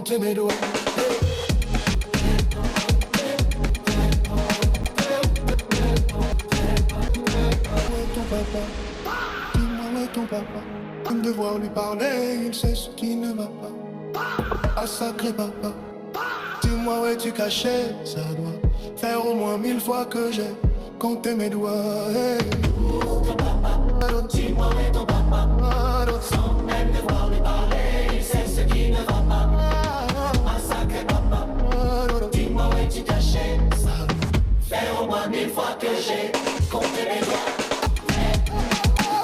compter mes doigts. Dis-moi où est ton papa. Comme devoir lui parler, il sait ce qui ne va pas. Ah sacré papa, dis-moi où es-tu caché. Ça doit faire au moins 1000 fois que j'ai compté mes doigts. Hey. Dis-moi où est ton papa. Sans même devoir lui parler, il sait ce qui ne va pas. Ah sacré papa, dis-moi où es-tu caché. Ça doit faire au moins 1000 fois que j'ai compté mes doigts.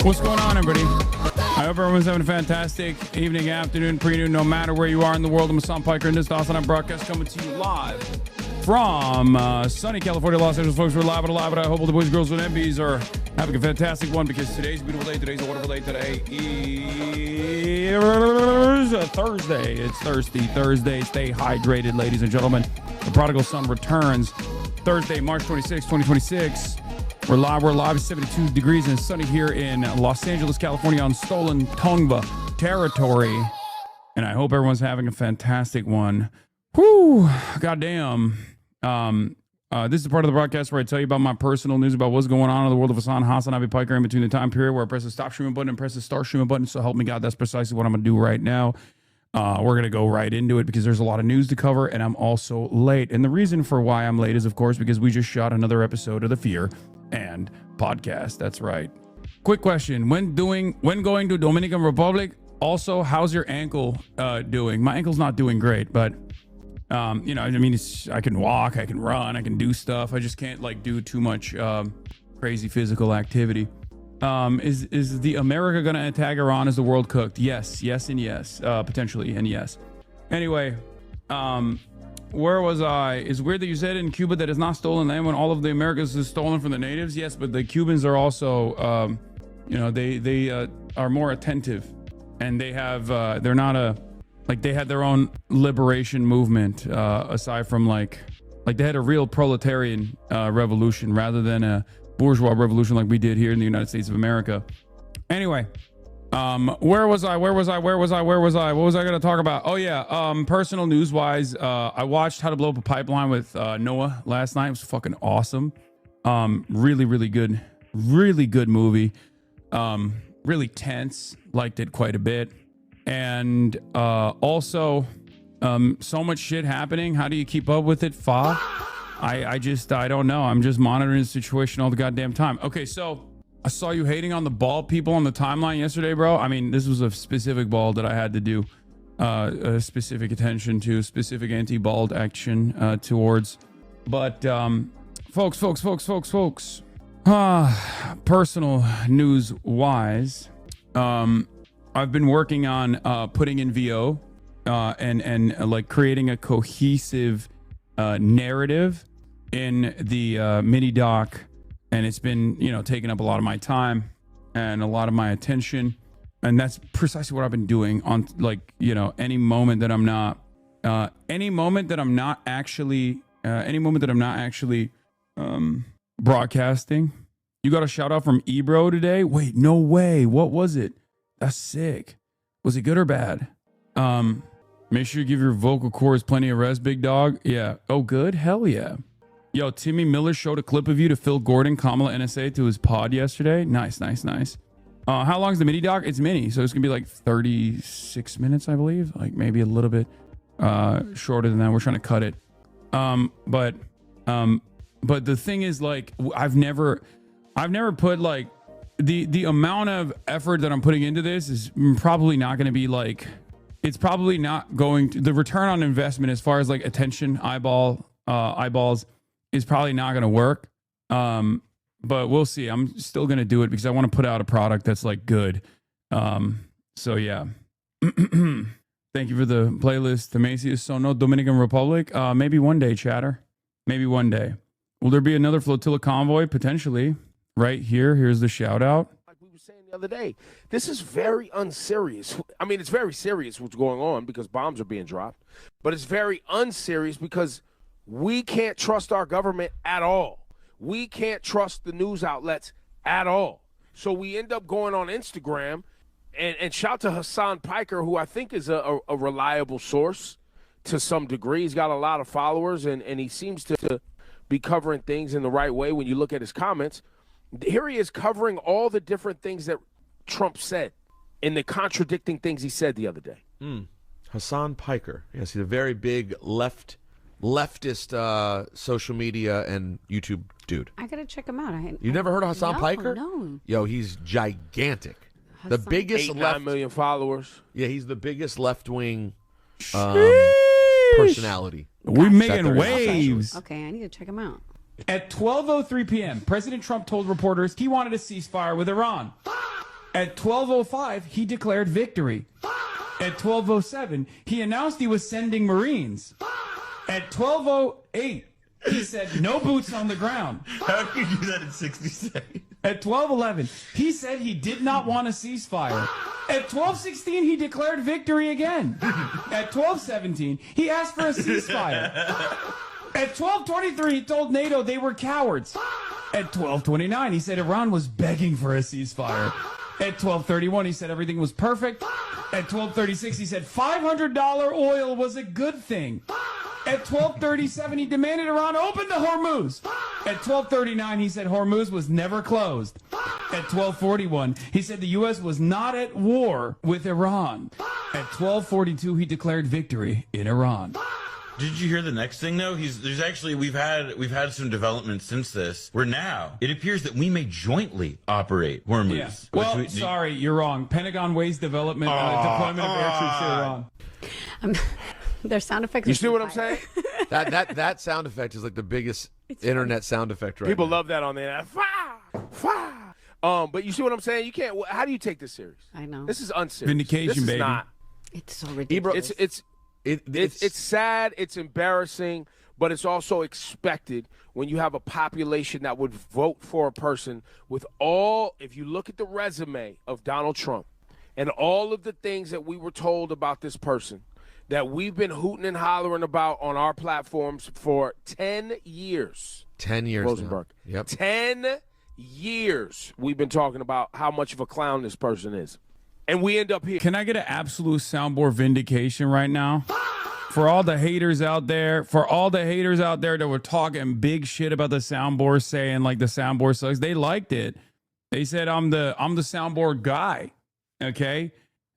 What's going on, everybody? I hope everyone's having a fantastic evening, afternoon, pre-noon, no matter where you are in the world. I'm Hasan Piker, and this is the HasanAbi broadcast coming to you live from sunny California, Los Angeles. Folks, we're live, but I hope all the boys, girls, and MBs are having a fantastic one because today's a beautiful day. Today's a wonderful day. Today is a Thursday. It's thirsty Thursday. Stay hydrated, ladies and gentlemen. The prodigal son returns Thursday, March 26, 2026. We're live. 72 degrees and sunny here in Los Angeles, California on stolen Tongva territory. And I hope everyone's having a fantastic one. Whew, goddamn. This is part of the broadcast where I tell you about my personal news about what's going on in the world of HasanAbi Piker in between the time period where I press the stop streaming button and press the start streaming button. So help me God, that's precisely what I'm going to do right now. We're going to go right into it because there's a lot of news to cover and I'm also late. And the reason for why I'm late is, of course, because we just shot another episode of The Fear and podcast. That's right. Quick question. When going to Dominican Republic, also, how's your ankle doing? My ankle's not doing great, but you know, I mean, I can walk, I can run, I can do stuff. I just can't like do too much crazy physical activity. Is the America gonna attack Iran? Is the world cooked? Yes, and yes, potentially, and yes. Anyway, where was I? It's weird that you said in Cuba that it's not stolen land when all of the Americas is stolen from the natives. Yes, but the Cubans are also, you know, they are more attentive, and they have they're not they had their own liberation movement aside from like they had a real proletarian revolution rather than a bourgeois revolution like we did here in the United States of America. Anyway. Where was I? What was I going to talk about? Oh yeah. Personal news wise, I watched How to Blow Up a Pipeline with Noah last night. It was fucking awesome. Really good movie. Really tense. Liked it quite a bit. And also so much shit happening. How do you keep up with it? I don't know. I'm just monitoring the situation all the goddamn time. Okay, so I saw you hating on the bald people on the timeline yesterday, bro. I mean, this was a specific bald that I had to do a specific attention to, specific anti-bald action towards. But folks, personal news wise, I've been working on putting in VO and like creating a cohesive narrative in the mini doc. And it's been, you know, taking up a lot of my time and a lot of my attention. And that's precisely what I've been doing on, like, you know, any moment that I'm not actually broadcasting. You got a shout out from Ebro today? Wait, no way. What was it? That's sick. Was it good or bad? Make sure you give your vocal cords plenty of rest, big dog. Yeah. Oh, good? Hell yeah. Yo, Timmy Miller showed a clip of you to Phil Gordon, Kamala NSA, to his pod yesterday. Nice. How long is the mini doc? It's mini, so it's gonna be like 36 minutes, I believe. Like maybe a little bit shorter than that. We're trying to cut it. But the thing is, like, I've never put like the amount of effort that I'm putting into this is probably not going to be like, it's probably not going to, the return on investment as far as like attention, eyeballs is probably not going to work. But we'll see. I'm still going to do it because I want to put out a product that's like good. So yeah. Thank you for the playlist. Tamasius Sono, Dominican Republic. Maybe one day, chatter. Maybe one day. Will there be another flotilla convoy? Potentially. Right here. Here's the shout out. Like we were saying the other day, this is very unserious. I mean, it's very serious what's going on because bombs are being dropped. But it's very unserious because we can't trust our government at all. We can't trust the news outlets at all. So we end up going on Instagram and shout to Hasan Piker, who I think is a reliable source, to some degree. He's got a lot of followers, and he seems to be covering things in the right way when you look at his comments. Here he is covering all the different things that Trump said and the contradicting things he said the other day. Hasan Piker. Yes, he's a very big leftist social media and YouTube dude. I gotta check him out. You never heard of Hasan Piker? No. Yo, he's gigantic. The biggest 8-9 million followers. Yeah, he's the biggest left-wing personality. We're making waves. Okay, I need to check him out. At 12:03 p.m., President Trump told reporters he wanted a ceasefire with Iran. At 12:05, he declared victory. At 12:07, he announced he was sending Marines. At 12:08, he said no boots on the ground. How could you do that in 60 seconds? At 12:11, he said he did not want a ceasefire. At 12:16, he declared victory again. At 12:17, he asked for a ceasefire. At 12:23, he told NATO they were cowards. At 12:29, he said Iran was begging for a ceasefire. At 12:31, he said everything was perfect. At 12:36, he said $500 oil was a good thing. At 12:37, he demanded Iran open the HORMUZ. At 12:39, he said HORMUZ was never closed. At 12:41, he said the U.S. was not at war with Iran. At 12:42, he declared victory in Iran. Did you hear the next thing though? We've had some developments since this. Where now it appears that we may jointly operate HORMUZ. Yeah. Well, sorry, you're wrong. Pentagon weighs development deployment of air troops to Iran. Their sound effects. You see what I'm saying? That sound effect is like the biggest internet sound effect right People now. love that on the internet. But you see what I'm saying? You can't. How do you take this serious? I know. This is unserious. Vindication, this is baby. Not. It's so ridiculous. It's sad. It's embarrassing, but it's also expected when you have a population that would vote for a person with all. If you look at the resume of Donald Trump and all of the things that we were told about this person, that we've been hooting and hollering about on our platforms for 10 years. 10 years Rosenberg. now. Yep. 10 years we've been talking about how much of a clown this person is. And we end up here. Can I get an absolute soundboard vindication right now? For all the haters out there, that were talking big shit about the soundboard, saying like the soundboard sucks, they liked it. They said I'm the soundboard guy. Okay?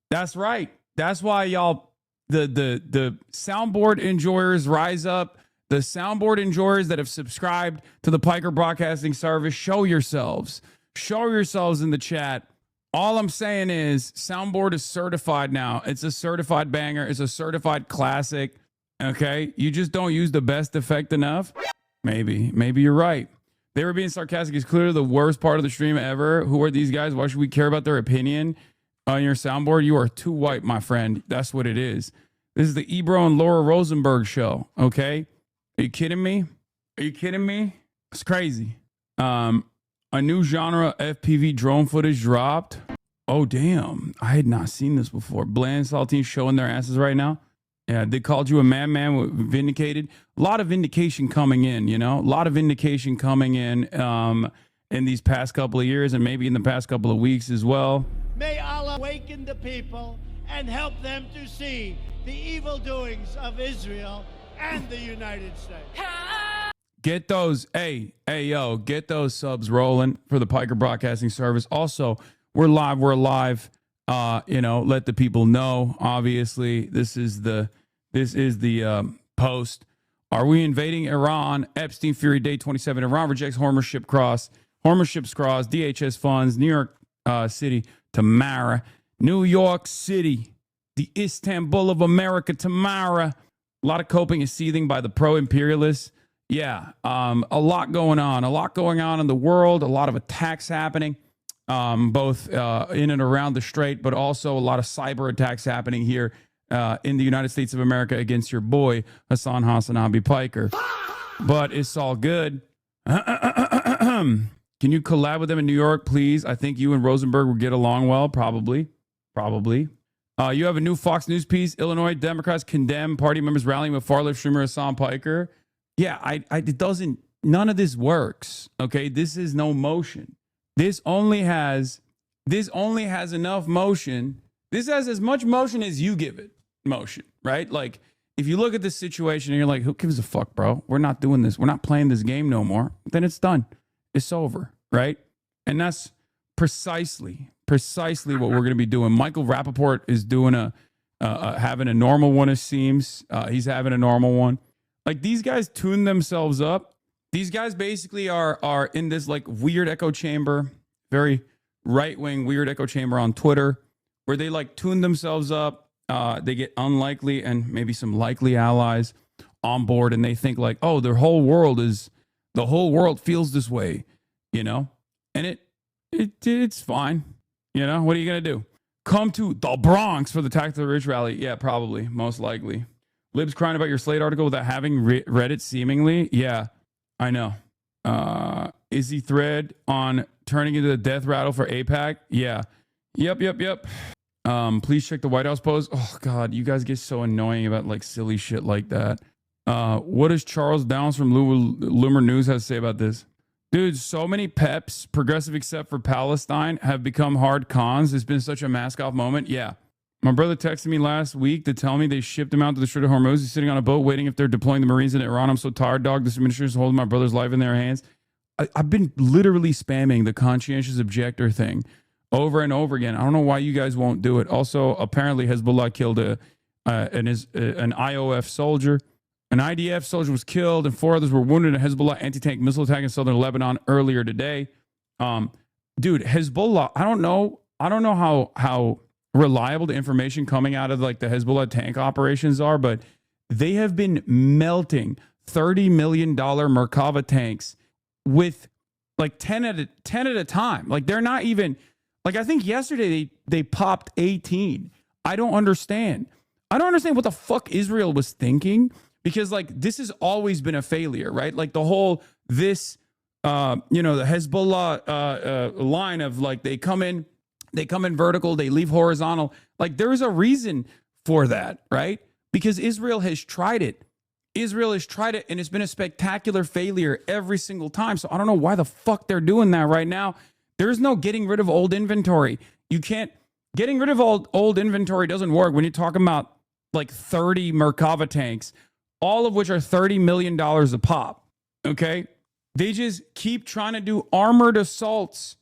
That's right. That's why y'all the soundboard enjoyers rise up. The soundboard enjoyers that have subscribed to the Piker Broadcasting Service, show yourselves. Show yourselves in the chat. All I'm saying is soundboard is certified now. It's a certified banger. It's a certified classic. Okay? You just don't use the best effect enough. Maybe you're right. They were being sarcastic. It's clearly the worst part of the stream ever. Who are these guys? Why should we care about their opinion on your soundboard? You are too white, my friend. That's what it is. This is the Ebro and Laura Rosenberg show. Okay? Are you kidding me? It's crazy. A new genre FPV drone footage dropped. Oh, damn. I had not seen this before. Bland Saltine showing their asses right now. Yeah, they called you a madman, vindicated. A lot of vindication coming in, you know? A lot of vindication coming in these past couple of years and maybe in the past couple of weeks as well. May Allah awaken the people and help them to see the evil doings of Israel and the United States. Get those, yo, get those subs rolling for the Piker Broadcasting Service. Also, we're live. Let the people know. Obviously, this is the post. Are we invading Iran? Epstein Fury Day 27. Iran rejects HORMUZ ship cross. HORMUZ ships cross. DHS funds. New York City. Tamara. New York City. The Istanbul of America. Tamara. A lot of coping and seething by the pro-imperialists. Yeah, a lot going on in the world, a lot of attacks happening, both in and around the Strait, but also a lot of cyber attacks happening here in the United States of America against your boy, HasanAbi Piker. But it's all good. Can you collab with them in New York, please? I think you and Rosenberg will get along well, probably. You have a new Fox News piece. Illinois Democrats condemn party members rallying with far-left streamer Hasan Piker. Yeah, it doesn't, none of this works. Okay, this is no motion. This only has enough motion. This has as much motion as you give it motion, right? Like if you look at this situation and you're like, who gives a fuck, bro? We're not doing this. We're not playing this game no more. Then it's done. It's over, right? And that's precisely what we're going to be doing. Michael Rappaport is doing having a normal one, it seems. He's having a normal one. Like, these guys tune themselves up. These guys basically are in this like weird echo chamber, very right-wing weird echo chamber on Twitter, where they like tune themselves up. They get unlikely and maybe some likely allies on board, and they think like, oh, the whole world feels this way, you know? And it's fine. You know, what are you going to do? Come to the Bronx for the Tax the Rich rally? Yeah, probably, most likely. Libs crying about your Slate article without having read it seemingly? Yeah, I know. Izzy thread on turning into the death rattle for APAC? Yeah. Yep. Please check the White House post. Oh, God, you guys get so annoying about like silly shit like that. What does Charles Downs from Loomer News have to say about this? Dude, so many peps, progressive except for Palestine, have become hard cons. It's been such a mask-off moment. Yeah. My brother texted me last week to tell me they shipped him out to the Strait of Hormuz. He's sitting on a boat waiting if they're deploying the Marines in Iran. I'm so tired, dog. This administration is holding my brother's life in their hands. I've been literally spamming the conscientious objector thing over and over again. I don't know why you guys won't do it. Also, apparently Hezbollah killed an IOF soldier. An IDF soldier was killed and 4 others were wounded in a Hezbollah anti-tank missile attack in southern Lebanon earlier today. Dude, Hezbollah, I don't know how reliable the information coming out of like the Hezbollah tank operations are, but they have been melting $30 million Merkava tanks with like 10 at a time. Like, they're not even, like, I think yesterday they popped 18. I don't understand what the fuck Israel was thinking, because like this has always been a failure, right? Like the whole the Hezbollah line of like they come in vertical, they leave horizontal. Like, there is a reason for that, right? Because Israel has tried it. And it's been a spectacular failure every single time. So I don't know why the fuck they're doing that right now. There's no getting rid of old inventory. Getting rid of old inventory doesn't work when you're talking about like 30 Merkava tanks, all of which are $30 million a pop. Okay. They just keep trying to do armored assaults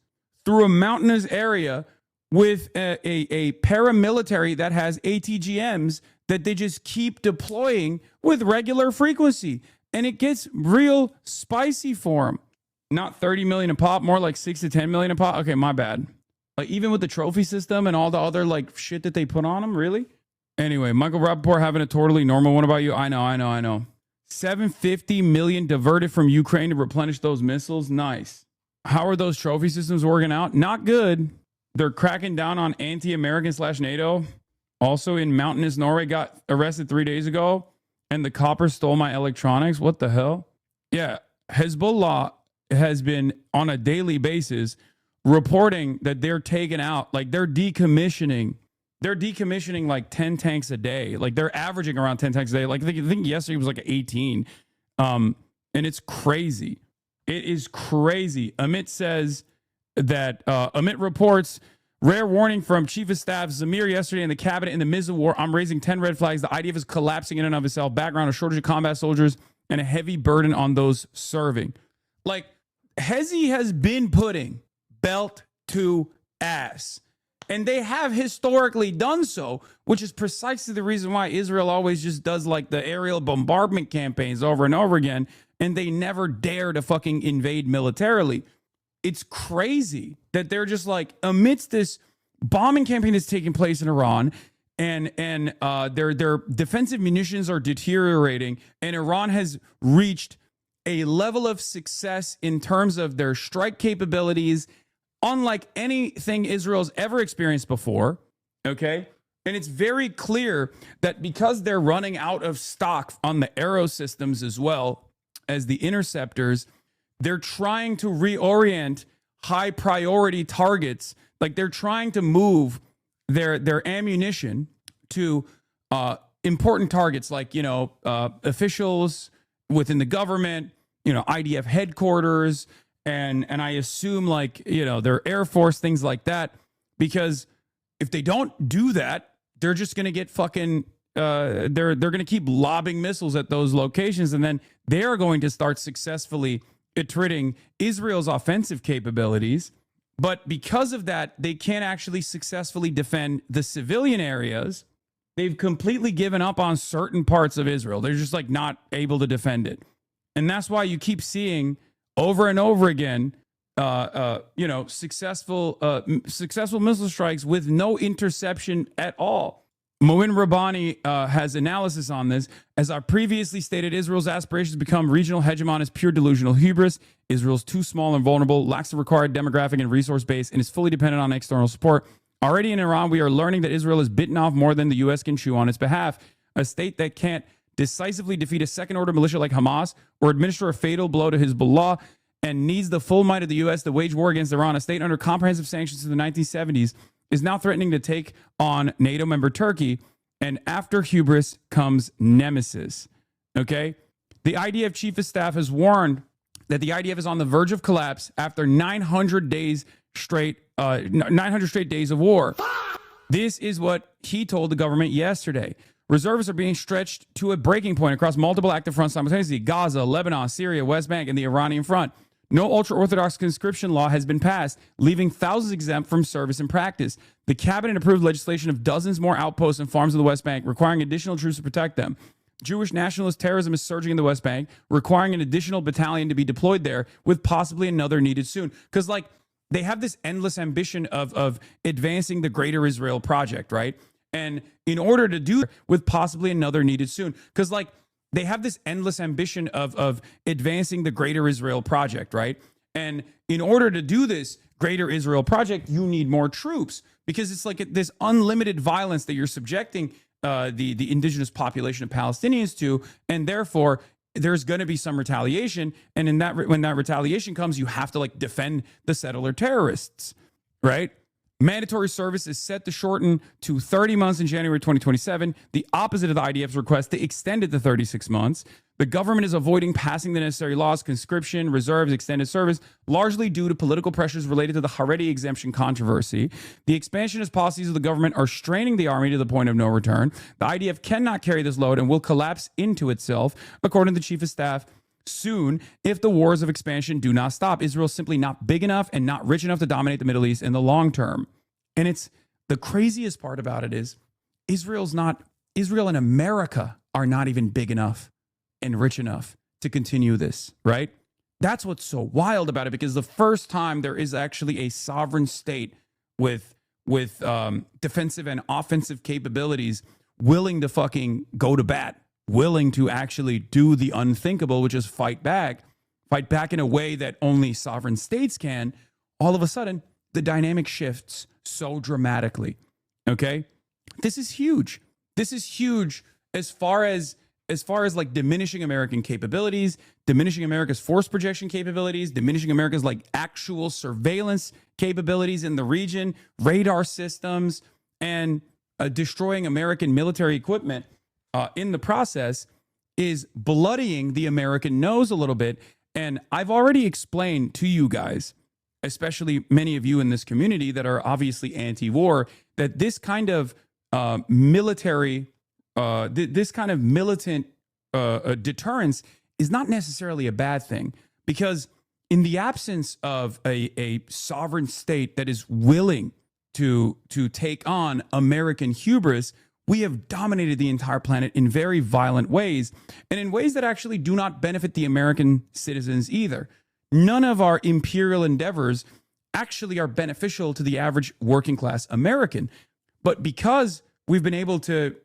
through a mountainous area with a paramilitary that has ATGMs that they just keep deploying with regular frequency. And it gets real spicy for them. Not 30 million a pop, more like 6 to 10 million a pop. Okay, my bad. Like, even with the trophy system and all the other like shit that they put on them, really? Anyway, Michael Rappaport having a totally normal one about you. I know. 750 million diverted from Ukraine to replenish those missiles. Nice. How are those trophy systems working out? Not good. They're cracking down on anti-American/NATO. Also in mountainous Norway, got arrested 3 days ago, and the coppers stole my electronics. What the hell? Yeah, Hezbollah has been on a daily basis reporting that they're taking out, like they're decommissioning like 10 tanks a day. Like, they're averaging around 10 tanks a day. Like, I think yesterday was like 18. And it's crazy. It is crazy. Amit says that Amit reports rare warning from Chief of Staff Zamir yesterday in the cabinet in the midst of war. I'm raising 10 red flags. The IDF is collapsing in and of itself. Background, a shortage of combat soldiers and a heavy burden on those serving. Like, Hezi has been putting belt to ass. And they have historically done so, which is precisely the reason why Israel always just does like the aerial bombardment campaigns over and over again. And they never dare to fucking invade militarily. It's crazy that they're just like, amidst this bombing campaign that's taking place in Iran, and their defensive munitions are deteriorating, and Iran has reached a level of success in terms of their strike capabilities unlike anything Israel's ever experienced before, okay? And it's very clear that because they're running out of stock on the Arrow systems as well as the interceptors, they're trying to reorient high priority targets. Like, they're trying to move their ammunition to important targets, like, officials within the government, IDF headquarters, and I assume like, their Air Force, things like that. Because if they don't do that, they're just going to get fucking they're going to keep lobbing missiles at those locations, and then they're going to start successfully attriting Israel's offensive capabilities. But because of that, they can't actually successfully defend the civilian areas. They've completely given up on certain parts of Israel. They're just like not able to defend it. And that's why you keep seeing over and over again, successful missile strikes with no interception at all. Moin Rabbani has analysis on this. As I previously stated, Israel's aspirations to become regional hegemon is pure delusional hubris. Israel's too small and vulnerable, lacks the required demographic and resource base, and is fully dependent on external support. Already in Iran, we are learning that Israel has bitten off more than the U.S. can chew on its behalf. A state that can't decisively defeat a second-order militia like Hamas or administer a fatal blow to Hezbollah and needs the full might of the U.S. to wage war against Iran, a state under comprehensive sanctions since the 1970s, is now threatening to take on NATO member Turkey. And after hubris comes nemesis. Okay? The IDF chief of staff has warned that the IDF is on the verge of collapse after 900 straight days of war. This is what he told the government yesterday. Reservists are being stretched to a breaking point across multiple active fronts simultaneously: Gaza, Lebanon, Syria, West Bank, and the Iranian front. No ultra-Orthodox conscription law has been passed, leaving thousands exempt from service and practice. The cabinet approved legislation of dozens more outposts and farms of the West Bank, requiring additional troops to protect them. Jewish nationalist terrorism is surging in the West Bank, requiring an additional battalion to be deployed there, with possibly another needed soon. Because, they have this endless ambition of advancing the Greater Israel Project, right? And in order to do, with possibly another needed soon. Because, they have this endless ambition of advancing the Greater Israel Project, right? And in order to do this Greater Israel Project, you need more troops, because it's like this unlimited violence that you're subjecting the indigenous population of Palestinians to, and therefore there's going to be some retaliation. And when that retaliation comes, you have to defend the settler terrorists, right? Mandatory service is set to shorten to 30 months in January 2027, the opposite of the IDF's request to extend it to 36 months. The government is avoiding passing the necessary laws, conscription, reserves, extended service, largely due to political pressures related to the Haredi exemption controversy. The expansionist policies of the government are straining the army to the point of no return. The IDF cannot carry this load and will collapse into itself, according to the chief of staff. Soon, if the wars of expansion do not stop, Israel is simply not big enough and not rich enough to dominate the Middle East in the long term. And it's the craziest part about it is Israel and America are not even big enough and rich enough to continue this, right? That's what's so wild about it, because the first time there is actually a sovereign state with defensive and offensive capabilities willing to fucking go to bat, willing to actually do the unthinkable, which is fight back in a way that only sovereign states can, all of a sudden, the dynamic shifts so dramatically, okay? This is huge. This is huge as far as diminishing American capabilities, diminishing America's force projection capabilities, diminishing America's actual surveillance capabilities in the region, radar systems, and destroying American military equipment in the process is bloodying the American nose a little bit. And I've already explained to you guys, especially many of you in this community that are obviously anti-war, that this kind of militant deterrence is not necessarily a bad thing, because in the absence of a sovereign state that is willing to take on American hubris, we have dominated the entire planet in very violent ways, and in ways that actually do not benefit the American citizens either. None of our imperial endeavors actually are beneficial to the average working class American. But because we've been able to,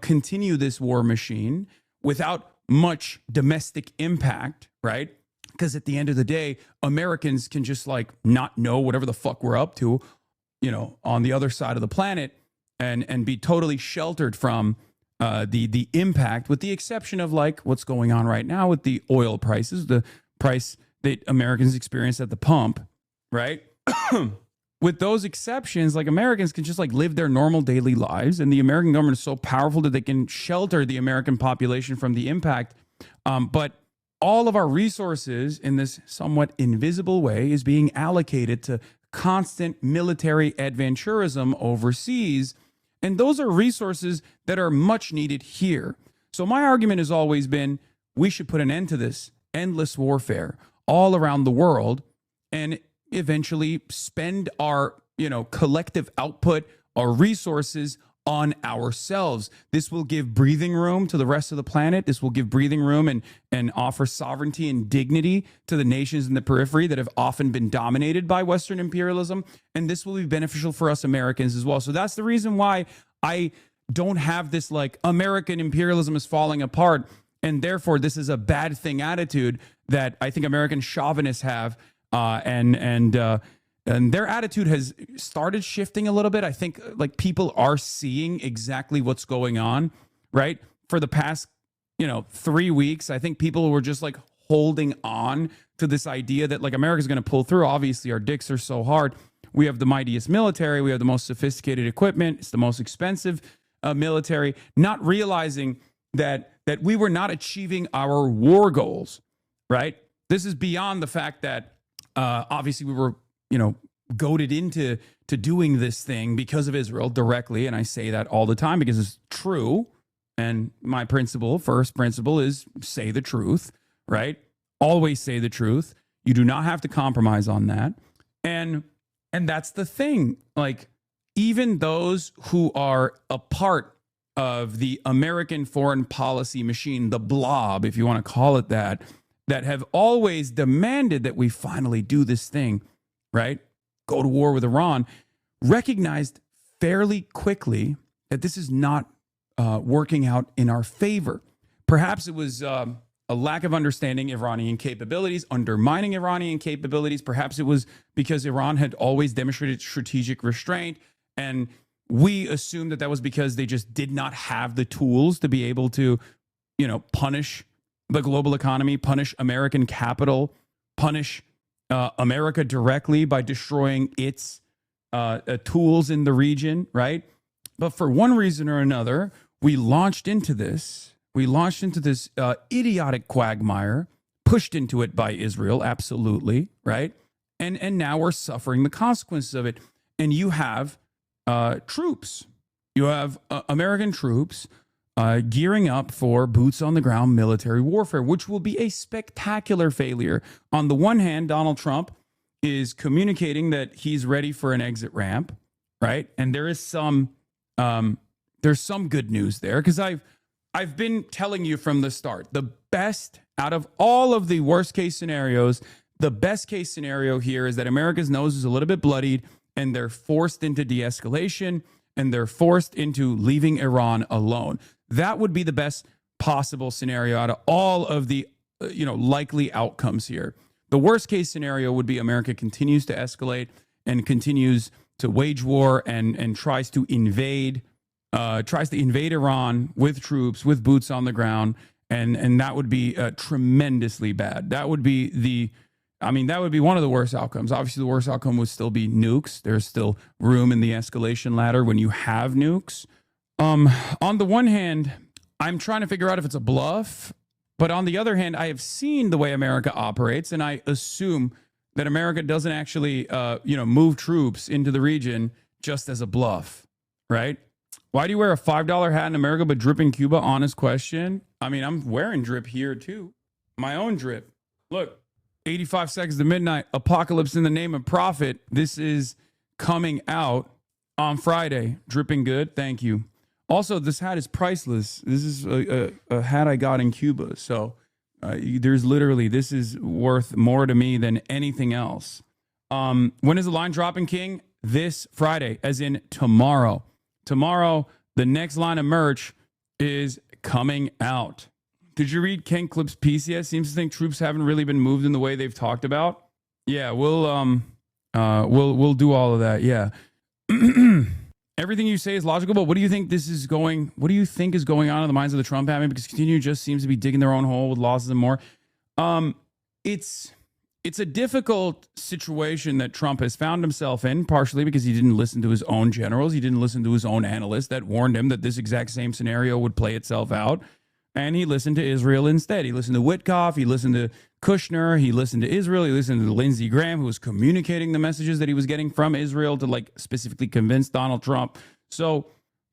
continue this war machine without much domestic impact, right? Because at the end of the day, Americans can just not know whatever the fuck we're up to, on the other side of the planet, and be totally sheltered from the impact, with the exception of what's going on right now with the oil prices, the price that Americans experience at the pump, right? With those exceptions, Americans can just live their normal daily lives, and the American government is so powerful that they can shelter the American population from the impact. But all of our resources in this somewhat invisible way is being allocated to constant military adventurism overseas. And those are resources that are much needed here. So my argument has always been we should put an end to this endless warfare all around the world and eventually spend our, collective output, our resources on ourselves. This will give breathing room to the rest of the planet. This will give breathing room and offer sovereignty and dignity to the nations in the periphery that have often been dominated by Western imperialism. And this will be beneficial for us Americans as well. So that's the reason why I don't have this like American imperialism is falling apart, and therefore this is a bad thing attitude that I think American chauvinists have, and their attitude has started shifting a little bit. I think like people are seeing exactly what's going on, right? For the past, 3 weeks, I think people were just like holding on to this idea that like America's going to pull through. Obviously, our dicks are so hard. We have the mightiest military. We have the most sophisticated equipment. It's the most expensive military, not realizing that we were not achieving our war goals, right? This is beyond the fact that obviously we were goaded into doing this thing because of Israel directly. And I say that all the time because it's true. And my first principle is say the truth, right? Always say the truth. You do not have to compromise on that. And that's the thing. Like, even those who are a part of the American foreign policy machine, the blob, if you want to call it that have always demanded that we finally do this thing, right? Go to war with Iran, recognized fairly quickly that this is not working out in our favor. Perhaps it was a lack of understanding Iranian capabilities, undermining Iranian capabilities. Perhaps it was because Iran had always demonstrated strategic restraint, and we assumed that was because they just did not have the tools to be able to, punish the global economy, punish American capital, punish America directly by destroying its tools in the region, right? But for one reason or another, we launched into this. We launched into this idiotic quagmire, pushed into it by Israel, absolutely, right? And now we're suffering the consequences of it. And you have troops. You have American troops gearing up for boots on the ground military warfare, which will be a spectacular failure. On the one hand, Donald Trump is communicating that he's ready for an exit ramp, right? And there is there's some good news there, because I've been telling you from the start, the best out of all of the worst case scenarios, the best case scenario here is that America's nose is a little bit bloodied and they're forced into de-escalation and they're forced into leaving Iran alone. That would be the best possible scenario out of all of the likely outcomes here. The worst case scenario would be America continues to escalate and continues to wage war and tries to invade Iran with troops, with boots on the ground, and that would be tremendously bad. That would be that would be one of the worst outcomes. Obviously, the worst outcome would still be nukes. There's still room in the escalation ladder when you have nukes. On the one hand, I'm trying to figure out if it's a bluff, but on the other hand, I have seen the way America operates, and I assume that America doesn't actually, move troops into the region just as a bluff, right? Why do you wear a $5 hat in America but drip in Cuba? Honest question. I mean, I'm wearing drip here too. My own drip. Look, 85 seconds to midnight, Apocalypse in the Name of Profit. This is coming out on Friday. Dripping good. Thank you. Also, this hat is priceless. This is a hat I got in Cuba. So this is worth more to me than anything else. When is the line dropping, King? This Friday, as in tomorrow. Tomorrow, the next line of merch is coming out. Did you read Ken Clip's piece yet? Seems to think troops haven't really been moved in the way they've talked about. Yeah, we'll do all of that. Yeah. Everything you say is logical, but what do you think is going on in the minds of the Trump admin? Because continue just seems to be digging their own hole with losses and more. It's a difficult situation that Trump has found himself in, partially because he didn't listen to his own generals. He didn't listen to his own analysts that warned him that this exact same scenario would play itself out. And he listened to Israel instead. He listened to Witkoff. He listened to Kushner. He listened to Israel. He listened to Lindsey Graham, who was communicating the messages that he was getting from Israel to specifically convince Donald Trump. So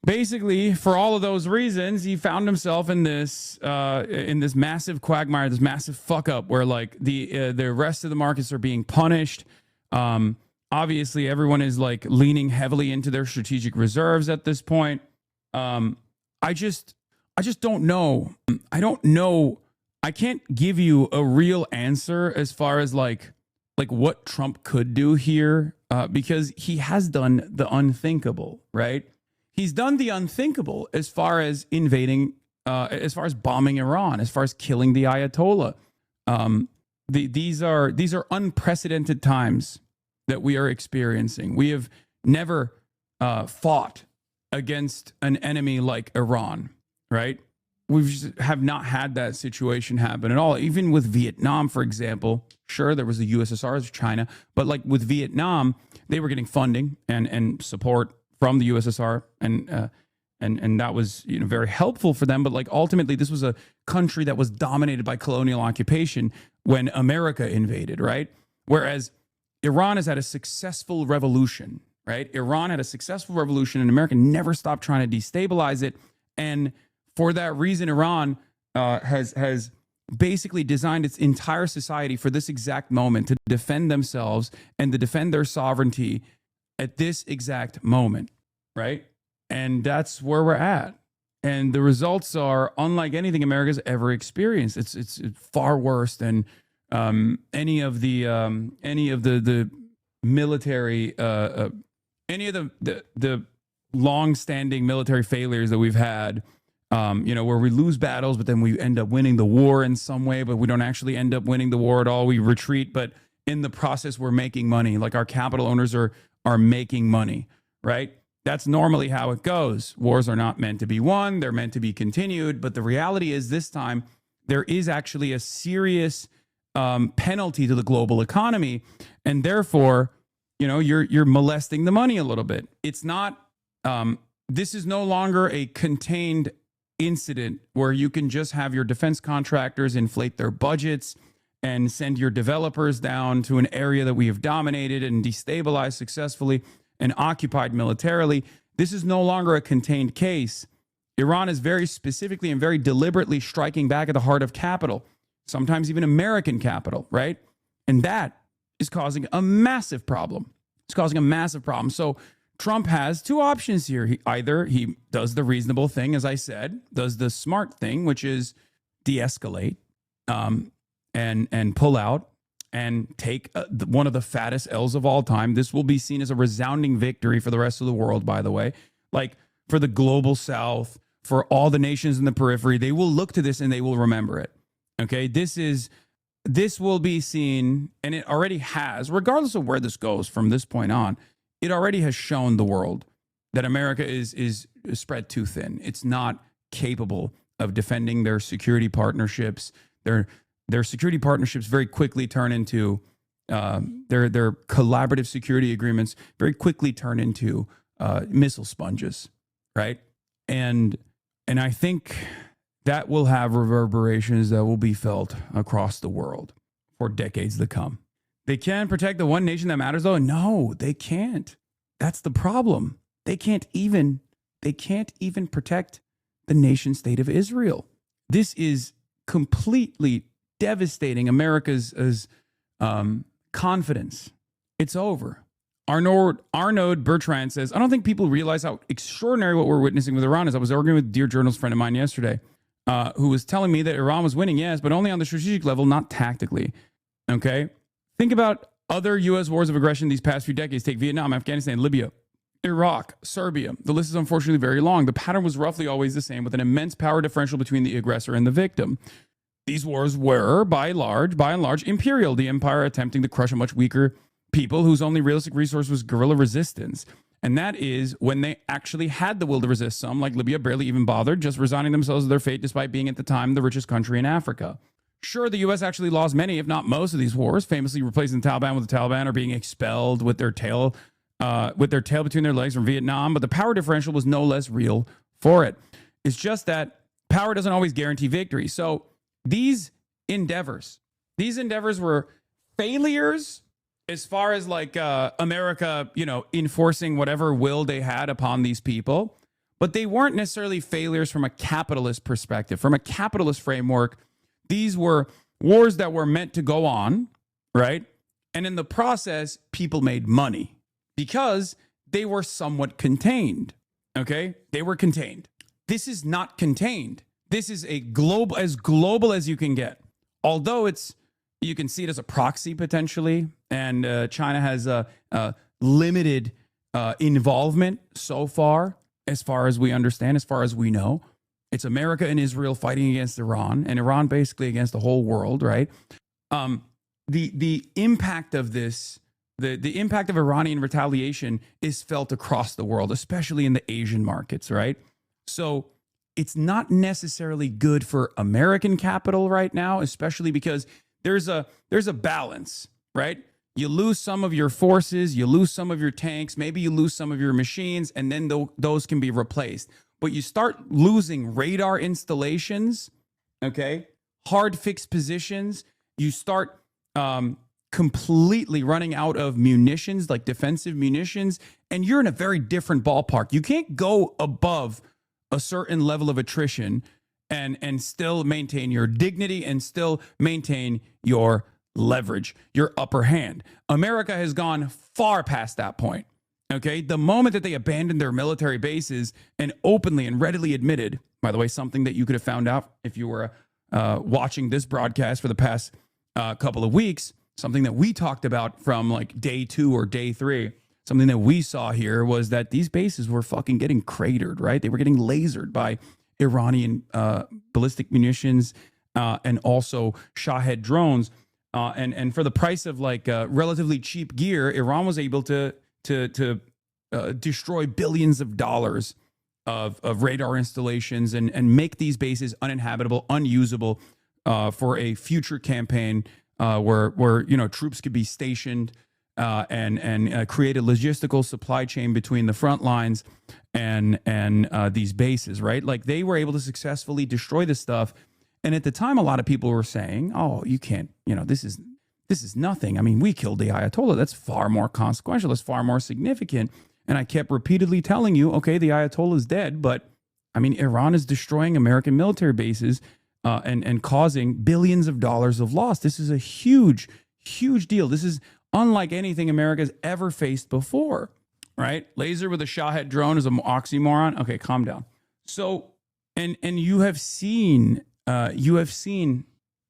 basically, for all of those reasons, he found himself in this massive quagmire, this massive fuck up, where like the rest of the markets are being punished. Obviously, everyone is like leaning heavily into their strategic reserves at this point. I just don't know. I don't know. I can't give you a real answer as far as like what Trump could do here, because he has done the unthinkable, right? He's done the unthinkable as far as invading, as far as bombing Iran, as far as killing the Ayatollah. These are unprecedented times that we are experiencing. We have never fought against an enemy like Iran, right? We have not had that situation happen at all. Even with Vietnam, for example, sure, there was the USSR, there's China, but like with Vietnam, they were getting funding and support from the USSR, and that was, you know, very helpful for them. But like ultimately, this was a country that was dominated by colonial occupation when America invaded, right? Whereas Iran has had a successful revolution, right? Iran had a successful revolution, and America never stopped trying to destabilize it. And for that reason, Iran has basically designed its entire society for this exact moment, to defend themselves and to defend their sovereignty at this exact moment, right? And that's where we're at. And the results are unlike anything America's ever experienced. It's far worse than any of the military, any of the long-standing military failures that we've had. You know, where we lose battles, but then we end up winning the war in some way, but we don't actually end up winning the war at all. We retreat, but in the process, we're making money. Like our capital owners are making money, right? That's normally how it goes. Wars are not meant to be won. They're meant to be continued. But the reality is this time, there is actually a serious penalty to the global economy. And therefore, you know, you're molesting the money a little bit. It's not, this is no longer a contained incident where you can just have your defense contractors inflate their budgets and send your developers down to an area that we have dominated and destabilized successfully and occupied militarily. This is no longer a contained case. Iran is very specifically and very deliberately striking back at the heart of capital, sometimes even American capital, right? And that is causing a massive problem. It's causing a massive problem. So Trump has two options here. He does the reasonable thing, as I said, does the smart thing, which is de-escalate and pull out and take one of the fattest L's of all time. This will be seen as a resounding victory for the rest of the world, by the way. Like for the global South, for all the nations in the periphery, they will look to this and they will remember it. Okay, this will be seen, and it already has, regardless of where this goes from this point on. It already has shown the world that America is spread too thin. It's not capable of defending their security partnerships. Their security partnerships very quickly turn into their collaborative security agreements very quickly turn into missile sponges, right? And I think that will have reverberations that will be felt across the world for decades to come. They can protect the one nation that matters, though. No, they can't. That's the problem. They can't even protect the nation state of Israel. This is completely devastating America's confidence. It's over. Arnaud Bertrand says, I don't think people realize how extraordinary what we're witnessing with Iran is. I was arguing with a dear journalist friend of mine yesterday who was telling me that Iran was winning, yes, but only on the strategic level, not tactically. Okay? Think about other U.S. wars of aggression these past few decades. Take Vietnam, Afghanistan, Libya, Iraq, Serbia. The list is unfortunately very long. The pattern was roughly always the same, with an immense power differential between the aggressor and the victim. These wars were, by and large, imperial, the empire attempting to crush a much weaker people whose only realistic resource was guerrilla resistance. And that is when they actually had the will to resist. Some, like Libya, barely even bothered, just resigning themselves to their fate despite being at the time the richest country in Africa. Sure, the U.S. actually lost many, if not most, of these wars, famously replacing the Taliban with the Taliban or being expelled with their tail between their legs from Vietnam, but the power differential was no less real for it. It's just that power doesn't always guarantee victory. So these endeavors were failures as far as like America, enforcing whatever will they had upon these people. but they weren't necessarily failures from a capitalist perspective. From a capitalist framework, these were wars that were meant to go on, right? And in the process, people made money because they were somewhat contained, okay? They were contained. This is not contained. This is a global as you can get. Although you can see it as a proxy potentially, and China has a limited involvement so far as we understand, as far as we know. It's America and Israel fighting against Iran, and Iran basically against the whole world, right? The impact of this, the impact of Iranian retaliation is felt across the world, especially in the Asian markets, right? So it's not necessarily good for American capital right now, especially because there's a balance, right? You lose some of your forces, you lose some of your tanks, maybe you lose some of your machines, and then those can be replaced. But you start losing radar installations, okay? Hard fixed positions. You start completely running out of munitions, like defensive munitions, and you're in a very different ballpark. You can't go above a certain level of attrition and still maintain your dignity and still maintain your leverage, your upper hand. America has gone far past that point. Okay, the moment that they abandoned their military bases and openly and readily admitted, by the way, something that you could have found out if you were watching this broadcast for the past couple of weeks, something that we talked about from like day 2 or day 3, something that we saw here was that these bases were fucking getting cratered, right? They were getting lasered by Iranian ballistic munitions and also Shahed drones. And for the price of like relatively cheap gear, Iran was able to destroy billions of dollars of radar installations and make these bases uninhabitable, unusable for a future campaign where troops could be stationed and create a logistical supply chain between the front lines and these bases, right? Like they were able to successfully destroy this stuff. And at the time, a lot of people were saying, "Oh, you can't, this is nothing. I mean, we killed the Ayatollah. That's far more consequential. That's far more significant." And I kept repeatedly telling you, okay, the Ayatollah is dead, but I mean, Iran is destroying American military bases and causing billions of dollars of loss. This is a huge, huge deal. This is unlike anything America's ever faced before, right? Laser with a Shahed drone is an oxymoron. Okay, calm down. So, and you have seen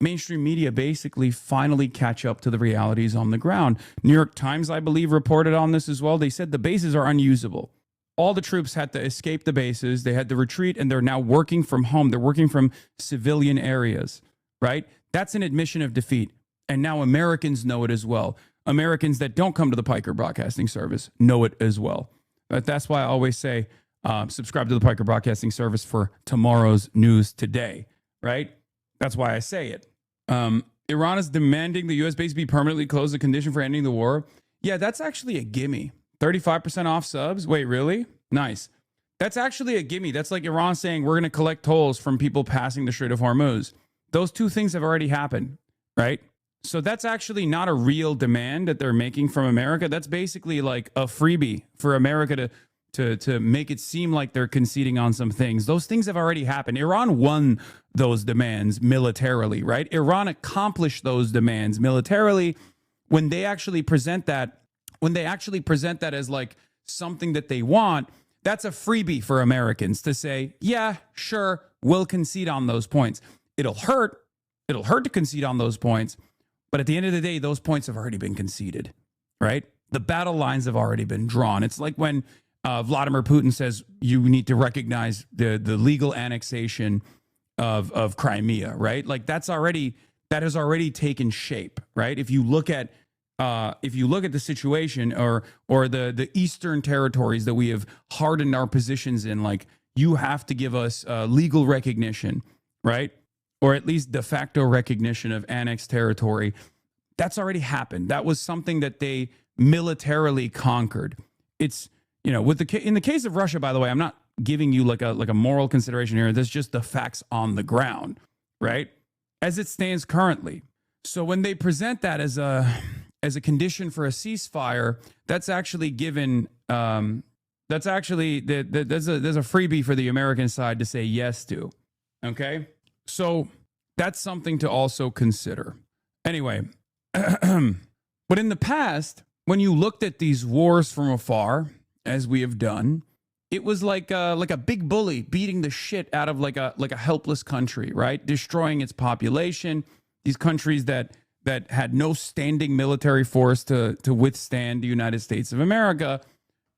mainstream media basically finally catch up to the realities on the ground. New York Times, I believe, reported on this as well. They said the bases are unusable. All the troops had to escape the bases. They had to retreat, and they're now working from home. They're working from civilian areas, right? That's an admission of defeat. And now Americans know it as well. Americans that don't come to the Piker Broadcasting Service know it as well. But that's why I always say, subscribe to the Piker Broadcasting Service for tomorrow's news today, right? That's why I say it. Iran is demanding the U.S. base be permanently closed, a condition for ending the war. Yeah, that's actually a gimme. 35% off subs? Wait, really? Nice. That's actually a gimme. That's like Iran saying we're going to collect tolls from people passing the Strait of Hormuz. Those two things have already happened, right? So that's actually not a real demand that they're making from America. That's basically like a freebie for America to make it seem like they're conceding on some things. Those things have already happened. Iran won those demands militarily, right? Iran accomplished those demands militarily when they actually present that as like something that they want. That's a freebie for Americans to say, yeah, sure, we'll concede on those points. It'll hurt to concede on those points, but at the end of the day, those points have already been conceded, right? The battle lines have already been drawn. It's like when Vladimir Putin says you need to recognize the legal annexation of Crimea, right? Like that has already taken shape, right? If you look at the situation or the eastern territories that we have hardened our positions in, like you have to give us legal recognition, right? Or at least de facto recognition of annexed territory. That's already happened. That was something that they militarily conquered. It's, in the case of Russia, by the way, I'm not giving you like a moral consideration here. There's just the facts on the ground, right? As it stands currently. So when they present that as a condition for a ceasefire, that's actually given That's actually there's a freebie for the American side to say yes to. Okay, so that's something to also consider. Anyway, but in the past, when you looked at these wars from afar, as we have done, it was like a big bully beating the shit out of like a helpless country, right? Destroying its population. These countries that had no standing military force to withstand the United States of America,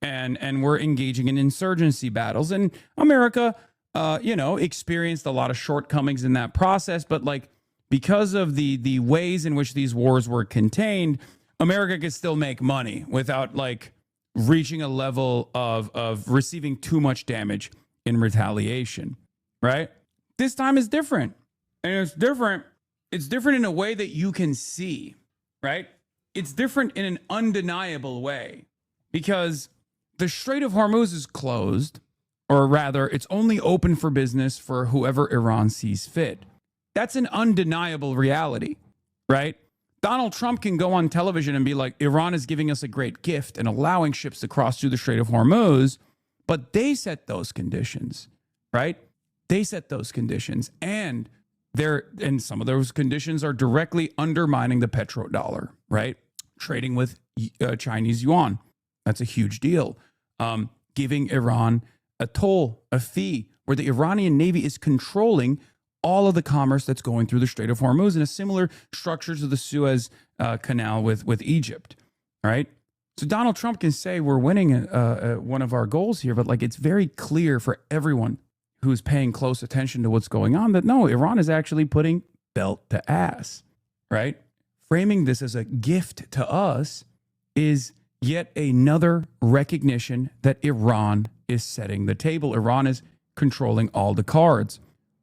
and were engaging in insurgency battles. And America, experienced a lot of shortcomings in that process. But like because of the ways in which these wars were contained, America could still make money without like reaching a level of receiving too much damage in retaliation, right? This time is different. And it's different. It's different in a way that you can see, right? It's different in an undeniable way because the Strait of Hormuz is closed, or rather, it's only open for business for whoever Iran sees fit. That's an undeniable reality, right? Donald Trump can go on television and be like, Iran is giving us a great gift and allowing ships to cross through the Strait of Hormuz, but they set those conditions, right? They set those conditions, and some of those conditions are directly undermining the petrodollar, right? Trading with Chinese yuan. That's a huge deal. Giving Iran a toll, a fee, where the Iranian Navy is controlling all of the commerce that's going through the Strait of Hormuz in a similar structure to the Suez Canal with Egypt, right? So Donald Trump can say we're winning one of our goals here, but like it's very clear for everyone who's paying close attention to what's going on that no, Iran is actually putting belt to ass, right? Framing this as a gift to us is yet another recognition that Iran is setting the table. Iran is controlling all the cards.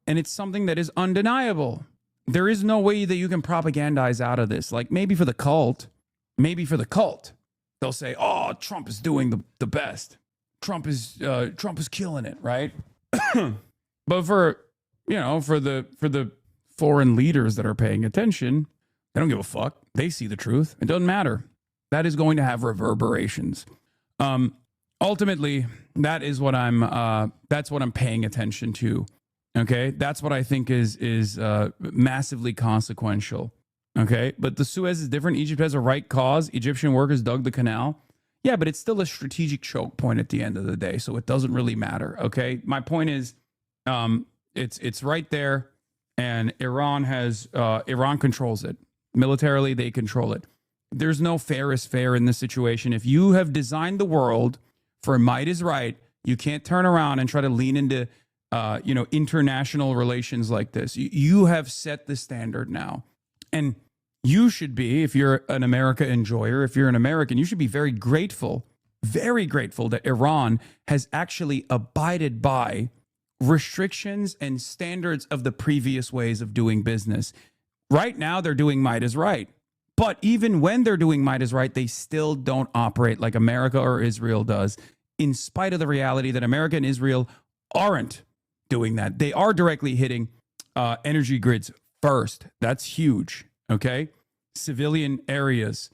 And it's something that is undeniable. There is no way that you can propagandize out of this. Like maybe for the cult, they'll say, oh, Trump is doing the best. Trump is killing it, right? But for the foreign leaders that are paying attention, they don't give a fuck. They see the truth. It doesn't matter. That is going to have reverberations. Ultimately, that is what that's what I'm paying attention to. Okay, that's what I think is massively consequential. Okay, but the Suez is different. Egypt has a right cause. Egyptian workers dug the canal. Yeah, but it's still a strategic choke point at the end of the day, so it doesn't really matter. Okay, my point is, it's right there, and Iran controls it militarily. They control it. There's no fair is fair in this situation. If you have designed the world for might is right, you can't turn around and try to lean into international relations like this. You have set the standard now. And you should be, if you're an America enjoyer, if you're an American, you should be very grateful that Iran has actually abided by restrictions and standards of the previous ways of doing business. Right now, they're doing might is right. But even when they're doing might is right, they still don't operate like America or Israel does, in spite of the reality that America and Israel aren't doing that. They are directly hitting energy grids first. That's huge. Okay. Civilian areas,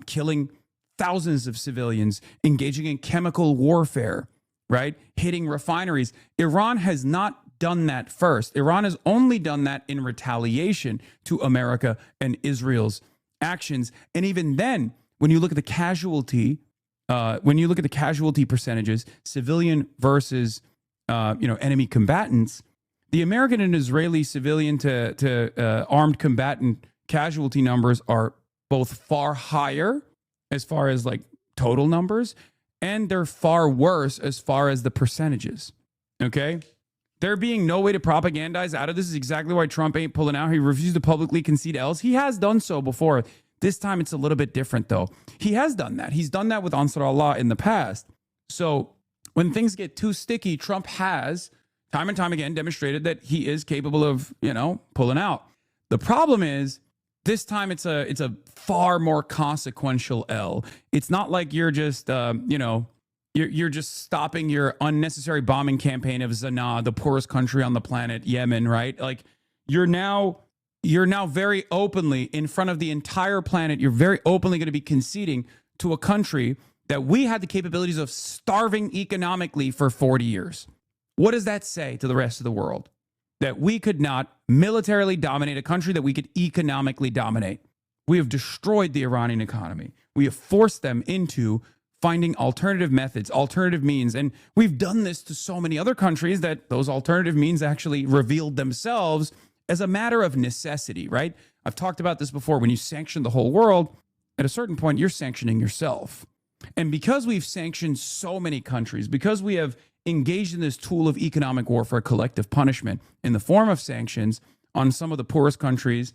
killing thousands of civilians, engaging in chemical warfare, right? Hitting refineries. Iran has not done that first. Iran has only done that in retaliation to America and Israel's actions. And even then, when you look at the casualty, percentages, civilian versus enemy combatants, the American and Israeli civilian to armed combatant casualty numbers are both far higher as far as like total numbers, and they're far worse as far as the percentages. Okay? There being no way to propagandize out of this is exactly why Trump ain't pulling out. He refused to publicly concede else. He has done so before. This time it's a little bit different, though. He has done that. He's done that with Ansar Allah in the past. So when things get too sticky, Trump has time and time again demonstrated that he is capable of, pulling out. The problem is this time it's a far more consequential L. It's not like you're just, you're just stopping your unnecessary bombing campaign of Sanaa, the poorest country on the planet, Yemen, right? Like you're now very openly in front of the entire planet. You're very openly going to be conceding to a country that we had the capabilities of starving economically for 40 years. What does that say to the rest of the world? That we could not militarily dominate a country that we could economically dominate. We have destroyed the Iranian economy. We have forced them into finding alternative methods, alternative means. And we've done this to so many other countries that those alternative means actually revealed themselves as a matter of necessity, right? I've talked about this before. When you sanction the whole world, at a certain point, you're sanctioning yourself. And because we've sanctioned so many countries, because we have engaged in this tool of economic warfare, collective punishment in the form of sanctions on some of the poorest countries,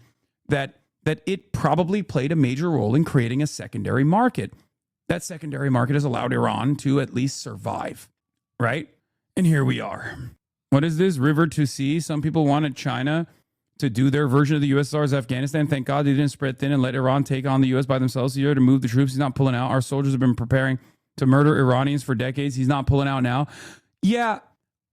that it probably played a major role in creating a secondary market. That secondary market has allowed Iran to at least survive, right? And here we are. What is this? River to sea. Some people wanted China to do their version of the USSR's Afghanistan. Thank God they didn't spread thin and let Iran take on the U.S. by themselves here to move the troops. He's not pulling out. Our soldiers have been preparing to murder Iranians for decades. He's not pulling out now. Yeah,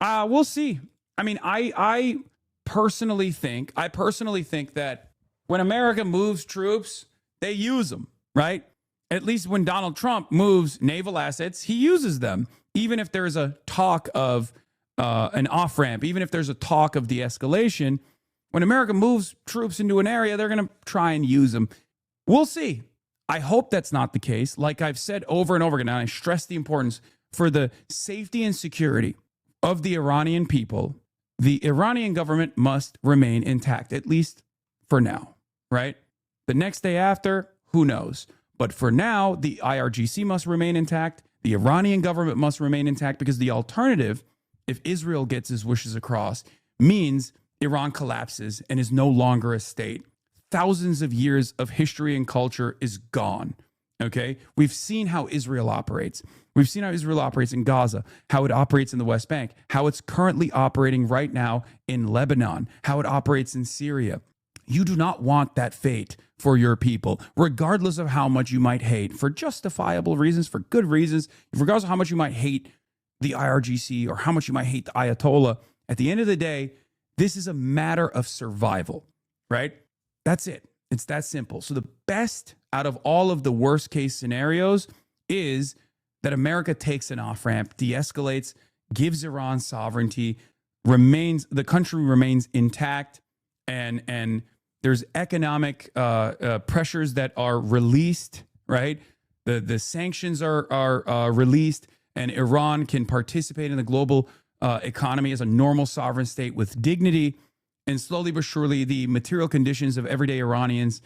we'll see. I mean, I personally think that when America moves troops, they use them, right? At least when Donald Trump moves naval assets, he uses them. Even if there's a talk of an off-ramp, even if there's a talk of de-escalation, when America moves troops into an area, they're going to try and use them. We'll see. I hope that's not the case. Like I've said over and over again, and I stress the importance for the safety and security of the Iranian people, the Iranian government must remain intact, at least for now, right? The next day after, who knows? But for now, the IRGC must remain intact. The Iranian government must remain intact, because the alternative, if Israel gets his wishes across, means Iran collapses and is no longer a state. Thousands of years of history and culture is gone, okay? We've seen how Israel operates. We've seen how Israel operates in Gaza, how it operates in the West Bank, how it's currently operating right now in Lebanon, how it operates in Syria. You do not want that fate for your people, regardless of how much you might hate, for justifiable reasons, for good reasons, regardless of how much you might hate the IRGC or how much you might hate the Ayatollah. At the end of the day, this is a matter of survival, right? That's it. It's that simple. So the best out of all of the worst case scenarios is that America takes an off-ramp, de-escalates, gives Iran sovereignty, the country remains intact, and there's economic pressures that are released, right? The sanctions are released, and Iran can participate in the global economy as a normal sovereign state with dignity. And slowly but surely, the material conditions of everyday Iranians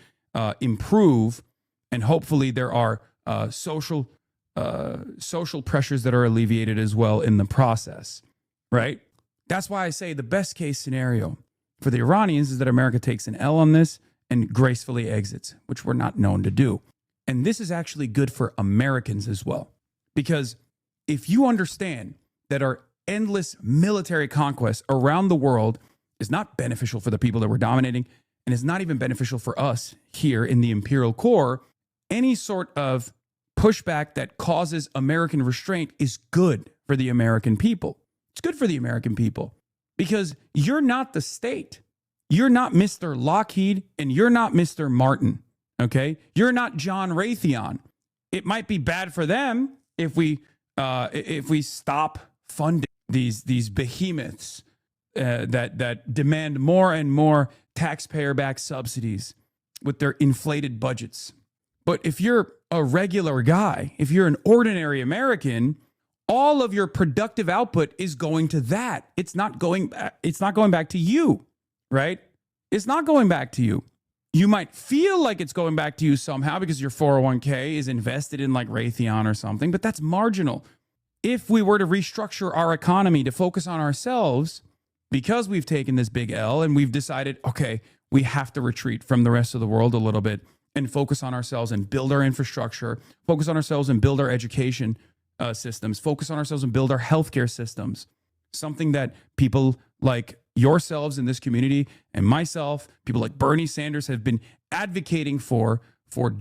improve, and hopefully there are social pressures that are alleviated as well in the process, right? That's why I say the best case scenario for the Iranians is that America takes an L on this and gracefully exits, which we're not known to do. And this is actually good for Americans as well, because if you understand that our endless military conquest around the world is not beneficial for the people that we're dominating, and is not even beneficial for us here in the imperial core, any sort of pushback that causes American restraint is good for the American people. It's good for the American people, because you're not the state. You're not Mr. Lockheed, and you're not Mr. Martin, okay? You're not John Raytheon. It might be bad for them if we stop funding these behemoths that demand more and more taxpayer-backed subsidies with their inflated budgets. But if you're a regular guy, if you're an ordinary American, all of your productive output is going to that. It's not going back to you, right? It's not going back to you. You might feel like it's going back to you somehow because your 401k is invested in like Raytheon or something, but that's marginal. If we were to restructure our economy to focus on ourselves, because we've taken this big L and we've decided, okay, we have to retreat from the rest of the world a little bit and focus on ourselves and build our infrastructure, focus on ourselves and build our education systems, focus on ourselves and build our healthcare systems, something that people like yourselves in this community and myself, people like Bernie Sanders have been advocating for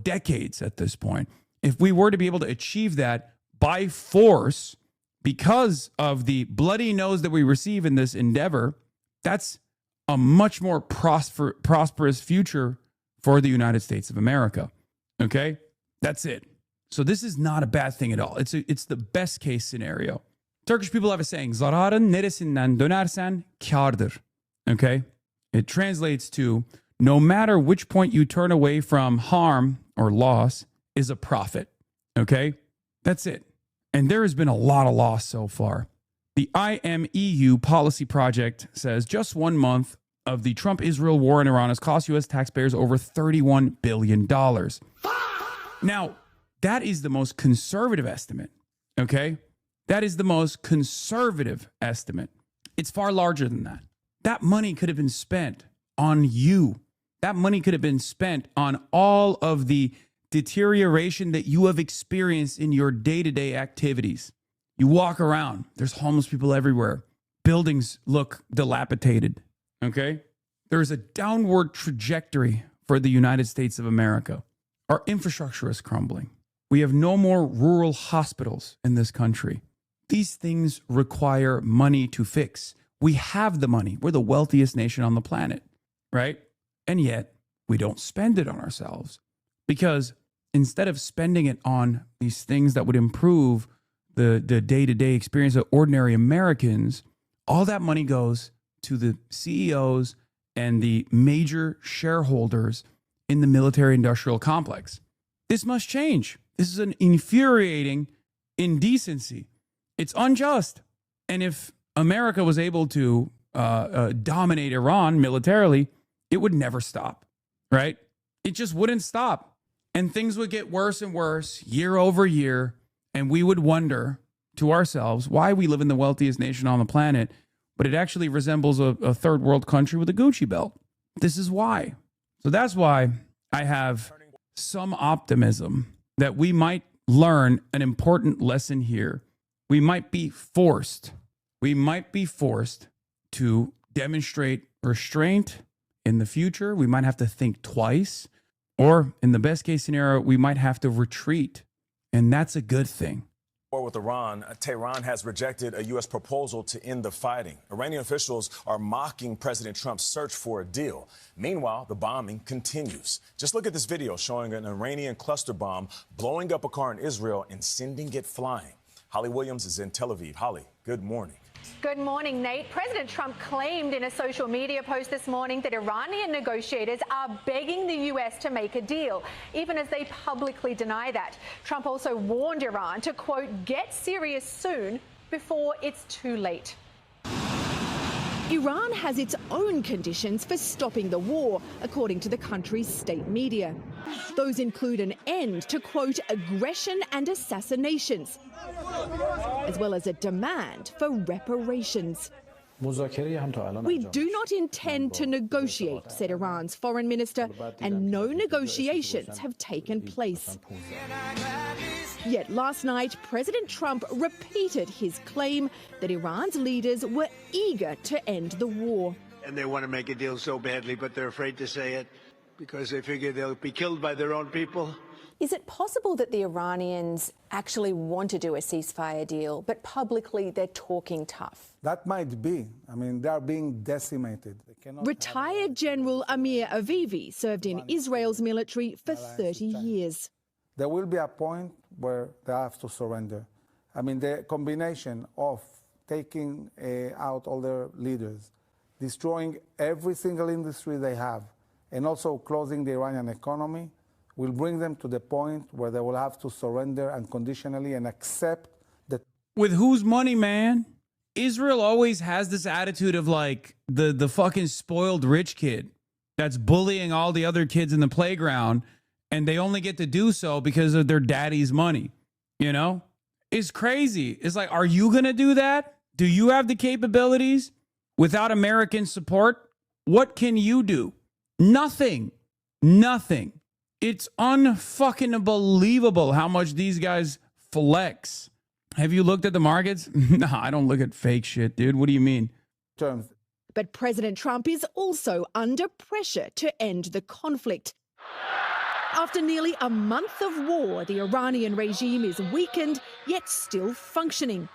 decades at this point. If we were to be able to achieve that by force, because of the bloody nose that we receive in this endeavor, that's a much more prosperous future for the United States of America. Okay? That's it. So this is not a bad thing at all. It's the best case scenario. Turkish people have a saying, zararın neresinden dönersen kârdır. Okay? It translates to, no matter which point you turn away from, harm or loss is a profit. Okay? That's it. And there has been a lot of loss so far. The IMEU Policy Project says just 1 month of the Trump-Israel war in Iran has cost U.S. taxpayers over $31 billion. Now, that is the most conservative estimate, okay? That is the most conservative estimate. It's far larger than that. That money could have been spent on you. That money could have been spent on all of the deterioration that you have experienced in your day-to-day activities. You walk around, there's homeless people everywhere. Buildings look dilapidated, okay? There is a downward trajectory for the United States of America. Our infrastructure is crumbling. We have no more rural hospitals in this country. These things require money to fix. We have the money. We're the wealthiest nation on the planet, right? And yet, we don't spend it on ourselves because instead of spending it on these things that would improve the day-to-day experience of ordinary Americans, all that money goes to the CEOs and the major shareholders in the military-industrial complex. This must change. This is an infuriating indecency. It's unjust. And if America was able to dominate Iran militarily, it would never stop, right? It just wouldn't stop. And things would get worse and worse year over year. And we would wonder to ourselves why we live in the wealthiest nation on the planet, but it actually resembles a third world country with a Gucci belt. This is why. So that's why I have some optimism that we might learn an important lesson here. We might be forced to demonstrate restraint in the future. We might have to think twice, or in the best case scenario, we might have to retreat. And that's a good thing. With Iran, Tehran has rejected a U.S. proposal to end the fighting. Iranian officials are mocking President Trump's search for a deal. Meanwhile, the bombing continues. Just look at this video showing an Iranian cluster bomb blowing up a car in Israel and sending it flying. Holly Williams is in Tel Aviv. Holly, good morning. Good morning, Nate. President Trump claimed in a social media post this morning that Iranian negotiators are begging the U.S. to make a deal, even as they publicly deny that. Trump also warned Iran to, quote, get serious soon before it's too late. Iran has its own conditions for stopping the war, according to the country's state media. Those include an end to, quote, aggression and assassinations, as well as a demand for reparations. We do not intend to negotiate, said Iran's foreign minister, and no negotiations have taken place. Yet last night, President Trump repeated his claim that Iran's leaders were eager to end the war. And they want to make a deal so badly, but they're afraid to say it because they figure they'll be killed by their own people. Is it possible that the Iranians actually want to do a ceasefire deal, but publicly they're talking tough? That might be. I mean, they are being decimated. Retired General Amir Avivi served in Israel's military for 30 years. There will be a point where they have to surrender. I mean, the combination of taking out all their leaders, destroying every single industry they have, and also closing the Iranian economy will bring them to the point where they will have to surrender unconditionally and accept that. With whose money, man? Israel always has this attitude of like the fucking spoiled rich kid that's bullying all the other kids in the playground, and they only get to do so because of their daddy's money. You know? It's crazy. It's like, are you going to do that? Do you have the capabilities without American support? What can you do? Nothing. Nothing. It's unfucking believable how much these guys flex. Have you looked at the markets? No, I don't look at fake shit, dude. What do you mean? But President Trump is also under pressure to end the conflict. After nearly a month of war, the Iranian regime is weakened, yet still functioning.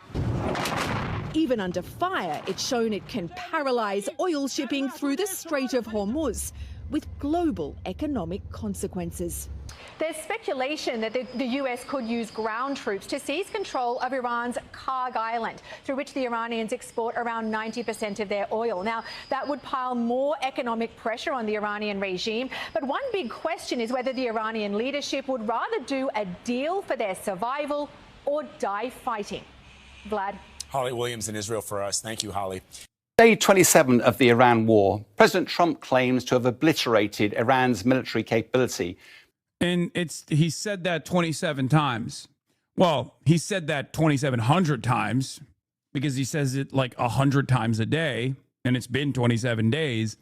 Even under fire, it's shown it can paralyze oil shipping through the Strait of HORMUZ, with global economic consequences. There's speculation that the US could use ground troops to seize control of Iran's Karg Island, through which the Iranians export around 90% of their oil. Now, that would pile more economic pressure on the Iranian regime. But one big question is whether the Iranian leadership would rather do a deal for their survival or die fighting. Vlad. Holly Williams in Israel for us. Thank you, Holly. Day 27 of the Iran war. President Trump claims to have obliterated Iran's military capability. And he said that 27 times. Well, he said that 2,700 times because he says it like 100 times a day, and it's been 27 days.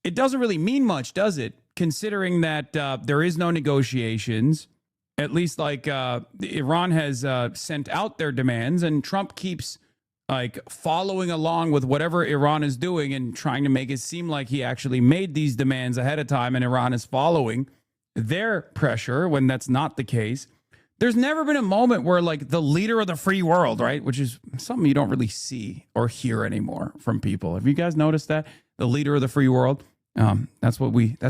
It doesn't really mean much, does it? Considering that there is no negotiations, at least like Iran has sent out their demands, and Trump keeps like following along with whatever Iran is doing and trying to make it seem like he actually made these demands ahead of time and Iran is following their pressure when that's not the case. There's never been a moment where like the leader of the free world, right, which is something you don't really see or hear anymore from people. Have you guys noticed that? The leader of the free world? That's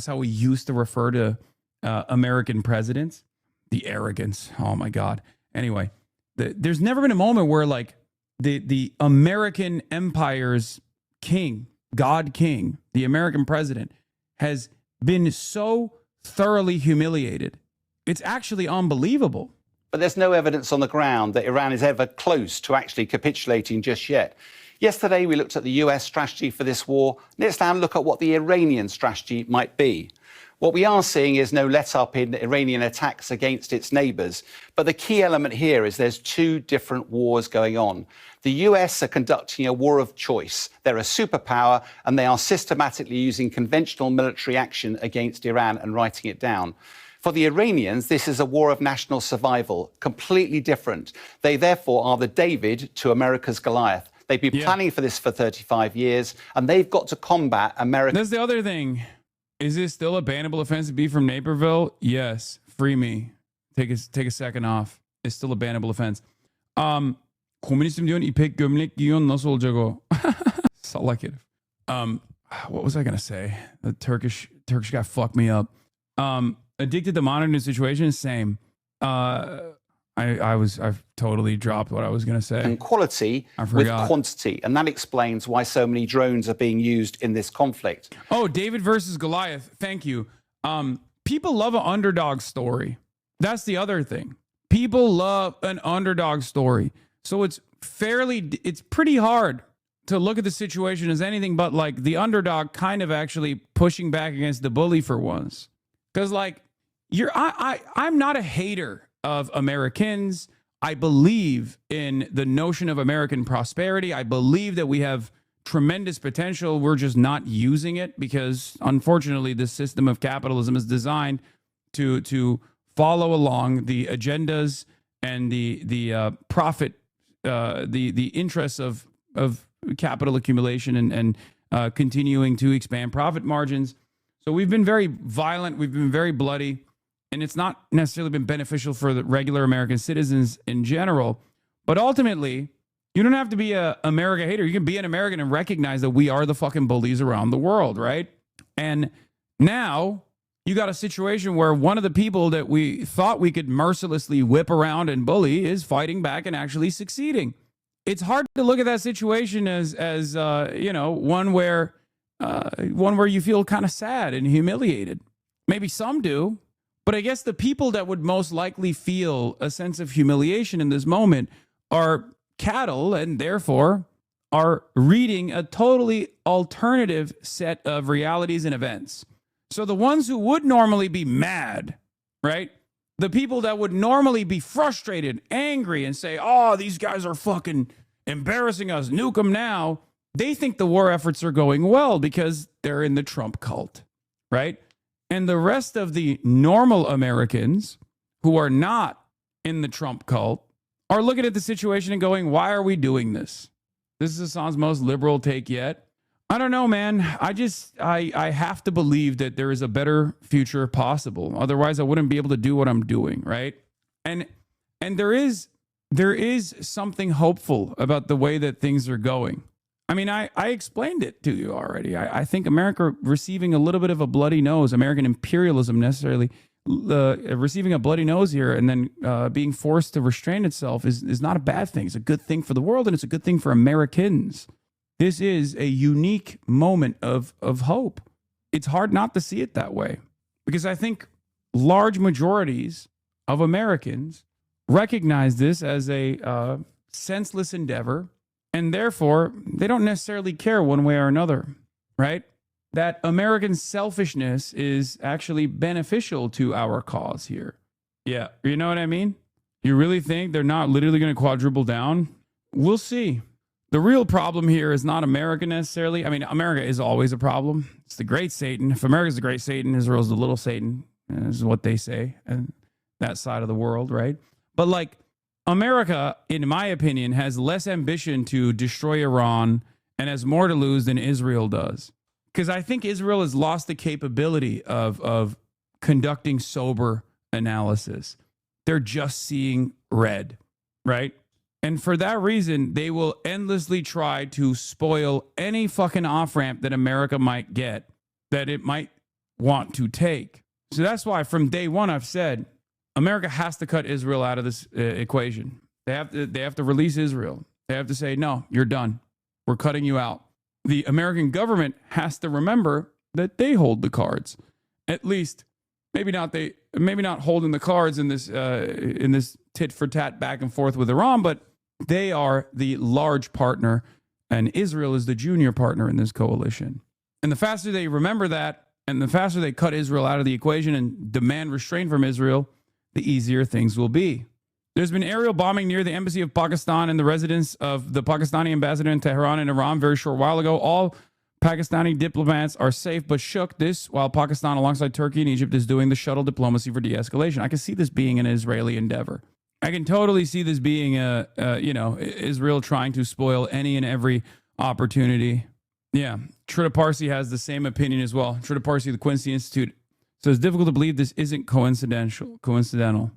how we used to refer to American presidents. The arrogance. Oh my God. Anyway, there's never been a moment where like the American empire's king, God King, the American president, has been so thoroughly humiliated. It's actually unbelievable. But there's no evidence on the ground that Iran is ever close to actually capitulating just yet. Yesterday, we looked at the US strategy for this war. Let's now look at what the Iranian strategy might be. What we are seeing is no let-up in Iranian attacks against its neighbours. But the key element here is there's two different wars going on. The US are conducting a war of choice. They're a superpower, and they are systematically using conventional military action against Iran and writing it down. For the Iranians, this is a war of national survival, completely different. They therefore are the David to America's Goliath. They've been planning for this for 35 years, and they've got to combat America. That's the other thing. Is it still a bannable offense to be from Naperville? Yes. Free me. Take a second off. It's still a bannable offense. Komünistim diyorsun, ipek gömlek giyiyorsun, nasıl olacak o? Salak herif. What was I going to say? The Turkish guy fucked me up. Addicted to monitoring situation, same. I've totally dropped what I was going to say. And quality with quantity. And that explains why so many drones are being used in this conflict. Oh, David versus Goliath. Thank you. People love an underdog story. That's the other thing. People love an underdog story. So it's pretty hard to look at the situation as anything but like the underdog kind of actually pushing back against the bully for once. Because like I'm not a hater of Americans. I believe in the notion of American prosperity. I believe that we have tremendous potential. We're just not using it because, unfortunately, the system of capitalism is designed to follow along the agendas and the profit, the interests of capital accumulation and continuing to expand profit margins. So we've been very violent. We've been very bloody. And it's not necessarily been beneficial for the regular American citizens in general. But ultimately, you don't have to be an America hater. You can be an American and recognize that we are the fucking bullies around the world, right? And now you got a situation where one of the people that we thought we could mercilessly whip around and bully is fighting back and actually succeeding. It's hard to look at that situation as one where you feel kind of sad and humiliated. Maybe some do. But I guess the people that would most likely feel a sense of humiliation in this moment are cattle and therefore are reading a totally alternative set of realities and events. So the ones who would normally be mad, right? The people that would normally be frustrated, angry, and say, oh, these guys are fucking embarrassing us, nuke them now. They think the war efforts are going well because they're in the Trump cult, right? And the rest of the normal Americans who are not in the Trump cult are looking at the situation and going, why are we doing this? This is Hassan's most liberal take yet. I don't know, man. I have to believe that there is a better future possible. Otherwise, I wouldn't be able to do what I'm doing, right? And there is something hopeful about the way that things are going. I mean, I explained it to you already. I think America receiving a little bit of a bloody nose, American imperialism necessarily, receiving a bloody nose here and then being forced to restrain itself is not a bad thing. It's a good thing for the world, and it's a good thing for Americans. This is a unique moment of hope. It's hard not to see it that way because I think large majorities of Americans recognize this as a senseless endeavor, and therefore they don't necessarily care one way or another, right? That American selfishness is actually beneficial to our cause here. Yeah, you know what I mean? You really think they're not literally going to quadruple down? We'll see. The real problem here is not America necessarily. I mean, America is always a problem. It's the great Satan. If America's the great Satan, Israel's the little Satan, is what they say, and that side of the world, right? But like, America, in my opinion, has less ambition to destroy Iran and has more to lose than Israel does. Because I think Israel has lost the capability of conducting sober analysis. They're just seeing red, right? And for that reason, they will endlessly try to spoil any fucking off-ramp that America might get, that it might want to take. So that's why from day one I've said, America has to cut Israel out of this equation. They have to release Israel. They have to say, no, you're done. We're cutting you out. The American government has to remember that they hold the cards. At least, maybe not holding the cards in this tit for tat back and forth with Iran, but they are the large partner, and Israel is the junior partner in this coalition. And the faster they remember that, and the faster they cut Israel out of the equation and demand restraint from Israel, the easier things will be. There's been aerial bombing near the embassy of Pakistan and the residence of the Pakistani ambassador in Tehran in Iran very short while ago. All Pakistani diplomats are safe but shook. This while Pakistan, alongside Turkey and Egypt, is doing the shuttle diplomacy for de-escalation. I can see this being an Israeli endeavor. I can totally see this being Israel trying to spoil any and every opportunity. Yeah, Trita Parsi has the same opinion as well. Trita Parsi of the Quincy Institute. So it's difficult to believe this isn't coincidental.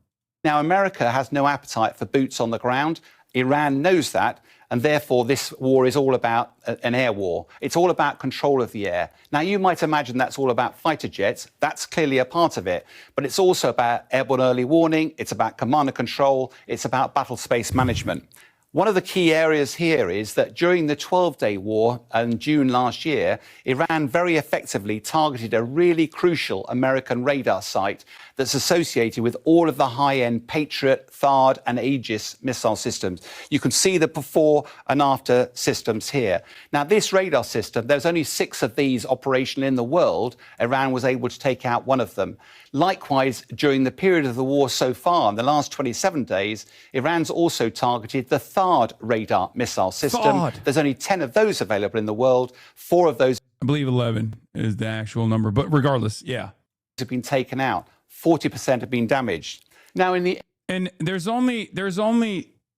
Now, America has no appetite for boots on the ground. Iran knows that, and therefore this war is all about an air war. It's all about control of the air. Now, you might imagine that's all about fighter jets. That's clearly a part of it. But it's also about airborne early warning. It's about command and control. It's about battle space management. One of the key areas here is that during the 12-day war in June last year, Iran very effectively targeted a really crucial American radar site that's associated with all of the high-end Patriot, THAAD and Aegis missile systems. You can see the before and after systems here. Now, this radar system, there's only 6 of these operational in the world. Iran was able to take out one of them. Likewise, during the period of the war so far, in the last 27 days, Iran's also targeted the THAAD radar missile system. THAAD. There's only 10 of those available in the world. 4 of those, I believe 11 is the actual number, but regardless, yeah, have been taken out. 40% have been damaged. Now, and there's only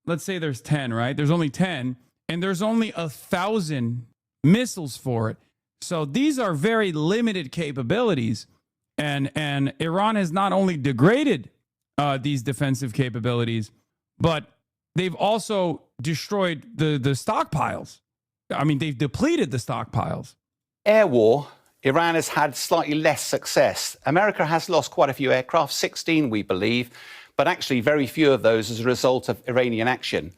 let's say there's 10, right? There's only 10, and there's only 1,000 missiles for it. So these are very limited capabilities. And Iran has not only degraded these defensive capabilities, but they've also destroyed the stockpiles. I mean, they've depleted the stockpiles. Air war, Iran has had slightly less success. America has lost quite a few aircraft, 16, we believe, but actually very few of those as a result of Iranian action.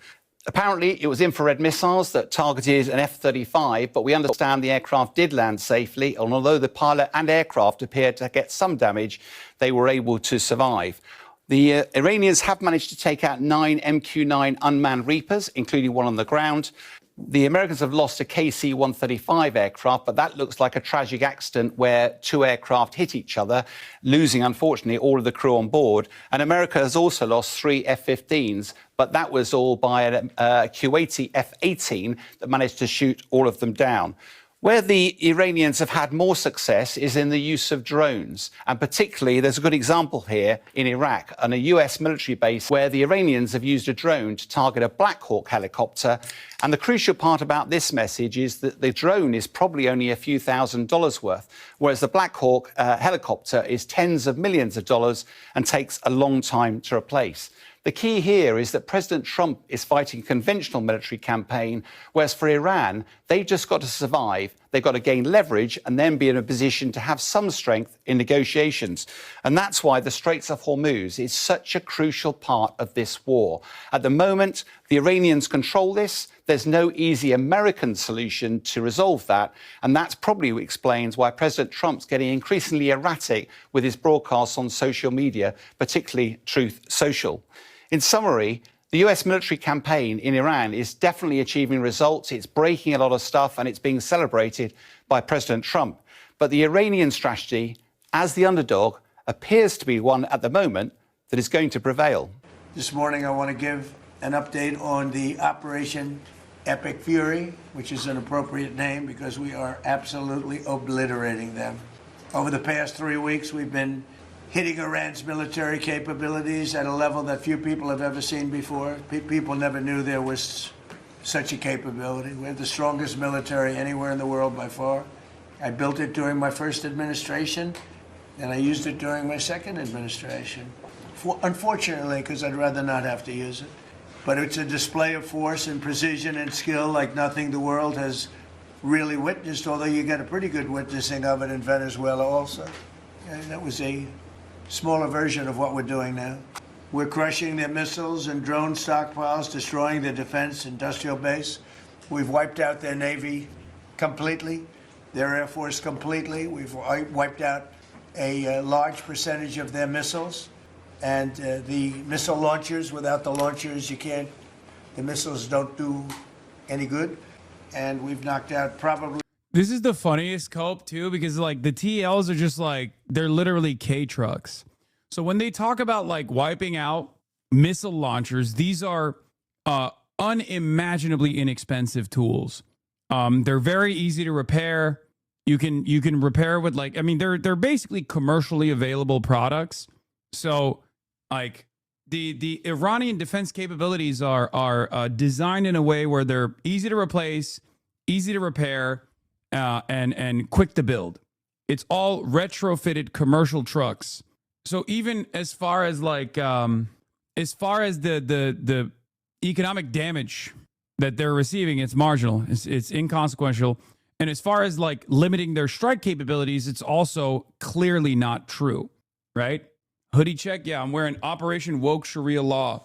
Apparently, it was infrared missiles that targeted an F-35, but we understand the aircraft did land safely, and although the pilot and aircraft appeared to get some damage, they were able to survive. The Iranians have managed to take out 9 MQ-9 unmanned Reapers, including one on the ground. The Americans have lost a KC-135 aircraft, but that looks like a tragic accident where 2 aircraft hit each other, losing, unfortunately, all of the crew on board. And America has also lost 3 F-15s, but that was all by a Kuwaiti F-18 that managed to shoot all of them down. Where the Iranians have had more success is in the use of drones. And particularly, there's a good example here in Iraq, on a US military base where the Iranians have used a drone to target a Black Hawk helicopter. And the crucial part about this message is that the drone is probably only a few $1,000s worth, whereas the Black Hawk helicopter is tens of millions of dollars and takes a long time to replace. The key here is that President Trump is fighting a conventional military campaign, whereas for Iran, they've just got to survive, they've got to gain leverage and then be in a position to have some strength in negotiations. And that's why the Straits of Hormuz is such a crucial part of this war. At the moment, the Iranians control this. There's no easy American solution to resolve that. And that's probably what explains why President Trump's getting increasingly erratic with his broadcasts on social media, particularly Truth Social. In summary, the US military campaign in Iran is definitely achieving results. It's breaking a lot of stuff and it's being celebrated by President Trump. But the Iranian strategy, as the underdog, appears to be one at the moment that is going to prevail. This morning, I want to give an update on the Operation Epic Fury, which is an appropriate name because we are absolutely obliterating them. Over the past 3 weeks, we've been hitting Iran's military capabilities at a level that few people have ever seen before. People never knew there was such a capability. We have the strongest military anywhere in the world by far. I built it during my first administration, and I used it during my second administration. Unfortunately, because I'd rather not have to use it. But it's a display of force and precision and skill like nothing the world has really witnessed, although you get a pretty good witnessing of it in Venezuela also. And that was a smaller version of what we're doing now. We're crushing their missiles and drone stockpiles, destroying their defense industrial base. We've wiped out their Navy completely, their Air Force completely. We've wiped out a large percentage of their missiles. And the missile launchers, without the launchers, the missiles don't do any good. And we've knocked out probably. This is the funniest cope too, because like the TLs are just like, they're literally K trucks. So when they talk about like wiping out missile launchers, these are unimaginably inexpensive tools. They're very easy to repair. You can repair with like, I mean, they're basically commercially available products. So like the Iranian defense capabilities are designed in a way where they're easy to replace, easy to repair, and quick to build. It's all retrofitted commercial trucks. So even as far as like as far as the economic damage that they're receiving, it's marginal. It's inconsequential. And as far as like limiting their strike capabilities, it's also clearly not true, right? Hoodie check. Yeah, I'm wearing Operation Woke Sharia Law.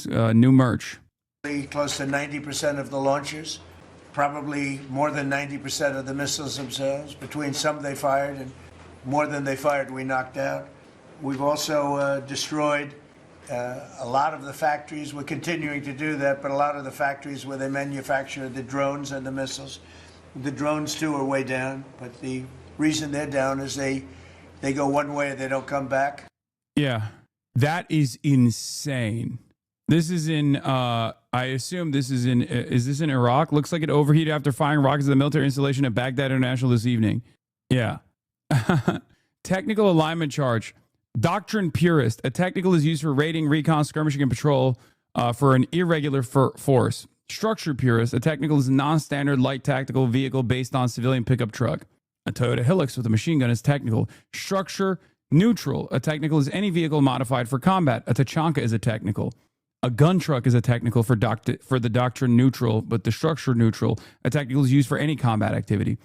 New merch. Close to 90% of the launchers, probably more than 90% of the missiles themselves. Between some they fired and more than they fired, we knocked out. We've also destroyed a lot of the factories. We're continuing to do that, but a lot of the factories where they manufacture the drones and the missiles. The drones, too, are way down, but the reason they're down is they go one way and they don't come back. Yeah, that is insane. This is in, I assume this is in, is this in Iraq? Looks like it overheated after firing rockets at the military installation at Baghdad International this evening. Yeah. Technical alignment charge. Doctrine purist. A technical is used for raiding, recon, skirmishing, and patrol for an irregular force. Structure purist. A technical is a non-standard light tactical vehicle based on civilian pickup truck. A Toyota Hilux with a machine gun is technical. Structure neutral. A technical is any vehicle modified for combat. A Tachanka is a technical. A gun truck is a technical for the doctrine neutral, but the structure neutral. A technical is used for any combat activity.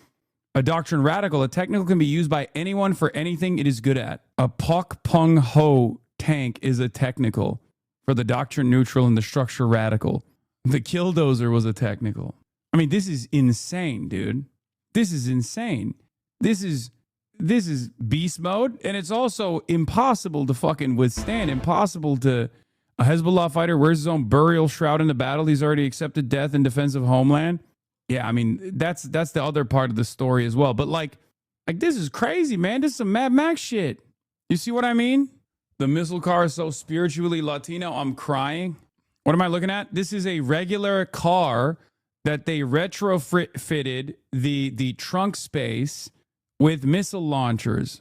A doctrine radical. A technical can be used by anyone for anything it is good at. A Pok Pung Ho tank is a technical for the doctrine neutral and the structure radical. The Killdozer was a technical. I mean, this is insane, dude. This is insane. This is beast mode, and it's also impossible to fucking withstand. Impossible to... A Hezbollah fighter wears his own burial shroud in the battle. He's already accepted death in defense of homeland. Yeah, I mean, that's the other part of the story as well. But like this is crazy, man. This is some Mad Max shit. You see what I mean? The missile car is so spiritually Latino, I'm crying. What am I looking at? This is a regular car that they retrofitted the trunk space with missile launchers.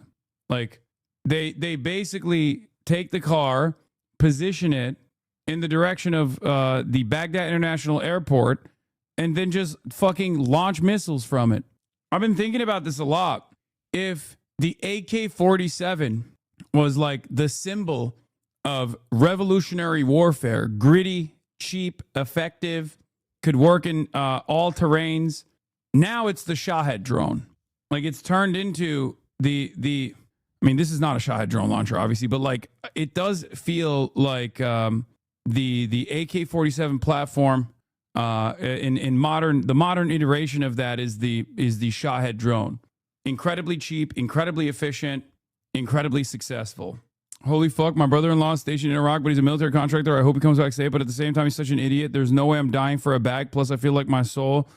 Like they basically take the car, position it in the direction of the Baghdad International Airport, and then just fucking launch missiles from it. I've been thinking about this a lot. If the AK-47 was like the symbol of revolutionary warfare, gritty, cheap, effective, could work in all terrains. Now it's the Shahed drone. Like, it's turned into the I mean, this is not a Shahed drone launcher, obviously, but like, it does feel like the AK-47 platform in the modern iteration of that is the Shahed drone. Incredibly cheap, incredibly efficient, incredibly successful. Holy fuck, my brother-in-law is stationed in Iraq, but he's a military contractor. I hope he comes back safe, but at the same time, he's such an idiot. There's no way I'm dying for a bag. Plus, I feel like my soul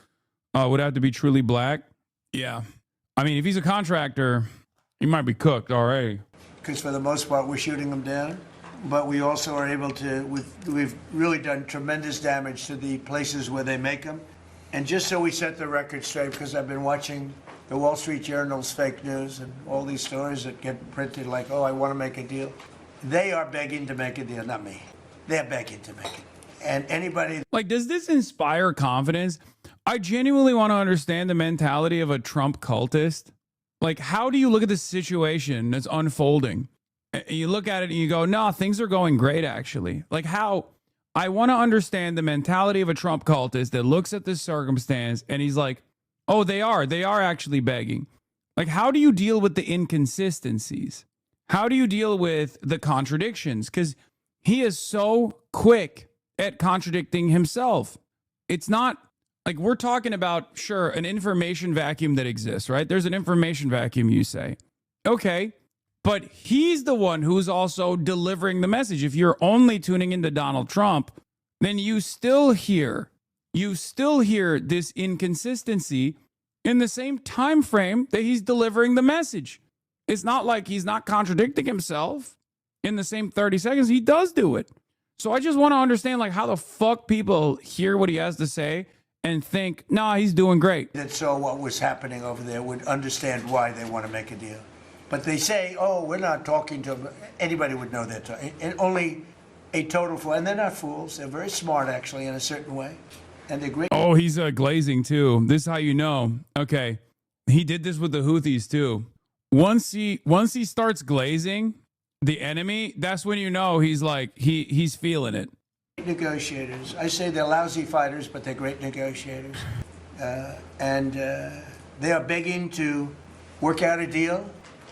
would have to be truly black. Yeah. I mean, if he's a contractor, he might be cooked already. Because for the most part, we're shooting them down. But we also are able to, we've really done tremendous damage to the places where they make them. And just so we set the record straight, because I've been watching the Wall Street Journal's fake news and all these stories that get printed like, oh, I want to make a deal. They are begging to make a deal, not me. They're begging to make it. And anybody... Like, does this inspire confidence? I genuinely want to understand the mentality of a Trump cultist. Like, how do you look at the situation that's unfolding? You look at it and you go, no, things are going great, actually. Like, how... I want to understand the mentality of a Trump cultist that looks at this circumstance and he's like, oh, they are actually begging. Like, how do you deal with the inconsistencies? How do you deal with the contradictions? Because he is so quick at contradicting himself. It's not like we're talking about, sure, an information vacuum that exists, right? There's an information vacuum, you say. Okay, but he's the one who's also delivering the message. If you're only tuning into Donald Trump, then you still hear this inconsistency in the same time frame that he's delivering the message. It's not like he's not contradicting himself in the same 30 seconds. He does do it. So I just want to understand, like, how the fuck people hear what he has to say and think, nah, he's doing great. That saw what was happening over there would understand why they want to make a deal. But they say, oh, we're not talking to them. Anybody would know that. And only a total fool. And they're not fools. They're very smart, actually, in a certain way. And they're great. Oh, he's glazing, too. This is how you know. Okay. He did this with the Houthis, too. Once he starts glazing the enemy, that's when you know he's like, he's feeling it. Negotiators. I say they're lousy fighters, but they're great negotiators. And they are begging to work out a deal.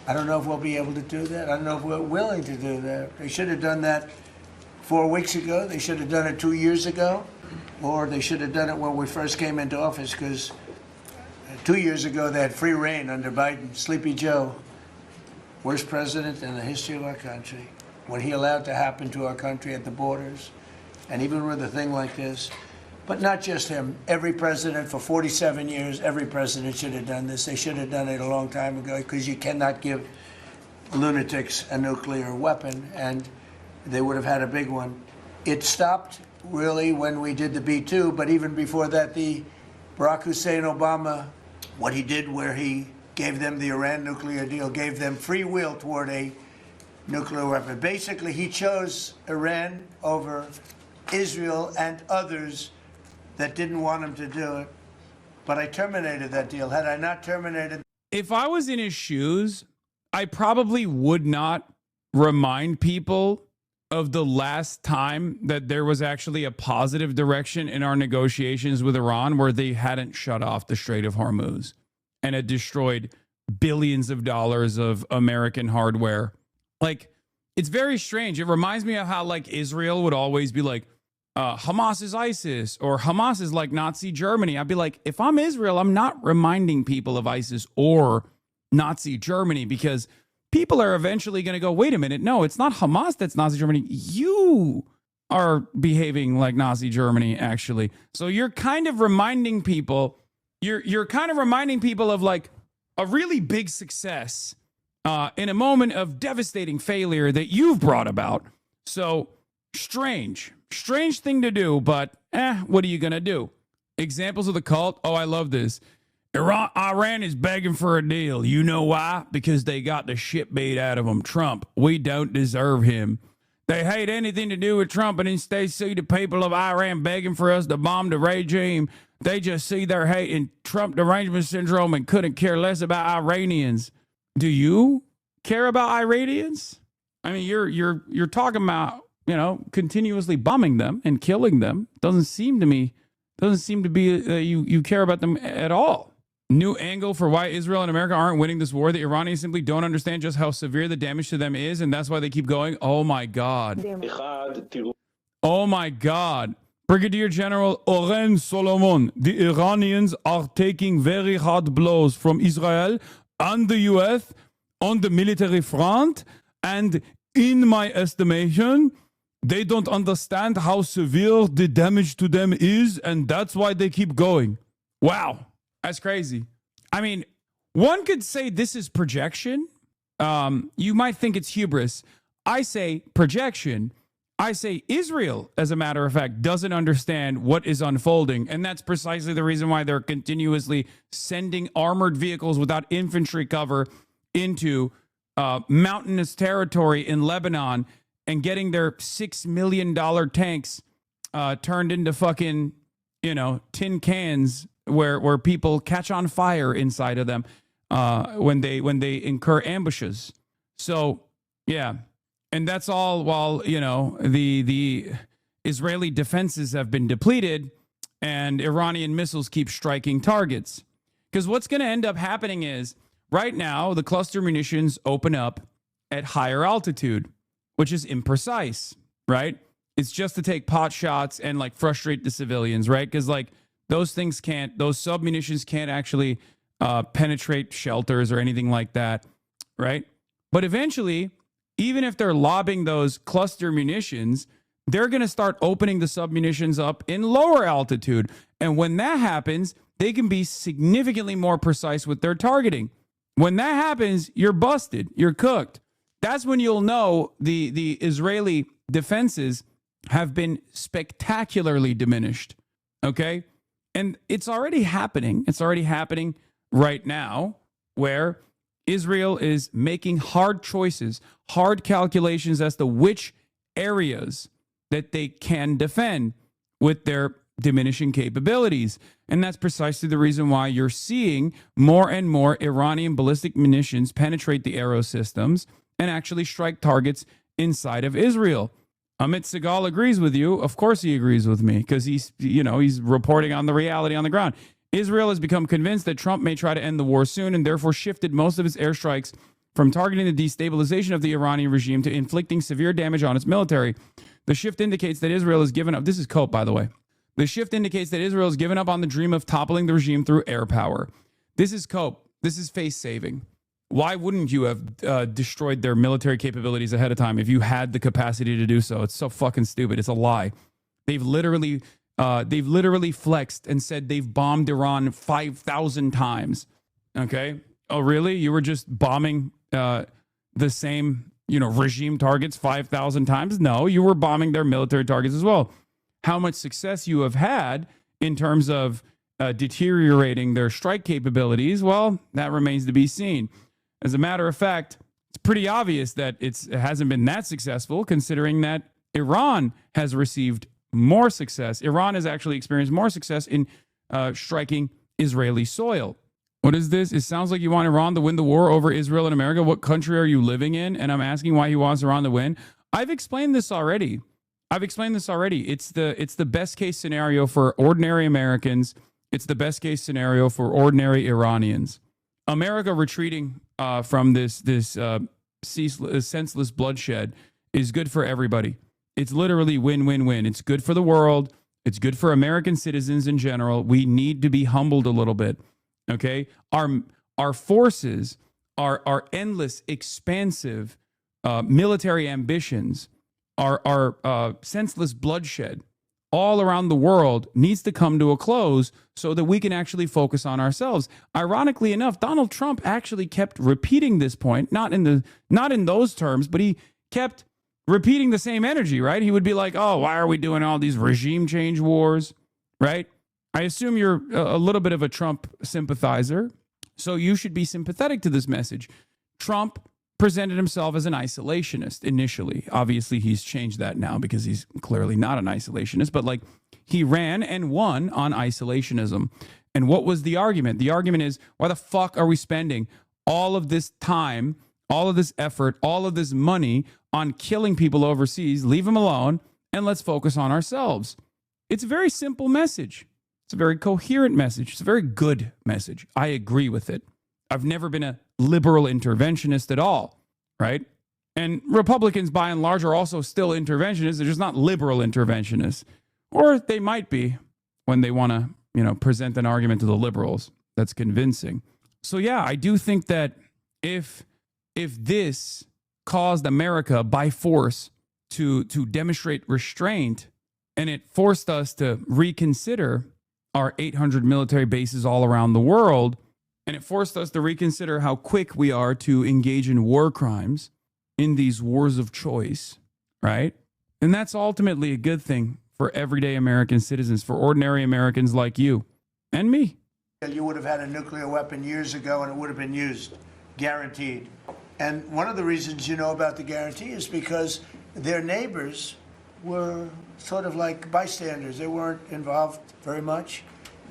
I don't know if we'll be able to do that. I don't know if we're willing to do that. They should have done that 4 weeks ago. They should have done it 2 years ago. Or they should have done it when we first came into office, because 2 years ago they had free reign under Biden. Sleepy Joe, worst president in the history of our country. When he allowed to happen to our country at the borders, and even with a thing like this. But not just him. Every president for 47 years, every president should have done this. They should have done it a long time ago, because you cannot give lunatics a nuclear weapon, and they would have had a big one. It stopped really when we did the B-2, but even before that, the Barack Hussein Obama, what he did where he gave them the Iran nuclear deal, gave them free will toward a nuclear weapon. Basically, he chose Iran over Israel and others that didn't want him to do it. But I terminated that deal. Had I not terminated... If I was in his shoes, I probably would not remind people of the last time that there was actually a positive direction in our negotiations with Iran where they hadn't shut off the Strait of Hormuz and had destroyed billions of dollars of American hardware. Like, it's very strange. It reminds me of how, like, Israel would always be like, Hamas is ISIS, or Hamas is like Nazi Germany. I'd be like, if I'm Israel, I'm not reminding people of ISIS or Nazi Germany, because people are eventually going to go, wait a minute, no, it's not Hamas that's Nazi Germany. You are behaving like Nazi Germany, actually. So you're kind of reminding people, you're kind of reminding people of like a really big success in a moment of devastating failure that you've brought about. So strange thing to do, but what are you going to do? Examples of the cult. Oh, I love this. Iran is begging for a deal. You know why? Because they got the shit beat out of them. Trump, we don't deserve him. They hate anything to do with Trump, and instead see the people of Iran begging for us to bomb the regime. They just see their hate in Trump derangement syndrome and couldn't care less about Iranians. Do you care about Iranians? I mean, you're talking about, continuously bombing them and killing them. Doesn't seem to be you care about them at all. New angle for why Israel and America aren't winning this war. The Iranians simply don't understand just how severe the damage to them is, and that's why they keep going. Oh my God. Oh my God. Brigadier General Oren Solomon, the Iranians are taking very hard blows from Israel and the US on the military front, and in my estimation, they don't understand how severe the damage to them is, and that's why they keep going. Wow, that's crazy. I mean, one could say this is projection. You might think it's hubris. I say projection. I say Israel, as a matter of fact, doesn't understand what is unfolding. And that's precisely the reason why they're continuously sending armored vehicles without infantry cover into mountainous territory in Lebanon and getting their $6 million tanks turned into fucking, tin cans where people catch on fire inside of them when they incur ambushes. So, yeah. And that's all while, the Israeli defenses have been depleted and Iranian missiles keep striking targets. Because what's going to end up happening is right now, the cluster munitions open up at higher altitude, which is imprecise, right? It's just to take pot shots and frustrate the civilians, right? Because those submunitions can't actually penetrate shelters or anything like that, right? But eventually, even if they're lobbing those cluster munitions, they're going to start opening the submunitions up in lower altitude. And when that happens, they can be significantly more precise with their targeting. When that happens, you're busted. You're cooked. That's when you'll know the Israeli defenses have been spectacularly diminished. Okay? And it's already happening. It's already happening right now where Israel is making hard choices, hard calculations as to which areas that they can defend with their diminishing capabilities. And that's precisely the reason why you're seeing more and more Iranian ballistic munitions penetrate the aero systems and actually strike targets inside of Israel. Amit Segal agrees with you. Of course he agrees with me because he's reporting on the reality on the ground. Israel has become convinced that Trump may try to end the war soon and therefore shifted most of its airstrikes from targeting the destabilization of the Iranian regime to inflicting severe damage on its military. The shift indicates that Israel has given up. This is Cope, by the way. The shift indicates that Israel has given up on the dream of toppling the regime through air power. This is Cope. This is face saving. Why wouldn't you have destroyed their military capabilities ahead of time if you had the capacity to do so? It's so fucking stupid. It's a lie. They've literally flexed and said they've bombed Iran 5,000 times. Okay. Oh, really? You were just bombing the same, regime targets 5,000 times? No, you were bombing their military targets as well. How much success you have had in terms of deteriorating their strike capabilities, well, that remains to be seen. As a matter of fact, it's pretty obvious that it hasn't been that successful, considering that Iran has received more success. Iran has actually experienced more success in striking Israeli soil. What is this? It sounds like you want Iran to win the war over Israel and America. What country are you living in? And I'm asking why he wants Iran to win. I've explained this already. It's the best case scenario for ordinary Americans. It's the best case scenario for ordinary Iranians. America retreating from this senseless bloodshed is good for everybody. It's literally win-win-win. It's good for the world. It's good for American citizens in general. We need to be humbled a little bit. Okay, our forces, our endless, expansive military ambitions, our senseless bloodshed all around the world needs to come to a close so that we can actually focus on ourselves. Ironically enough, Donald Trump actually kept repeating this point, not in those terms, but he kept repeating the same energy, right? He would be like, oh, why are we doing all these regime change wars, right? I assume you're a little bit of a Trump sympathizer, so you should be sympathetic to this message. Trump presented himself as an isolationist initially. Obviously, he's changed that now because he's clearly not an isolationist, but he ran and won on isolationism. And what was the argument? The argument is, why the fuck are we spending all of this time, all of this effort, all of this money on killing people overseas, leave them alone, and let's focus on ourselves. It's a very simple message. It's a very coherent message. It's a very good message. I agree with it. I've never been a liberal interventionist at all, right? And Republicans, by and large, are also still interventionists. They're just not liberal interventionists. Or they might be when they want to, present an argument to the liberals that's convincing. So, yeah, I do think that if this caused America by force to demonstrate restraint, and it forced us to reconsider our 800 military bases all around the world, and it forced us to reconsider how quick we are to engage in war crimes in these wars of choice, right? And that's ultimately a good thing for everyday American citizens, for ordinary Americans like you and me. You would have had a nuclear weapon years ago and it would have been used, guaranteed. And one of the reasons you know about the guarantee is because their neighbors were sort of like bystanders. They weren't involved very much.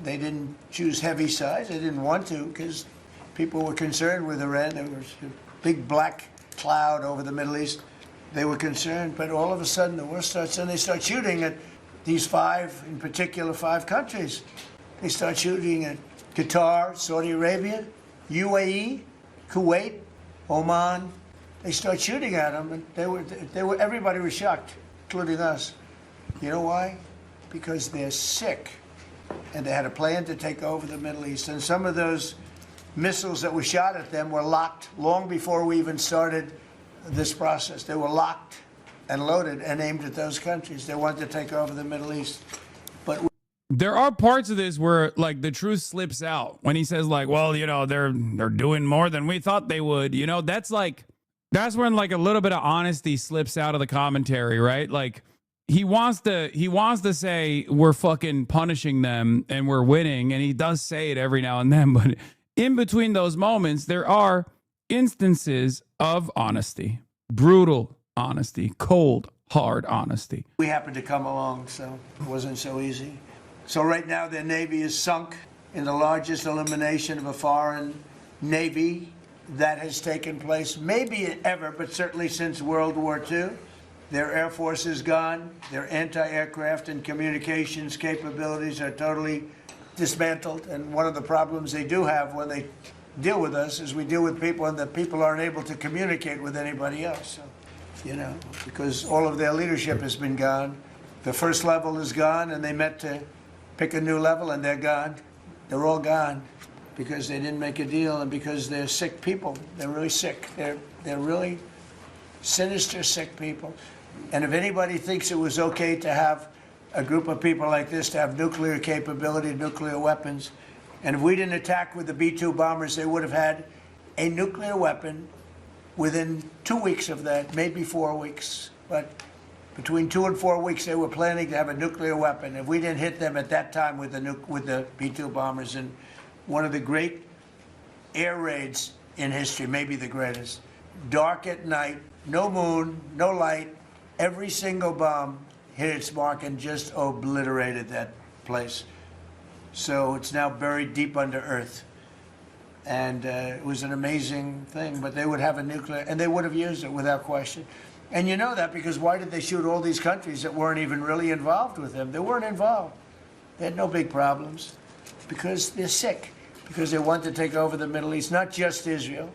They didn't choose heavy sides. They didn't want to because people were concerned with Iran. There was a big black cloud over the Middle East. They were concerned, but all of a sudden the war starts and they start shooting at these five, in particular, 5 countries. They start shooting at Qatar, Saudi Arabia, UAE, Kuwait, Oman. They start shooting at them, and everybody was shocked, including us. You know why? Because they're sick, and they had a plan to take over the Middle East. And some of those missiles that were shot at them were locked long before we even started this process. They were locked and loaded and aimed at those countries. They wanted to take over the Middle East. But there are parts of this where like the truth slips out when he says like, well, they're doing more than we thought they would. That's when like a little bit of honesty slips out of the commentary, right? Like he wants to say we're fucking punishing them and we're winning, and he does say it every now and then, but in between those moments there are instances of honesty, brutal honesty, cold, hard honesty. we happened to come along, so it wasn't so easy. So right now their Navy is sunk in the largest elimination of a foreign Navy that has taken place, maybe ever, but certainly since World War II. Their Air Force is gone. Their anti-aircraft and communications capabilities are totally dismantled. And one of the problems they do have when they deal with us is we deal with people and the people aren't able to communicate with anybody else. So, because all of their leadership has been gone. The first level is gone, and they met to pick a new level, and they're gone. They're all gone because they didn't make a deal and because they're sick people. They're really sick. They're really sinister, sick people. And if anybody thinks it was okay to have a group of people like this to have nuclear capability, nuclear weapons, and if we didn't attack with the B-2 bombers, they would have had a nuclear weapon within 2 weeks of that, maybe 4 weeks. But between 2 and 4 weeks, they were planning to have a nuclear weapon. If we didn't hit them at that time with the B-2 bombers, and one of the great air raids in history, maybe the greatest, dark at night, no moon, no light, every single bomb hit its mark and just obliterated that place. So it's now buried deep under earth. And it was an amazing thing, but they would have a nuclear, and they would have used it without question. And you know that because why did they shoot all these countries that weren't even really involved with them? They weren't involved. They had no big problems because they're sick, because they want to take over the Middle East, not just Israel.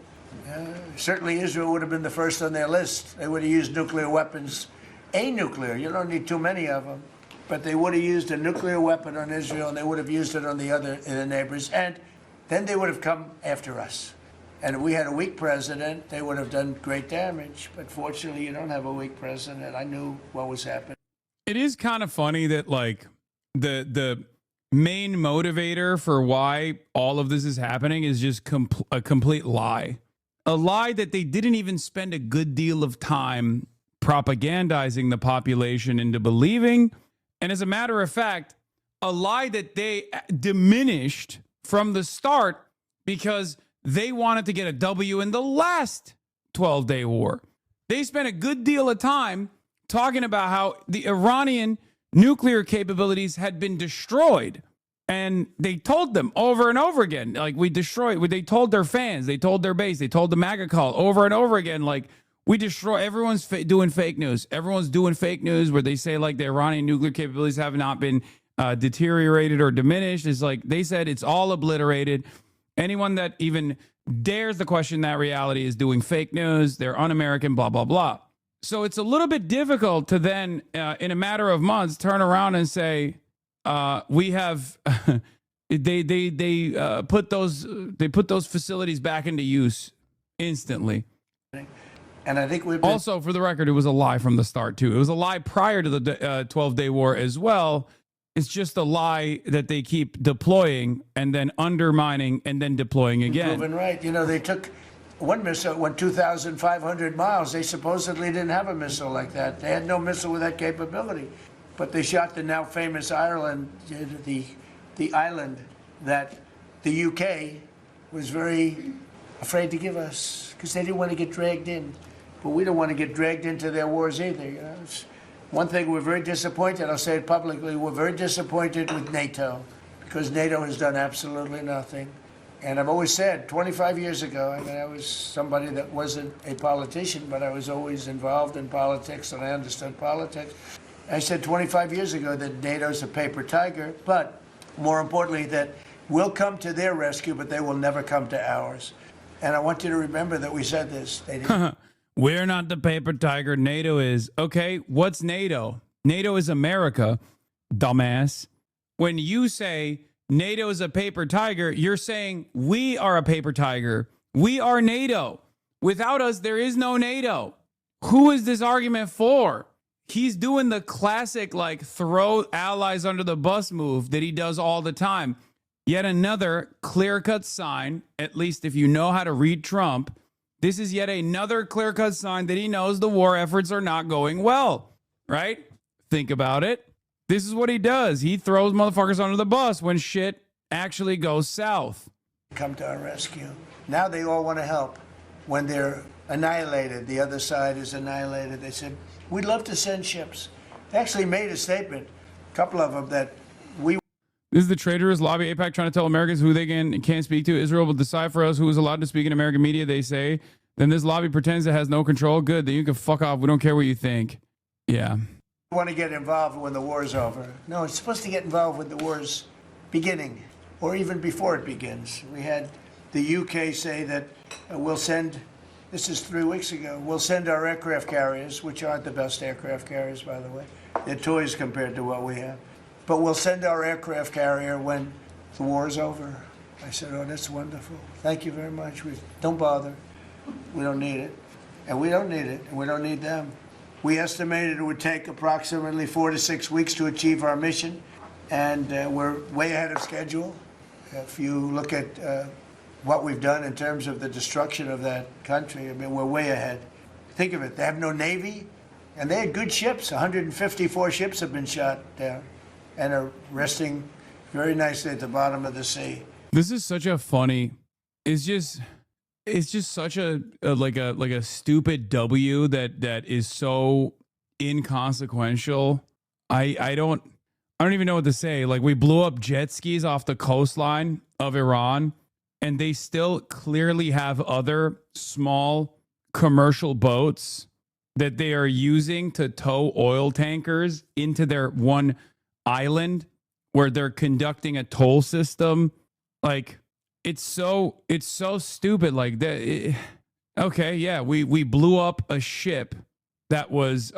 Certainly Israel would have been the first on their list. They would have used nuclear weapons, a nuclear, you don't need too many of them, but they would have used a nuclear weapon on Israel, and they would have used it on the neighbors, and then they would have come after us. And if we had a weak president, they would have done great damage. But fortunately, you don't have a weak president. I knew what was happening. It is kind of funny that like the main motivator for why all of this is happening is just a complete lie. A lie that they didn't even spend a good deal of time propagandizing the population into believing. And as a matter of fact, a lie that they diminished from the start because they wanted to get a W in the last 12-day war. They spent a good deal of time talking about how the Iranian nuclear capabilities had been destroyed And they told them over and over again, like, they told their fans, they told their base, they told the MAGA call over and over again, like, we destroy, everyone's doing fake news. Everyone's doing fake news where they say, like, the Iranian nuclear capabilities have not been deteriorated or diminished. It's like, they said it's all obliterated. Anyone that even dares to question that reality is doing fake news. They're un-American, blah, blah, blah. So it's a little bit difficult to then, in a matter of months, turn around and say, we have they put those facilities back into use instantly. And I think we've also, for the record, it was a lie from the start too. It was a lie prior to the 12-day war as well. It's just a lie that they keep deploying and then undermining and then deploying again. Proven right. You know, they took one missile, went 2,500 miles. They supposedly didn't have a missile like that. They had no missile with that capability. But they shot the now famous Ireland, the island that the UK was very afraid to give us because they didn't want to get dragged in. But we don't want to get dragged into their wars either. You know? One thing, we're very disappointed, I'll say it publicly, we're very disappointed with NATO because NATO has done absolutely nothing. And I've always said, 25 years ago, I mean, I was somebody that wasn't a politician, but I was always involved in politics and I understood politics. I said 25 years ago that NATO's a paper tiger, but more importantly, that we'll come to their rescue, but they will never come to ours. And I want you to remember that we said this. We're not the paper tiger. NATO is. Okay, what's NATO? NATO is America, dumbass. When you say NATO is a paper tiger, you're saying we are a paper tiger. We are NATO. Without us, there is no NATO. Who is this argument for? He's doing the classic, like, throw allies under the bus move that he does all the time. Yet another clear-cut sign, at least if you know how to read Trump, this is yet another clear-cut sign that he knows the war efforts are not going well, right? Think about it. This is what he does. He throws motherfuckers under the bus when shit actually goes south. Come to our rescue. Now they all want to help. When they're annihilated, the other side is annihilated, they said, we'd love to send ships. They actually made a statement, a couple of them, that we... This is the traitorous lobby AIPAC trying to tell Americans who they can and can't speak to. Israel will decide for us who is allowed to speak in American media, they say. Then this lobby pretends it has no control. Good, then you can fuck off. We don't care what you think. Yeah. want to get involved when the war is over. No, it's supposed to get involved when the war's beginning, or even before it begins. We had the UK say that we'll send, this is 3 weeks ago, we'll send our aircraft carriers, which aren't the best aircraft carriers, by the way. They're toys compared to what we have. But we'll send our aircraft carrier when the war is over. I said, oh, that's wonderful. Thank you very much. Don't bother. We don't need it. And we don't need it, and we don't need them. We estimated it would take approximately 4 to 6 weeks to achieve our mission, and we're way ahead of schedule. If you look at what we've done in terms of the destruction of that country, I mean, we're way ahead. Think of it. They have no Navy, and they had good ships. 154 ships have been shot down and are resting very nicely at the bottom of the sea. This is such a funny, it's just such a like a stupid W that is so inconsequential. I don't even know what to say. Like, we blew up jet skis off the coastline of Iran, and they still clearly have other small commercial boats that they are using to tow oil tankers into their one island where they're conducting a toll system. Like, it's so stupid. Like that. Okay, yeah, we blew up a ship that was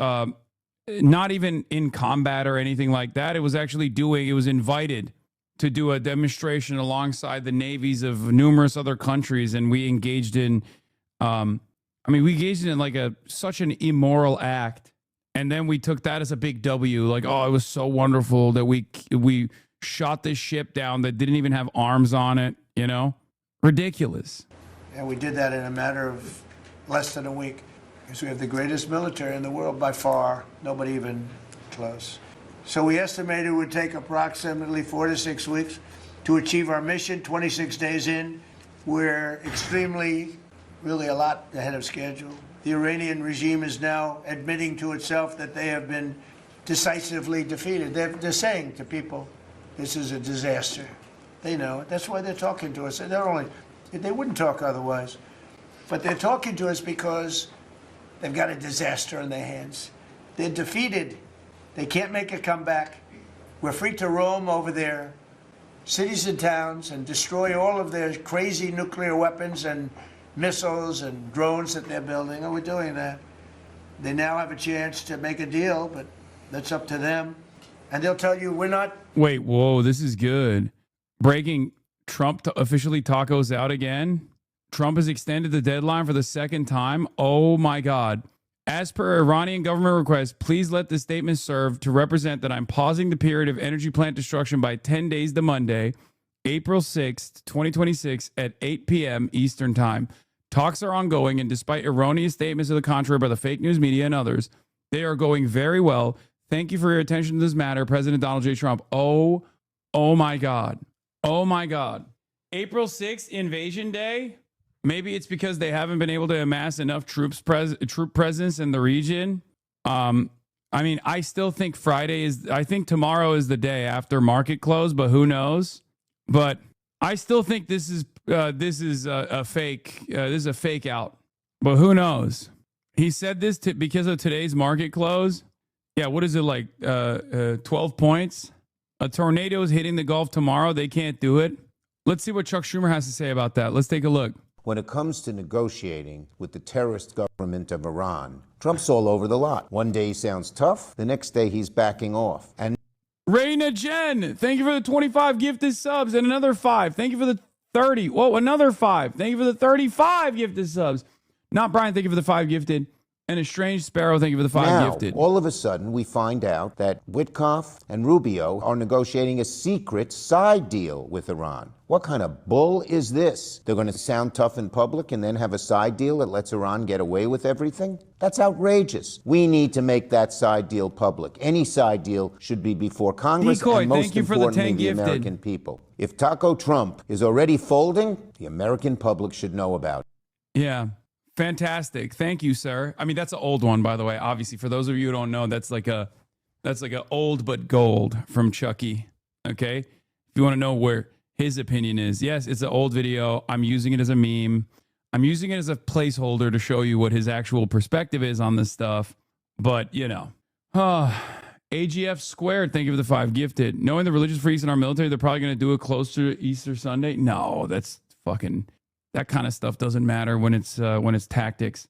not even in combat or anything like that. It was actually it was invited to do a demonstration alongside the navies of numerous other countries, and we engaged in like such an immoral act. And then we took that as a big W, like, oh, it was so wonderful that we shot this ship down that didn't even have arms on it, you know? Ridiculous. And we did that in a matter of less than a week, because we have the greatest military in the world by far, nobody even close. So we estimated it would take approximately 4 to 6 weeks to achieve our mission. 26 days in, we're really a lot ahead of schedule. The Iranian regime is now admitting to itself that they have been decisively defeated. They're saying to people, this is a disaster. They know it. That's why they're talking to us. They wouldn't talk otherwise. But they're talking to us because they've got a disaster in their hands. They're defeated. They can't make a comeback. We're free to roam over their cities and towns and destroy all of their crazy nuclear weapons and missiles and drones that they're building. And we're doing that. They now have a chance to make a deal, but that's up to them. And they'll tell you we're not. Wait, whoa, this is good. Breaking, Trump officially tacos out again. Trump has extended the deadline for the second time. Oh my God. As per Iranian government request, please let the statement serve to represent that I'm pausing the period of energy plant destruction by 10 days to Monday, April 6th, 2026 at 8 p.m. Eastern Time. Talks are ongoing, and despite erroneous statements to the contrary by the fake news media and others, they are going very well. Thank you for your attention to this matter, President Donald J. Trump. Oh my God. Oh my God. April 6th, Invasion Day? Maybe it's because they haven't been able to amass enough troop presence in the region. I mean, I still think I think tomorrow is the day after market close, but who knows? But I still think this is a fake. This is a fake out, but who knows? He said this because of today's market close. Yeah, what is it like? 12 points. A tornado is hitting the Gulf tomorrow. They can't do it. Let's see what Chuck Schumer has to say about that. Let's take a look. When it comes to negotiating with the terrorist government of Iran, Trump's all over the lot. One day he sounds tough, the next day he's backing off. And Raina Jen, thank you for the 25 gifted subs and another 5. Thank you for the 30. Whoa, another 5. Thank you for the 35 gifted subs. Not Brian, thank you for the 5 gifted. And a strange sparrow, thank you for the 5 gifted. All of a sudden, we find out that Witkoff and Rubio are negotiating a secret side deal with Iran. What kind of bull is this? They're going to sound tough in public and then have a side deal that lets Iran get away with everything? That's outrageous. We need to make that side deal public. Any side deal should be before Congress and most importantly, the American people. If Taco Trump is already folding, the American public should know about it. Yeah. Fantastic. Thank you, sir. I mean, that's an old one, by the way. Obviously, for those of you who don't know, that's like a old but gold from Chucky. Okay. If you want to know where his opinion is, yes, it's an old video. I'm using it as a meme. I'm using it as a placeholder to show you what his actual perspective is on this stuff. But, you know, AGF squared. Thank you for the 5 gifted. Knowing the religious freaks in our military, they're probably going to do it close to Easter Sunday. No, that's fucking... That kind of stuff doesn't matter when it's tactics.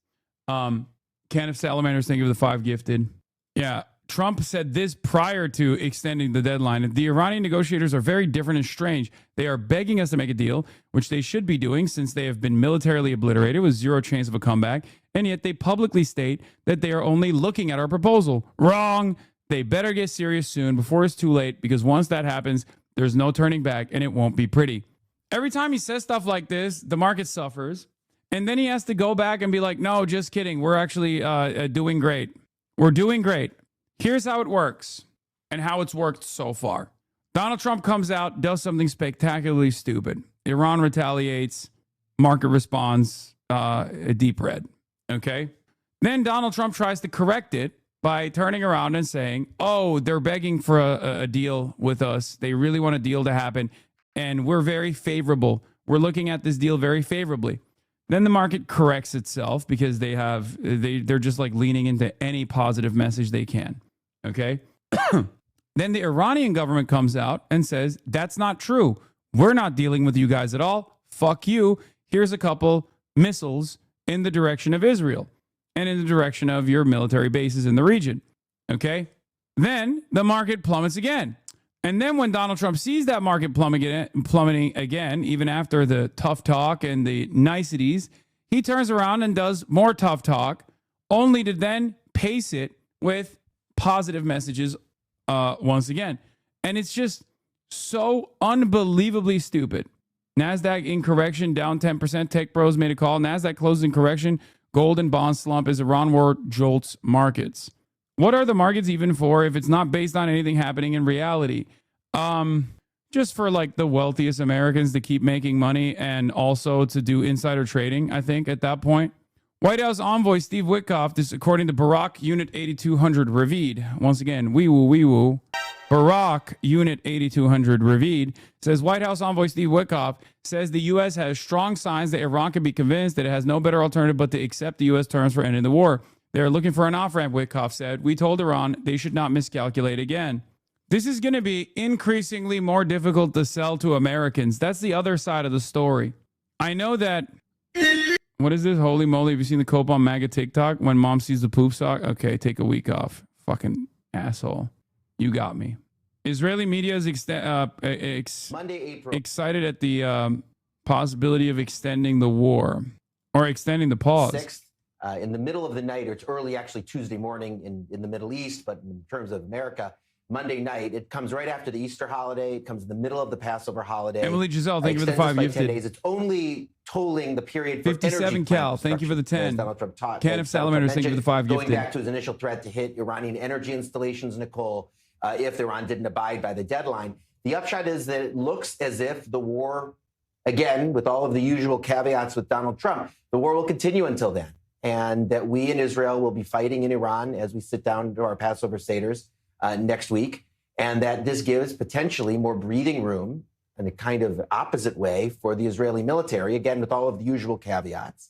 Can of Salamanders, thank you for the 5 gifted. Yeah, Trump said this prior to extending the deadline. The Iranian negotiators are very different and strange. They are begging us to make a deal, which they should be doing since they have been militarily obliterated with zero chance of a comeback. And yet they publicly state that they are only looking at our proposal. Wrong. They better get serious soon before it's too late, because once that happens, there's no turning back and it won't be pretty. Every time he says stuff like this, the market suffers. And then he has to go back and be like, no, just kidding. We're actually doing great. We're doing great. Here's how it works and how it's worked so far. Donald Trump comes out, does something spectacularly stupid. Iran retaliates. Market responds a deep red. Okay. Then Donald Trump tries to correct it by turning around and saying, oh, they're begging for a deal with us. They really want a deal to happen. And we're very favorable. We're looking at this deal very favorably. Then the market corrects itself because they're just like leaning into any positive message they can. Okay. Then the Iranian government comes out and says, that's not true. We're not dealing with you guys at all. Fuck you. Here's a couple missiles in the direction of Israel and in the direction of your military bases in the region. Okay. Then the market plummets again. And then when Donald Trump sees that market plummeting again, even after the tough talk and the niceties, he turns around and does more tough talk, only to then pace it with positive messages once again. And it's just so unbelievably stupid. NASDAQ in correction, down 10%. Tech Bros made a call. NASDAQ closed in correction. Gold and bond slump as Iran war jolts markets. What are the markets even for if it's not based on anything happening in reality? Just for like the wealthiest Americans to keep making money and also to do insider trading, I think, at that point. White House envoy Steve Witkoff, this according to Barack Unit 8200 Ravid. Once again, wee woo. Barak, Unit 8200 Ravid, says White House envoy Steve Witkoff says the U.S. has strong signs that Iran can be convinced that it has no better alternative but to accept the U.S. terms for ending the war. They're looking for an off-ramp, Witkoff said. We told Iran they should not miscalculate again. This is going to be increasingly more difficult to sell to Americans. That's the other side of the story. I know that... What is this? Holy moly. Have you seen the Cope on MAGA TikTok? When mom sees the poop sock? Okay, take a week off. Fucking asshole. You got me. Israeli media is Monday, April. Excited at the possibility of extending the war or extending the pause. 6th, in the middle of the night, or it's early, actually Tuesday morning in the Middle East, but in terms of America, Monday night. It comes right after the Easter holiday. It comes in the middle of the Passover holiday. Emily Giselle, thank you for the 5 gifted. 10 days. It's only tolling the period for 57 Cal, thank you for the 10. Donald Trump taught. Ken of Salamanders, thank you for the 5 going gifted. Going back to his initial threat to hit Iranian energy installations, Nicole, if Iran didn't abide by the deadline. The upshot is that it looks as if the war, again, with all of the usual caveats with Donald Trump, the war will continue until then. And that we in Israel will be fighting in Iran as we sit down to our Passover Seders next week. And that this gives potentially more breathing room in a kind of opposite way for the Israeli military, again, with all of the usual caveats.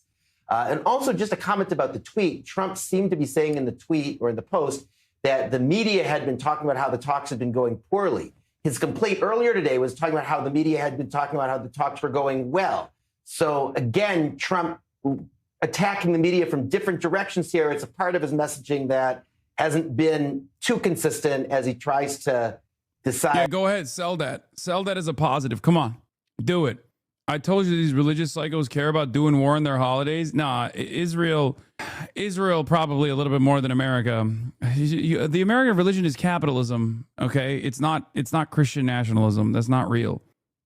And also just a comment about the tweet. Trump seemed to be saying in the tweet or in the post that the media had been talking about how the talks had been going poorly. His complaint earlier today was talking about how the media had been talking about how the talks were going well. So again, Trump attacking the media from different directions here. It's a part of his messaging that hasn't been too consistent as he tries to decide. Yeah, go ahead. Sell that. Sell that as a positive. Come on. Do it. I told you these religious psychos care about doing war on their holidays. Nah, Israel probably a little bit more than America. The American religion is capitalism, okay? It's not Christian nationalism. That's not real.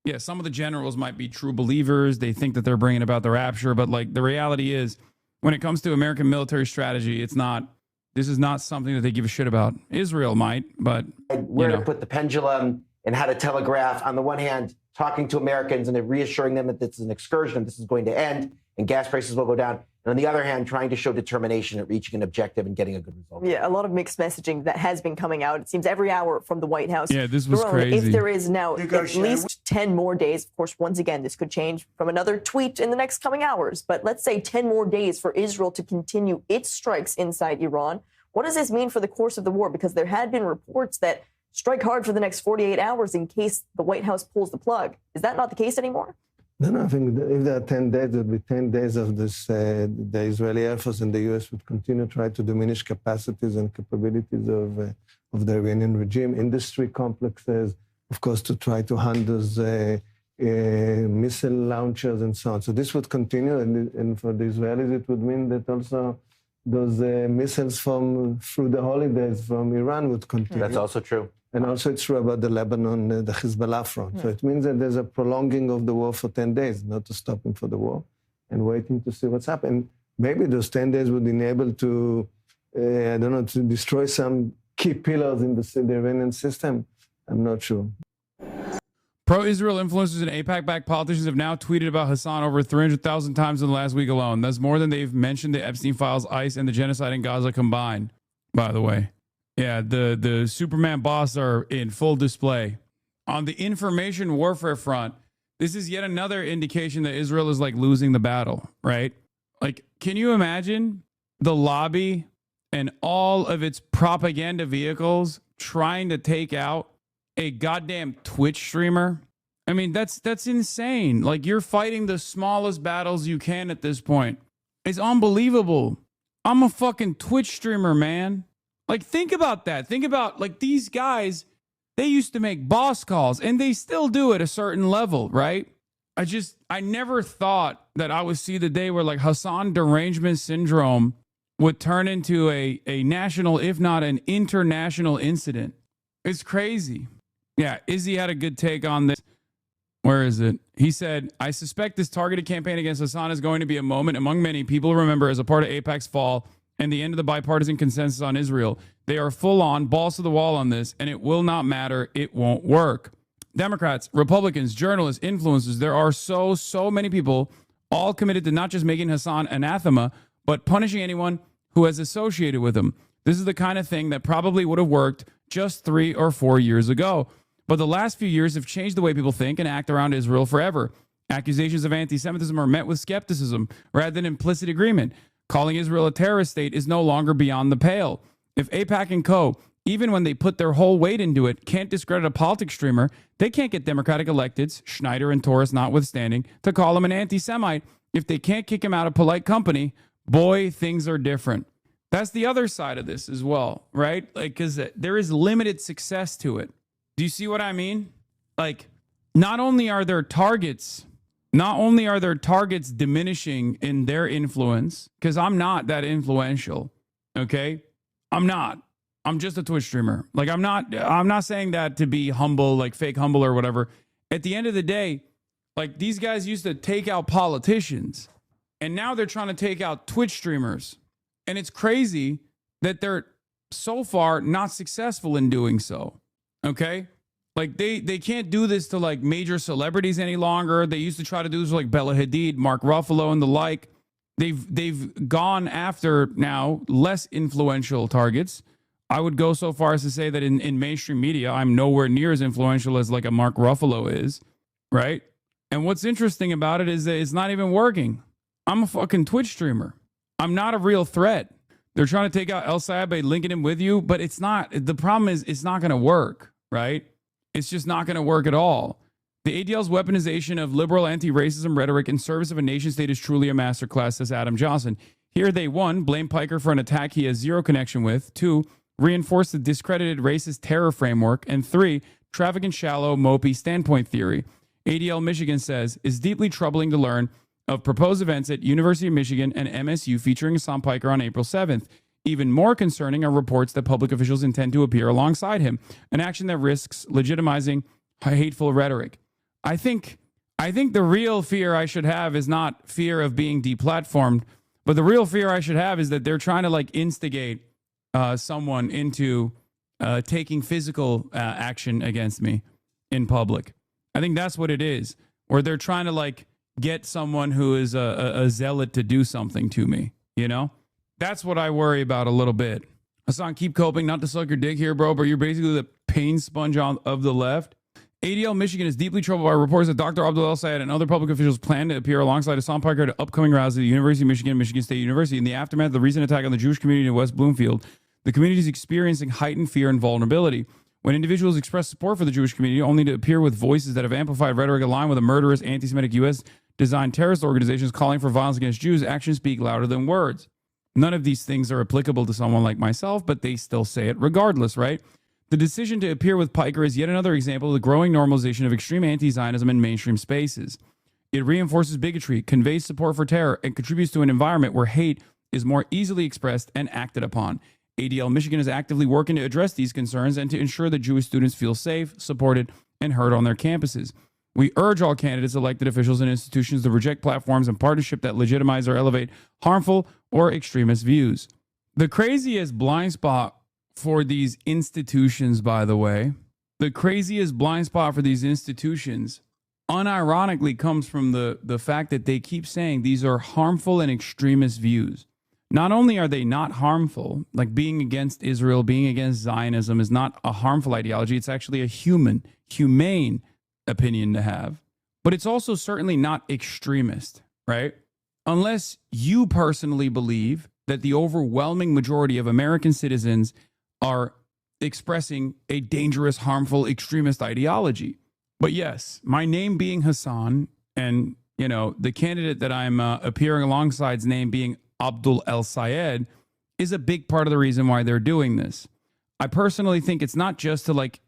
Yeah, some of the generals might be true believers. They think that they're bringing about the rapture, but like the reality is when it comes to American military strategy, this is not something that they give a shit about. Israel might, but where to put the pendulum and how to telegraph, on the one hand, talking to Americans and reassuring them that this is an excursion, this is going to end, and gas prices will go down. And on the other hand, trying to show determination at reaching an objective and getting a good result. Yeah, a lot of mixed messaging that has been coming out. It seems every hour from the White House. Yeah, this was crazy. If there is now at least 10 more days, of course, once again, this could change from another tweet in the next coming hours. But let's say 10 more days for Israel to continue its strikes inside Iran. What does this mean for the course of the war? Because there had been reports that strike hard for the next 48 hours in case the White House pulls the plug. Is that not the case anymore? No, I think if there are 10 days, there would be 10 days of this. The Israeli Air Force and the U.S. would continue to try to diminish capacities and capabilities of the Iranian regime, industry complexes, of course, to try to handle missile launchers and so on. So this would continue, and for the Israelis, it would mean that also those missiles through the holidays from Iran would continue. That's also true. And also it's true about the Lebanon, the Hezbollah front. Yeah. So it means that there's a prolonging of the war for 10 days, not to stopping for the war, and waiting to see what's happening. Maybe those 10 days would enable to, to destroy some key pillars in the Iranian system. I'm not sure. Pro-Israel influencers and AIPAC-backed politicians have now tweeted about Hassan over 300,000 times in the last week alone. That's more than they've mentioned the Epstein files, ICE, and the genocide in Gaza combined, by the way. Yeah, the Superman boss are in full display. On the information warfare front, this is yet another indication that Israel is like losing the battle, right? Like, can you imagine the lobby and all of its propaganda vehicles trying to take out a goddamn Twitch streamer? I mean, that's insane. Like, you're fighting the smallest battles you can at this point. It's unbelievable. I'm a fucking Twitch streamer, man. Like, think about that. Think about, like, these guys, they used to make boss calls, and they still do at a certain level, right? I never thought that I would see the day where, like, Hassan derangement syndrome would turn into a national, if not an international incident. It's crazy. Yeah, Izzy had a good take on this. Where is it? He said, I suspect this targeted campaign against Hassan is going to be a moment among many people remember as a part of AIPAC's fall and the end of the bipartisan consensus on Israel. They are full on, balls to the wall on this, and it will not matter. It won't work. Democrats, Republicans, journalists, influencers, there are so many people all committed to not just making Hassan anathema, but punishing anyone who has associated with him. This is the kind of thing that probably would have worked just 3 or 4 years ago. But the last few years have changed the way people think and act around Israel forever. Accusations of anti-Semitism are met with skepticism rather than implicit agreement. Calling Israel a terrorist state is no longer beyond the pale. If AIPAC and co., even when they put their whole weight into it, can't discredit a politics streamer, they can't get Democratic electeds, Schneider and Torres notwithstanding, to call him an anti-Semite. If they can't kick him out of polite company, boy, things are different. That's the other side of this as well, right? Like, because there is limited success to it. Do you see what I mean? Like, not only are their targets diminishing in their influence, because I'm not that influential, okay? I'm not. I'm just a Twitch streamer. Like, I'm not saying that to be humble, like fake humble or whatever. At the end of the day, like, these guys used to take out politicians, and now they're trying to take out Twitch streamers. And it's crazy that they're so far not successful in doing so. Okay? Like, they can't do this to like major celebrities any longer. They used to try to do this with like Bella Hadid, Mark Ruffalo, and the like. They've gone after now less influential targets. I would go so far as to say that in mainstream media, I'm nowhere near as influential as like a Mark Ruffalo is, right? And what's interesting about it is that it's not even working. I'm a fucking Twitch streamer. I'm not a real threat. They're trying to take out El-Sayed by linking him with you, but it's not. The problem is it's not going to work, right? It's just not going to work at all. The ADL's weaponization of liberal anti-racism rhetoric in service of a nation state is truly a masterclass, says Adam Johnson. Here they, 1, blame Piker for an attack he has zero connection with. 2, reinforce the discredited racist terror framework. And 3, traffic in shallow, mopey standpoint theory. ADL Michigan says, is deeply troubling to learn of proposed events at University of Michigan and MSU featuring Hassan Piker on April 7th. Even more concerning are reports that public officials intend to appear alongside him, an action that risks legitimizing hateful rhetoric. I think the real fear I should have is not fear of being deplatformed, but the real fear I should have is that they're trying to like instigate someone into taking physical action against me in public. I think that's what it is. Or they're trying to like get someone who is a zealot to do something to me, you know? That's what I worry about a little bit. Hassan, keep coping, not to suck your dick here, bro, but you're basically the pain sponge of the left. ADL Michigan is deeply troubled by reports that Dr. Abdul El-Sayed and other public officials plan to appear alongside Hassan Piker at upcoming rallies at the University of Michigan, Michigan State University. In the aftermath of the recent attack on the Jewish community in West Bloomfield, the community is experiencing heightened fear and vulnerability. When individuals express support for the Jewish community only to appear with voices that have amplified rhetoric aligned with a murderous, anti-Semitic U.S.-designed terrorist organizations calling for violence against Jews, actions speak louder than words. None of these things are applicable to someone like myself, but they still say it regardless, right? The decision to appear with Piker is yet another example of the growing normalization of extreme anti-Zionism in mainstream spaces. It reinforces bigotry, conveys support for terror, and contributes to an environment where hate is more easily expressed and acted upon. ADL Michigan is actively working to address these concerns and to ensure that Jewish students feel safe, supported, and heard on their campuses. We urge all candidates, elected officials, and institutions to reject platforms and partnership that legitimize or elevate harmful or extremist views. The craziest blind spot for these institutions, by the way, unironically comes from the fact that they keep saying these are harmful and extremist views. Not only are they not harmful, like being against Israel, being against Zionism is not a harmful ideology. It's actually a humane opinion to have, but it's also certainly not extremist, right? Unless you personally believe that the overwhelming majority of American citizens are expressing a dangerous, harmful, extremist ideology. But yes, my name being Hassan and, you know, the candidate that I'm appearing alongside's name being Abdul El-Sayed is a big part of the reason why they're doing this. I personally think it's not just to like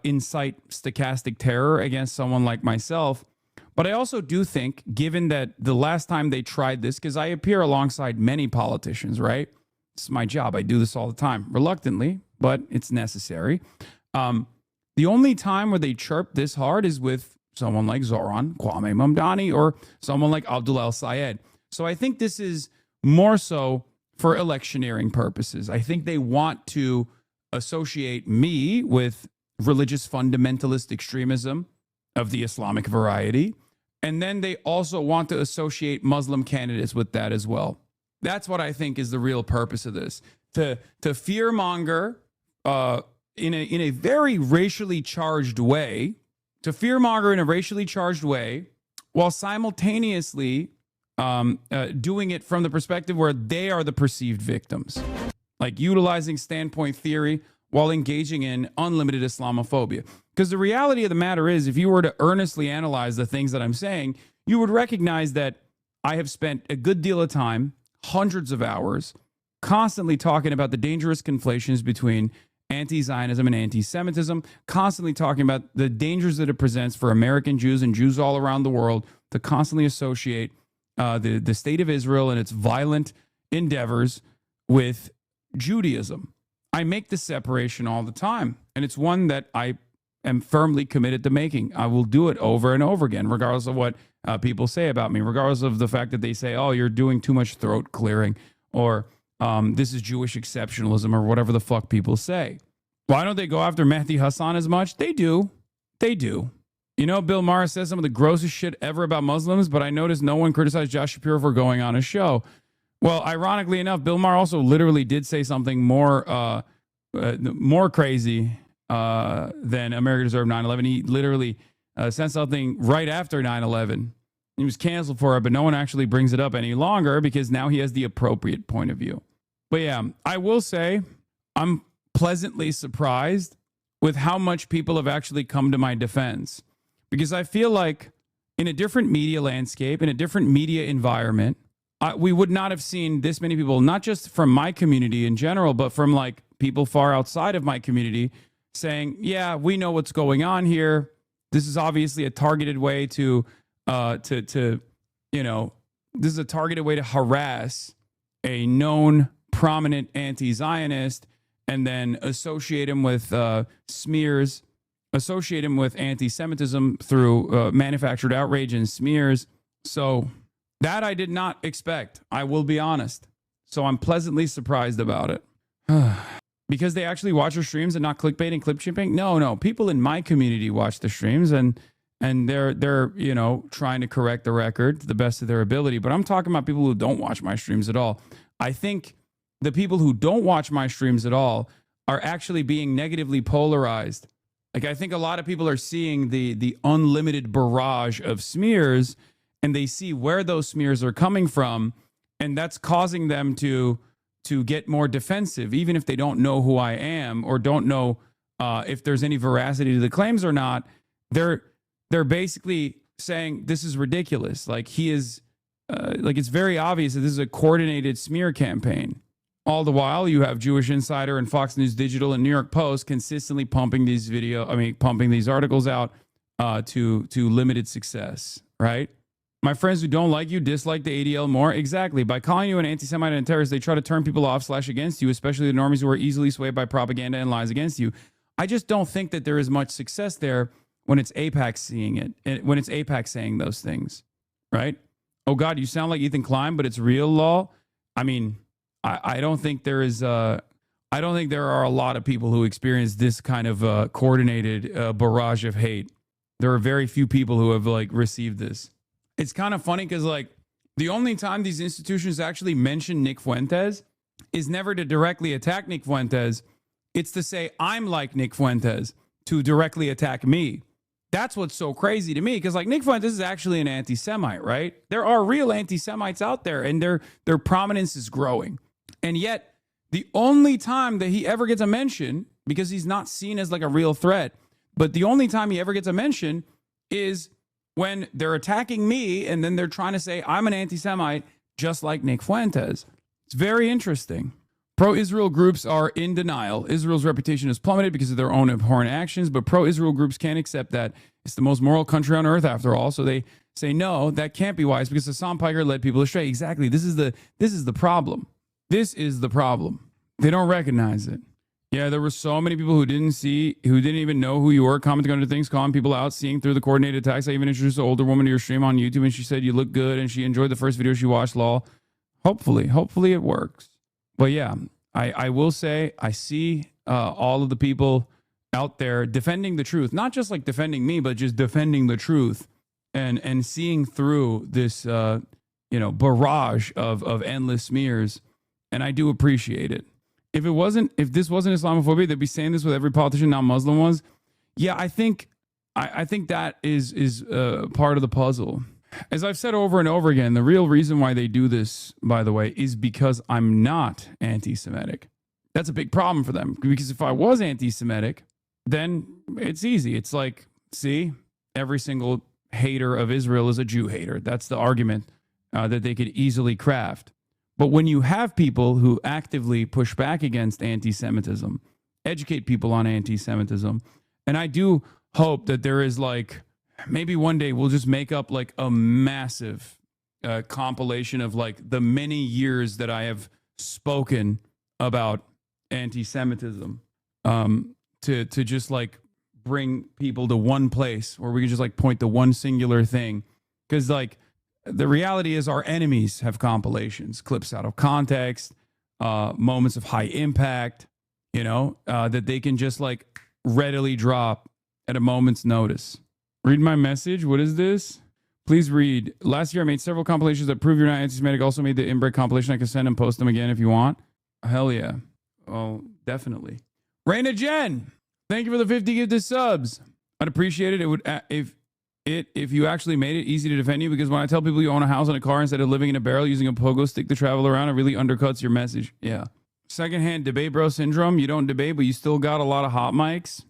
incite stochastic terror against someone like myself, but I also do think, given that the last time they tried this, because I appear alongside many politicians, right? It's my job. I do this all the time, reluctantly, but it's necessary. The only time where they chirp this hard is with someone like Zoran, Kwame Mamdani, or someone like Abdul El-Sayed. So I think this is more so for electioneering purposes. I think they want to associate me with religious fundamentalist extremism of the Islamic variety. And then they also want to associate Muslim candidates with that as well. That's what I think is the real purpose of this. To fearmonger in a very racially charged way, to fearmonger in a racially charged way, while simultaneously doing it from the perspective where they are the perceived victims, like utilizing standpoint theory while engaging in unlimited Islamophobia. Because the reality of the matter is, if you were to earnestly analyze the things that I'm saying, you would recognize that I have spent a good deal of time, hundreds of hours, constantly talking about the dangerous conflations between anti-Zionism and anti-Semitism, constantly talking about the dangers that it presents for American Jews and Jews all around the world to constantly associate the state of Israel and its violent endeavors with Judaism. I make this separation all the time, and it's one that I am firmly committed to making. I will do it over and over again, regardless of what people say about me, regardless of the fact that they say, oh, you're doing too much throat clearing, or this is Jewish exceptionalism, or whatever the fuck people say. Why don't they go after Mehdi Hassan as much? They do. They do. You know, Bill Maher says some of the grossest shit ever about Muslims, but I noticed no one criticized Josh Shapiro for going on a show. Well, ironically enough, Bill Maher also literally did say something more crazy than America Deserved 9/11. He literally said something right after 9/11. He was canceled for it, but no one actually brings it up any longer because now he has the appropriate point of view. But yeah, I will say I'm pleasantly surprised with how much people have actually come to my defense, because I feel like in a different media landscape, in a different media environment, we would not have seen this many people, not just from my community in general, but from like people far outside of my community saying, yeah, we know what's going on here. This is obviously a targeted way to this is a targeted way to harass a known prominent anti-Zionist and then associate him with smears, associate him with anti-Semitism through manufactured outrage and smears. So that I did not expect, I will be honest. So I'm pleasantly surprised about it. Because they actually watch our streams and not clickbait and clip shipping? No. People in my community watch the streams and they're trying to correct the record to the best of their ability. But I'm talking about people who don't watch my streams at all. I think the people who don't watch my streams at all are actually being negatively polarized. Like, I think a lot of people are seeing the unlimited barrage of smears, and they see where those smears are coming from, and that's causing them to get more defensive, even if they don't know who I am or don't know if there's any veracity to the claims or not. They're basically saying this is ridiculous. Like, he is, it's very obvious that this is a coordinated smear campaign. All the while, you have Jewish Insider and Fox News Digital and New York Post consistently pumping these articles out to limited success, right? My friends who don't like you dislike the ADL more. Exactly. By calling you an anti-Semite and a terrorist, they try to turn people off / against you, especially the normies who are easily swayed by propaganda and lies against you. I just don't think that there is much success there when it's AIPAC seeing it, when it's AIPAC saying those things, right? Oh God, you sound like Ethan Klein, but it's real law. I mean, I don't think there is. I don't think there are a lot of people who experience this kind of coordinated barrage of hate. There are very few people who have received this. It's kind of funny because the only time these institutions actually mention Nick Fuentes is never to directly attack Nick Fuentes. It's to say I'm like Nick Fuentes to directly attack me. That's what's so crazy to me, because Nick Fuentes is actually an anti-Semite, right? There are real anti-Semites out there, and their prominence is growing. And yet, the only time that he ever gets a mention, because he's not seen as a real threat, but the only time he ever gets a mention is when they're attacking me, and then they're trying to say I'm an anti-Semite, just like Nick Fuentes. It's very interesting. Pro-Israel groups are in denial. Israel's reputation has plummeted because of their own abhorrent actions, but pro-Israel groups can't accept that. It's the most moral country on earth, after all. So they say, no, that can't be wise because Hassan Piker led people astray. Exactly. This is the problem. This is the problem. They don't recognize it. Yeah, there were so many people who didn't even know who you were, commenting under things, calling people out, seeing through the coordinated attacks. I even introduced an older woman to your stream on YouTube, and she said you look good, and she enjoyed the first video she watched, lol. Hopefully it works. But yeah, I will say I see all of the people out there defending the truth, not just defending me, but just defending the truth and seeing through this barrage of endless smears, and I do appreciate it. if this wasn't Islamophobia, they'd be saying this with every politician now Muslim was. Yeah, I think that is part of the puzzle. As I've said over and over again, the real reason why they do this, by the way, is because I'm not anti-Semitic. That's a big problem for them, because if I was anti-Semitic, then it's easy. It's like, see, every single hater of Israel is a Jew hater. That's the argument that they could easily craft. But when you have people who actively push back against anti-Semitism, educate people on anti-Semitism, and I do hope that there is like, maybe one day we'll just make up like a massive compilation of like the many years that I have spoken about anti-Semitism, to just like bring people to one place where we can just like point to one singular thing. Because like the reality is our enemies have compilations, clips out of context, moments of high impact, that they can just like readily drop at a moment's notice. Read my message. What is this? Please read. Last year I made several compilations that prove you're not anti-Semitic. Also made the inbred compilation. I can send and post them again if you want. Hell yeah. Oh, definitely. Raina Jen, thank you for the 50 gifted subs. I'd appreciate it. It would if you actually made it easy to defend you, because when I tell people you own a house and a car instead of living in a barrel using a pogo stick to travel around, it really undercuts your message. Yeah. Secondhand debate bro syndrome. You don't debate, but you still got a lot of hot mics.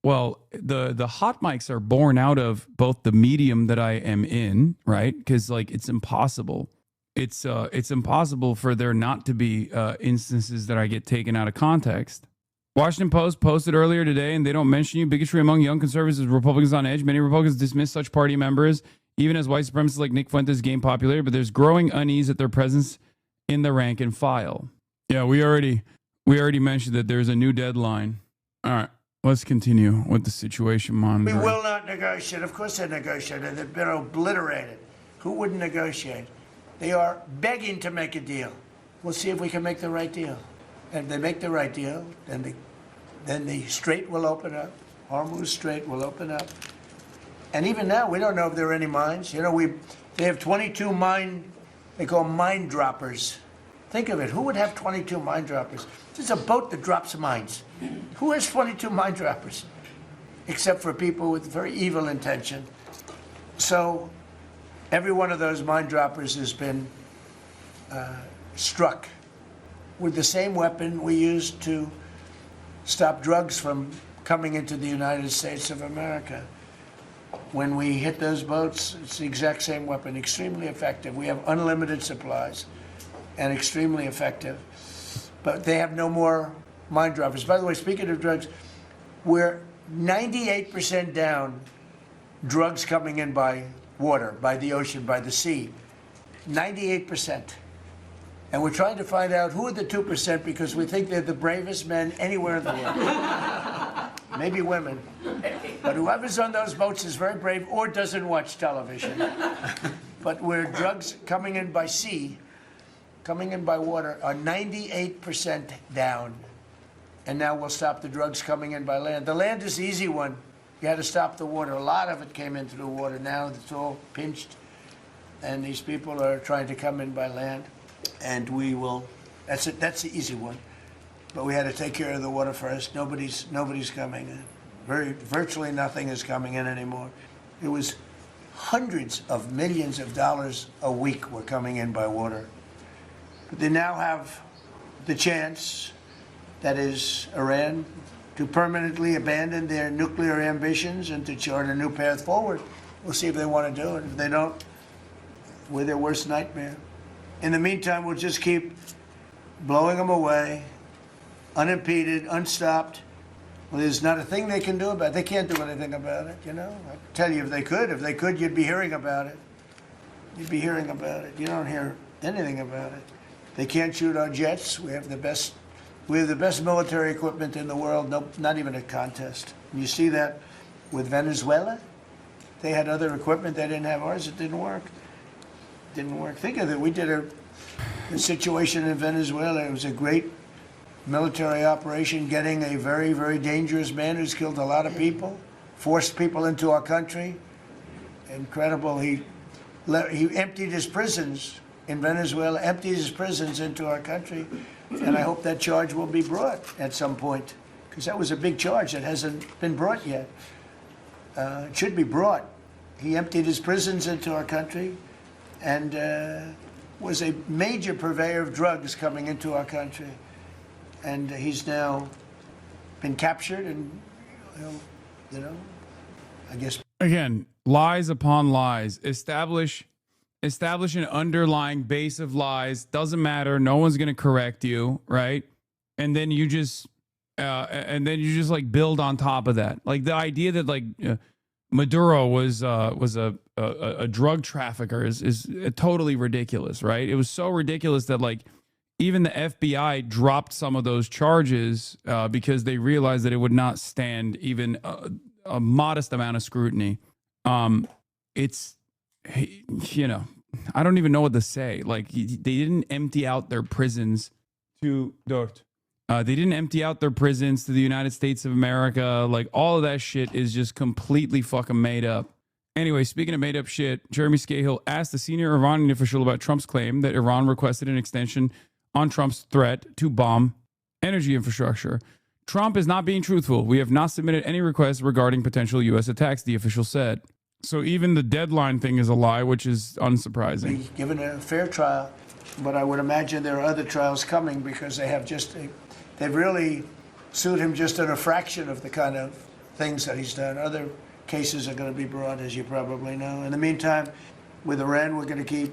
Well, the hot mics are born out of both the medium that I am in, right? Because like it's impossible. It's impossible for there not to be instances that I get taken out of context. Washington Post posted earlier today, and they don't mention you. Bigotry among young conservatives is Republicans on edge. Many Republicans dismiss such party members, even as white supremacists like Nick Fuentes gain popularity, but there's growing unease at their presence in the rank and file. Yeah, we already mentioned that there's a new deadline. All right, let's continue with the situation monitoring. We will not negotiate. Of course they negotiated. They've been obliterated. Who wouldn't negotiate? They are begging to make a deal. We'll see if we can make the right deal. And if they make the right deal, then the strait will open up. HORMUZ Strait will open up. And even now, we don't know if there are any mines. They have 22 they call mine droppers. Think of it. Who would have 22 mine droppers? There's a boat that drops mines. Who has 22 mine droppers? Except for people with very evil intention. So every one of those mine droppers has been struck with the same weapon we used to stop drugs from coming into the United States of America. When we hit those boats, it's the exact same weapon, extremely effective. We have unlimited supplies and extremely effective. But they have no more mine droppers. By the way, speaking of drugs, we're 98% down drugs coming in by water, by the ocean, by the sea. 98%. And we're trying to find out who are the 2%, because we think they're the bravest men anywhere in the world. Maybe women. But whoever's on those boats is very brave or doesn't watch television. But where drugs coming in by sea, coming in by water, are 98% down. And now we'll stop the drugs coming in by land. The land is the easy one. You had to stop the water. A lot of it came in through the water. Now it's all pinched. And these people are trying to come in by land. And we will, that's it, that's the easy one. But we had to take care of the water first. Nobody's coming in. Virtually nothing is coming in anymore. It was hundreds of millions of dollars a week were coming in by water. But they now have the chance, that is Iran, to permanently abandon their nuclear ambitions and to chart a new path forward. We'll see if they want to do it. If they don't, we're their worst nightmare. In the meantime, we'll just keep blowing them away, unimpeded, unstopped. Well, there's not a thing they can do about it. They can't do anything about it, I tell you, if they could, you'd be hearing about it. You'd be hearing about it. You don't hear anything about it. They can't shoot our jets. We have the best military equipment in the world. No, not even a contest. And you see that with Venezuela. They had other equipment. They didn't have ours. It didn't work. Didn't work. Think of it. We did a situation in Venezuela. It was a great military operation, getting a very, very dangerous man who's killed a lot of people, forced people into our country. Incredible. He emptied his prisons in Venezuela emptied his prisons into our country, and I hope that charge will be brought at some point, because that was a big charge that hasn't been brought yet. It should be brought. He emptied his prisons into our country and was a major purveyor of drugs coming into our country. And he's now been captured and, you know, I guess. Again, lies upon lies. Establish an underlying base of lies. Doesn't matter. No one's going to correct you, right? And then you just like build on top of that. Like the idea that like Maduro was a drug trafficker is totally ridiculous, right? It was so ridiculous that like even the FBI dropped some of those charges because they realized that it would not stand even a modest amount of scrutiny. It's, you know, I don't even know what to say. Like they didn't empty out their prisons to dirt. They didn't empty out their prisons to the United States of America. Like all of that shit is just completely fucking made up. Anyway, speaking of made up shit, Jeremy Scahill asked a senior Iranian official about Trump's claim that Iran requested an extension on Trump's threat to bomb energy infrastructure. Trump is not being truthful. We have not submitted any requests regarding potential U.S. attacks, the official said. So even the deadline thing is a lie, which is unsurprising. Be given a fair trial, but I would imagine there are other trials coming because they have they've really sued him just in a fraction of the kind of things that he's done. Other cases are going to be brought, as you probably know. In the meantime, with Iran, we're going to keep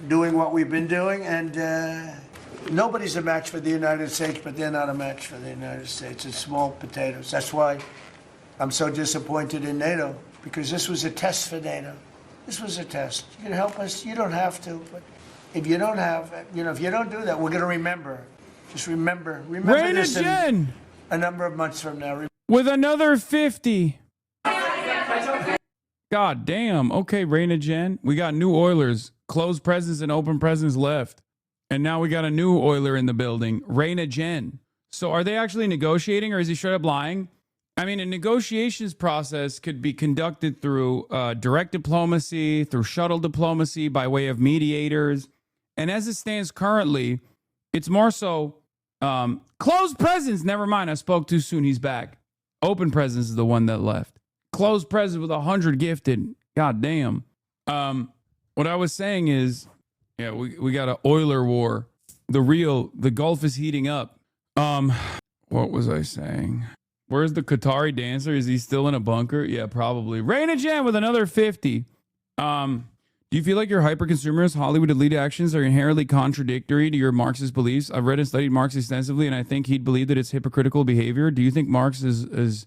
doing what we've been doing, and nobody's a match for the United States, but they're not a match for the United States. It's small potatoes. That's why I'm so disappointed in NATO, because this was a test for NATO. This was a test. You can help us. You don't have to, but if you don't have, if you don't do that, we're going to remember. Just remember this in a number of months from now. With another 50. God damn. Okay, Raina Jen. We got new Oilers. Closed presence and open presence left. And now we got a new Oiler in the building. Raina Jen. So are they actually negotiating or is he straight up lying? I mean, a negotiations process could be conducted through direct diplomacy, through shuttle diplomacy by way of mediators. And as it stands currently, it's more so closed presence. Never mind. I spoke too soon. He's back. Open presence is the one that left. Closed presence with 100 gifted. God damn. What I was saying is, yeah, we got an Oiler war. The Gulf is heating up. What was I saying? Where's the Qatari dancer? Is he still in a bunker? Yeah, probably. Raina Jan with another 50. Do you feel like your hyper-consumerist Hollywood elite actions are inherently contradictory to your Marxist beliefs? I've read and studied Marx extensively, and I think he'd believe that it's hypocritical behavior. Do you think Marx is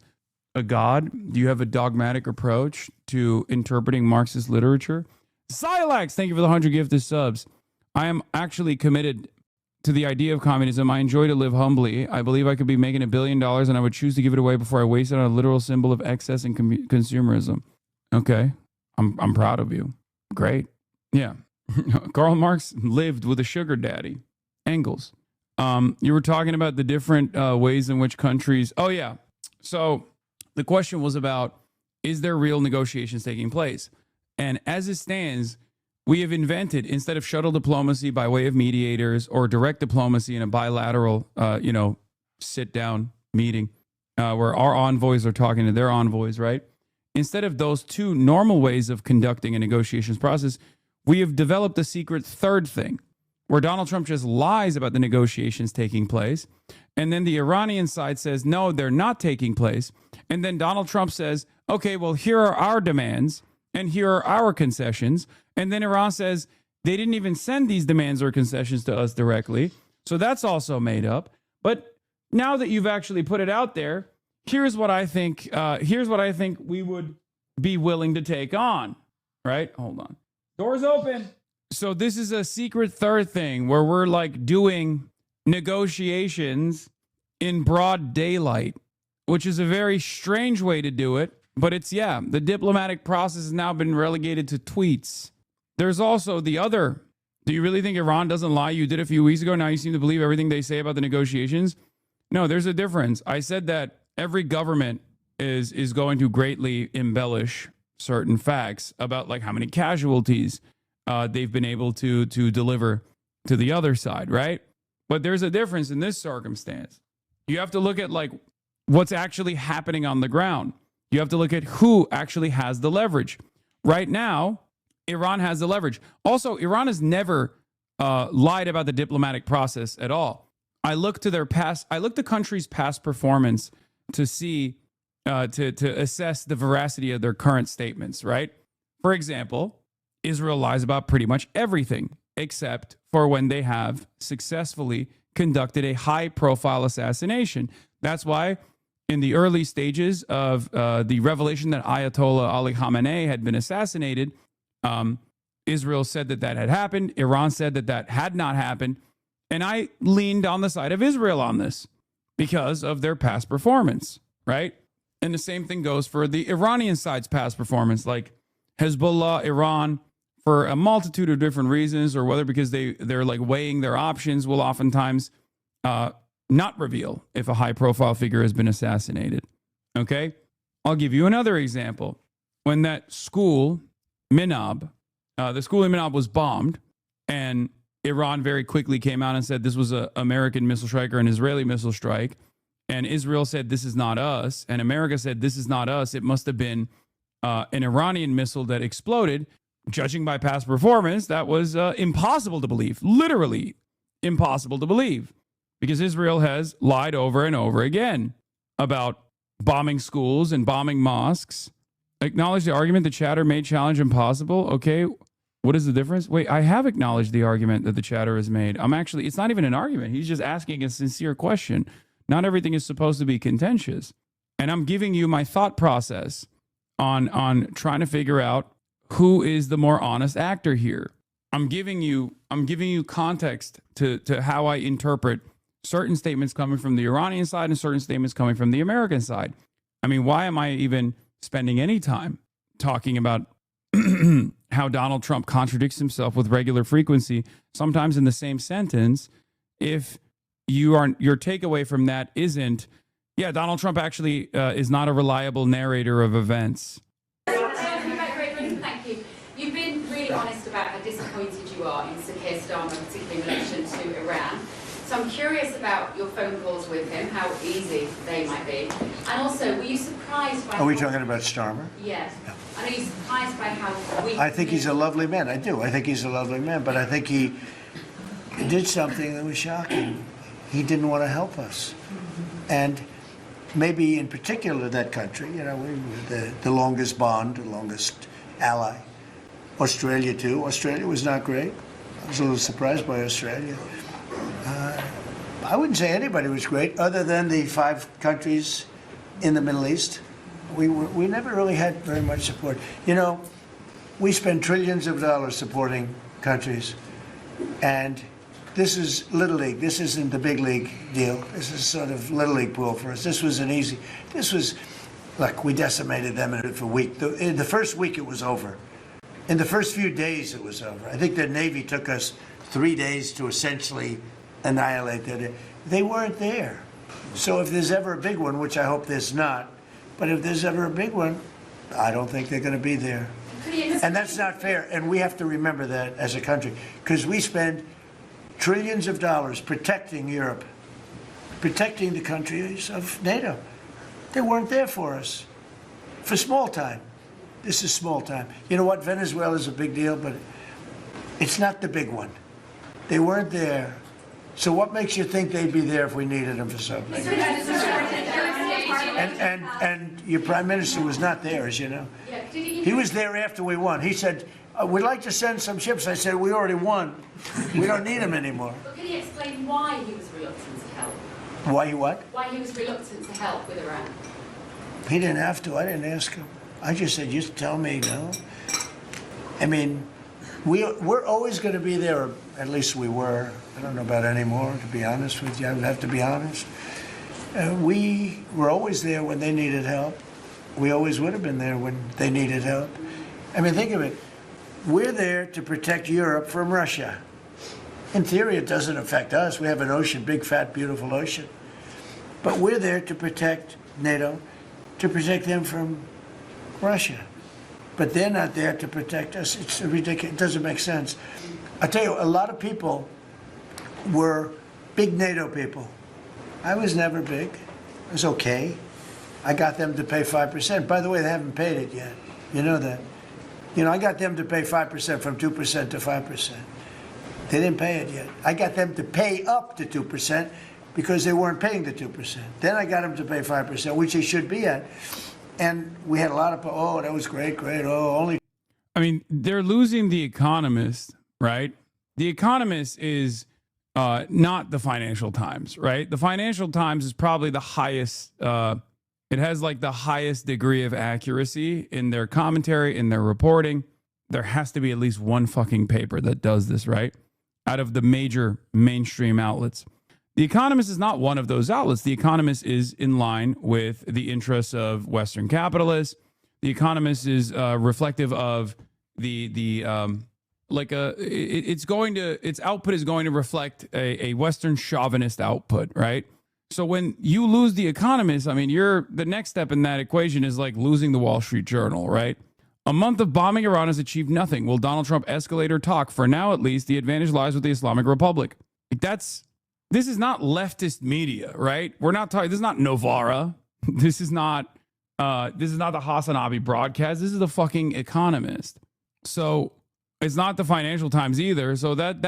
a god? Do you have a dogmatic approach to interpreting Marxist literature? Silax, thank you for the 100 gifted subs. I am actually committed to the idea of communism. I enjoy to live humbly. I believe I could be making $1 billion, and I would choose to give it away before I waste it on a literal symbol of excess and consumerism. Okay, I'm proud of you. Great. Yeah. Karl Marx lived with a sugar daddy. Engels. You were talking about the different ways in which countries... Oh, yeah. So the question was about, is there real negotiations taking place? And as it stands, we have invented, instead of shuttle diplomacy by way of mediators or direct diplomacy in a bilateral, sit-down meeting where our envoys are talking to their envoys, right? Instead of those two normal ways of conducting a negotiations process, we have developed a secret third thing where Donald Trump just lies about the negotiations taking place. And then the Iranian side says, no, they're not taking place. And then Donald Trump says, okay, well, here are our demands and here are our concessions. And then Iran says they didn't even send these demands or concessions to us directly. So that's also made up. But now that you've actually put it out there, here's what I think we would be willing to take on, right? Hold on. Doors open. So this is a secret third thing where we're like doing negotiations in broad daylight, which is a very strange way to do it. But it's, yeah, the diplomatic process has now been relegated to tweets. There's also the other. Do you really think Iran doesn't lie? You did a few weeks ago. Now you seem to believe everything they say about the negotiations. No, there's a difference. I said that every government is going to greatly embellish certain facts about like how many casualties they've been able to deliver to the other side, right? But there's a difference in this circumstance. You have to look at like what's actually happening on the ground. You have to look at who actually has the leverage. Right now, Iran has the leverage. Also, Iran has never lied about the diplomatic process at all. I look to the country's past performance to see, to assess the veracity of their current statements, right? For example, Israel lies about pretty much everything, except for when they have successfully conducted a high-profile assassination. That's why in the early stages of the revelation that Ayatollah Ali Khamenei had been assassinated, Israel said that had happened. Iran said that had not happened. And I leaned on the side of Israel on this because of their past performance, right? And the same thing goes for the Iranian side's past performance, like Hezbollah, Iran, for a multitude of different reasons, or whether because they're like weighing their options, will oftentimes not reveal if a high-profile figure has been assassinated. Okay? I'll give you another example. When that school, Minab, the school in Minab was bombed, and Iran very quickly came out and said this was an American missile strike or an Israeli missile strike, and Israel said this is not us, and America said this is not us. It must have been an Iranian missile that exploded. Judging by past performance, that was impossible to believe, literally impossible to believe, because Israel has lied over and over again about bombing schools and bombing mosques. Acknowledge the argument the chatter made challenge impossible. Okay, what is the difference? Wait, I have acknowledged the argument that the chatter has made. It's not even an argument. He's just asking a sincere question. Not everything is supposed to be contentious. And I'm giving you my thought process on trying to figure out who is the more honest actor here. I'm giving you context to how I interpret certain statements coming from the Iranian side and certain statements coming from the American side. I mean, why am I even spending any time talking about how Donald Trump contradicts himself with regular frequency, sometimes in the same sentence, if your takeaway from that isn't, yeah, Donald Trump actually is not a reliable narrator of events. Thank you. You've been really honest about how disappointed you are in Sir Keir Starmer, particularly in relation to Iran. So I'm curious about your phone calls with him, how easy they might be. And also, were you surprised by... Are we talking about Starmer? Yes. No. And are you surprised by how weak... I think he's a lovely man. I do. I think he's a lovely man. But I think he did something that was shocking. He didn't want to help us. And maybe in particular that country, you know, we were the longest bond, the longest ally. Australia, too. Australia was not great. I was a little surprised by Australia. I wouldn't say anybody was great other than the 5 countries in the Middle East. We never really had very much support. You know, we spend trillions of dollars supporting countries, and this is Little League. This isn't the big league deal. This is sort of Little League pool for us. This was look, we decimated them for a week. In the first week it was over. In the first few days it was over. I think the Navy took us 3 days to essentially annihilate that. They weren't there. So if there's ever a big one, which I hope there's not, but if there's ever a big one, I don't think they're going to be there. And that's not fair. And we have to remember that as a country, because we spend trillions of dollars protecting Europe, protecting the countries of NATO. They weren't there for us for small time. This is small time. You know what? Venezuela is a big deal, but it's not the big one. They weren't there. So what makes you think they'd be there if we needed them for something? And your prime minister was not there, as you know. He was there after we won. He said, we'd like to send some ships. I said, we already won. We don't need them anymore. But can you explain why he was reluctant to help? Why he what? Why he was reluctant to help with Iran? He didn't have to. I didn't ask him. I just said, just tell me, no. I mean, we're always going to be there, or at least we were. I don't know about anymore, to be honest with you. I would have to be honest. We were always there when they needed help. We always would have been there when they needed help. I mean, think of it. We're there to protect Europe from Russia. In theory, it doesn't affect us. We have an ocean, big, fat, beautiful ocean. But we're there to protect NATO, to protect them from Russia. but they're not there to protect us. It's ridiculous. It doesn't make sense. I tell you, a lot of people were big NATO people. I was never big. It was okay. I got them to pay 5%. By the way, they haven't paid it yet. You know that. You know, I got them to pay 5% from 2% to 5%. They didn't pay it yet. I got them to pay up to 2% because they weren't paying the 2%. Then I got them to pay 5%, which they should be at. And we had a lot of, oh, that was great, great. Oh, only. I mean, they're losing The Economist, right? The Economist is not the Financial Times, right? The Financial Times is probably the highest, it has like the highest degree of accuracy in their commentary, in their reporting. There has to be at least one fucking paper that does this, right? Out of the major mainstream outlets. The Economist is not one of those outlets. The Economist is in line with the interests of Western capitalists. The Economist is reflective of its output is going to reflect a Western chauvinist output, right? So when you lose The Economist, I mean, the next step in that equation is like losing the Wall Street Journal, right? A month of bombing Iran has achieved nothing. Will Donald Trump escalate or talk? For now, at least, the advantage lies with the Islamic Republic. This is not leftist media, right? We're not talking. This is not Novara. This is not the HasanAbi broadcast. This is the fucking Economist. So it's not the Financial Times either. So that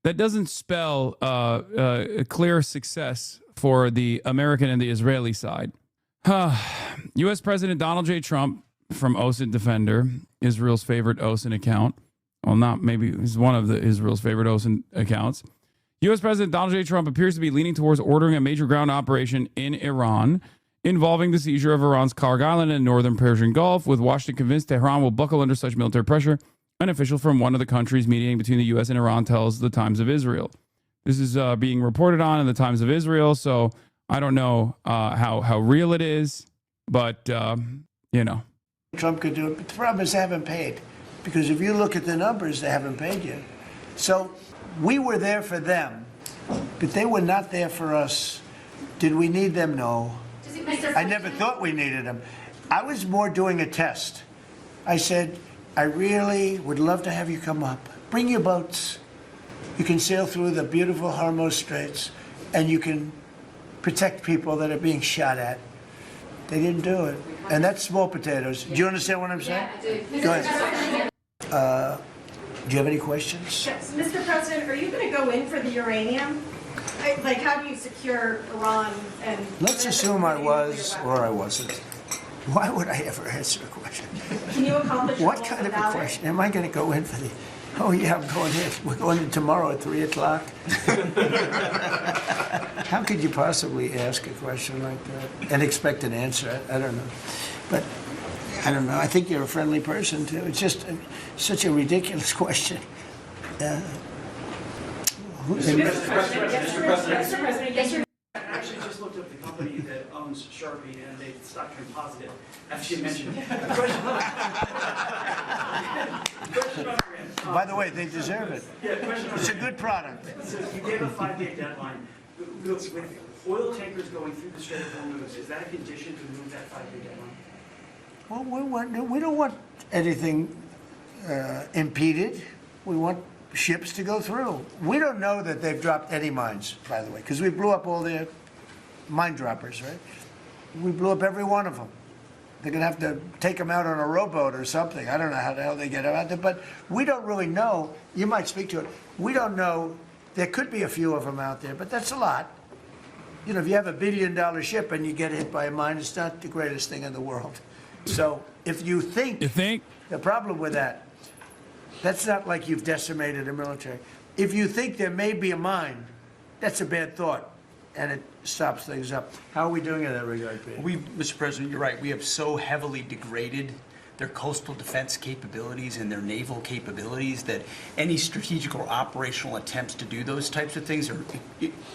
doesn't spell a clear success for the American and the Israeli side. U.S. President Donald J. Trump from OSINT Defender, Israel's favorite OSINT account. Well, not maybe it's one of Israel's favorite OSINT accounts. U.S. President Donald J. Trump appears to be leaning towards ordering a major ground operation in Iran involving the seizure of Iran's Karg Island and northern Persian Gulf, with Washington convinced Tehran will buckle under such military pressure. An official from one of the countries mediating between the U.S. and Iran tells the Times of Israel. This is being reported on in the Times of Israel, so I don't know how real it is, but, Trump could do it, but the problem is they haven't paid. Because if you look at the numbers, they haven't paid yet. So we were there for them, but they were not there for us. Did we need them? No. I never thought we needed them. I was more doing a test. I said, I really would love to have you come up. Bring your boats. You can sail through the beautiful HORMUZ Straits, and you can protect people that are being shot at. They didn't do it. And that's small potatoes. Do you understand what I'm saying? Yeah, I do. Go ahead. Do you have any questions? Yes. Mr. President, are you going to go in for the uranium? Like, how do you secure Iran? And let's assume I was or I wasn't. Why would I ever answer a question? Can you accomplish what kind of a question? Am I going to go in for the... Oh, yeah, I'm going in. We're going in tomorrow at 3 o'clock. How could you possibly ask a question like that and expect an answer? I don't know. But I don't know. I think you're a friendly person, too. It's just such a ridiculous question. Mr. President, yesterday, I actually just looked up the company that owns Sharpie, and they stock turned positive after you mentioned it. By the way, they deserve it. Yeah, it's a good product. So you gave a 5-day deadline. With oil tankers going through the Strait of HORMUZ, is that a condition to move that 5-day deadline? Well, we don't want anything impeded. We want ships to go through. We don't know that they've dropped any mines, by the way, because we blew up all their mine droppers, right? We blew up every one of them. They're going to have to take them out on a rowboat or something. I don't know how the hell they get out there, but we don't really know. You might speak to it. We don't know. There could be a few of them out there, but that's a lot. You know, if you have $1 billion ship and you get hit by a mine, it's not the greatest thing in the world. So if you think the problem with that's not like you've decimated a military. If you think there may be a mine, that's a bad thought, and it stops things up. How are we doing in that regard, Peter? Mr. President, you're right. We have so heavily degraded their coastal defense capabilities and their naval capabilities that any strategic or operational attempts to do those types of things are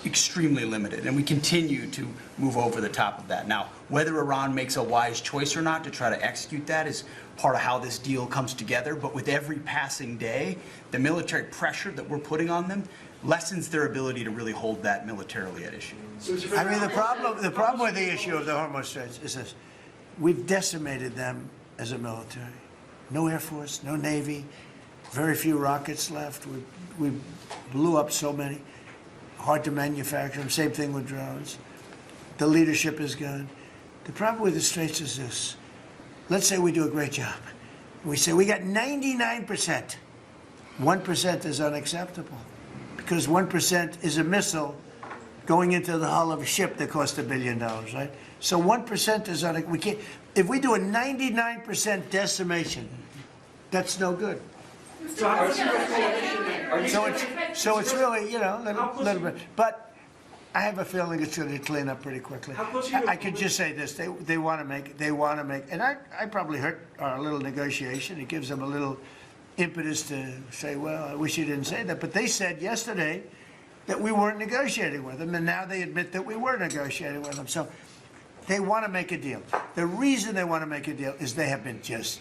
extremely limited, and we continue to move over the top of that. Now, whether Iran makes a wise choice or not to try to execute that is part of how this deal comes together, but with every passing day, the military pressure that we're putting on them lessens their ability to really hold that militarily at issue. I mean, the problem with the issue of the HORMUZ Straits is this. we've decimated them as a military. No Air Force, no Navy, very few rockets left. We blew up so many. Hard to manufacture them. Same thing with drones. The leadership is gone. The problem with the Straits is this. Let's say we do a great job. We say we got 99%. 1% is unacceptable because 1% is a missile going into the hull of a ship that cost $1 billion, right? So 1% is we can't. If we do a 99% decimation, that's no good. So it's really, you know, a little bit. But I have a feeling it's going to clean up pretty quickly. I could just say this: they want to make, and I probably hurt our little negotiation. It gives them a little impetus to say, well, I wish you didn't say that. But they said yesterday that we weren't negotiating with them, and now they admit that we were negotiating with them. So they want to make a deal. The reason they want to make a deal is they have been just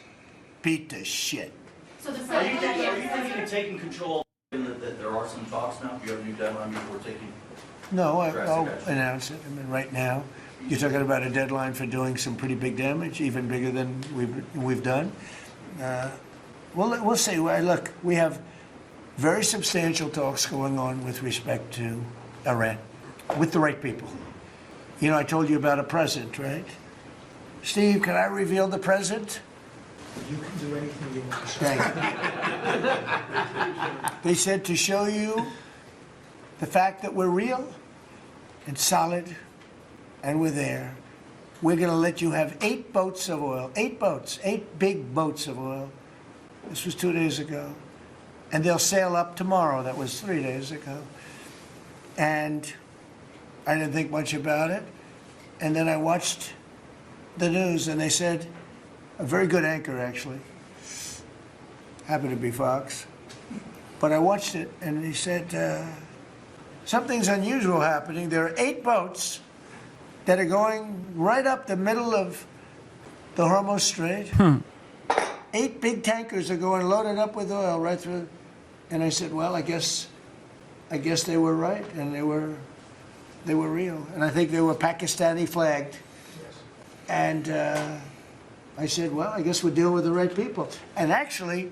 beat to shit. So are you thinking of taking control? That there are some talks now? Do you have a new deadline before taking? No, I'll announce it. I mean, right now, you're talking about a deadline for doing some pretty big damage, even bigger than we've done. We'll see. Look, we have very substantial talks going on with respect to Iran, with the right people. You know, I told you about a present, right? Steve, can I reveal the present? You can do anything you want to say. Thank you. They said to show you the fact that we're real and solid and we're there, we're going to let you have 8 boats of oil, 8 boats, 8 big boats of oil. This was 2 days ago. And they'll sail up tomorrow. That was 3 days ago. And I didn't think much about it. And then I watched the news and they said, a very good anchor, actually. Happened to be Fox. But I watched it, and he said, something's unusual happening. There are 8 boats that are going right up the middle of the HORMUZ Strait. 8 big tankers are going loaded up with oil right through. And I said, well, I guess they were right, and they were real. And I think they were Pakistani flagged. And I said, well, I guess we're dealing with the right people. And actually,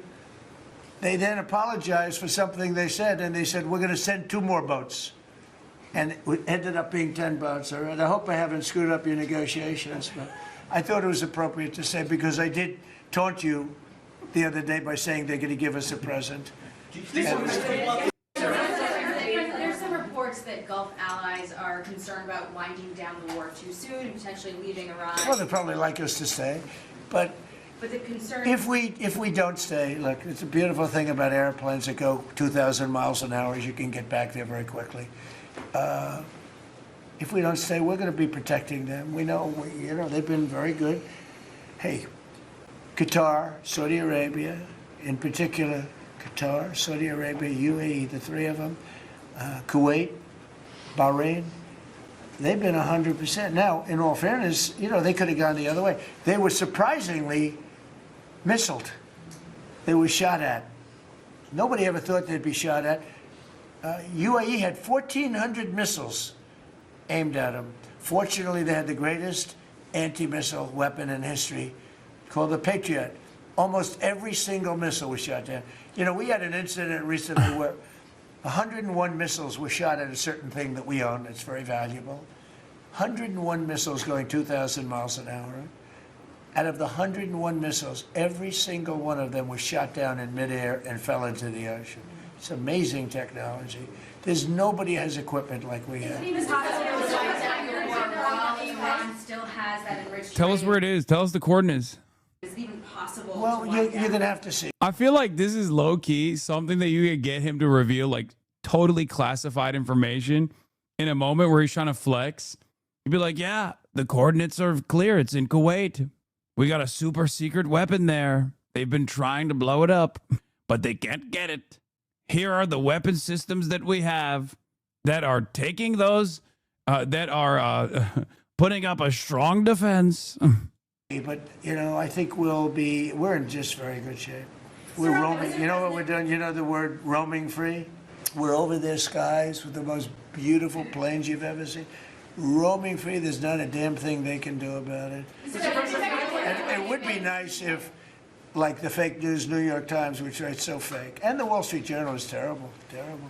they then apologized for something they said, and they said, we're going to send 2 more boats. And it ended up being 10 boats. All right? I hope I haven't screwed up your negotiations, but I thought it was appropriate to say, because I did taunt you the other day by saying they're going to give us a present. There's some reports that Gulf allies are concerned about winding down the war too soon and potentially leaving Iran. Well, they'd probably like us to stay. But the concern, if we don't stay, look, it's a beautiful thing about airplanes that go 2,000 miles an hour is you can get back there very quickly. If we don't stay, we're going to be protecting them. We know, they've been very good. Hey, Qatar, Saudi Arabia, in particular, Qatar, Saudi Arabia, UAE, the 3 of them, Kuwait, Bahrain. They've been 100%. Now, in all fairness, they could have gone the other way. They were surprisingly missiled. They were shot at. Nobody ever thought they'd be shot at. UAE had 1,400 missiles aimed at them. Fortunately, they had the greatest anti-missile weapon in history called the Patriot. Almost every single missile was shot down. We had an incident recently where 101 missiles were shot at a certain thing that we own. It's very valuable. 101 missiles going 2,000 miles an hour. Out of the 101 missiles, every single one of them was shot down in midair and fell into the ocean. It's amazing technology. There's nobody has equipment like we have. Iran still has that enriched Tell us where it is. Tell us the coordinates. Is it even possible? Well, you're going to have to see. I feel like this is low key something that you could get him to reveal, like totally classified information in a moment where he's trying to flex. You'd be like, yeah, the coordinates are clear. It's in Kuwait. We got a super secret weapon there. They've been trying to blow it up, but they can't get it. Here are the weapon systems that we have that are taking those, that are putting up a strong defense. But, I think we're in just very good shape. We're roaming. You know what we're doing? You know the word roaming free? We're over their skies with the most beautiful planes you've ever seen. Roaming free, there's not a damn thing they can do about it. And it would be nice if, like the fake news New York Times, which writes so fake, and the Wall Street Journal is terrible, terrible.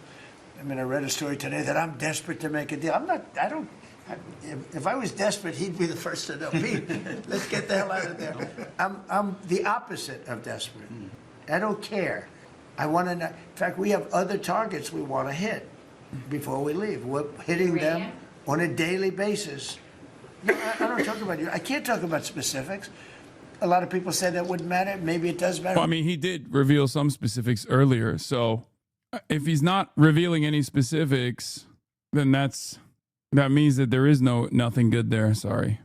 I mean, I read a story today that I'm desperate to make a deal. If I was desperate, he'd be the first to know. Pete, let's get the hell out of there. I'm the opposite of desperate. I don't care. I want to know. In fact, we have other targets we want to hit before we leave. We're hitting them on a daily basis. No, I don't talk about you. I can't talk about specifics. A lot of people say that wouldn't matter. Maybe it does matter. Well, I mean, he did reveal some specifics earlier. So if he's not revealing any specifics, then that means that there is nothing good there. Sorry.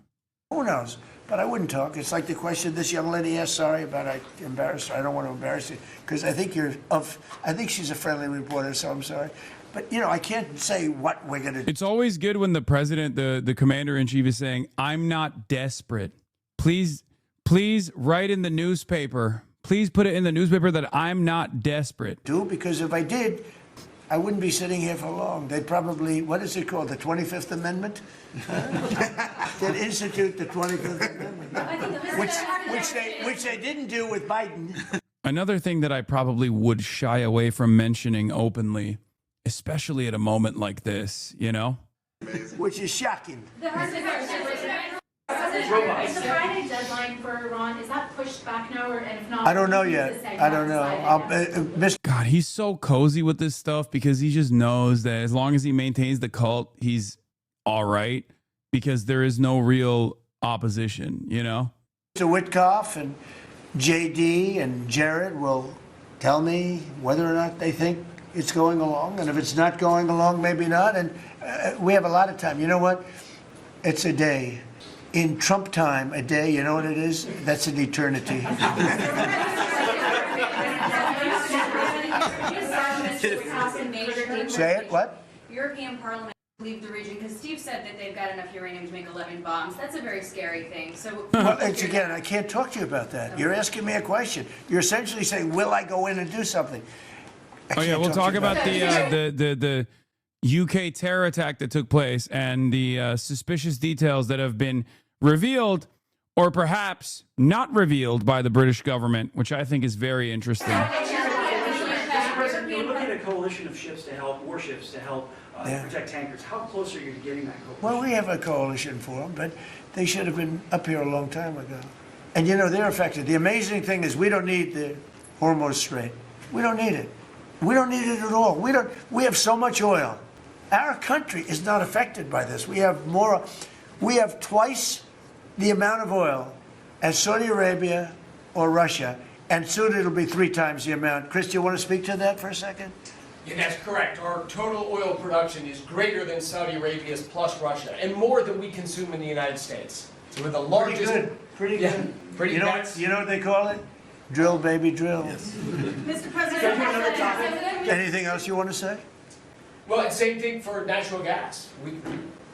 Who knows? But I wouldn't talk. It's like the question this young lady asked. Sorry about I embarrassed her. I don't want to embarrass you because I think I think she's a friendly reporter, so I'm sorry. But I can't say what we're going to do. It's always good when the president, the commander-in-chief, is saying, "I'm not desperate. Please write in the newspaper. Please put it in the newspaper that I'm not desperate." Because if I did, I wouldn't be sitting here for long. They'd probably, what is it called, the 25th Amendment? They'd institute the 25th Amendment, which they didn't do with Biden. Another thing that I probably would shy away from mentioning openly, especially at a moment like this, Which is shocking. Is the Friday deadline for Iran, is that pushed back now, and if not? I don't know yet. I don't know. God, he's so cozy with this stuff because he just knows that as long as he maintains the cult, he's all right because there is no real opposition, Mr. Witkoff and JD and Jared will tell me whether or not they think it's going along. And if it's not going along, maybe not. And we have a lot of time. You know what? It's a day. In Trump time, a day, you know what it is? That's an eternity. Say it, what? European Parliament leave the region because Steve said that they've got enough uranium to make 11 bombs. That's a very scary thing. So, well, it's again, I can't talk to you about that. You're asking me a question. You're essentially saying, will I go in and do something? Oh yeah, we'll talk about the UK terror attack that took place and the suspicious details that have been revealed or perhaps not revealed by the British government, which I think is very interesting. You're looking at a coalition of ships to help, warships to help protect tankers. How close are you to getting that coalition? Well, we have a coalition for them, but they should have been up here a long time ago. And they're affected. The amazing thing is we don't need the Hormuz Strait. We don't need it. We don't need it at all. We have so much oil. Our country is not affected by this. We have twice the amount of oil as Saudi Arabia or Russia, and soon it'll be 3 times the amount. Chris, do you want to speak to that for a second? Yeah, that's correct. Our total oil production is greater than Saudi Arabia's plus Russia, and more than we consume in the United States. So we're the largest. Pretty good. Pretty you know what they call it? Drill, baby, drill. Yes. Mr. President, anything else you want to say? Well, it's same thing for natural gas.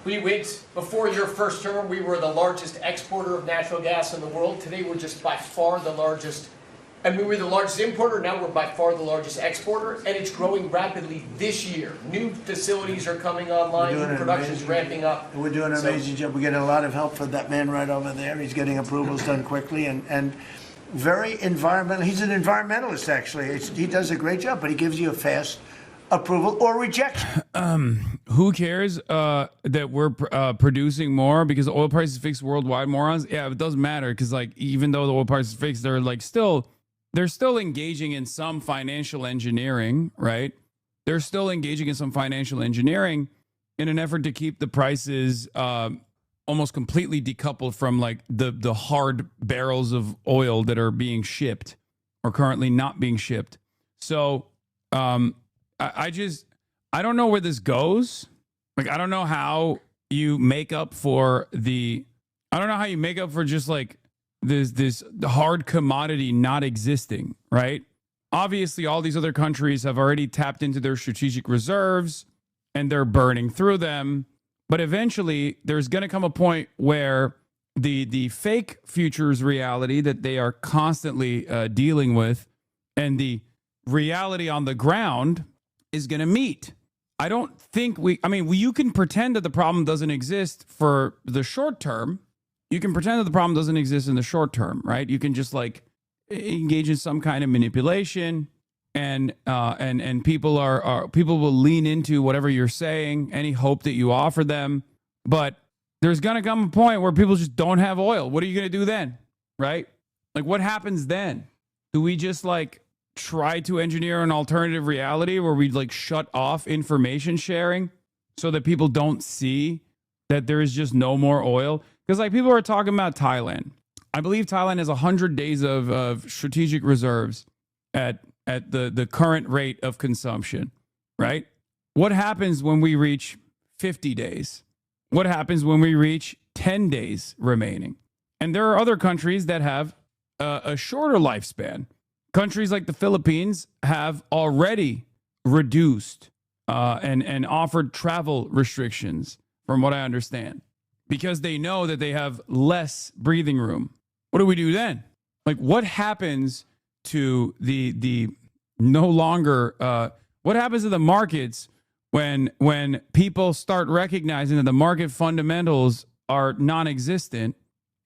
We went, before your first term, we were the largest exporter of natural gas in the world. Today, we're just by far the largest. I mean, we're the largest importer. Now we're by far the largest exporter, and it's growing rapidly this year. New facilities are coming online. New production's ramping up. We're doing an amazing job. We're getting a lot of help from that man right over there. He's getting approvals done quickly and very environmental. He's an environmentalist, actually. He does a great job, but he gives you a fast approval or rejection. Who cares that we're producing more because oil prices fixed worldwide, morons? Yeah, it doesn't matter because even though the oil prices fixed, they're still engaging in some financial engineering, right? They're still engaging in some financial engineering in an effort to keep the prices almost completely decoupled from the hard barrels of oil that are being shipped or currently not being shipped. So I don't know where this goes. I don't know how you make up for just this hard commodity not existing, right? Obviously, all these other countries have already tapped into their strategic reserves and they're burning through them. But eventually, there's going to come a point where the fake futures reality that they are constantly dealing with and the reality on the ground is going to meet. I don't think you can pretend that the problem doesn't exist for the short term, you can pretend that the problem doesn't exist in the short term, right? You can just like engage in some kind of manipulation, and people people will lean into whatever you're saying, any hope that you offer them. But there's gonna come a point where people just don't have oil. What are you gonna do then, right? Like, what happens then? Do we just like try to engineer an alternative reality where we like shut off information sharing so that people don't see that there is just no more oil? Because like people are talking about Thailand. I believe Thailand has 100 days of strategic reserves at the current rate of consumption, right? What happens when we reach 50 days? What happens when we reach 10 days remaining? And there are other countries that have a shorter lifespan. Countries like the Philippines have already reduced and offered travel restrictions, from what I understand, because they know that they have less breathing room. What do we do then? Like, what happens to the no longer, what happens to the markets when people start recognizing that the market fundamentals are non-existent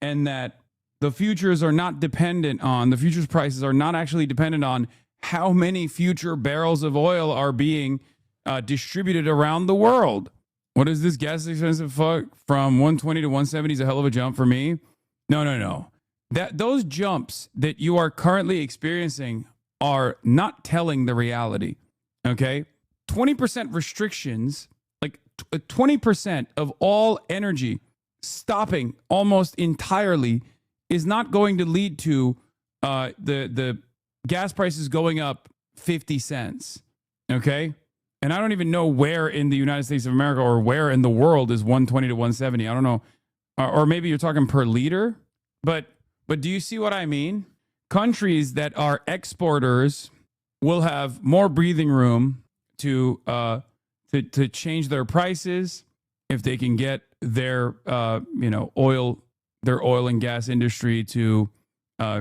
and that the futures are not dependent on, the futures prices are not actually dependent on how many future barrels of oil are being distributed around the world? What is this gas expensive fuck from 120 to 170 is a hell of a jump for me? No. Those jumps that you are currently experiencing are not telling the reality, okay? 20% restrictions, like 20% of all energy stopping almost entirely is not going to lead to the gas prices going up 50 cents, okay? And I don't even know where in the United States of America or where in the world is 120 to 170. I don't know. Or maybe you're talking per liter, but do you see what I mean? Countries that are exporters will have more breathing room to change their prices if they can get their oil and gas industry to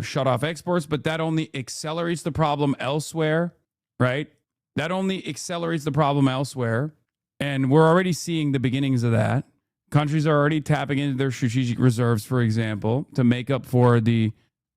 shut off exports. But that only accelerates the problem elsewhere, right? That only accelerates the problem elsewhere, and we're already seeing the beginnings of that. Countries are already tapping into their strategic reserves, for example, to make up for the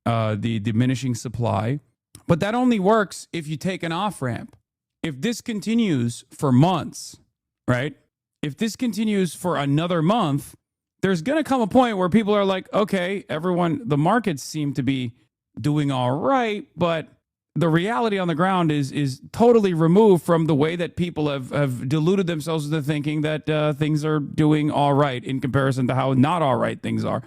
diminishing supply. But that only works if you take an off-ramp. If this continues for months, right? If this continues for another month, there's going to come a point where people are like, okay, the markets seem to be doing all right, but the reality on the ground is totally removed from the way that people have deluded themselves into thinking that things are doing all right in comparison to how not all right things are.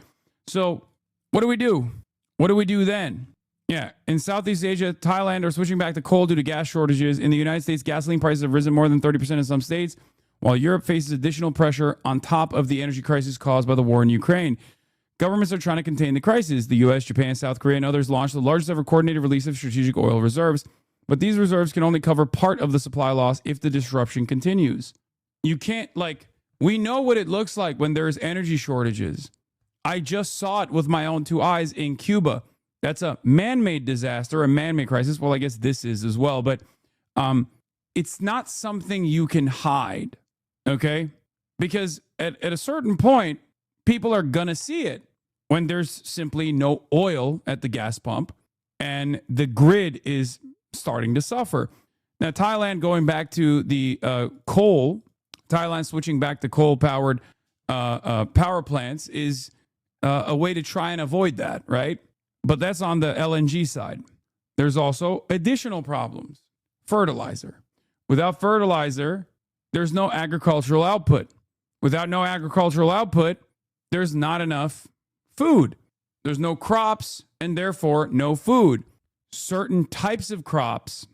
So what do we do? What do we do then? Yeah, in Southeast Asia, Thailand are switching back to coal due to gas shortages. In the United States, gasoline prices have risen more than 30% in some states, while Europe faces additional pressure on top of the energy crisis caused by the war in Ukraine. Governments are trying to contain the crisis. The U.S., Japan, South Korea, and others launched the largest ever coordinated release of strategic oil reserves, but these reserves can only cover part of the supply loss if the disruption continues. You can't, we know what it looks like when there's energy shortages. I just saw it with my own two eyes in Cuba. That's a man-made disaster, a man-made crisis. Well, I guess this is as well, but it's not something you can hide, okay? Because at a certain point, people are going to see it when there's simply no oil at the gas pump and the grid is starting to suffer. Now, Thailand going back to the coal, Thailand switching back to coal-powered power plants is a way to try and avoid that, right? But that's on the LNG side. There's also additional problems. Fertilizer. Without fertilizer, there's no agricultural output. Without no agricultural output, there's not enough food. There's no crops and therefore no food. Certain types of crops,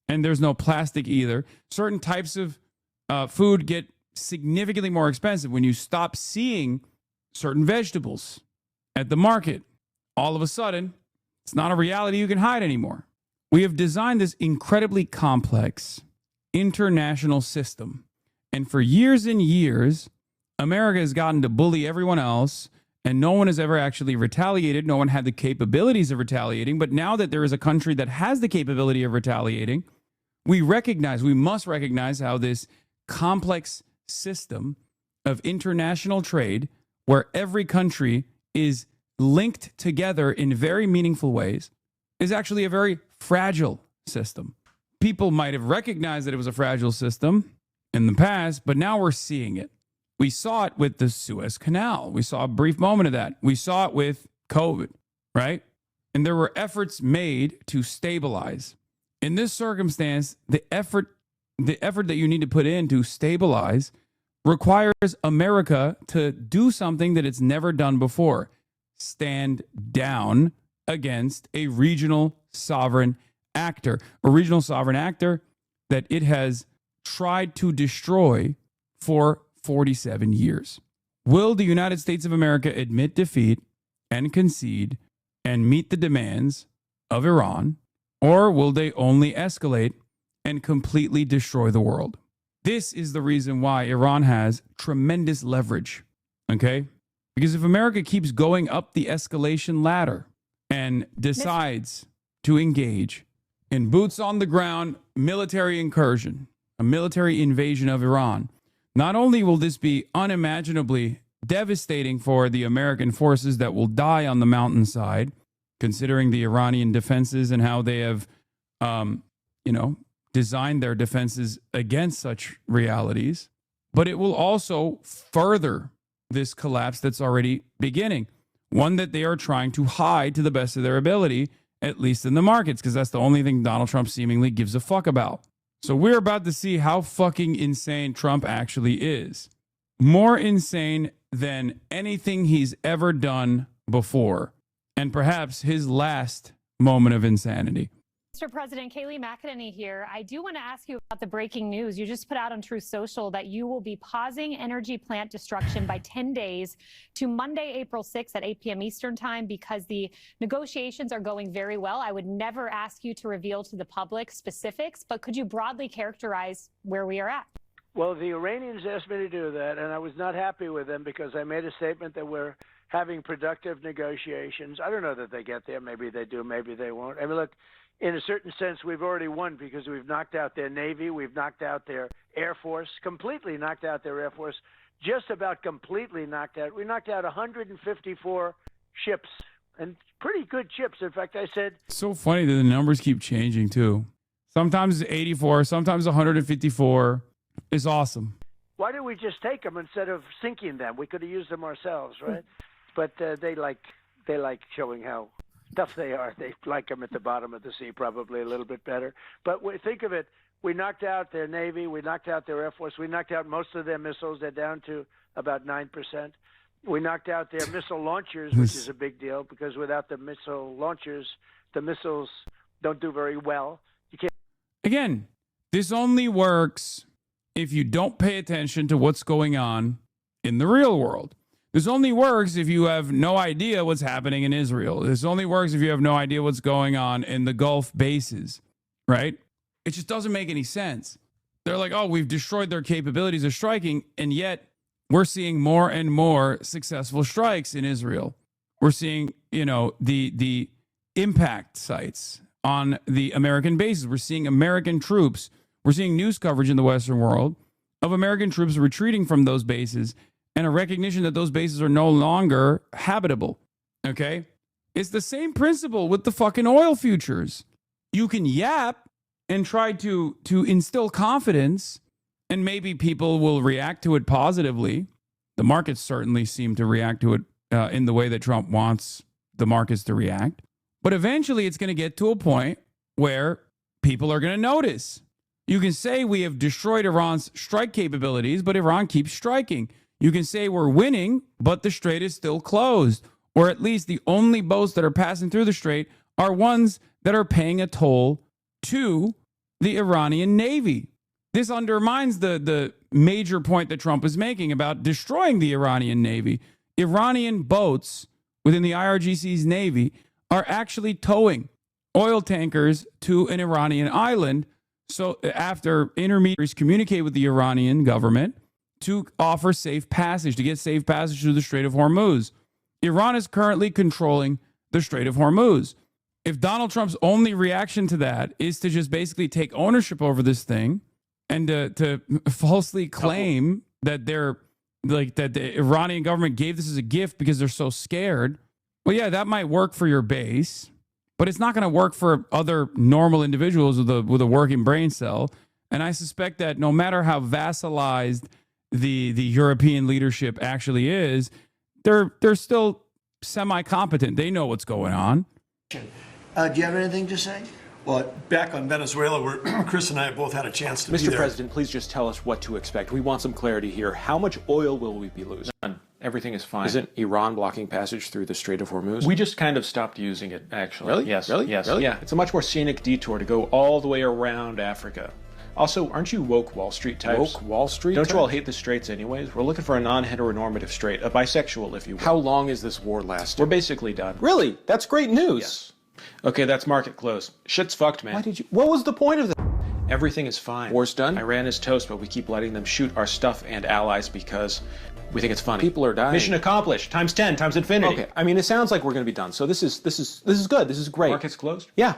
and there's no plastic either, certain types of food get significantly more expensive when you stop seeing certain vegetables at the market. All of a sudden, it's not a reality you can hide anymore. We have designed this incredibly complex international system. And for years and years, America has gotten to bully everyone else, and no one has ever actually retaliated. No one had the capabilities of retaliating. But now that there is a country that has the capability of retaliating, we must recognize how this complex system of international trade, where every country is linked together in very meaningful ways is actually a very fragile system. People might have recognized that it was a fragile system in the past, but now we're seeing it. We saw it with the Suez Canal. We saw a brief moment of that. We saw it with COVID, right? And there were efforts made to stabilize. In this circumstance, the effort that you need to put in to stabilize requires America to do something that it's never done before. Stand down against a regional sovereign actor, that it has tried to destroy for 47 years. Will the United States of America admit defeat and concede and meet the demands of Iran, or will they only escalate and completely destroy the world? This is the reason why Iran has tremendous leverage, okay? Because if America keeps going up the escalation ladder and decides to engage in boots on the ground military incursion, a military invasion of Iran, not only will this be unimaginably devastating for the American forces that will die on the mountainside, considering the Iranian defenses and how they have, designed their defenses against such realities, but it will also further this collapse that's already beginning, one that they are trying to hide to the best of their ability, at least in the markets, because that's the only thing Donald Trump seemingly gives a fuck about. So we're about to see how fucking insane Trump actually is. More insane than anything he's ever done before, and perhaps his last moment of insanity. Mr. President, Kayleigh McEnany here. I do want to ask you about the breaking news. You just put out on Truth Social that you will be pausing energy plant destruction by 10 days to Monday, April 6th at 8 p.m. Eastern time because the negotiations are going very well. I would never ask you to reveal to the public specifics, but could you broadly characterize where we are at? Well, the Iranians asked me to do that, and I was not happy with them because I made a statement that we're having productive negotiations. I don't know that they get there. Maybe they do. Maybe they won't. I mean, look, in a certain sense, we've already won because we've knocked out their Navy. We've knocked out their Air Force, completely knocked out their Air Force, just about completely knocked out. We knocked out 154 ships, and pretty good ships. In fact, I said... It's so funny that the numbers keep changing, too. Sometimes it's 84, sometimes 154. It's awesome. Why didn't we just take them instead of sinking them? We could have used them ourselves, right? But they like showing how tough they are. They like them at the bottom of the sea probably a little bit better. But think of it. We knocked out their Navy. We knocked out their Air Force. We knocked out most of their missiles. They're down to about 9%. We knocked out their missile launchers, which is a big deal because without the missile launchers, the missiles don't do very well. You can't. Again, this only works if you don't pay attention to what's going on in the real world. This only works if you have no idea what's happening in Israel. This only works if you have no idea what's going on in the Gulf bases, right? It just doesn't make any sense. They're like, oh, we've destroyed their capabilities of striking, and yet we're seeing more and more successful strikes in Israel. We're seeing, the impact sites on the American bases. We're seeing American troops. We're seeing news coverage in the Western world of American troops retreating from those bases and a recognition that those bases are no longer habitable, okay? It's the same principle with the fucking oil futures. You can yap and try to instill confidence, and maybe people will react to it positively. The markets certainly seem to react to it in the way that Trump wants the markets to react. But eventually it's going to get to a point where people are going to notice. You can say we have destroyed Iran's strike capabilities, but Iran keeps striking. You can say we're winning, but the strait is still closed. Or at least the only boats that are passing through the strait are ones that are paying a toll to the Iranian Navy. This undermines the major point that Trump is making about destroying the Iranian Navy. Iranian boats within the IRGC's Navy are actually towing oil tankers to an Iranian island. So after intermediaries communicate with the Iranian government to offer safe passage, to get safe passage through the Strait of Hormuz. Iran is currently controlling the Strait of Hormuz. If Donald Trump's only reaction to that is to just basically take ownership over this thing and to falsely claim that they're like that the Iranian government gave this as a gift because they're so scared. Well, yeah, that might work for your base, but it's not going to work for other normal individuals with a working brain cell. And I suspect that no matter how vassalized the European leadership actually is, they're still semi-competent. They know what's going on. Do you have anything to say? Well, back on Venezuela, where Chris and I have both had a chance to be there. Mr. President, please just tell us what to expect. We want some clarity here. How much oil will we be losing? None. Everything is fine. Isn't Iran blocking passage through the Strait of Hormuz? We just kind of stopped using it, actually. Really? Yes. Really? Yes. Really? Yeah. It's a much more scenic detour to go all the way around Africa. Also, aren't you woke Wall Street types? Woke Wall Street Don't you all types? hate the Straits anyways? We're looking for a non-heteronormative straight, a bisexual, if you will. How long is this war lasting? We're basically done. Really? That's great news. Yes. Okay, that's market close. Shit's fucked, man. Why did you? What was the point of that? Everything is fine. War's done? Iran is toast, but we keep letting them shoot our stuff and allies because we think it's funny. People are dying. Mission accomplished. Times 10, times infinity. Okay. I mean, it sounds like we're going to be done. So this is good. This is great. Market's closed? Yeah.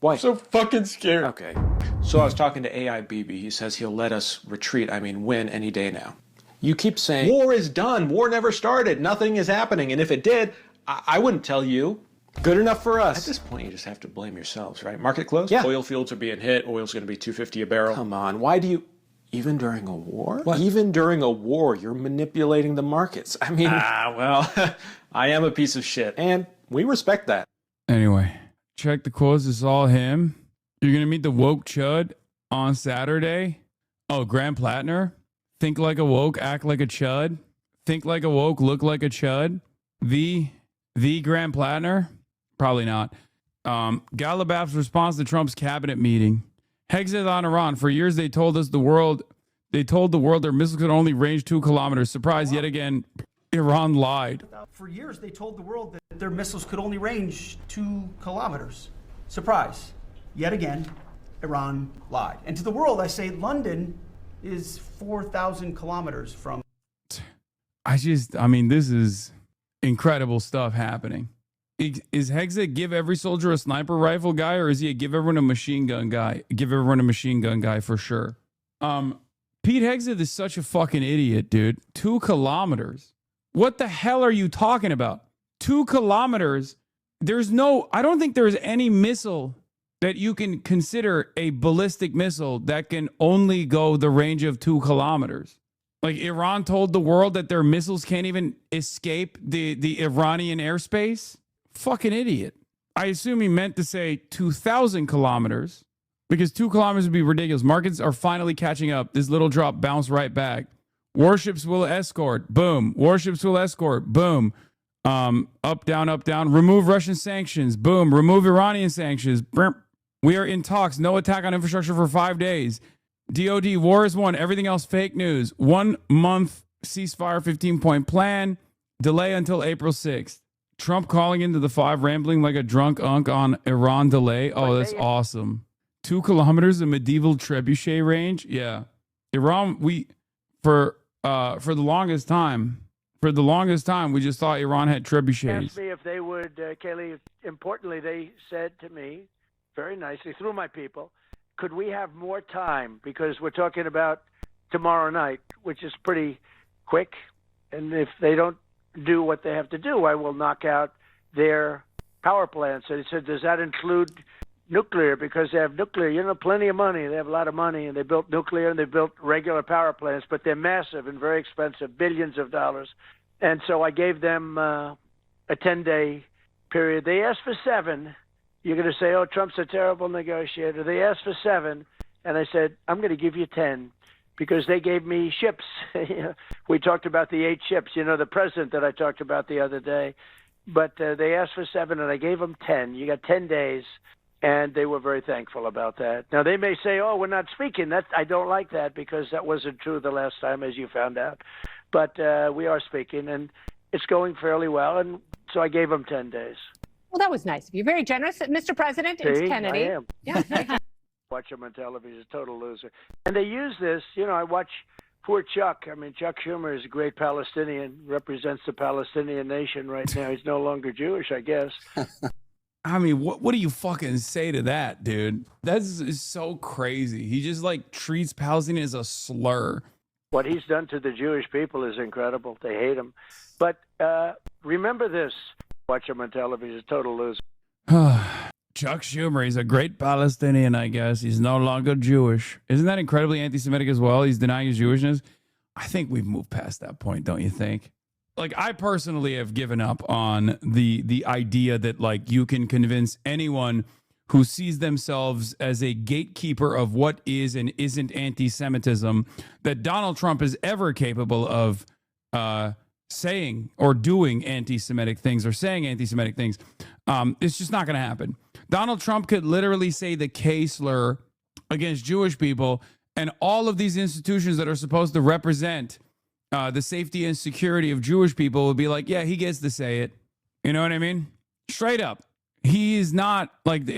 Why? So fucking scared. Okay. So I was talking to AI Bibi. He says he'll let us retreat, win any day now. You keep saying war is done. War never started. Nothing is happening. And if it did, I wouldn't tell you. Good enough for us. At this point, you just have to blame yourselves, right? Market closed? Yeah. Oil fields are being hit. Oil's going to be $2.50 a barrel. Come on. Why do you... Even during a war? What? Even during a war, you're manipulating the markets. I mean... well, I am a piece of shit. And we respect that. Anyway, check the quotes. It's all him. You're going to meet the woke chud on Saturday. Oh, Graham Plattner. Think like a woke, act like a chud. Think like a woke, look like a chud. The Graham Plattner? Probably not. Galabaf's response to Trump's cabinet meeting. Hexes on Iran. For years, they told the world their missiles could only range 2 kilometers. Surprise, yet again, Iran lied. For years, they told the world that their missiles could only range 2 kilometers. Surprise. Yet again, Iran lied. And to the world, I say London is 4,000 kilometers from. This is incredible stuff happening. Is Hexa give every soldier a sniper rifle guy, or is he a give everyone a machine gun guy? Give everyone a machine gun guy for sure. Pete Hegseth is such a fucking idiot, dude. 2 kilometers. What the hell are you talking about? 2 kilometers. I don't think there's any missile that you can consider a ballistic missile that can only go the range of 2 kilometers. Like Iran told the world that their missiles can't even escape the Iranian airspace. Fucking idiot. I assume he meant to say 2,000 kilometers because 2 kilometers would be ridiculous. Markets are finally catching up. This little drop bounced right back. Warships will escort. Boom. Warships will escort. Boom. Up, down, up, down. Remove Russian sanctions. Boom. Remove Iranian sanctions. We are in talks. No attack on infrastructure for 5 days. DOD, war is won. Everything else fake news. 1 month ceasefire, 15-point plan. Delay until April 6th. Trump calling into the 5, rambling like a drunk unk on Iran delay. Oh, that's awesome. 2 kilometers of medieval trebuchet range. Yeah. Iran, for the longest time, we just thought Iran had trebuchets. Asked me if they would, Kaylee, importantly, they said to me, very nicely, through my people, could we have more time? Because we're talking about tomorrow night, which is pretty quick. And if they don't do what they have to do, I will knock out their power plants. And he said, does that include nuclear? Because they have nuclear, plenty of money. They have a lot of money, and they built nuclear and they built regular power plants, but they're massive and very expensive, billions of dollars. And so I gave them a 10-day period. They asked for 7. You're going to say, oh, Trump's a terrible negotiator. They asked for 7, and I said, I'm going to give you 10. Because they gave me ships. We talked about the 8 ships, the president that I talked about the other day. But they asked for 7, and I gave them 10. You got 10 days, and they were very thankful about that. Now, they may say, oh, we're not speaking. I don't like that because that wasn't true the last time, as you found out. But we are speaking, and it's going fairly well, and so I gave them 10 days. Well, that was nice of you. Very generous, Mr. President. It's Kennedy. I am. Yeah. Watch him on television, a total loser. And they use this, I watch poor Chuck. Chuck Schumer is a great Palestinian, represents the Palestinian nation right now. He's no longer Jewish, I guess. What do you fucking say to that, dude? That's so crazy. He just treats Palestinian as a slur. What he's done to the Jewish people is incredible. They hate him. But remember this. Watch him on television. He's a total loser. Chuck Schumer, he's a great Palestinian, I guess. He's no longer Jewish. Isn't that incredibly anti-Semitic as well? He's denying his Jewishness. I think we've moved past that point, don't you think? Like, I personally have given up on the idea that, like, you can convince anyone who sees themselves as a gatekeeper of what is and isn't anti-Semitism that Donald Trump is ever capable of saying or doing anti-Semitic things or saying anti-Semitic things. It's just not going to happen. Donald Trump could literally say the K slur against Jewish people, and all of these institutions that are supposed to represent the safety and security of Jewish people would be like, yeah, he gets to say it. You know what I mean? Straight up. He is not like,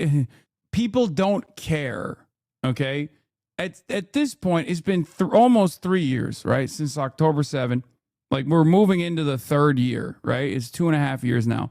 people don't care. Okay. At this point, it's been almost 3 years, right? Since October 7th. Like, we're moving into the third year, right? It's 2.5 years now.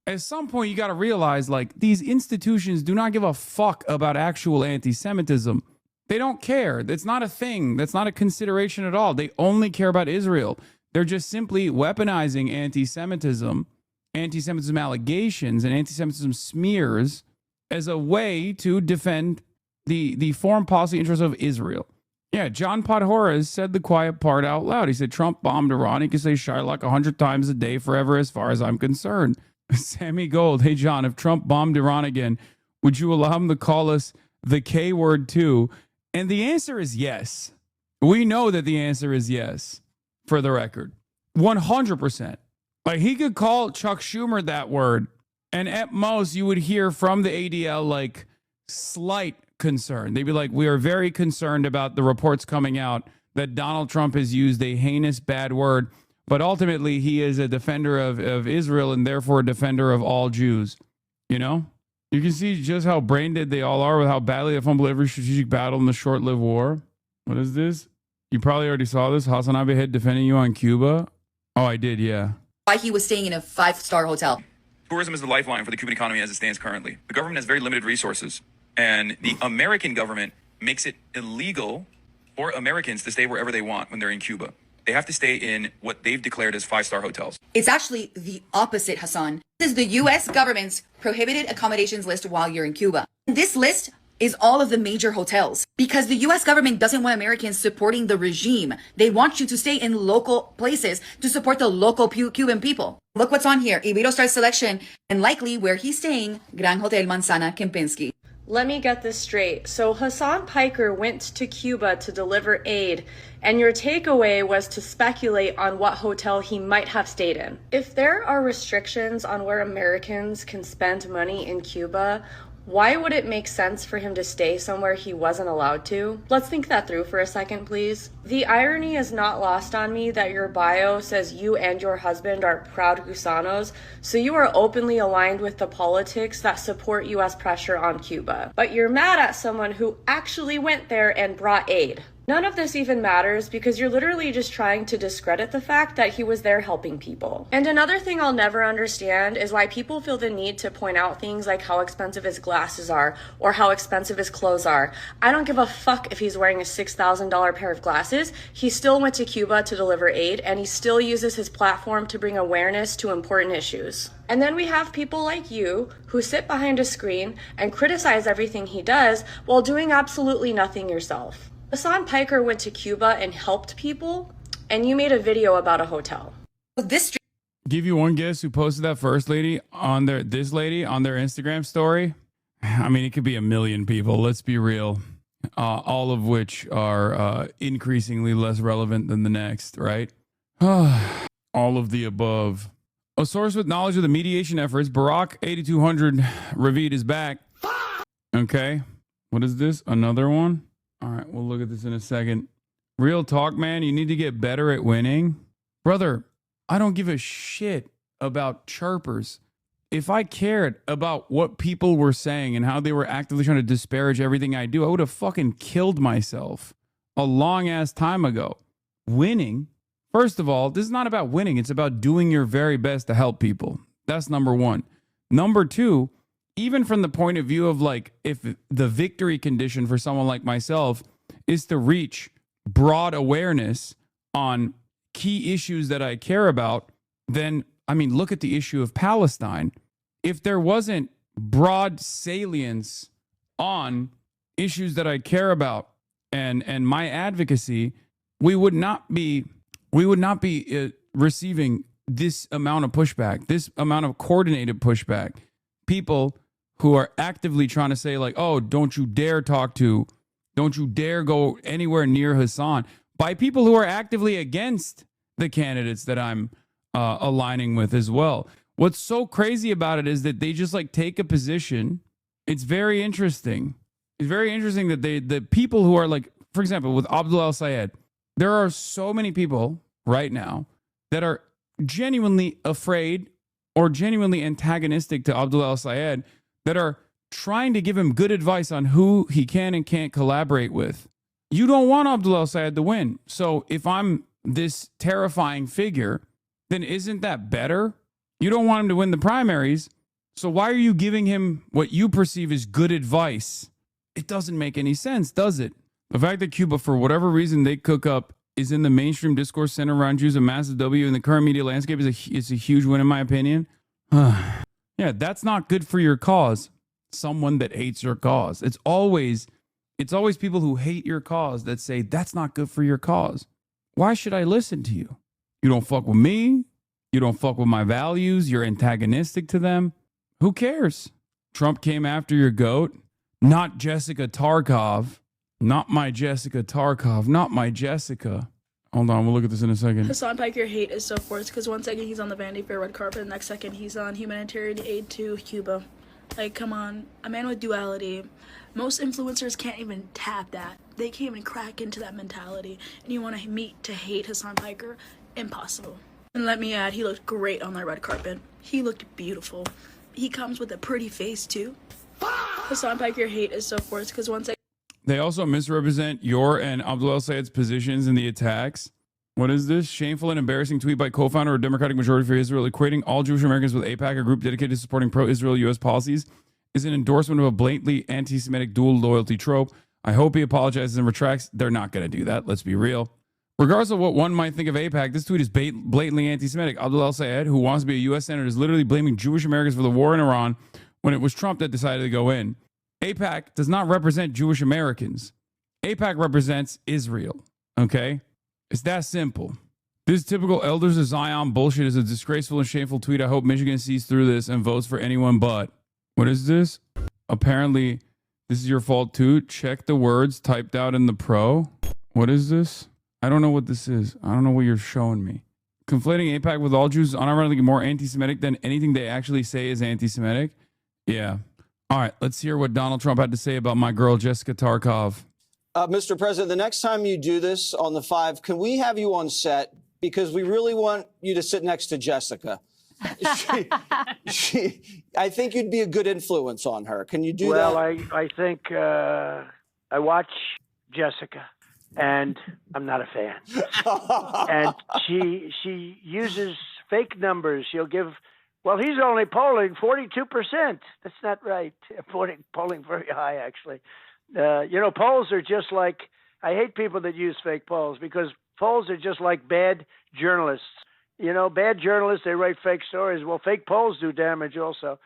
At some point, you got to realize, like, these institutions do not give a fuck about actual anti-Semitism. They don't care. That's not a thing. That's not a consideration at all. They only care about Israel. They're just simply weaponizing anti-Semitism allegations, and anti-Semitism smears as a way to defend the foreign policy interests of Israel. Yeah, John Podhoretz said the quiet part out loud. He said, Trump bombed Iran. He can say Shylock 100 times a day forever as far as I'm concerned. Sammy Gold, hey, John, if Trump bombed Iran again, would you allow him to call us the K word too? And the answer is yes. We know that the answer is yes, for the record. 100%. Like, he could call Chuck Schumer that word, and at most you would hear from the ADL, like, slight concern. They'd be like, we are very concerned about the reports coming out that Donald Trump has used a heinous bad word, but ultimately he is a defender of Israel and therefore a defender of all Jews. You know? You can see just how brain dead they all are with how badly they fumble every strategic battle in the short-lived war. What is this? You probably already saw this. HasanAbi had defending you on Cuba. Oh, I did, yeah. Why he was staying in a 5-star hotel. Tourism is the lifeline for the Cuban economy as it stands currently. The government has very limited resources, and the American government makes it illegal for Americans to stay wherever they want when they're in Cuba. They have to stay in what they've declared as 5-star hotels. It's actually the opposite, Hassan. This is the U.S. government's prohibited accommodations list while you're in Cuba. This list is all of the major hotels because the U.S. government doesn't want Americans supporting the regime. They want you to stay in local places to support the local Cuban people. Look what's on here. Ibero-Star selection and likely where he's staying, Gran Hotel Manzana Kempinski. Let me get this straight. So Hassan Piker went to Cuba to deliver aid, and your takeaway was to speculate on what hotel he might have stayed in. If there are restrictions on where Americans can spend money in Cuba, why would it make sense for him to stay somewhere he wasn't allowed to? Let's think that through for a second, please. The irony is not lost on me that your bio says you and your husband are proud Gusanos, so you are openly aligned with the politics that support U.S. pressure on Cuba. But you're mad at someone who actually went there and brought aid. None of this even matters because you're literally just trying to discredit the fact that he was there helping people. And another thing I'll never understand is why people feel the need to point out things like how expensive his glasses are or how expensive his clothes are. I don't give a fuck if he's wearing a $6,000 pair of glasses. He still went to Cuba to deliver aid, and he still uses his platform to bring awareness to important issues. And then we have people like you who sit behind a screen and criticize everything he does while doing absolutely nothing yourself. Hassan Piker went to Cuba and helped people, and you made a video about a hotel. Give you one guess who posted that first lady on their Instagram story? I mean, it could be a million people. Let's be real. All of which are increasingly less relevant than the next, right? All of the above. A source with knowledge of the mediation efforts, Barack 8200 Ravid is back. Okay. What is this? Another one? All right, we'll look at this in a second. Real talk, man, you need to get better at winning. Brother, I don't give a shit about chirpers. If I cared about what people were saying and how they were actively trying to disparage everything I do, I would have fucking killed myself a long ass time ago. Winning, first of all, this is not about winning. It's about doing your very best to help people. That's number one. Number two, even from the point of view of like, if the victory condition for someone like myself is to reach broad awareness on key issues that I care about, then, I mean, look at the issue of Palestine. If there wasn't broad salience on issues that I care about and my advocacy, we would not be receiving this amount of pushback, this amount of coordinated pushback. People who are actively trying to say like, oh, don't you dare go anywhere near Hasan, by people who are actively against the candidates that I'm aligning with as well. What's so crazy about it is that they just like take a position. It's very interesting. It's very interesting that the people who are like, for example, with Abdul El-Sayed, there are so many people right now that are genuinely afraid or genuinely antagonistic to Abdul El-Sayed that are trying to give him good advice on who he can and can't collaborate with. You don't want Abdul El-Sayed to win. So if I'm this terrifying figure, then isn't that better? You don't want him to win the primaries. So why are you giving him what you perceive as good advice? It doesn't make any sense, does it? The fact that Cuba, for whatever reason they cook up, is in the mainstream discourse centered around Jews, a massive W in the current media landscape is a huge win in my opinion. Yeah, that's not good for your cause. Someone that hates your cause. It's always people who hate your cause that say that's not good for your cause. Why should I listen to you? You don't fuck with me. You don't fuck with my values. You're antagonistic to them. Who cares? Trump came after your goat. Not Jessica Tarkov. Not my Jessica Tarkov. Not my Jessica. Hold on, we'll look at this in a second. Hasan Piker hate is so forced because one second he's on the Vanity Fair red carpet, the next second he's on humanitarian aid to Cuba. Like, come on, a man with duality. Most influencers can't even tap that. They can't even crack into that mentality. And you want to hate Hasan Piker? Impossible. And let me add, he looked great on that red carpet. He looked beautiful. He comes with a pretty face, too. Hasan Piker hate is so forced because one second... They also misrepresent your and Abdul El-Sayed's positions in the attacks. What is this? Shameful and embarrassing tweet by co-founder of Democratic Majority for Israel equating all Jewish Americans with AIPAC, a group dedicated to supporting pro-Israel U.S. policies, is an endorsement of a blatantly anti-Semitic dual loyalty trope. I hope he apologizes and retracts. They're not going to do that. Let's be real. Regardless of what one might think of AIPAC, this tweet is blatantly anti-Semitic. Abdul El-Sayed, who wants to be a U.S. senator, is literally blaming Jewish Americans for the war in Iran when it was Trump that decided to go in. AIPAC does not represent Jewish Americans. AIPAC represents Israel, okay? It's that simple. This typical Elders of Zion bullshit is a disgraceful and shameful tweet. I hope Michigan sees through this and votes for anyone but. What is this? Apparently, this is your fault too. Check the words typed out in the pro. What is this? I don't know what this is. I don't know what you're showing me. Conflating AIPAC with all Jews is unironically more anti-Semitic than anything they actually say is anti-Semitic. Yeah. All right, let's hear what Donald Trump had to say about my girl, Jessica Tarkov. Mr. President, the next time you do this on the 5, can we have you on set? Because we really want you to sit next to Jessica. I think you'd be a good influence on her. Can you do that? Well, I think I watch Jessica, and I'm not a fan. And she uses fake numbers. She'll give... Well, he's only polling 42%. That's not right. Polling very high, actually. Polls are just like, I hate people that use fake polls because polls are just like bad journalists. Bad journalists, they write fake stories. Well, fake polls do damage also.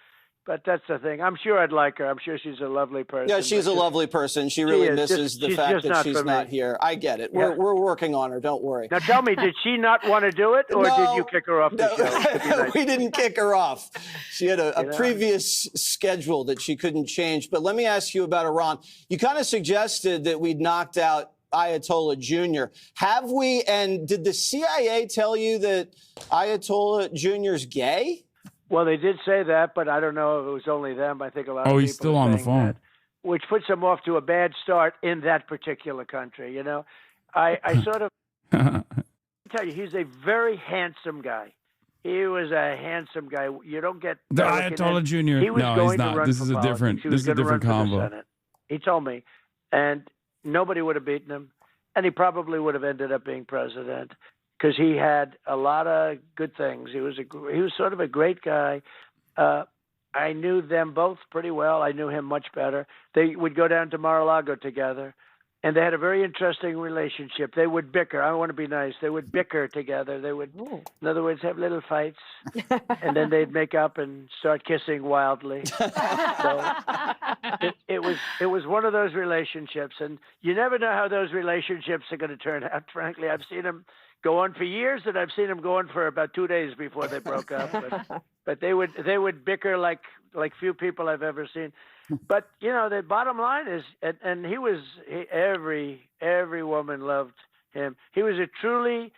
But that's the thing. I'm sure I'd like her. I'm sure she's a lovely person. Yeah, she's a lovely person. She really misses the fact that she's not here. I get it. Yeah. We're working on her. Don't worry. Now tell me, did she not want to do it, or did you kick her off the show? No, we didn't kick her off. She had a previous schedule that she couldn't change. But let me ask you about Iran. You kind of suggested that we'd knocked out Ayatollah Jr. Have we? And did the CIA tell you that Ayatollah Jr. is gay? Well, they did say that, but I don't know if it was only them. I think a lot of people. Oh, he's still on the phone. That, which puts him off to a bad start in that particular country. I sort of tell you, he's a very handsome guy. He was a handsome guy. You don't get the Ayatollah Jr. No, he's not. This is a different. This is a different combo. He told me, and nobody would have beaten him, and he probably would have ended up being president. Because he had a lot of good things. He was sort of a great guy. I knew them both pretty well. I knew him much better. They would go down to Mar-a-Lago together. and they had a very interesting relationship. They would bicker. I want to be nice. They would bicker together. They would, in other words, have little fights, and then they'd make up and start kissing wildly. So it was one of those relationships, and you never know how those relationships are going to turn out. Frankly, I've seen them go on for years, and I've seen them go on for about 2 days before they broke up. But they would bicker like few people I've ever seen. But the bottom line is, and every woman loved him. He was a truly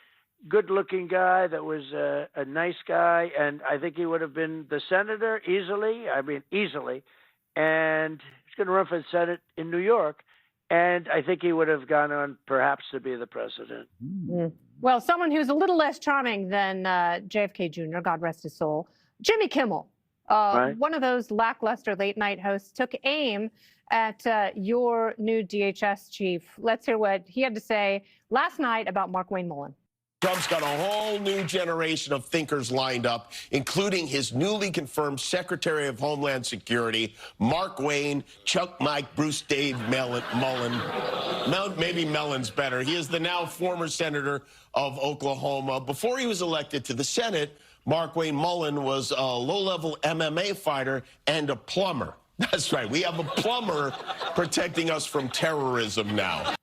good-looking guy that was a nice guy, and I think he would have been the senator easily. I mean, easily. And he's going to run for the Senate in New York, and I think he would have gone on perhaps to be the president. Well, someone who's a little less charming than JFK Jr., God rest his soul, Jimmy Kimmel. One of those lackluster late-night hosts took aim at your new DHS chief. Let's hear what he had to say last night about Markwayne Mullin. Trump's got a whole new generation of thinkers lined up, including his newly confirmed Secretary of Homeland Security, Markwayne, Chuck Mike, Bruce Dave Mullen. Maybe Mellon's better. He is the now former senator of Oklahoma. Before he was elected to the Senate, Markwayne Mullin was a low-level MMA fighter and a plumber. That's right. We have a plumber protecting us from terrorism now.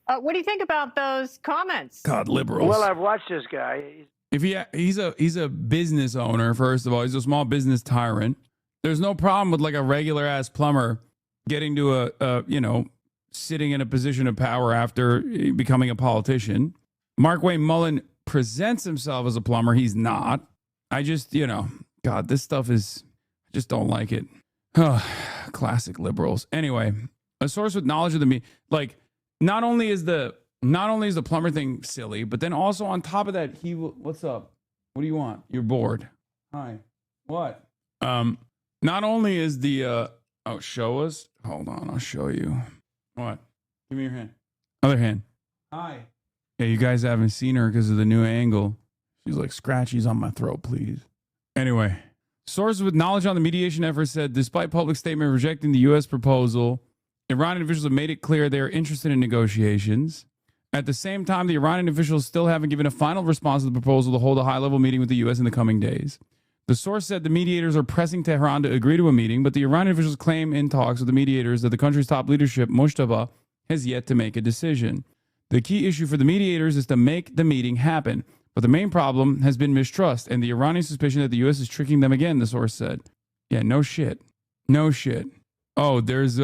What do you think about those comments? God, liberals. Well, I've watched this guy. If he's a business owner, first of all, he's a small business tyrant. There's no problem with like a regular ass plumber getting to sitting in a position of power after becoming a politician. Markwayne Mullin presents himself as a plumber. He's not. I just, God, this stuff is, I just don't like it. Classic liberals. Anyway, a source with knowledge of the not only is the plumber thing silly, but then also on top of that, what's up? What do you want? You're bored. Hi. What? Not only is the show us. Hold on, I'll show you. What? Give me your hand. Other hand. Hi. Yeah, you guys haven't seen her because of the new angle. She's like, scratchies on my throat, please. Anyway, sources with knowledge on the mediation effort said, despite public statement rejecting the U.S. proposal, Iranian officials have made it clear they are interested in negotiations. At the same time, the Iranian officials still haven't given a final response to the proposal to hold a high-level meeting with the U.S. in the coming days. The source said the mediators are pressing Tehran to agree to a meeting, but the Iranian officials claim in talks with the mediators that the country's top leadership, Mujtaba, has yet to make a decision. The key issue for the mediators is to make the meeting happen. But the main problem has been mistrust and the Iranian suspicion that the U.S. is tricking them again, the source said. Yeah, no shit. No shit. Oh, there's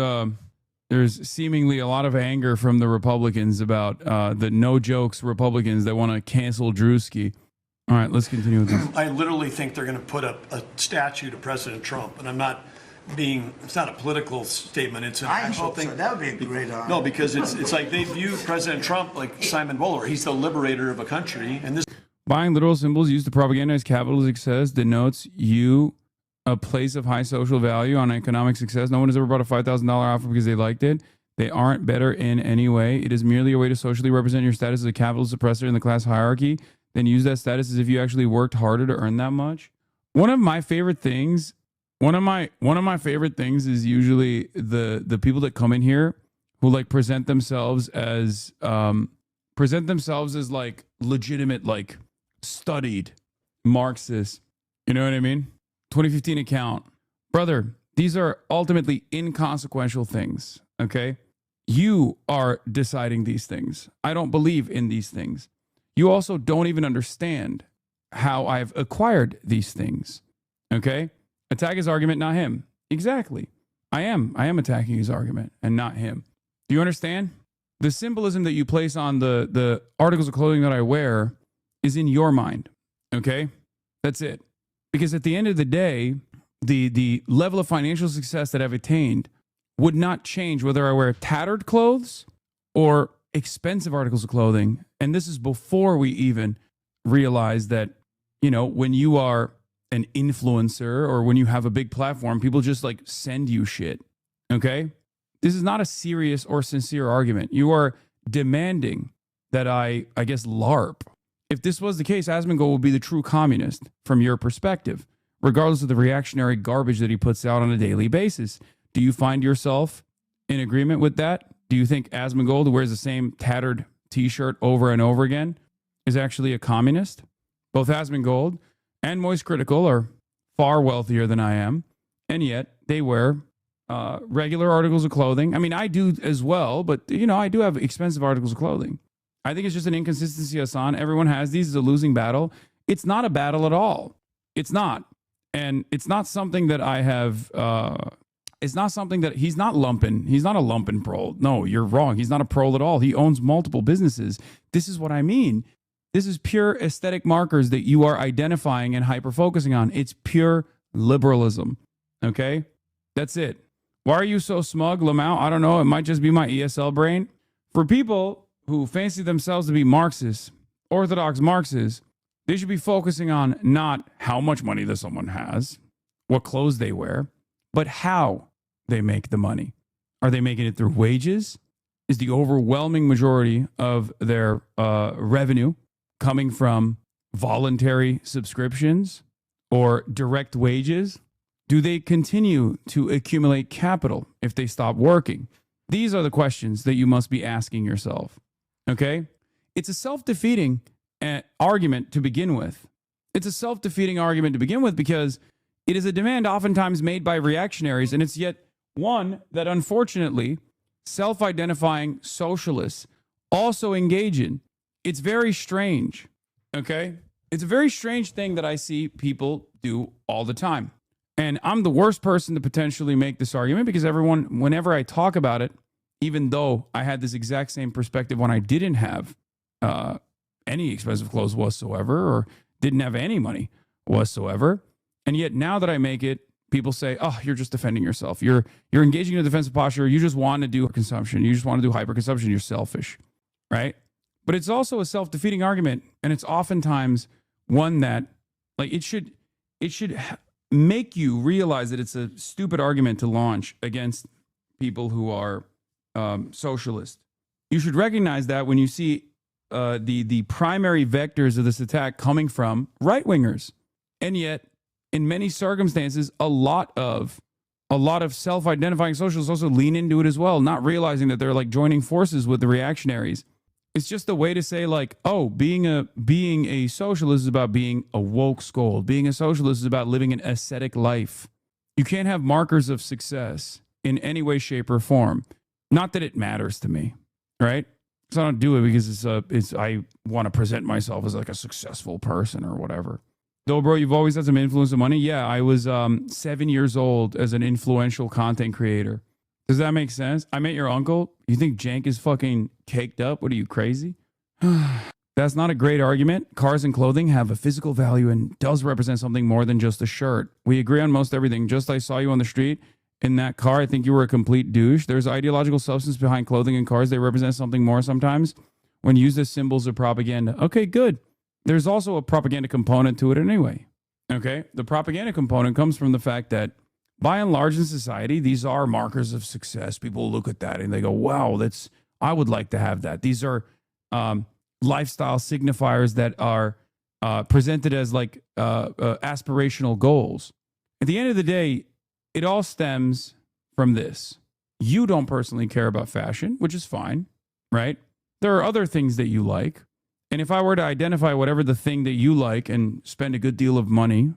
seemingly a lot of anger from the Republicans about the no-jokes Republicans that want to cancel Drewski. All right, let's continue with this. I literally think they're going to put up a statue to President Trump, and it's not a political statement. It's an actual thing. So. That would be a great honor. No, because it's like they view President Trump like Simon Bowler. He's the liberator of a country, and this. Buying literal symbols used to propagandize capital success denotes a place of high social value on economic success. No one has ever bought a $5,000 offer because they liked it. They aren't better in any way. It is merely a way to socially represent your status as a capitalist oppressor in the class hierarchy. Then use that status as if you actually worked harder to earn that much. One of my favorite things is usually the people that come in here who like present themselves as like legitimate, like studied Marxists. You know what I mean? 2015 account. Brother, these are ultimately inconsequential things, okay? You are deciding these things. I don't believe in these things. You also don't even understand how I've acquired these things, okay? Attack his argument, not him. Exactly. I am attacking his argument and not him. Do you understand? The symbolism that you place on the articles of clothing that I wear is in your mind, okay? That's it. Because at the end of the day, the level of financial success that I've attained would not change whether I wear tattered clothes or expensive articles of clothing. And this is before we even realize that, when you are an influencer or when you have a big platform, people just like send you shit, okay? This is not a serious or sincere argument. You are demanding that I guess, LARP. If this was the case, Asmongold would be the true communist from your perspective, regardless of the reactionary garbage that he puts out on a daily basis. Do you find yourself in agreement with that? Do you think Asmongold, who wears the same tattered T-shirt over and over again, is actually a communist? Both Asmongold and Moist Critical are far wealthier than I am, and yet they wear regular articles of clothing. I mean, I do as well, but, you know, I do have expensive articles of clothing. I think it's just an inconsistency, Hasan. Everyone has these. It's a losing battle. It's not a battle at all. It's not. And it's not something that I have... it's not something that... He's not lumpen. He's not a lumpen prole. No, you're wrong. He's not a prole at all. He owns multiple businesses. This is what I mean. This is pure aesthetic markers that you are identifying and hyper-focusing on. It's pure liberalism. Okay? That's it. Why are you so smug, Lamau? I don't know. It might just be my ESL brain. For people who fancy themselves to be Marxists, orthodox Marxists, they should be focusing on not how much money that someone has, what clothes they wear, but how they make the money. Are they making it through wages? Is the overwhelming majority of their revenue coming from voluntary subscriptions or direct wages? Do they continue to accumulate capital if they stop working? These are the questions that you must be asking yourself. Okay? It's a self-defeating argument to begin with. It's a self-defeating argument to begin with because it is a demand oftentimes made by reactionaries, and it's yet one that unfortunately self-identifying socialists also engage in. It's very strange. Okay? It's a very strange thing that I see people do all the time. And I'm the worst person to potentially make this argument because everyone, whenever I talk about it, even though I had this exact same perspective when I didn't have any expensive clothes whatsoever or didn't have any money whatsoever, and yet now that I make it, people say, oh, you're just defending yourself. You're engaging in a defensive posture. You just want to do consumption. You just want to do hyper-consumption. You're selfish, right? But it's also a self-defeating argument, and it's oftentimes one that, like, it should make you realize that it's a stupid argument to launch against people who are socialist. You should recognize that when you see the primary vectors of this attack coming from right-wingers. And yet, in many circumstances, a lot of self-identifying socialists also lean into it as well, not realizing that they're like joining forces with the reactionaries. It's just a way to say, like, oh, being a socialist is about being a woke scold. Being a socialist is about living an ascetic life. You can't have markers of success in any way, shape, or form. Not that it matters to me, right? Because I don't do it because I want to present myself as like a successful person or whatever. Though, bro, you've always had some influence and money. Yeah, I was 7 years old as an influential content creator. Does that make sense? I met your uncle. You think Jank is fucking caked up? What are you, crazy? That's not a great argument. Cars and clothing have a physical value and does represent something more than just a shirt. We agree on most everything. Just I saw you on the street in that car. I think you were a complete douche. There's ideological substance behind clothing and cars. They represent something more sometimes when used as symbols of propaganda. Okay, good. There's also a propaganda component to it anyway. Okay? The propaganda component comes from the fact that by and large in society, these are markers of success. People look at that and they go, wow, I would like to have that. These are lifestyle signifiers that are presented as like aspirational goals. At the end of the day, it all stems from this. You don't personally care about fashion, which is fine, right? There are other things that you like. And if I were to identify whatever the thing that you like and spend a good deal of money,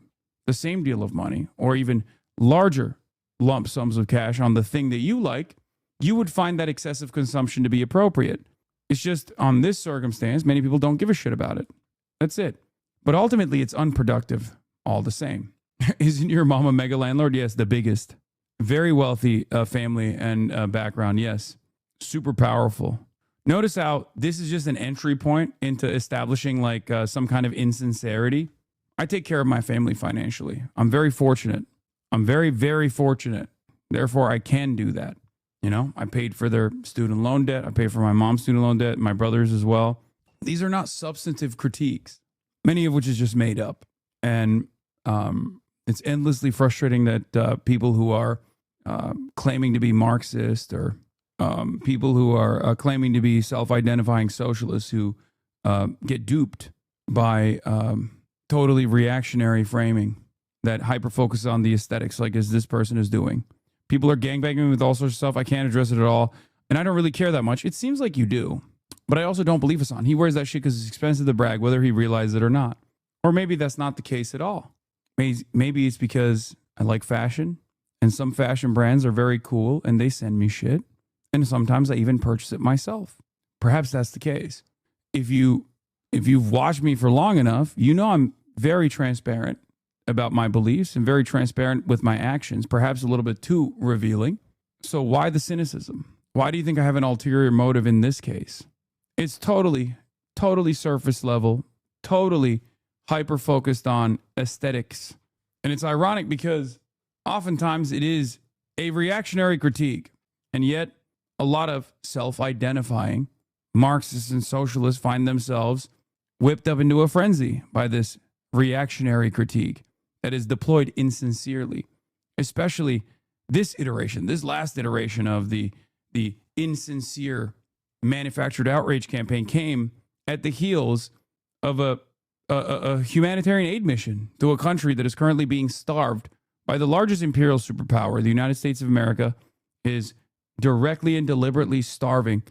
the same deal of money, or even larger lump sums of cash on the thing that you like, you would find that excessive consumption to be appropriate. It's just on this circumstance, many people don't give a shit about it. That's it. But ultimately, it's unproductive all the same. Isn't your mom a mega landlord? Yes, the biggest. Very wealthy family and background. Yes. Super powerful. Notice how this is just an entry point into establishing like some kind of insincerity. I take care of my family financially. I'm very fortunate. I'm very, very fortunate. Therefore, I can do that. You know, I paid for their student loan debt. I paid for my mom's student loan debt, my brother's as well. These are not substantive critiques, many of which is just made up. And it's endlessly frustrating that people who are claiming to be Marxist or people who are claiming to be self-identifying socialists who get duped by totally reactionary framing that hyper-focus on the aesthetics like as this person is doing. People are gangbanging with all sorts of stuff. I can't address it at all. and I don't really care that much. It seems like you do, but I also don't believe Hasan. He wears that shit because it's expensive to brag, whether he realizes it or not. Or maybe that's not the case at all. Maybe it's because I like fashion, and some fashion brands are very cool, and they send me shit, and sometimes I even purchase it myself. Perhaps that's the case. If you've watched me for long enough, you know I'm very transparent about my beliefs and very transparent with my actions, perhaps a little bit too revealing. So why the cynicism? Why do you think I have an ulterior motive in this case? It's totally surface level, totally hyper-focused on aesthetics. And it's ironic because oftentimes it is a reactionary critique, and yet a lot of self-identifying Marxists and socialists find themselves whipped up into a frenzy by this reactionary critique that is deployed insincerely, especially this last iteration of the insincere manufactured outrage campaign came at the heels of a humanitarian aid mission to a country that is currently being starved by the largest imperial superpower. The United States of America is directly and deliberately starving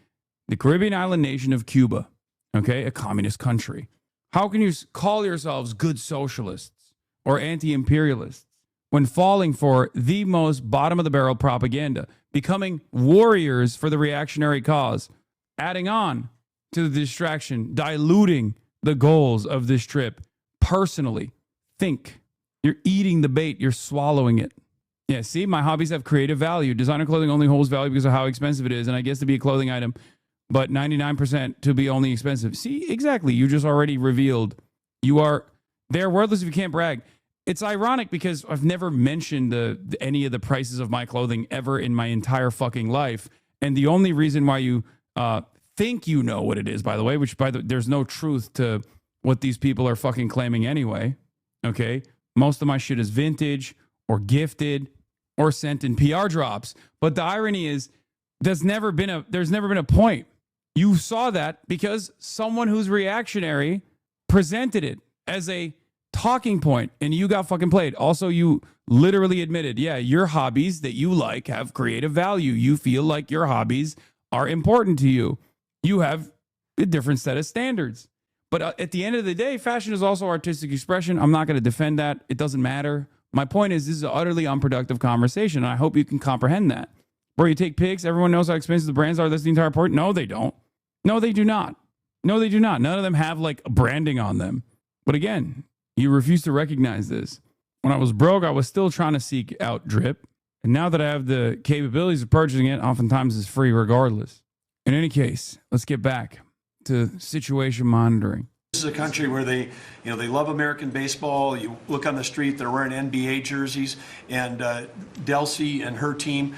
the Caribbean island nation of Cuba, okay, a communist country. How can you call yourselves good socialists or anti-imperialists when falling for the most bottom-of-the-barrel propaganda, becoming warriors for the reactionary cause, adding on to the distraction, diluting the goals of this trip? Personally, think. You're eating the bait. You're swallowing it. Yeah, see, my hobbies have creative value. Designer clothing only holds value because of how expensive it is, and I guess to be a clothing item, but 99% to be only expensive. See, exactly. You just already revealed they're worthless if you can't brag. It's ironic because I've never mentioned any of the prices of my clothing ever in my entire fucking life. And the only reason why you think you know what it is, by the way, there's no truth to what these people are fucking claiming anyway. Okay. Most of my shit is vintage or gifted or sent in PR drops. But the irony is there's never been a point. You saw that because someone who's reactionary presented it as a talking point and you got fucking played. Also, you literally admitted, yeah, your hobbies that you like have creative value. You feel like your hobbies are important to you. You have a different set of standards. But at the end of the day, fashion is also artistic expression. I'm not going to defend that. It doesn't matter. My point is, this is an utterly unproductive conversation, and I hope you can comprehend that. Where you take pics, everyone knows how expensive the brands are. That's the entire point. No, they don't. No, they do not. No, they do not. None of them have like branding on them. But again, you refuse to recognize this. When I was broke, I was still trying to seek out drip. And now that I have the capabilities of purchasing it, oftentimes it's free regardless. In any case, let's get back to situation monitoring. This is a country where they love American baseball. You look on the street, they're wearing NBA jerseys. And Delcy and her team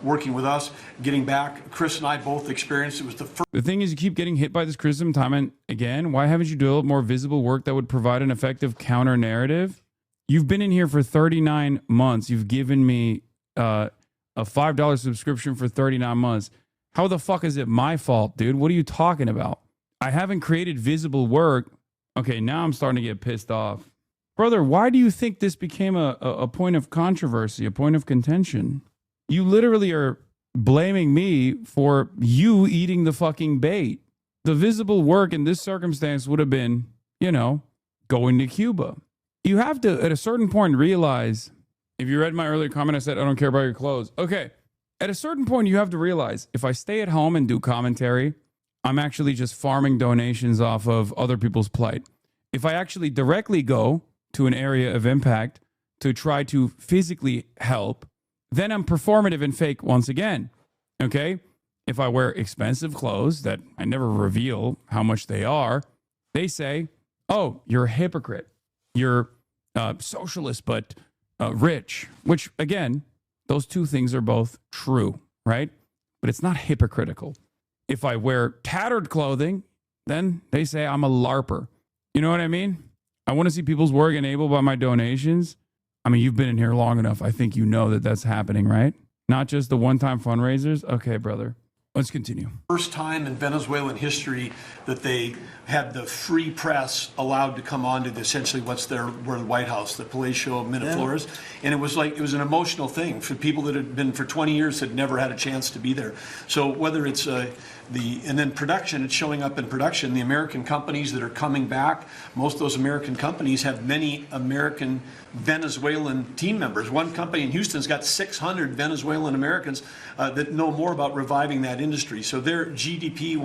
working with us, getting back. Chris and I both experienced it. Was the first. The thing is, you keep getting hit by this criticism time and again. Why haven't you developed more visible work that would provide an effective counter narrative? You've been in here for 39 months. You've given me a $5 subscription for 39 months. How the fuck is it my fault, dude? What are you talking about? I haven't created visible work. Okay, now I'm starting to get pissed off. Brother, why do you think this became a point of controversy, a point of contention? You literally are blaming me for you eating the fucking bait. The visible work in this circumstance would have been, going to Cuba. You have to, at a certain point, realize, if you read my earlier comment, I said, I don't care about your clothes. Okay, at a certain point, you have to realize, if I stay at home and do commentary, I'm actually just farming donations off of other people's plight. If I actually directly go to an area of impact to try to physically help, then I'm performative and fake once again. Okay? If I wear expensive clothes that I never reveal how much they are, they say, oh, you're a hypocrite. You're socialist, but rich. Which, again, those two things are both true, right? But it's not hypocritical. If I wear tattered clothing, then they say I'm a LARPer. You know what I mean? I want to see people's work enabled by my donations. I mean, you've been in here long enough. I think you know that that's happening, right? Not just the one-time fundraisers. Okay, brother. Let's continue. First time in Venezuelan history that they had the free press allowed to come on to essentially where the White House, the Palacio Miraflores. Yeah. And it was an emotional thing for people that had been for 20 years had never had a chance to be there. So whether it's and then production, it's showing up in production. The American companies that are coming back, most of those American companies have many American Venezuelan team members. One company in Houston's got 600 Venezuelan Americans that know more about reviving that industry. So their GDP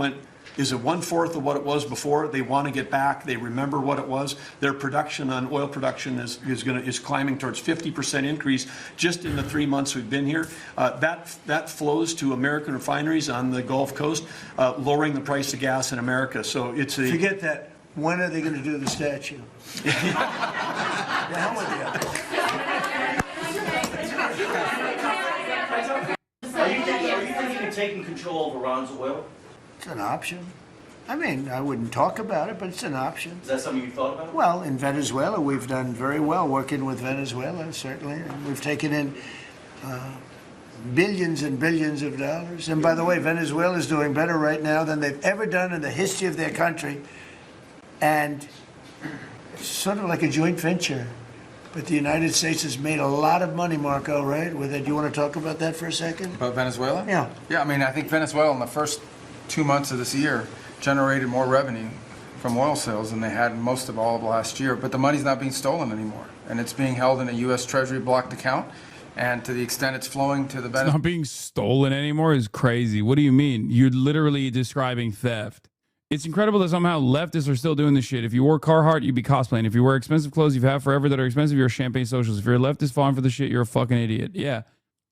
is 1/4 of what it was before. They want to get back. They remember what it was. Their production on oil production is climbing towards 50% increase just in the 3 months we've been here. That flows to American refineries on the Gulf Coast, lowering the price of gas in America. So it's a forget that. When are they going to do the statue? The hell with you. Are you thinking of taking control of Iran's oil? It's an option. I mean, I wouldn't talk about it, but it's an option. Is that something you thought about? Well, in Venezuela, we've done very well working with Venezuela, certainly. And we've taken in billions and billions of dollars. And by the way, Venezuela is doing better right now than they've ever done in the history of their country. And it's sort of like a joint venture. But the United States has made a lot of money, Marco, right? With it. Do you want to talk about that for a second? About Venezuela? Yeah. Yeah, I mean, I think Venezuela in the first 2 months of this year generated more revenue from oil sales than they had most of all of last year. But the money's not being stolen anymore. And it's being held in a U.S. Treasury blocked account. And to the extent it's flowing to the Venezuela. It's not being stolen anymore is crazy. What do you mean? You're literally describing theft. It's incredible that somehow leftists are still doing this shit. If you wore Carhartt, you'd be cosplaying. If you wear expensive clothes you've had forever that are expensive, you're a champagne socialist. If you're a leftist falling for the shit, you're a fucking idiot. Yeah.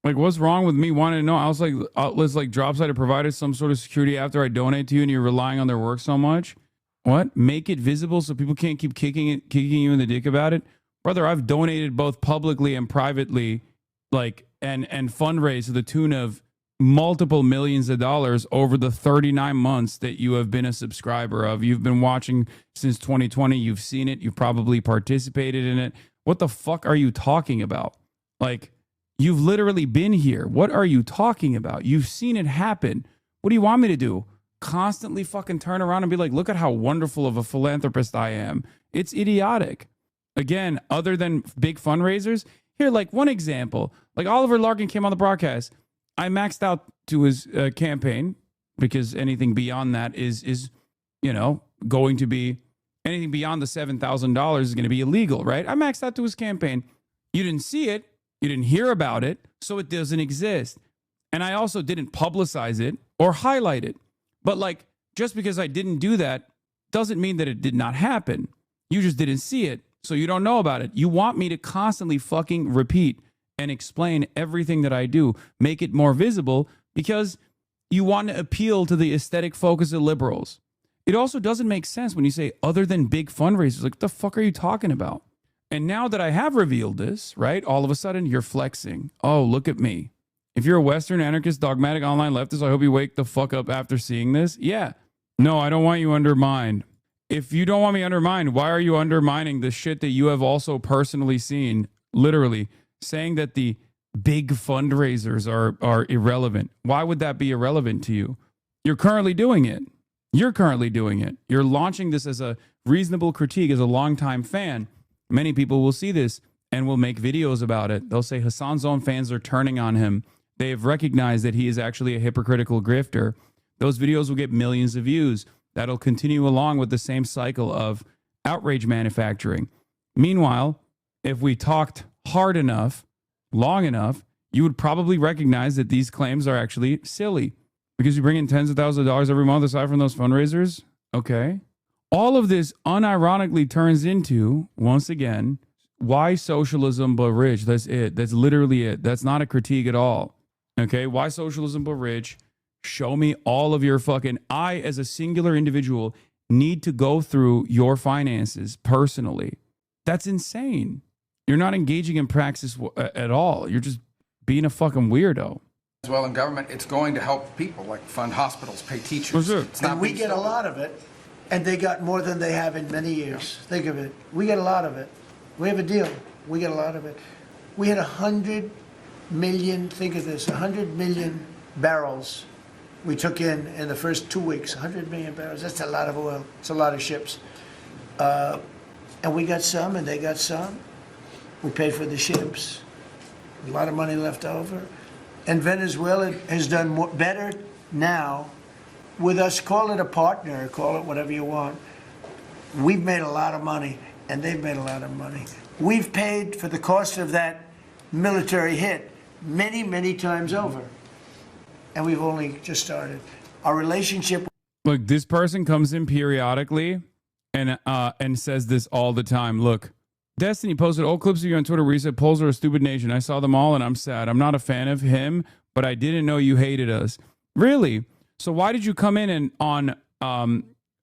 Like, what's wrong with me wanting to know? I was like, outlets like Dropsite have provided some sort of security after I donate to you and you're relying on their work so much. What? Make it visible so people can't keep kicking you in the dick about it? Brother, I've donated both publicly and privately, like, and fundraised to the tune of multiple millions of dollars over the 39 months that you have been a subscriber of. You've been watching since 2020. You've seen it. You've probably participated in it. What the fuck are you talking about? Like, you've literally been here. What are you talking about? You've seen it happen. What do you want me to do? Constantly fucking turn around and be like, look at how wonderful of a philanthropist I am. It's idiotic. Again, other than big fundraisers, here, like one example, like Oliver Larkin came on the broadcast. I maxed out to his campaign because anything beyond that is, you know, going to be anything beyond the $7,000 is going to be illegal, right? I maxed out to his campaign. You didn't see it. You didn't hear about it. So it doesn't exist. And I also didn't publicize it or highlight it. But like, just because I didn't do that doesn't mean that it did not happen. You just didn't see it. So you don't know about it. You want me to constantly fucking repeat and explain everything that I do, make it more visible because you want to appeal to the aesthetic focus of liberals. It also doesn't make sense when you say other than big fundraisers. Like, what the fuck are you talking about? And now that I have revealed this, right, all of a sudden you're flexing. Oh, look at me. If you're a Western anarchist, dogmatic online leftist, I hope you wake the fuck up after seeing this. Yeah. No, I don't want you undermined. If you don't want me undermined, why are you undermining the shit that you have also personally seen, literally, saying that the big fundraisers are irrelevant? Why would that be irrelevant to you? You're currently doing it. You're currently doing it. You're launching this as a reasonable critique as a longtime fan. Many people will see this and will make videos about it. They'll say Hasan's own fans are turning on him. They have recognized that he is actually a hypocritical grifter. Those videos will get millions of views. That'll continue along with the same cycle of outrage manufacturing. Meanwhile, if we talked hard enough, long enough, you would probably recognize that these claims are actually silly because you bring in tens of thousands of dollars every month aside from those fundraisers. Okay. All of this unironically turns into, once again, why socialism but rich? That's it. That's literally it. That's not a critique at all. Okay. Why socialism but rich? Show me all of your fucking, I as a singular individual need to go through your finances personally. That's insane. You're not engaging in praxis at all. You're just being a fucking weirdo. As well in government, it's going to help people, like fund hospitals, pay teachers. It's not and we get a lot of it, and they got more than they have in many years. Think of it. We get a lot of it. We have a deal. We get a lot of it. We had 100 million, think of this, 100 million barrels We took in the first 2 weeks, 100 million barrels. That's a lot of oil. It's a lot of ships. And we got some, and they got some. We paid for the ships. A lot of money left over. And Venezuela has done better now with us. Call it a partner, call it whatever you want. We've made a lot of money, and they've made a lot of money. We've paid for the cost of that military hit many, many times over. And we've only just started. Our relationship. Look, this person comes in periodically and says this all the time. Look, Destiny posted old clips of you on Twitter where you said polls are a stupid nation. I saw them all and I'm sad. I'm not a fan of him, but I didn't know you hated us. Really? So why did you come in and on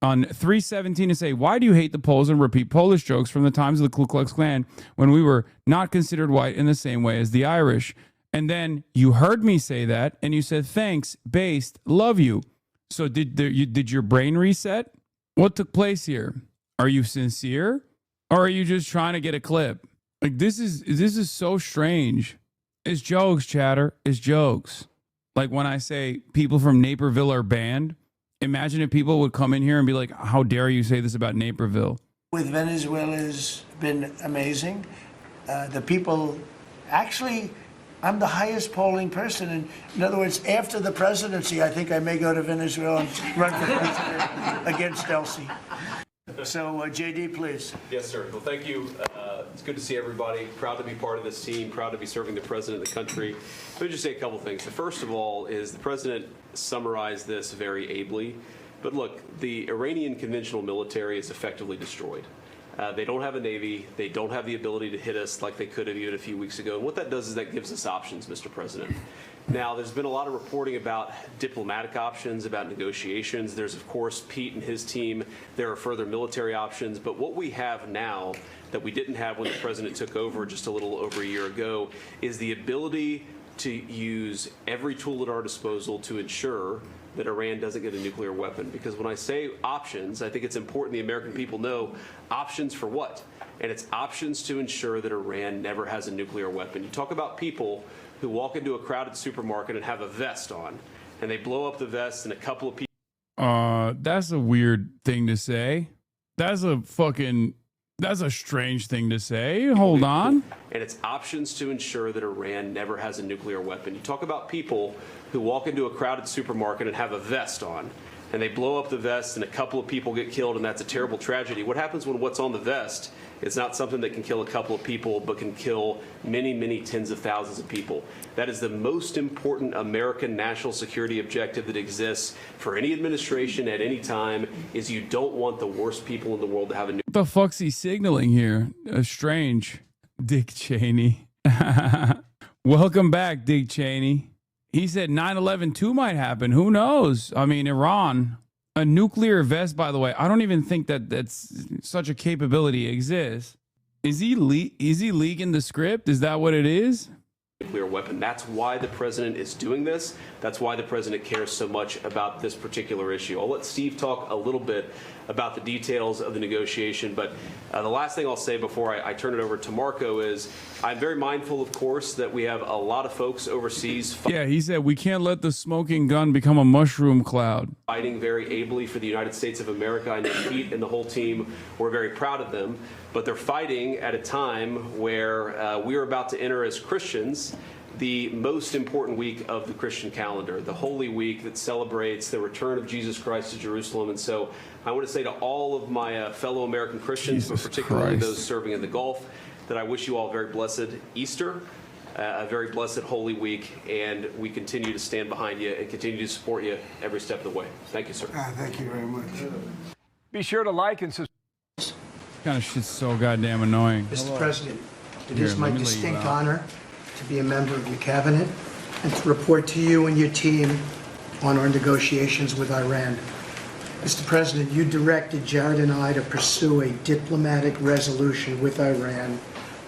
317 and say, why do you hate the Poles and repeat Polish jokes from the times of the Ku Klux Klan when we were not considered white in the same way as the Irish? And then you heard me say that and you said, thanks, based, love you. So did your brain reset? What took place here? Are you sincere? Or are you just trying to get a clip? Like, this is so strange. It's jokes, chatter. It's jokes. Like when I say people from Naperville are banned, imagine if people would come in here and be like, how dare you say this about Naperville? With Venezuela has been amazing. The people, actually, I'm the highest polling person. And in other words, after the presidency, I think I may go to Venezuela and run for president against Delcy. So, JD, please. Yes, sir. Well, thank you. It's good to see everybody. Proud to be part of this team. Proud to be serving the president of the country. Let me just say a couple things. The first of all is the president summarized this very ably. But look, the Iranian conventional military is effectively destroyed. They don't have a navy. They don't have the ability to hit us like they could have even a few weeks ago. And what that does is that gives us options, Mr. President. Now, there's been a lot of reporting about diplomatic options, about negotiations. There's, of course, Pete and his team. There are further military options. But what we have now that we didn't have when the president took over just a little over a year ago is the ability to use every tool at our disposal to ensure that Iran doesn't get a nuclear weapon. Because when I say options, I think it's important the American people know options for what? And it's options to ensure that Iran never has a nuclear weapon. You talk about people who walk into a crowded supermarket and have a vest on, and they blow up the vest and a couple of people. That's a weird thing to say. That's a strange thing to say. Hold on. And it's options to ensure that Iran never has a nuclear weapon. You talk about people who walk into a crowded supermarket and have a vest on, and they blow up the vest and a couple of people get killed, and that's a terrible tragedy. What happens when what's on the vest is not something that can kill a couple of people, but can kill many, many tens of thousands of people? That is the most important American national security objective that exists for any administration at any time, is you don't want the worst people in the world to have a nuclear. What the fuck's he signaling here? Strange. Dick Cheney. Welcome back, Dick Cheney. He said 9/11 too might happen. Who knows? I mean, Iran, a nuclear vest, by the way. I don't even think that's such a capability exists. Is he leaking the script? Is that what it is? Nuclear weapon. That's why the president is doing this. That's why the president cares so much about this particular issue. I'll let Steve talk a little bit about the details of the negotiation, but the last thing I'll say before I turn it over to Marco is I'm very mindful, of course, that we have a lot of folks overseas. Yeah, he said we can't let the smoking gun become a mushroom cloud. Fighting very ably for the United States of America. I know Pete and the whole team, we're very proud of them, but they're fighting at a time where we are about to enter as Christians the most important week of the Christian calendar, the Holy Week that celebrates the return of Jesus Christ to Jerusalem. And so I want to say to all of my fellow American Christians, but particularly those serving in the Gulf, that I wish you all a very blessed Easter, a very blessed Holy Week, and we continue to stand behind you and continue to support you every step of the way. Thank you, sir. Thank you very much. Be sure to like and subscribe. Kind of shit's so goddamn annoying. Mr. President, it is my distinct honor to be a member of your cabinet and to report to you and your team on our negotiations with Iran. Mr. President, you directed Jared and I to pursue a diplomatic resolution with Iran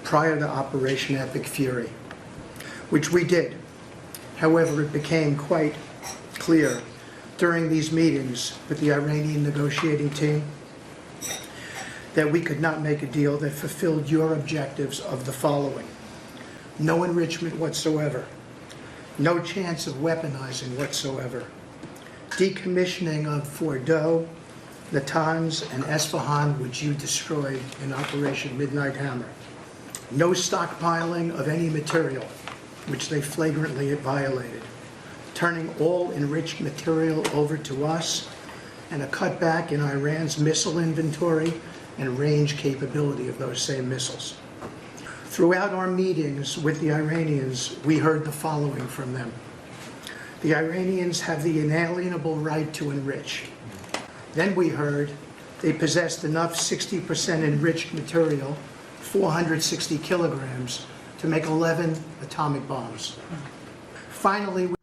prior to Operation Epic Fury, which we did. However, it became quite clear during these meetings with the Iranian negotiating team that we could not make a deal that fulfilled your objectives of the following: no enrichment whatsoever, no chance of weaponizing whatsoever, decommissioning of Fordo, Natanz, and Esfahan, which you destroyed in Operation Midnight Hammer. No stockpiling of any material, which they flagrantly violated. Turning all enriched material over to us, and a cutback in Iran's missile inventory and range capability of those same missiles. Throughout our meetings with the Iranians, we heard the following from them. The Iranians have the inalienable right to enrich. Then we heard they possessed enough 60% enriched material, 460 kilograms, to make 11 atomic bombs. Finally,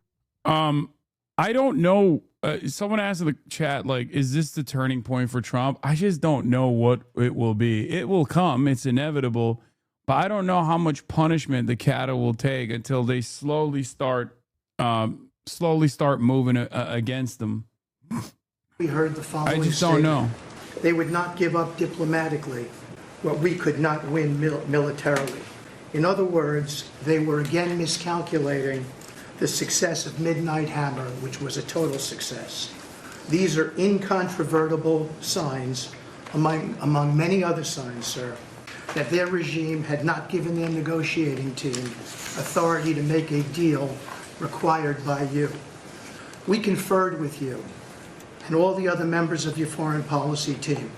I don't know. Someone asked in the chat, like, is this the turning point for Trump? I just don't know what it will be. It will come. It's inevitable. But I don't know how much punishment the cattle will take until they slowly start moving against them. we heard the following I just don't know. They would not give up diplomatically what we could not win militarily. In other words, they were again miscalculating the success of Midnight Hammer, which was a total success. These are incontrovertible signs, among many other signs, sir, that their regime had not given their negotiating team authority to make a deal required by you. We conferred with you and all the other members of your foreign policy team,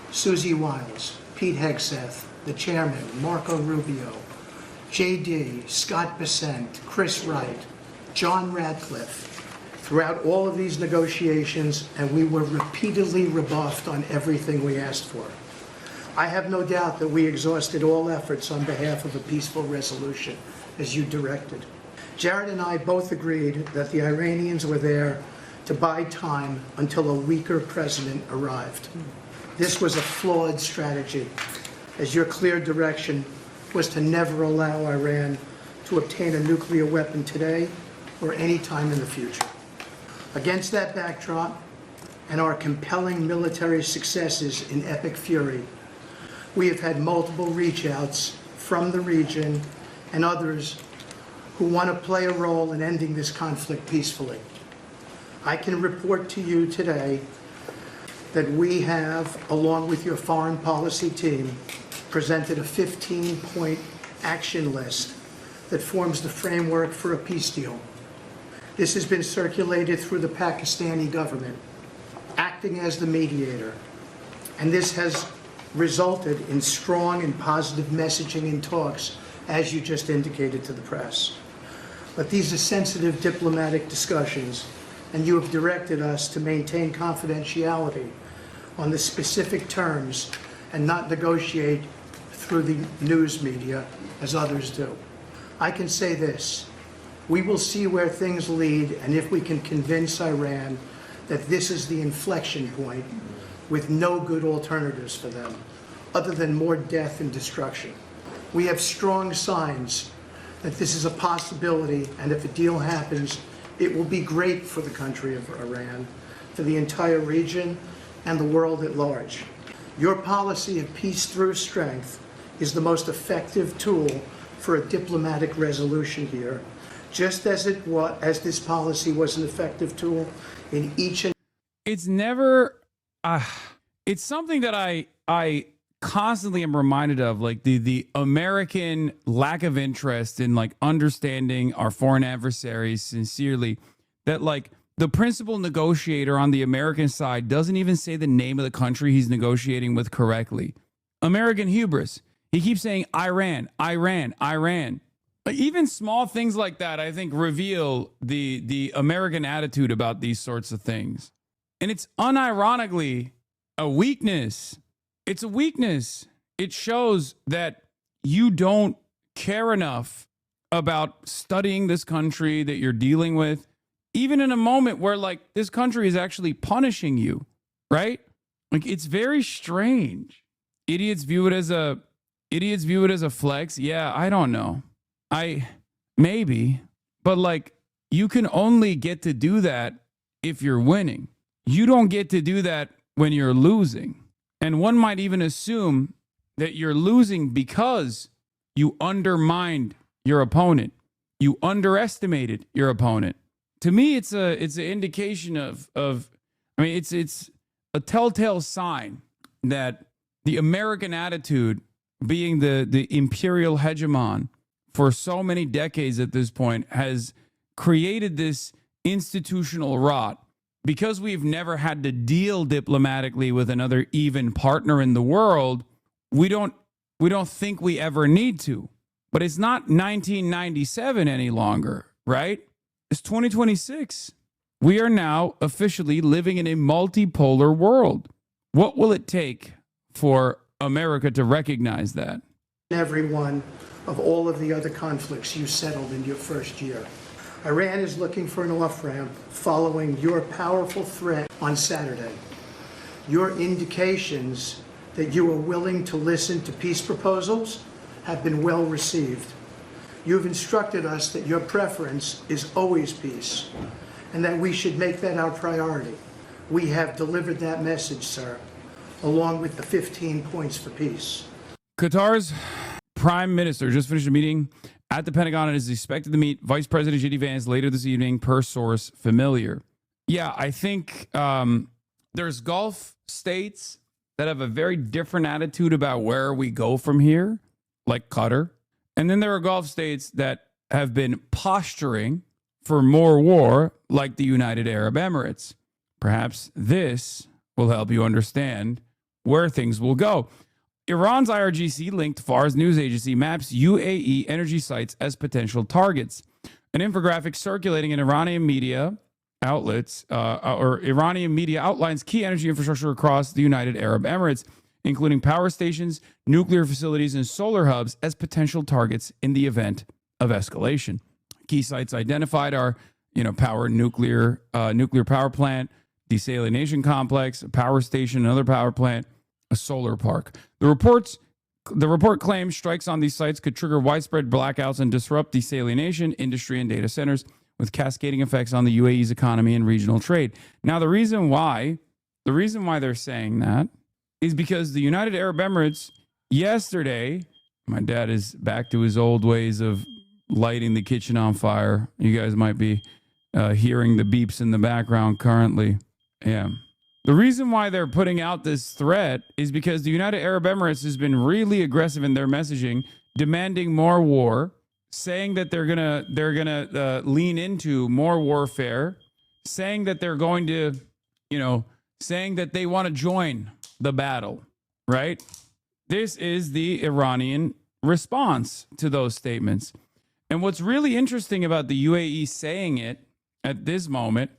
Susie Wiles, Pete Hegseth, the chairman, Marco Rubio, JD, Scott Bessent, Chris Wright, John Radcliffe, throughout all of these negotiations, and we were repeatedly rebuffed on everything we asked for. I have no doubt that we exhausted all efforts on behalf of a peaceful resolution, as you directed. Jared and I both agreed that the Iranians were there to buy time until a weaker president arrived. This was a flawed strategy, as your clear direction was to never allow Iran to obtain a nuclear weapon today or any time in the future. Against that backdrop and our compelling military successes in epic fury, we have had multiple reach-outs from the region and others who want to play a role in ending this conflict peacefully. I can report to you today that we have, along with your foreign policy team, presented a 15-point action list that forms the framework for a peace deal. This has been circulated through the Pakistani government, acting as the mediator, and this has resulted in strong and positive messaging in talks, as you just indicated to the press. But these are sensitive diplomatic discussions, and you have directed us to maintain confidentiality on the specific terms and not negotiate through the news media as others do. I can say this: we will see where things lead, and if we can convince Iran that this is the inflection point with no good alternatives for them, other than more death and destruction. We have strong signs that this is a possibility, and if a deal happens, it will be great for the country of Iran, for the entire region, and the world at large. Your policy of peace through strength is the most effective tool for a diplomatic resolution here, just as this policy was an effective tool in each and... It's never... it's something that I constantly am reminded of, like the American lack of interest in like understanding our foreign adversaries sincerely, that like the principal negotiator on the American side doesn't even say the name of the country he's negotiating with correctly. American hubris. He keeps saying Iran, Iran, Iran. Even small things like that, I think, reveal the American attitude about these sorts of things. And it's unironically a weakness. It's a weakness. It shows that you don't care enough about studying this country that you're dealing with, even in a moment where like this country is actually punishing you, right? Like, it's very strange. Idiots view it as a flex. Yeah, I don't know. Maybe, but like, you can only get to do that if you're winning. You don't get to do that when you're losing. And one might even assume that you're losing because you undermined your opponent. You underestimated your opponent to me, it's an indication of I mean, it's a telltale sign that the American attitude, being the imperial hegemon for so many decades at this point, has created this institutional rot because we've never had to deal diplomatically with another even partner in the world. We don't think we ever need to. But it's not 1997 any longer, right? It's 2026. We are now officially living in a multipolar world. What will it take for America to recognize that? Every one of all of the other conflicts you settled in your first year. Iran is looking for an off-ramp following your powerful threat on Saturday. Your indications that you are willing to listen to peace proposals have been well received. You've instructed us that your preference is always peace, and that we should make that our priority. We have delivered that message, sir, along with the 15 points for peace. Qatar's prime minister just finished a meeting at the Pentagon and is expected to meet Vice President J.D. Vance later this evening, per source familiar. Yeah, I think there's Gulf states that have a very different attitude about where we go from here, like Qatar. And then there are Gulf states that have been posturing for more war, like the United Arab Emirates. Perhaps this will help you understand where things will go. Iran's IRGC-linked Fars news agency maps UAE energy sites as potential targets. An infographic circulating in Iranian media outlets, Iranian media outlines key energy infrastructure across the United Arab Emirates, including power stations, nuclear facilities, and solar hubs as potential targets in the event of escalation. Key sites identified are, nuclear power plant, desalination complex, a power station, another power plant, a solar park. The report claims strikes on these sites could trigger widespread blackouts and disrupt desalination industry and data centers, with cascading effects on the UAE's economy and regional trade. Now, the reason why they're saying that is because the United Arab Emirates yesterday, my dad is back to his old ways of lighting the kitchen on fire. You guys might be hearing the beeps in the background currently. Yeah. The reason why they're putting out this threat is because the United Arab Emirates has been really aggressive in their messaging, demanding more war, saying that they're gonna lean into more warfare, saying that they're going to, saying that they want to join the battle, right? This is the Iranian response to those statements. And what's really interesting about the UAE saying it at this moment,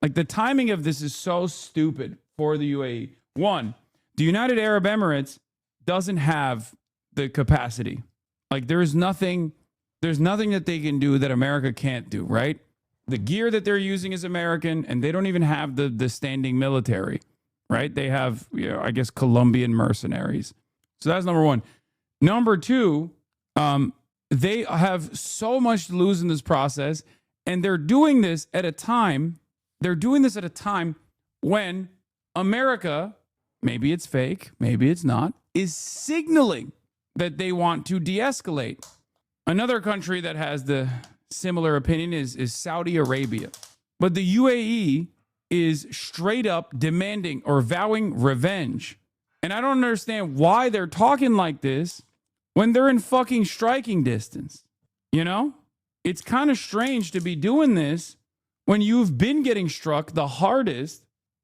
like the timing of this is so stupid for the UAE. One, the United Arab Emirates doesn't have the capacity. Like there's nothing that they can do that America can't do, right? The gear that they're using is American, and they don't even have the standing military, right? They have, I guess, Colombian mercenaries. So that's number one. Number two, they have so much to lose in this process, and they're doing this at a time when America, maybe it's fake, maybe it's not, is signaling that they want to de-escalate. Another country that has the similar opinion is Saudi Arabia. But the UAE is straight up demanding or vowing revenge. And I don't understand why they're talking like this when they're in fucking striking distance. It's kind of strange to be doing this when you've been getting struck the hardest.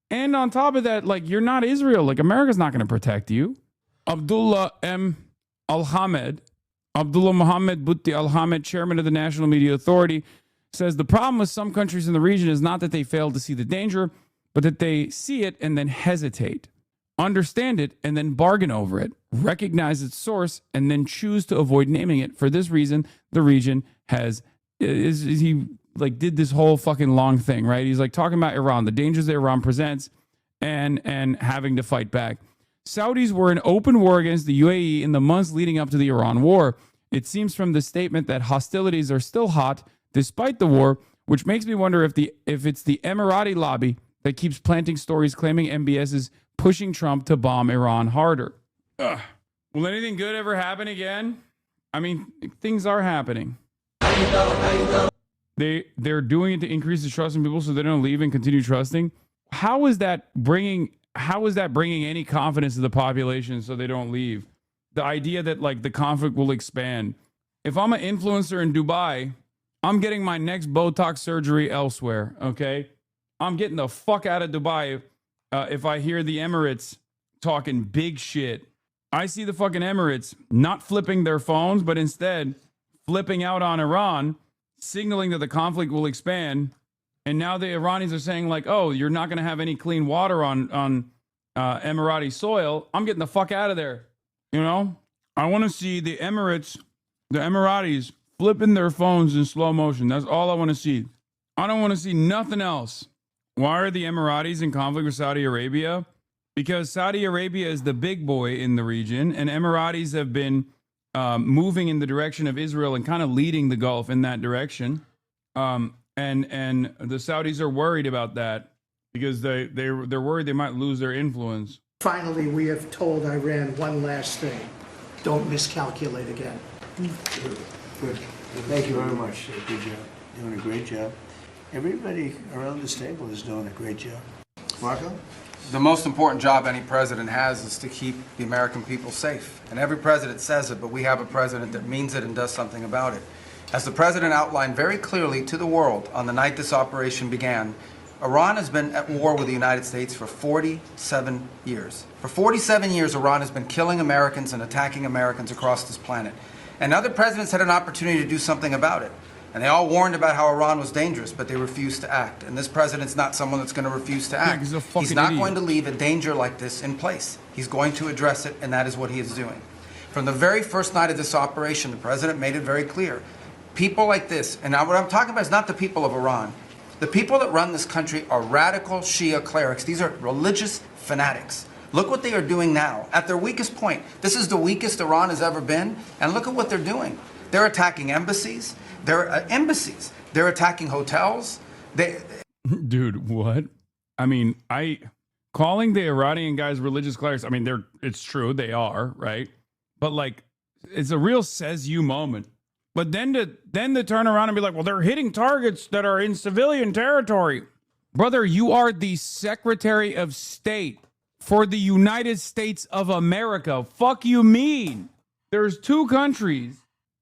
And on top of that, like, you're not Israel. Like, America's not going to protect you. Abdullah Mohammed Butti Al-Hamed, chairman of the National Media Authority, says the problem with some countries in the region is not that they fail to see the danger, but that they see it and then hesitate, understand it and then bargain over it, recognize its source and then choose to avoid naming it. For this reason, the region did this whole fucking long thing, right? He's like talking about Iran, the dangers that Iran presents and having to fight back. Saudis were in open war against the UAE in the months leading up to the Iran war. It seems from the statement that hostilities are still hot despite the war, which makes me wonder if it's the Emirati lobby that keeps planting stories claiming MBS is pushing Trump to bomb Iran harder. Ugh. Will anything good ever happen again? I mean, things are happening. They're doing it to increase the trust in people so they don't leave and continue trusting. How is that bringing any confidence to the population so they don't leave? The idea that like the conflict will expand. If I'm an influencer in Dubai, I'm getting my next Botox surgery elsewhere, okay? I'm getting the fuck out of Dubai if I hear the Emirates talking big shit. I see the fucking Emirates not flipping their phones, but instead flipping out on Iran, signaling that the conflict will expand. And now the Iranians are saying like, oh, you're not going to have any clean water on Emirati soil. I'm getting the fuck out of there. You know, I want to see the Emiratis flipping their phones in slow motion. That's all I want to see. I don't want to see nothing else. Why are the Emiratis in conflict with Saudi Arabia? Because Saudi Arabia is the big boy in the region, and Emiratis have been moving in the direction of Israel and kind of leading the Gulf in that direction. And the Saudis are worried about that because they're worried they might lose their influence. Finally, we have told Iran one last thing. Don't miscalculate again. Good. Thank you very much. Good job. Doing a great job. Everybody around this table is doing a great job. Marco? The most important job any president has is to keep the American people safe. And every president says it, but we have a president that means it and does something about it. As the president outlined very clearly to the world on the night this operation began, Iran has been at war with the United States for 47 years. For 47 years, Iran has been killing Americans and attacking Americans across this planet. And other presidents had an opportunity to do something about it. And they all warned about how Iran was dangerous, but they refused to act. And this president's not someone that's going to refuse to act. Yeah, he's not going to leave a danger like this in place. He's going to address it, and that is what he is doing. From the very first night of this operation, the president made it very clear. People like this, and now what I'm talking about is not the people of Iran. The people that run this country are radical Shia clerics. These are religious fanatics. Look what they are doing now. At their weakest point, this is the weakest Iran has ever been, and look at what they're doing. They're attacking embassies. They're attacking hotels. Dude, what? I mean, calling the Iranian guys religious clerics, I mean, it's true, they are, right? But like, it's a real says you moment. But then to turn around and be like, well, they're hitting targets that are in civilian territory. Brother, you are the Secretary of State for the United States of America. Fuck you mean? There's two countries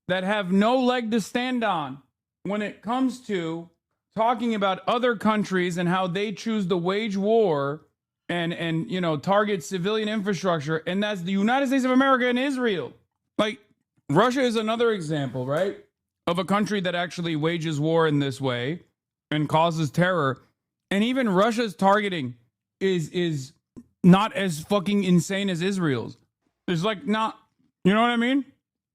that have no leg to stand on when it comes to talking about other countries and how they choose to wage war and you know, target civilian infrastructure, and that's the United States of America and Israel. Like, Russia is another example, right, of a country that actually wages war in this way and causes terror. And even Russia's targeting is not as fucking insane as Israel's. It's like not, you know what I mean?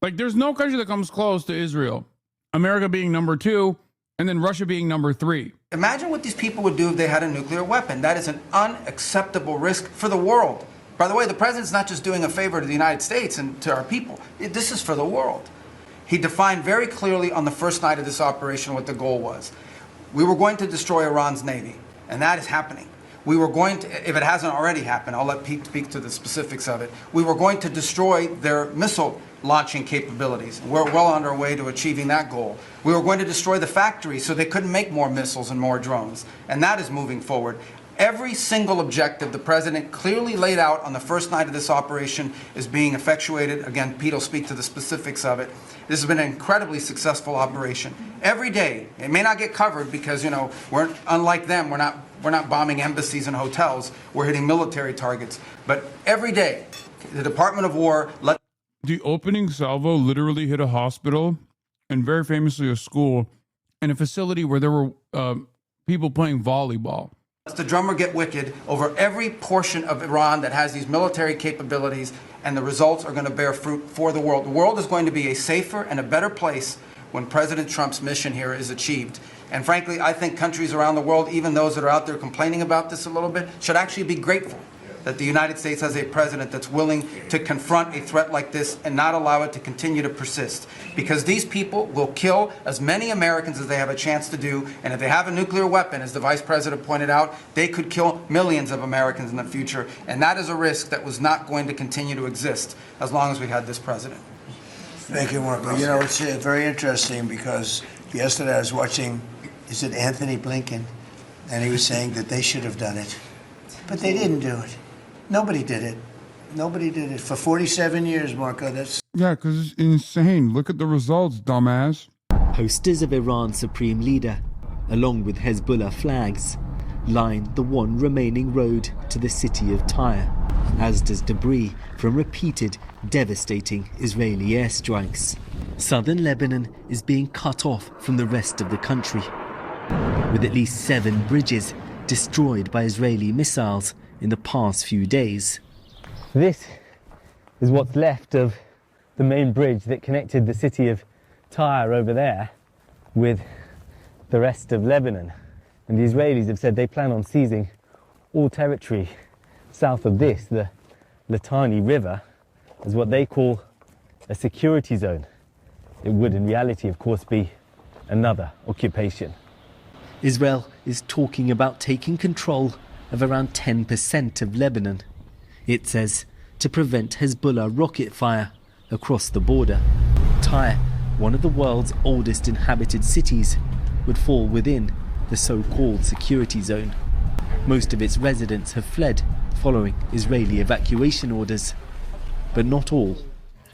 Like, there's no country that comes close to Israel. America being number 2, and then Russia being number 3. Imagine what these people would do if they had a nuclear weapon. That is an unacceptable risk for the world. By the way, the president's not just doing a favor to the United States and to our people. This is for the world. He defined very clearly on the first night of this operation what the goal was. We were going to destroy Iran's navy, and that is happening. We were going to, if it hasn't already happened, I'll let Pete speak to the specifics of it. We were going to destroy their missile launching capabilities. We're well on our way to achieving that goal. We were going to destroy the factories so they couldn't make more missiles and more drones. And that is moving forward. Every single objective the president clearly laid out on the first night of this operation is being effectuated. Again, Pete will speak to the specifics of it. This has been an incredibly successful operation. Every day, it may not get covered because, you know, we're unlike them. We're not bombing embassies and hotels. We're hitting military targets. But every day, the Department of War let... The opening salvo literally hit a hospital and very famously a school and a facility where there were people playing volleyball. The drummer get wicked over every portion of Iran that has these military capabilities, and the results are going to bear fruit for the world. The world is going to be a safer and a better place when President Trump's mission here is achieved. And frankly, I think countries around the world, even those that are out there complaining about this a little bit, should actually be grateful that the United States has a president that's willing to confront a threat like this and not allow it to continue to persist. Because these people will kill as many Americans as they have a chance to do, and if they have a nuclear weapon, as the Vice President pointed out, they could kill millions of Americans in the future, and that is a risk that was not going to continue to exist as long as we had this president. Thank you, Marco. You know, it's very interesting because Yesterday I was watching, is it Anthony Blinken? And he was saying that they should have done it. But they didn't do it. Nobody did it. Nobody did it. For 47 years, Marco, that's... Yeah, because it's insane. Look at the results, dumbass. Posters of Iran's supreme leader, along with Hezbollah flags, line the one remaining road to the city of Tyre, as does debris from repeated, devastating Israeli airstrikes. Southern Lebanon is being cut off from the rest of the country, with at least 7 bridges destroyed by Israeli missiles in the past few days. This is what's left of the main bridge that connected the city of Tyre over there with the rest of Lebanon. And the Israelis have said they plan on seizing all territory south of this, the Litani River, as what they call a security zone. It would in reality, of course, be another occupation. Israel is talking about taking control of around 10% of Lebanon. It says to prevent Hezbollah rocket fire across the border. Tyre, one of the world's oldest inhabited cities, would fall within the so-called security zone. Most of its residents have fled following Israeli evacuation orders, but not all.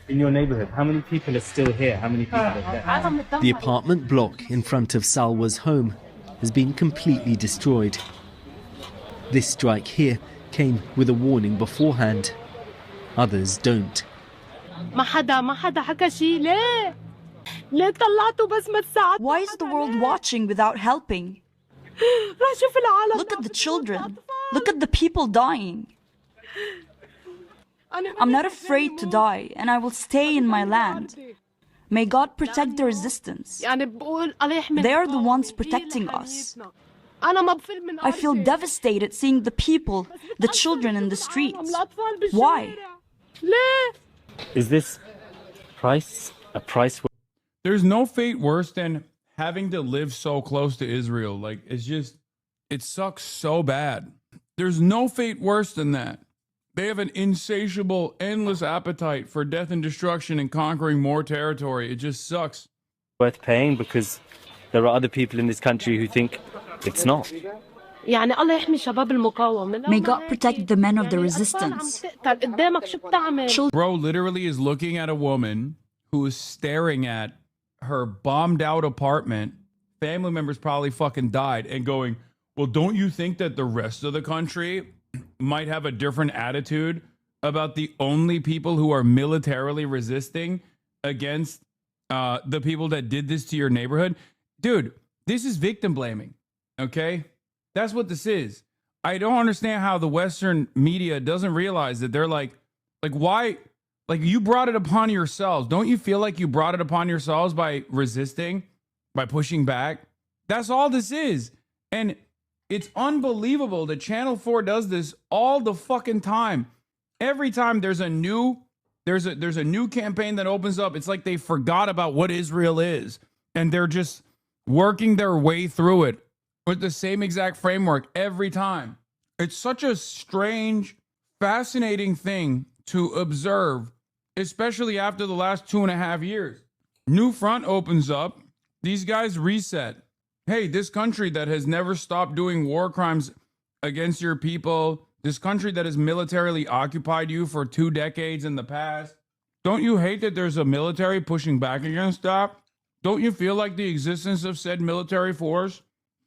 In your neighborhood, how many people are still here? How many people are there? The apartment block in front of Salwa's home has been completely destroyed. This strike here came with a warning beforehand. Others don't. Why is the world watching without helping? Look at the children. Look at the people dying. I'm not afraid to die, and I will stay in my land. May God protect the resistance. They are the ones protecting us. I feel devastated seeing the people, the children in the streets. Why? Is this a price? There's no fate worse than having to live so close to Israel. Like, it sucks so bad. There's no fate worse than that. They have an insatiable, endless appetite for death and destruction and conquering more territory. It just sucks. Worth paying because there are other people in this country who think it's not. May God protect the men of the resistance. Bro literally is looking at a woman who is staring at her bombed out apartment. Family members probably fucking died, and going, well, don't you think that the rest of the country might have a different attitude about the only people who are militarily resisting against the people that did this to your neighborhood? Dude, this is victim blaming, okay? That's what this is. I don't understand how the Western media doesn't realize that. They're like why? Like, you brought it upon yourselves. Don't you feel like you brought it upon yourselves by resisting, by pushing back? That's all this is. And it's unbelievable that Channel 4 does this all the fucking time. Every time there's a new campaign that opens up, it's like they forgot about what Israel is, and they're just working their way through it with the same exact framework every time. It's such a strange, fascinating thing to observe, especially after the last 2.5 years. New front opens up. These guys reset. Hey, this country that has never stopped doing war crimes against your people, this country that has militarily occupied you for 2 decades in the past, don't you hate that there's a military pushing back against that? Don't you feel like the existence of said military force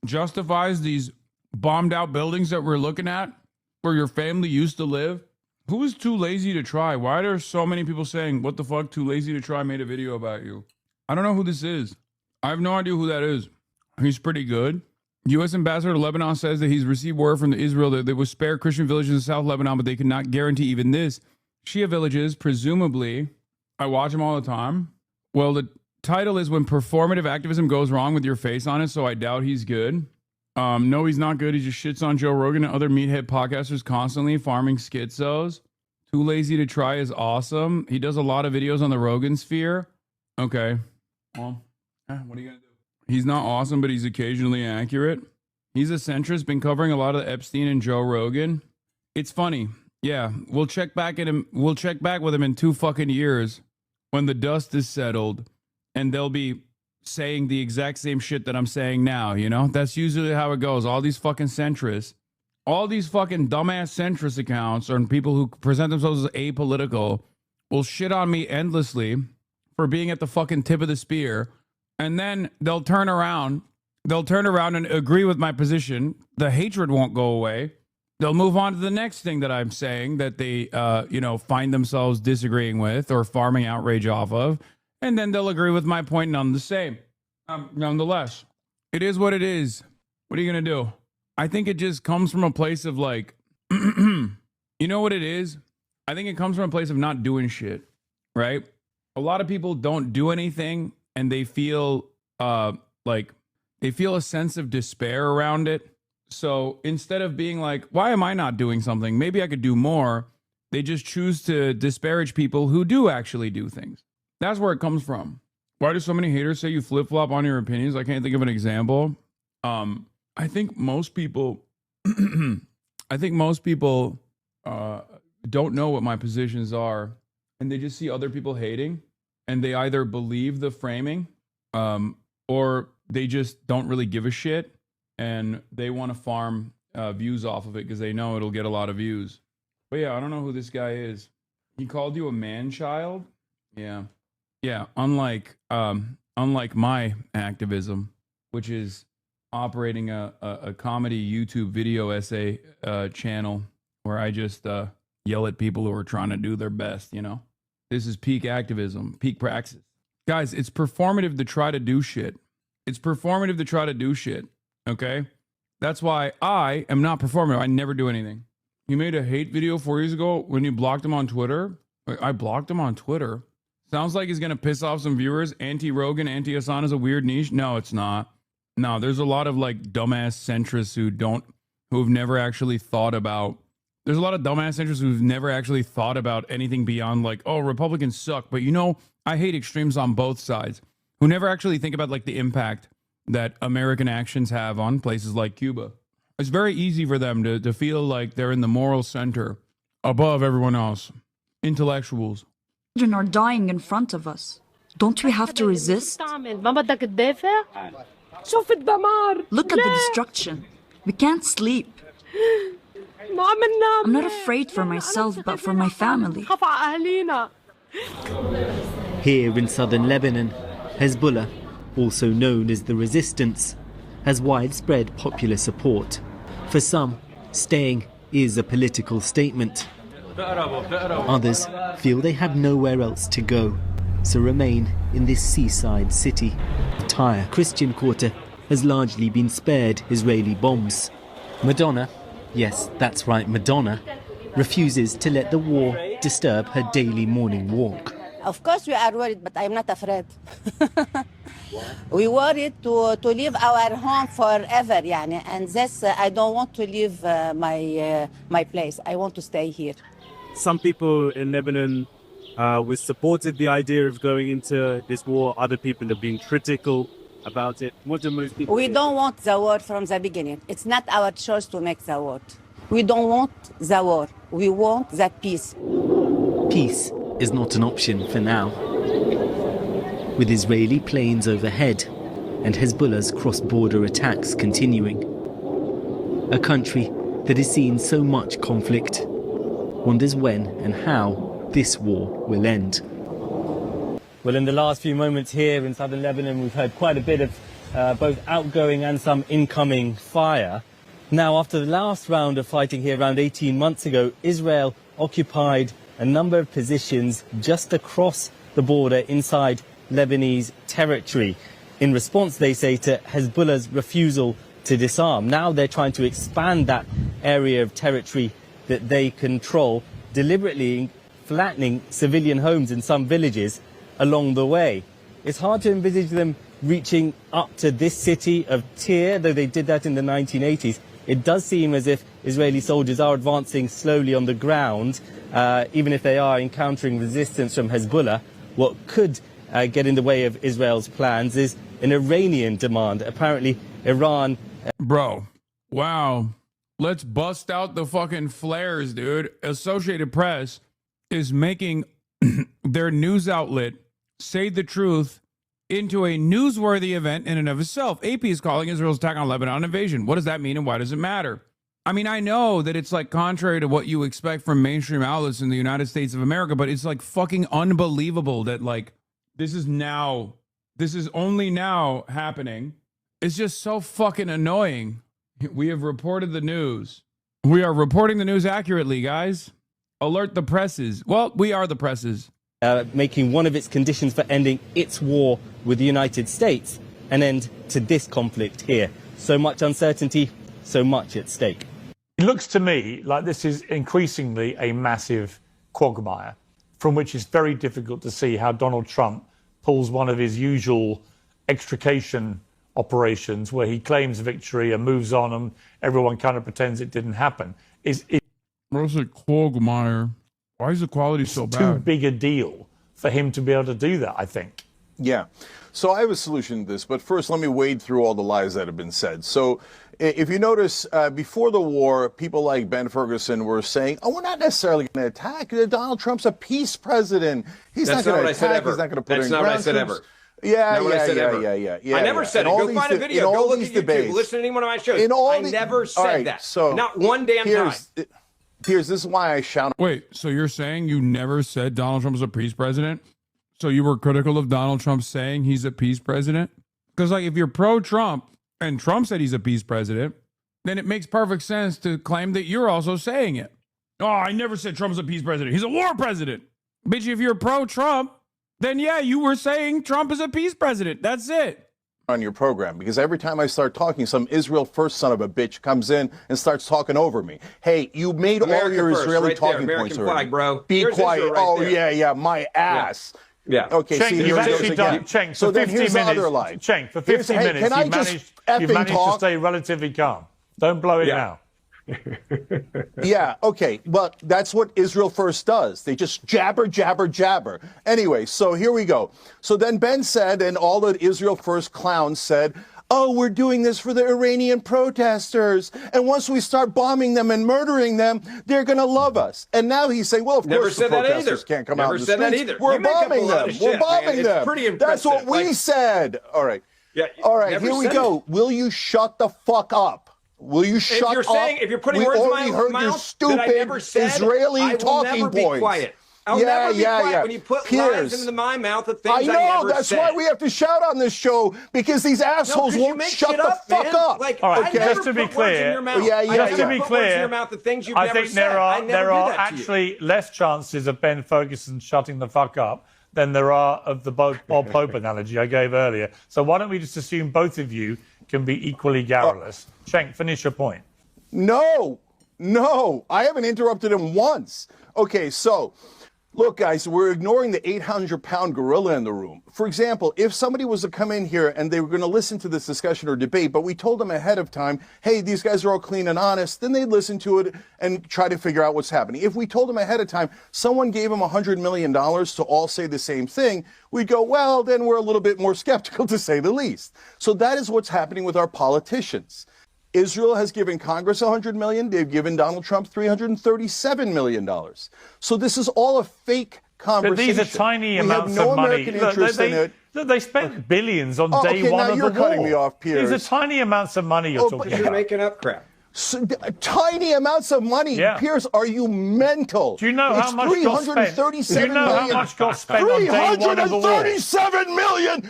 justifies these bombed out buildings that we're looking at where your family used to live? Who is Too Lazy to Try? Why are there so many people saying, what the fuck, Too Lazy to Try made a video about you? I don't know who this is. I have no idea who that is. He's pretty good. U.S. Ambassador to Lebanon says that he's received word from Israel that they will spare Christian villages in South Lebanon, but they cannot guarantee even this. Shia villages, presumably, I watch them all the time. Well, the title is When Performative Activism Goes Wrong with Your Face on It, so I doubt he's good. No, he's not good. He just shits on Joe Rogan and other meathead podcasters constantly, farming schizos. Too Lazy to Try is awesome. He does a lot of videos on the Rogan sphere. Okay. Well, what are you going to do? He's not awesome, but he's occasionally accurate. He's a centrist, been covering a lot of the Epstein and Joe Rogan. It's funny. Yeah, we'll check back with him in 2 fucking years when the dust is settled, and there'll be saying the exact same shit that I'm saying now, you know? That's usually how it goes. All these fucking centrists, all these fucking dumbass centrist accounts or people who present themselves as apolitical will shit on me endlessly for being at the fucking tip of the spear. And then they'll turn around and agree with my position. The hatred won't go away. They'll move on to the next thing that I'm saying that they, find themselves disagreeing with or farming outrage off of. And then they'll agree with my point none the same. Nonetheless, it is what it is. What are you going to do? I think it just comes from a place of like, you know what it is? I think it comes from a place of not doing shit, right? A lot of people don't do anything and they feel they feel a sense of despair around it. So instead of being like, why am I not doing something? Maybe I could do more. They just choose to disparage people who do actually do things. That's where it comes from. Why do so many haters say you flip-flop on your opinions? I can't think of an example. I think most people don't know what my positions are, and they just see other people hating, and they either believe the framing, or they just don't really give a shit, and they want to farm views off of it because they know it'll get a lot of views. But yeah, I don't know who this guy is. He called you a man-child? Yeah. Yeah, unlike my activism, which is operating a comedy YouTube video essay channel where I just yell at people who are trying to do their best, you know? This is peak activism, peak praxis. Guys, it's performative to try to do shit. It's performative to try to do shit, okay? That's why I am not performative. I never do anything. You made a hate video 4 years ago when you blocked him on Twitter. I blocked him on Twitter. Sounds like he's going to piss off some viewers. Anti-Rogan, anti-Hasan is a weird niche. No, it's not. No, there's a lot of like dumbass centrists who've never actually thought about. There's a lot of dumbass centrists who've never actually thought about anything beyond like, oh, Republicans suck. But you know, I hate extremes on both sides, who never actually think about like the impact that American actions have on places like Cuba. It's very easy for them to feel like they're in the moral center above everyone else. Intellectuals. Children are dying in front of us. Don't we have to resist? Look at the destruction. We can't sleep. I'm not afraid for myself, but for my family. Here in southern Lebanon, Hezbollah, also known as the Resistance, has widespread popular support. For some, staying is a political statement. Others feel they have nowhere else to go, so remain in this seaside city. The Tyre Christian quarter has largely been spared Israeli bombs. Madonna, yes, that's right, Madonna, refuses to let the war disturb her daily morning walk. Of course we are worried, but I'm not afraid. We worried to leave our home forever, yani, and this I don't want to leave my place. I want to stay here. Some people in Lebanon supported the idea of going into this war. Other people have been critical about it. What do most people We don't want the war from the beginning. It's not our choice to make the war. We don't want the war. We want the peace. Peace is not an option for now. With Israeli planes overhead and Hezbollah's cross-border attacks continuing. A country that has seen so much conflict wonders when and how this war will end. Well, in the last few moments here in southern Lebanon, we've heard quite a bit of both outgoing and some incoming fire. Now, after the last round of fighting here around 18 months ago, Israel occupied a number of positions just across the border inside Lebanese territory. In response, they say, to Hezbollah's refusal to disarm. Now they're trying to expand that area of territory that they control, deliberately flattening civilian homes in some villages along the way. It's hard to envisage them reaching up to this city of Tyre, though they did that in the 1980s. It does seem as if Israeli soldiers are advancing slowly on the ground, even if they are encountering resistance from Hezbollah. What could get in the way of Israel's plans is an Iranian demand. Apparently, Iran... Bro, wow. Let's bust out the fucking flares, dude. Associated Press is making their news outlet say the truth into a newsworthy event in and of itself. AP is calling Israel's attack on Lebanon an invasion. What does that mean and why does it matter? I mean, I know that it's like contrary to what you expect from mainstream outlets in the United States of America, but it's like fucking unbelievable that like this is only now happening. It's just so fucking annoying. We have reported the news. We are reporting the news accurately, guys. Alert the presses. Well, we are the presses. Making one of its conditions for ending its war with the United States an end to this conflict here. So much uncertainty, so much at stake. It looks to me like this is increasingly a massive quagmire from which it's very difficult to see how Donald Trump pulls one of his usual extrication operations where he claims victory and moves on and everyone kind of pretends it didn't happen. What's a quagmire? Why is the quality so bad? Too big a deal for him to be able to do that, I think. Yeah. So I have a solution to this, but first let me wade through all the lies that have been said. So if you notice, before the war, people like Ben Ferguson were saying, oh, we're not necessarily going to attack. Donald Trump's a peace president. He's not going to attack. He's not going to put in ground troops. That's not what I said ever. Yeah. I never said it. Go find a video. Go look at YouTube. Listen to any one of my shows. I never said that. So not one damn time. This is why I shout. Wait, so you're saying you never said Donald Trump was a peace president? So you were critical of Donald Trump saying he's a peace president? Because like if you're pro-Trump and Trump said he's a peace president, then it makes perfect sense to claim that you're also saying it. Oh, I never said Trump's a peace president. He's a war president. Bitch, if you're pro-Trump, then yeah, you were saying Trump is a peace president. That's it. On your program, because every time I start talking, some Israel first son of a bitch comes in and starts talking over me. Hey, you made America all your Israeli talking points already. Flag, bro. Be quiet. Yeah, my ass. Yeah. Okay, Cenk, see, here it goes again. Cenk, so then here's the other lie. Cenk, for 50 minutes, you've managed to stay relatively calm. Don't blow it now. Yeah, okay, but that's what Israel First does. They just jabber. Anyway, so here we go. So then Ben said, and all the Israel First clowns said, oh, we're doing this for the Iranian protesters. And once we start bombing them and murdering them, they're going to love us. And now he's saying, well, of course the protesters can't come out in the streets. We're bombing them. We're bombing them. That's what we said. All right. Yeah, all right, here we go. Will you shut the fuck up? Will you shut up? If you're putting words in my mouth that I never said, Israeli talking points. Be quiet. I'll never be quiet when you put lies into my mouth of things I never said. That's why we have to shout on this show, because these assholes won't shut the fuck up. Like, all right, just to be clear, just to be clear, I think there are actually less chances of Ben Ferguson shutting the fuck up than there are of the Bob Hope analogy I gave earlier. So why don't we just assume both of you can be equally garrulous? Cenk, finish your point. No, I haven't interrupted him once. Okay, so look, guys, we're ignoring the 800-pound gorilla in the room. For example, if somebody was to come in here and they were going to listen to this discussion or debate, but we told them ahead of time, hey, these guys are all clean and honest, then they'd listen to it and try to figure out what's happening. If we told them ahead of time, someone gave them $100 million to all say the same thing, we'd go, well, then we're a little bit more skeptical, to say the least. So that is what's happening with our politicians. Israel has given Congress $100 million. They've given Donald Trump $337 million. So this is all a fake conversation. But these are tiny amounts of money. They spent billions on day one of the war. You're cutting me off, Piers. These are tiny amounts of money you're talking about. You're making up crap. So, tiny amounts of money. Yeah. Piers, are you mental? Do you know how much got spent? Do you know how much got spent on day one of the war? $337 million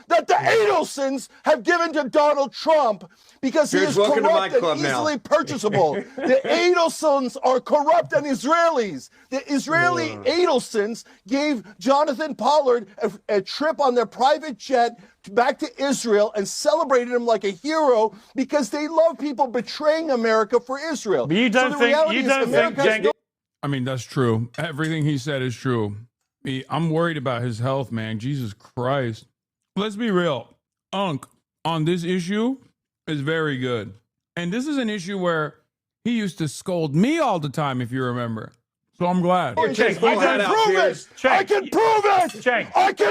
that the Adelsons have given to Donald Trump because he is corrupt and easily purchasable. The Adelsons are corrupt and Israelis. The Israeli Adelsons gave Jonathan Pollard a trip on their private jet back to Israel and celebrated him like a hero because they love people betraying America for Israel. But you don't think Cenk? I mean, that's true. Everything he said is true. I'm worried about his health, man. Jesus Christ. Let's be real. Unc, on this issue, is very good. And this is an issue where he used to scold me all the time, if you remember. So I'm glad. I can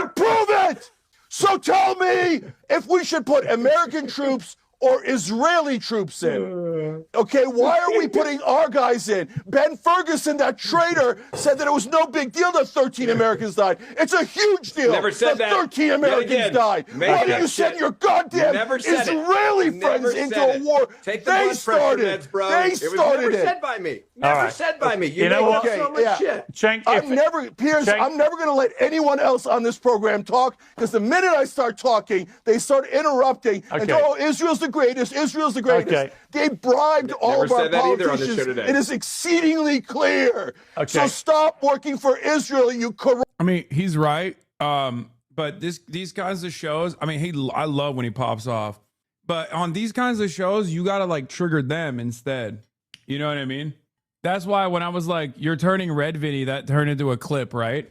prove it! So tell me if we should put American troops or Israeli troops in? Okay, why are we putting our guys in? Ben Ferguson, that traitor, said that it was no big deal that 13 Americans died. It's a huge deal. Never said that. 13 Americans died. Why do you send your goddamn Israeli friends into a war? They started. They started it. Never said by me. All Never right. said by me. You know what? So much shit. I'm never going to let anyone else on this program talk, because the minute I start talking, they start interrupting and go, oh, Israel's the greatest. Israel's the greatest. Okay. They bribed all of our politicians. today. It is exceedingly clear. So stop working for Israel, you corrupt. I mean, he's right. But these kinds of shows, I mean, I love when he pops off. But on these kinds of shows, you got to like trigger them instead. You know what I mean? That's why when I was like, you're turning red, Vinny, that turned into a clip, right?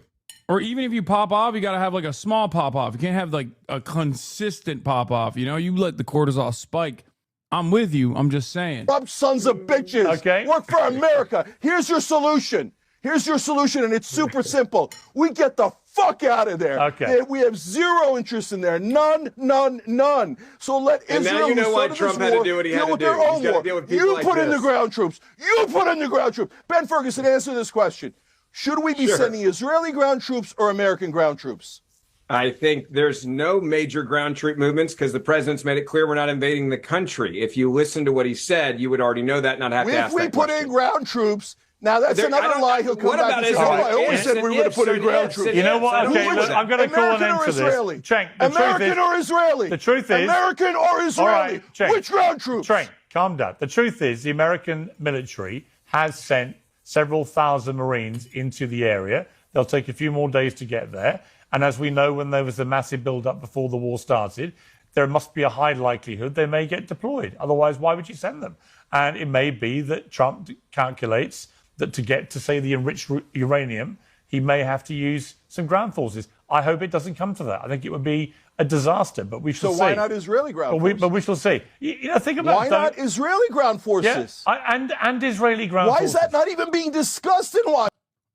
Or even if you pop off, you got to have like a small pop off. You can't have like a consistent pop off. You know, you let the cortisol spike. I'm with you. I'm just saying. Corrupt sons of bitches. Okay. Work for America. Here's your solution. Here's your solution, and it's super simple. We get the fuck out of there. Okay. We have zero interest in there. None, none, none. So let And Israel, now you know who why started Trump this had to war, do what he deal had to with their do. own He's gotta war. deal with people You like put in the this. ground troops. You put in the ground troops. Ben Ferguson, answer this question. Should we be sending Israeli ground troops or American ground troops? I think there's no major ground troop movements because the president's made it clear we're not invading the country. If you listen to what he said, you would already know that, not have to ask If we that put question. in ground troops, now that's There- I another don't- lie. He'll come what back about and say, Israel? oh, I always said we were going to put in ground troops. You know what? Okay, look, I'm going to call an American end or to this. Israeli? Cenk, the truth American is- or Israeli? The truth is... American or Israeli? All right, Cenk. Which ground troops? Cenk, calm down. The truth is the American military has sent several thousand Marines into the area. They'll take a few more days to get there. And as we know, when there was a massive build-up before the war started, there must be a high likelihood they may get deployed. Otherwise, why would you send them? And it may be that Trump calculates that to get to, say, the enriched uranium, he may have to use some ground forces. I hope it doesn't come to that. I think it would be a disaster, but we shall see. So why not Israeli ground forces? But we shall see. You know, think about Why not Israeli ground forces? Yeah, and Israeli ground Why forces. is that not even being discussed in Washington?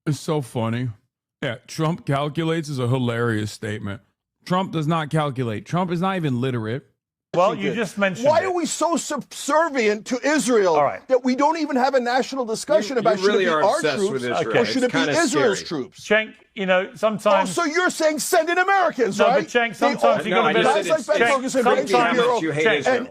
It's so funny. Yeah, Trump calculates is a hilarious statement. Trump does not calculate. Trump is not even literate. Well, you just mentioned Why are we so subservient to Israel that we don't even have a national discussion about should it be our troops or should it be Israel's troops? Cenk, you know, sometimes... Oh, so you're saying send in Americans, No, right? but Cenk, sometimes you got to guys like Ben Ferguson,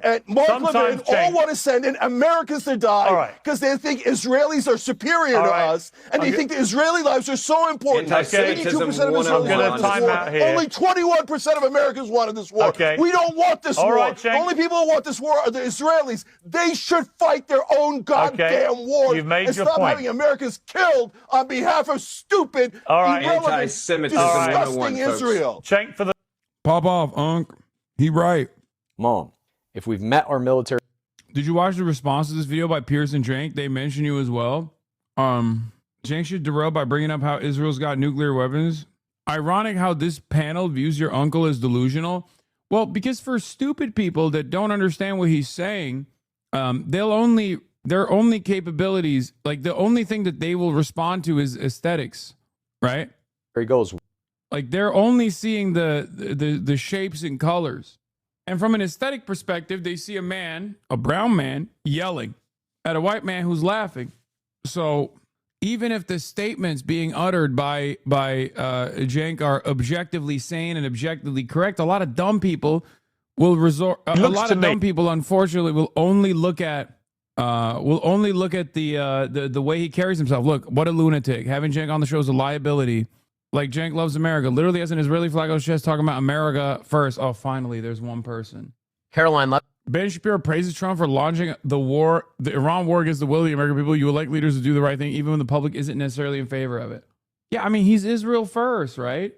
and Mark Levin all want to send in Americans to die because they think Israelis are superior to us, and they think the Israeli lives are so important. 82% of Israelis wanted this war. Only 21% of Americans wanted this war. We don't want this war. The only people who want this war are the Israelis. They should fight their own goddamn wars and stop having Americans killed on behalf of stupid, irrelevant, disgusting Israel. Cenk for the pop off, Unc. He right. Mom, if we've met our military. Did you watch the response to this video by Pierce and Cenk? They mention you as well. Cenk should derail by bringing up how Israel's got nuclear weapons. Ironic how this panel views your uncle as delusional. Well, because for stupid people that don't understand what he's saying, their only capabilities, like the only thing that they will respond to is aesthetics, right? There he goes. Like they're only seeing the shapes and colors. And from an aesthetic perspective, they see a brown man, yelling at a white man who's laughing. So even if the statements being uttered by Cenk are objectively sane and objectively correct, a lot of dumb people will resort. A lot of dumb people, unfortunately, will only look at the way he carries himself. Look, what a lunatic! Having Cenk on the show is a liability. Like Cenk loves America. Literally has an Israeli flag on his chest talking about America first. Oh, finally, there's one person. Caroline left. Ben Shapiro praises Trump for launching the Iran war against the will of the American people. You elect leaders to do the right thing, even when the public isn't necessarily in favor of it. Yeah, I mean, he's Israel first, right?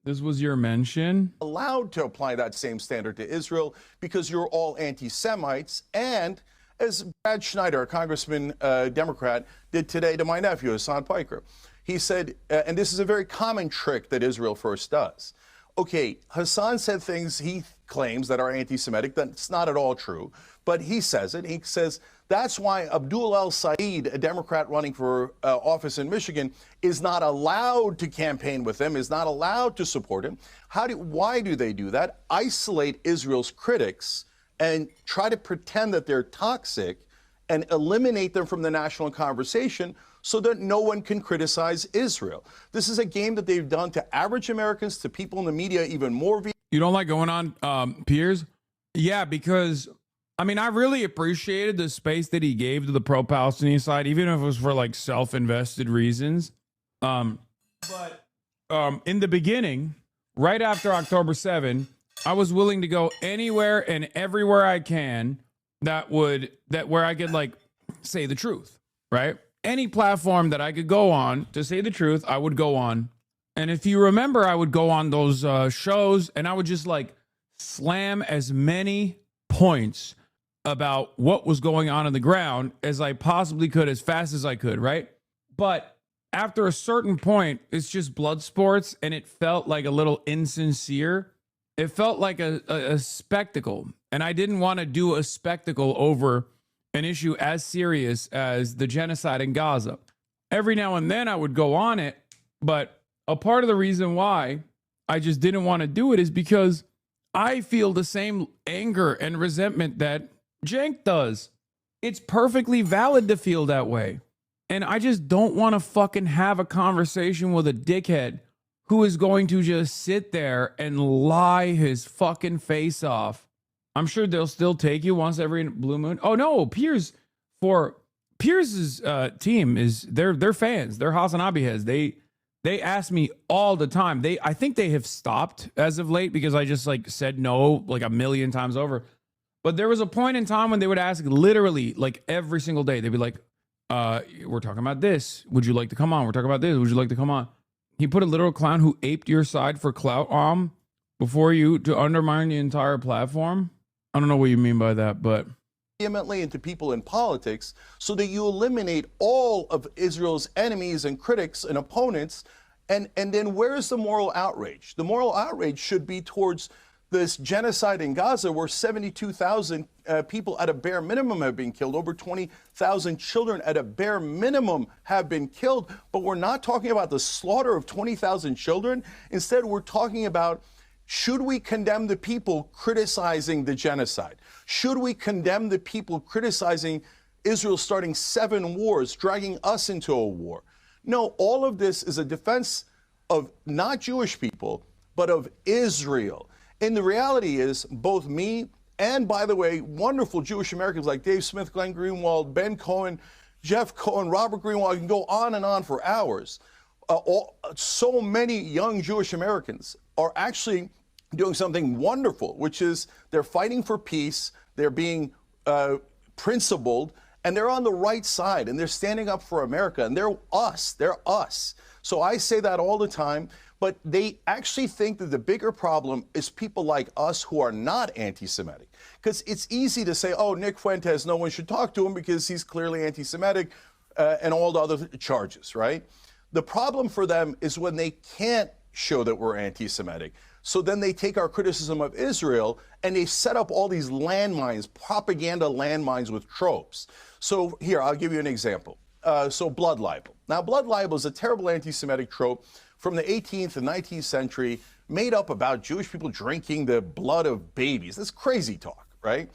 This was your mention. Allowed to apply that same standard to Israel because you're all anti-Semites. And as Brad Schneider, a congressman, Democrat, did today to my nephew, Hassan Piker, he said, and this is a very common trick that Israel first does. Okay, Hassan said things he claims that are anti-Semitic. That's not at all true, but he says it. He says that's why Abdul El-Said, a Democrat running for office in Michigan, is not allowed to campaign with him, is not allowed to support him. Why do they do that? Isolate Israel's critics and try to pretend that they're toxic and eliminate them from the national conversation so that no one can criticize Israel. This is a game that they've done to average Americans, to people in the media, even more. You don't like going on, Piers? Yeah, because, I mean, I really appreciated the space that he gave to the pro-Palestinian side, even if it was for, like, self-invested reasons. But in the beginning, right after October 7, I was willing to go anywhere and everywhere I can where I could, like, say the truth, right? Any platform that I could go on to say the truth, I would go on. And if you remember, I would go on those shows and I would just, like, slam as many points about what was going on the ground as I possibly could, as fast as I could, right? But after a certain point, it's just blood sports, and it felt like a little insincere. It felt like a spectacle, and I didn't want to do a spectacle over an issue as serious as the genocide in Gaza. Every now and then I would go on it, but a part of the reason why I just didn't want to do it is because I feel the same anger and resentment that Cenk does. It's perfectly valid to feel that way. And I just don't want to fucking have a conversation with a dickhead who is going to just sit there and lie his fucking face off. I'm sure they'll still take you once every blue moon. Oh no, Piers's team is they're fans. They're HasanAbi heads. They ask me all the time. I think they have stopped as of late because I just, like, said no like a million times over. But there was a point in time when they would ask literally, like, every single day. They'd be like, we're talking about this. Would you like to come on? We're talking about this. Would you like to come on? He put a literal clown who aped your side for clout before you to undermine the entire platform. I don't know what you mean by that, but vehemently into people in politics so that you eliminate all of Israel's enemies and critics and opponents. And then where's the moral outrage? The moral outrage should be towards this genocide in Gaza where 72,000 people at a bare minimum have been killed. Over 20,000 children at a bare minimum have been killed. But we're not talking about the slaughter of 20,000 children. Instead, we're talking about, should we condemn the people criticizing the genocide? Should we condemn the people criticizing Israel starting 7 wars, dragging us into a war? No, all of this is a defense of not Jewish people, but of Israel. And the reality is, both me and, by the way, wonderful Jewish Americans like Dave Smith, Glenn Greenwald, Ben Cohen, Jeff Cohen, Robert Greenwald, I can go on and on for hours. So many young Jewish Americans are actually doing something wonderful, which is they're fighting for peace, they're being principled, and they're on the right side, and they're standing up for America, and they're us. So I say that all the time, but they actually think that the bigger problem is people like us who are not anti-Semitic. Because it's easy to say, oh, Nick Fuentes, no one should talk to him because he's clearly anti-Semitic, and all the other charges, right? The problem for them is when they can't show that we're anti-Semitic. So then they take our criticism of Israel and they set up all these landmines, propaganda landmines with tropes. So here, I'll give you an example. So blood libel. Now, blood libel is a terrible anti-Semitic trope from the 18th and 19th century, made up about Jewish people drinking the blood of babies. That's crazy talk, right?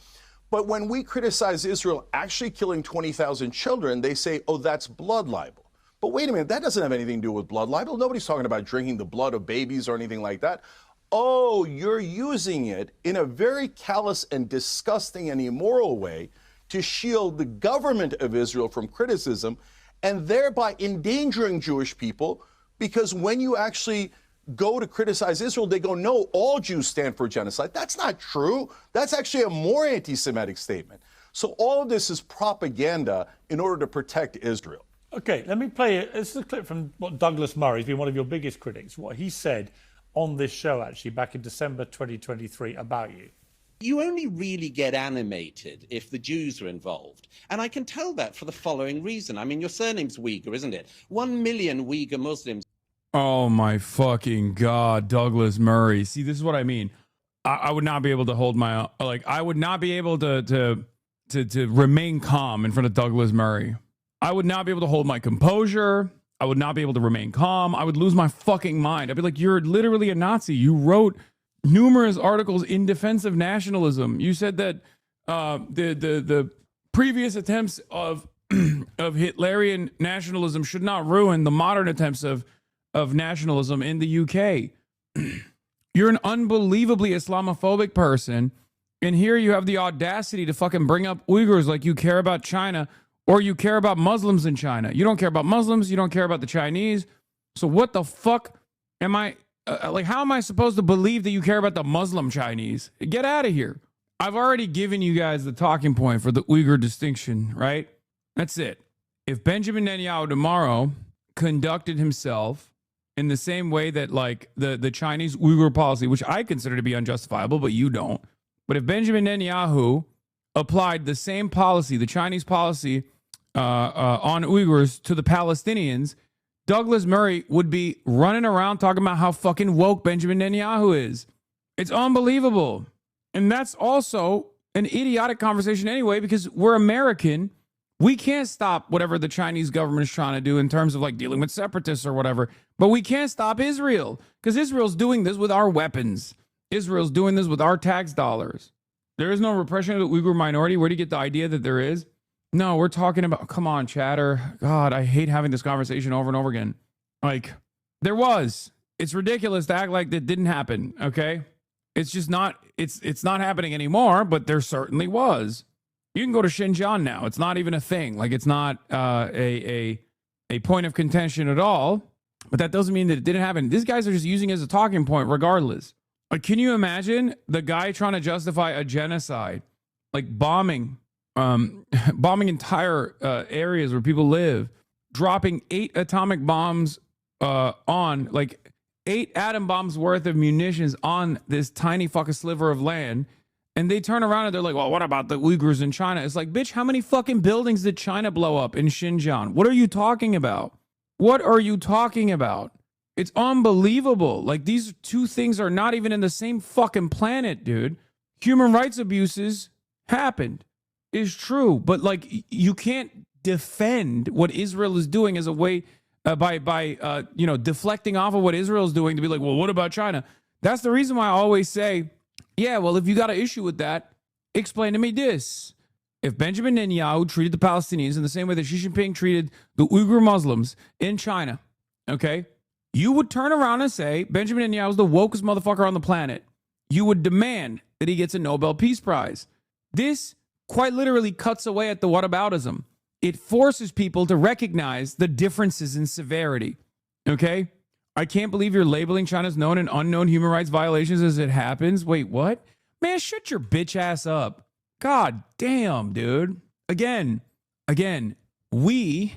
But when we criticize Israel actually killing 20,000 children, they say, oh, that's blood libel. But wait a minute, that doesn't have anything to do with blood libel. Nobody's talking about drinking the blood of babies or anything like that. Oh, you're using it in a very callous and disgusting and immoral way to shield the government of Israel from criticism and thereby endangering Jewish people, because when you actually go to criticize Israel, they go, no, all Jews stand for genocide. That's not true. That's actually a more anti-Semitic statement. So all of this is propaganda in order to protect Israel. Okay, let me play it. This is a clip from what Douglas Murray, who's been one of your biggest critics, what he said on this show, actually, back in December 2023 about you. You only really get animated if the Jews are involved. And I can tell that for the following reason. I mean, your surname's Uyghur, isn't it? 1 million Uyghur Muslims. Oh my fucking God, Douglas Murray. See, this is what I mean. I would not be able to hold my, like, I would not be able to remain calm in front of Douglas Murray. I would not be able to hold my composure. I would not be able to remain calm. I would lose my fucking mind. I'd be like, you're literally a Nazi. You wrote numerous articles in defense of nationalism. You said that the previous attempts of of Hitlerian nationalism should not ruin the modern attempts of nationalism in the UK. You're an unbelievably Islamophobic person, and here you have the audacity to fucking bring up Uyghurs like you care about China or you care about Muslims in China. You don't care about Muslims. You don't care about the Chinese. So what the fuck am I, like, how am I supposed to believe that you care about the Muslim Chinese? Get out of here. I've already given you guys the talking point for the Uyghur distinction, right? That's it. If Benjamin Netanyahu tomorrow conducted himself in the same way that, like, the Chinese Uyghur policy, which I consider to be unjustifiable, but you don't. But if Benjamin Netanyahu applied the same policy, the Chinese policy on Uyghurs to the Palestinians, Douglas Murray would be running around talking about how fucking woke Benjamin Netanyahu is. It's unbelievable. And that's also an idiotic conversation anyway, because we're American. We can't stop whatever the Chinese government is trying to do in terms of, like, dealing with separatists or whatever. But we can't stop Israel, because Israel's doing this with our weapons. Israel's doing this with our tax dollars. There is no repression of the Uyghur minority. Where do you get the idea that there is? No, we're talking about, come on, chatter. God, I hate having this conversation over and over again. Like, there was. It's ridiculous to act like that didn't happen, okay? It's just not, it's not happening anymore, but there certainly was. You can go to Xinjiang now. It's not even a thing. Like, it's not a point of contention at all, but that doesn't mean that it didn't happen. These guys are just using it as a talking point regardless. Like, can you imagine the guy trying to justify a genocide, like bombing entire areas where people live, dropping 8 atomic bombs on, like, 8 atom bombs worth of munitions on this tiny fucking sliver of land, and they turn around and they're like, well, what about the Uyghurs in China? It's like, bitch, how many fucking buildings did China blow up in Xinjiang? What are you talking about? What are you talking about? It's unbelievable. Like, these two things are not even in the same fucking planet, dude. Human rights abuses happened, is true, but, like, you can't defend what Israel is doing as a way by deflecting off of what Israel is doing to be like, well, what about China? That's the reason why I always say, yeah, well, if you got an issue with that, explain to me this. If Benjamin Netanyahu treated the Palestinians in the same way that Xi Jinping treated the Uyghur Muslims in China, okay, you would turn around and say Benjamin Netanyahu is the wokest motherfucker on the planet. You would demand that he gets a Nobel Peace Prize. This quite literally cuts away at the whataboutism. It forces people to recognize the differences in severity, okay? I can't believe you're labeling China's known and unknown human rights violations as it happens. Wait, what? Man, shut your bitch ass up. God damn, dude. Again, we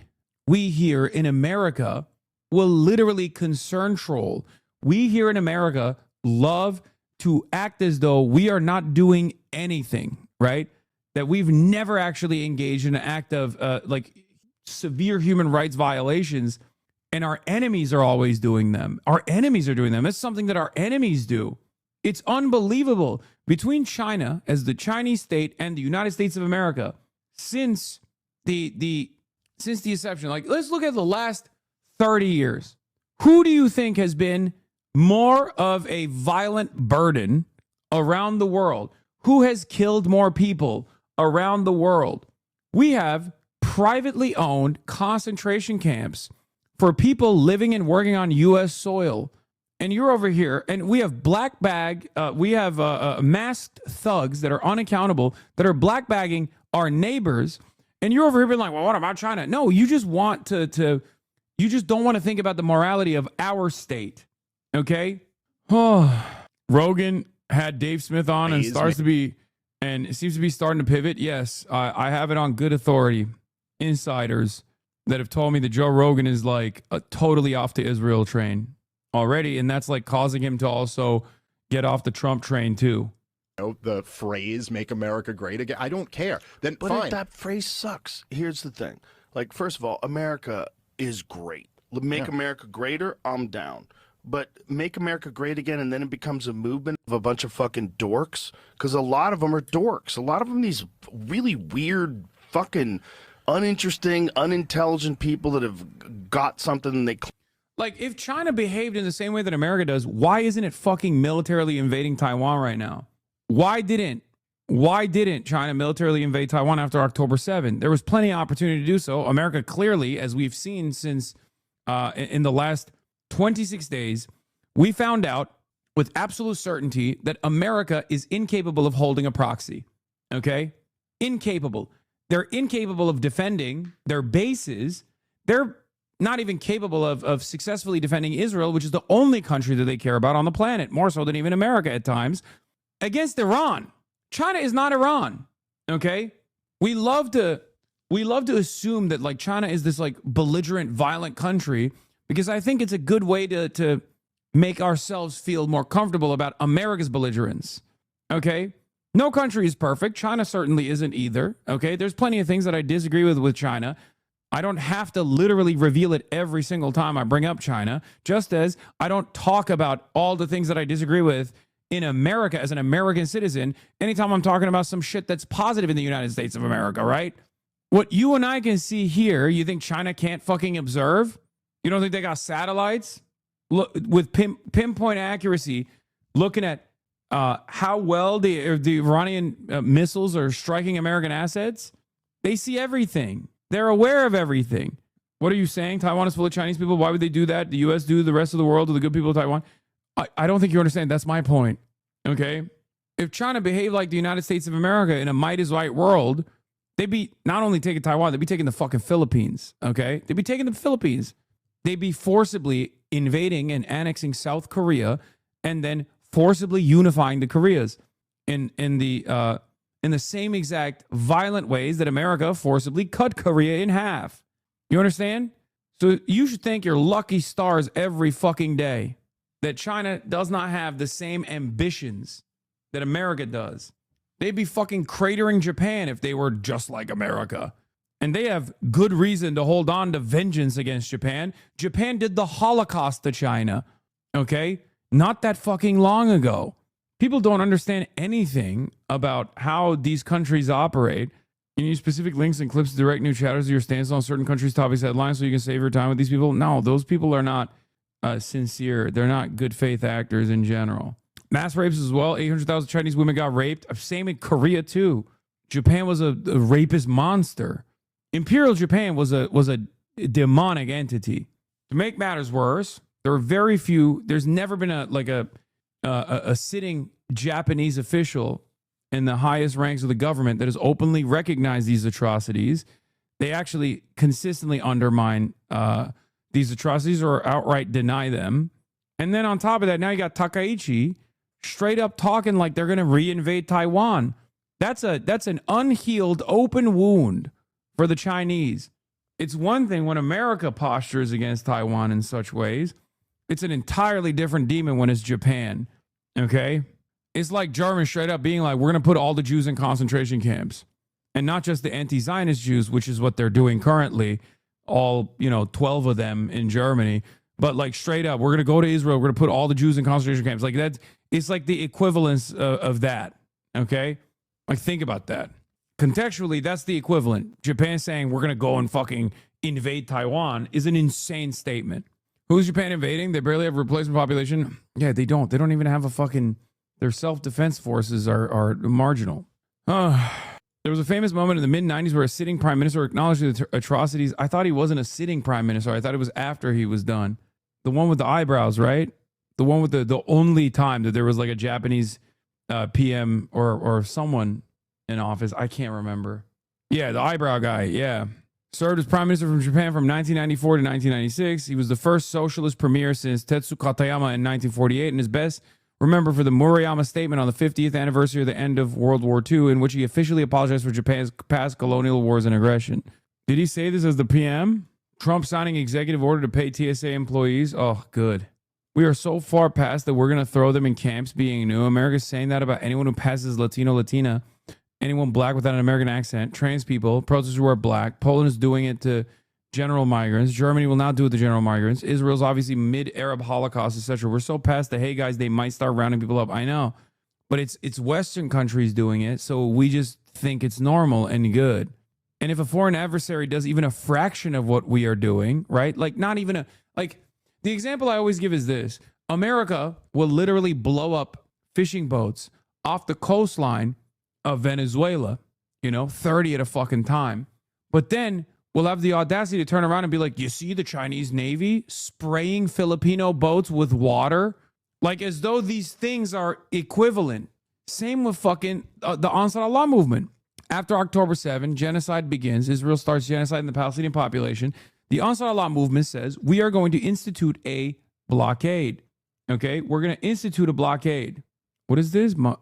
here in America will literally concern troll. We here in America love to act as though we are not doing anything, right? That we've never actually engaged in an act of like severe human rights violations, and our enemies are always doing them. Our enemies are doing them. It's something that our enemies do. It's unbelievable. Between China as the Chinese state and the United States of America, since the inception, like, let's look at the last 30 years. Who do you think has been more of a violent burden around the world? Who has killed more people around the world? We have privately owned concentration camps for people living and working on U.S. soil. And you're over here, and we have we have masked thugs that are unaccountable, that are black bagging our neighbors. And you're over here being like, well, what about China? No, you just want you just don't want to think about the morality of our state. Okay? Rogan had Dave Smith on and it seems to be starting to pivot. Yes, I have it on good authority. Insiders that have told me that Joe Rogan is like a totally off to Israel train already, and that's like causing him to also get off the Trump train too. The phrase "Make America Great Again." I don't care. Then but fine. That phrase sucks. Here's the thing. Like, first of all, America is great. Make America greater, I'm down. But make America great again, and then it becomes a movement of a bunch of fucking dorks, because a lot of them are dorks. A lot of them, these really weird, fucking uninteresting, unintelligent people that have got something and they Like, if China behaved in the same way that America does, why isn't it fucking militarily invading Taiwan right now? Why didn't China militarily invade Taiwan after October 7? There was plenty of opportunity to do so. America clearly, as we've seen since in the last 26 days, we found out with absolute certainty that America is incapable of holding a proxy. Okay? Incapable. They're incapable of defending their bases. They're not even capable of successfully defending Israel, which is the only country that they care about on the planet, more so than even America at times, against Iran. China is not Iran. Okay? We love to assume that like China is this like belligerent, violent country, because I think it's a good way to make ourselves feel more comfortable about America's belligerence. Okay? No country is perfect. China certainly isn't either. Okay? There's plenty of things that I disagree with China. I don't have to literally reveal it every single time I bring up China, just as I don't talk about all the things that I disagree with in America as an American citizen anytime I'm talking about some shit that's positive in the United States of America, right? What you and I can see here, you think China can't fucking observe? You don't think they got satellites? Look, with pinpoint accuracy, looking at how well the Iranian missiles are striking American assets? They see everything. They're aware of everything. What are you saying? Taiwan is full of Chinese people. Why would they do that? The U.S. do, the rest of the world, to the good people of Taiwan? I don't think you understand. That's my point. Okay? If China behaved like the United States of America in a might is right world, they'd be not only taking Taiwan, they'd be taking the fucking Philippines. Okay? They'd be taking the Philippines. They'd be forcibly invading and annexing South Korea and then forcibly unifying the Koreas in the same exact violent ways that America forcibly cut Korea in half. You understand? So you should thank your lucky stars every fucking day that China does not have the same ambitions that America does. They'd be fucking cratering Japan if they were just like America. And they have good reason to hold on to vengeance against Japan. Japan did the Holocaust to China, okay? Not that fucking long ago. People don't understand anything about how these countries operate. You use specific links and clips to direct new chatters to your stance on certain countries' topics headlines so you can save your time with these people. No, those people are not sincere. They're not good faith actors in general. Mass rapes as well. 800,000 Chinese women got raped. Same in Korea too. Japan was a rapist monster. Imperial Japan was a demonic entity. To make matters worse, there are very few. There's never been a sitting Japanese official in the highest ranks of the government that has openly recognized these atrocities. They actually consistently undermine these atrocities or outright deny them. And then on top of that, now you got Takaichi straight up talking like they're going to reinvade Taiwan. That's an unhealed open wound for the Chinese. It's one thing when America postures against Taiwan in such ways. It's an entirely different demon when it's Japan. Okay? It's like Germans straight up being like, we're going to put all the Jews in concentration camps. And not just the anti-Zionist Jews, which is what they're doing currently, all, 12 of them in Germany, but like straight up, we're going to go to Israel, we're going to put all the Jews in concentration camps. Like it's like the equivalence of that. Okay? Like think about that. Contextually, that's the equivalent. Japan saying we're going to go and fucking invade Taiwan is an insane statement. Who's Japan invading? They barely have a replacement population. Yeah, they don't. They don't even have a fucking... Their self-defense forces are marginal. There was a famous moment in the mid-90s where a sitting prime minister acknowledged the atrocities. I thought he wasn't a sitting prime minister. I thought it was after he was done. The one with the eyebrows, right? The one with the only time that there was like a Japanese PM or someone in office. I can't remember. Yeah, the eyebrow guy. Yeah. Served as prime minister from Japan from 1994 to 1996. He was the first socialist premier since Tetsu Katayama in 1948 and is best remembered for the Murayama statement on the 50th anniversary of the end of World War II in which he officially apologized for Japan's past colonial wars and aggression. Did he say this as the PM? Trump signing executive order to pay TSA employees? Oh, good. We are so far past that we're going to throw them in camps being new. America's saying that about anyone who passes Latino, Latina, anyone black without an American accent, trans people, protesters who are black. Poland is doing it to general migrants. Germany will not do it to general migrants. Israel's obviously mid-Arab Holocaust, etc. We're so past the, hey guys, they might start rounding people up. I know. But it's Western countries doing it, so we just think it's normal and good. And if a foreign adversary does even a fraction of what we are doing, right? Like not even like The example I always give is this. America will literally blow up fishing boats off the coastline of Venezuela, 30 at a fucking time. But then we'll have the audacity to turn around and be like, you see the Chinese Navy spraying Filipino boats with water? Like as though these things are equivalent. Same with fucking the Ansar Allah movement. After October 7, genocide begins. Israel starts genociding the Palestinian population. The Ansar Allah movement says, we are going to institute a blockade. Okay? We're going to institute a blockade. What is this? When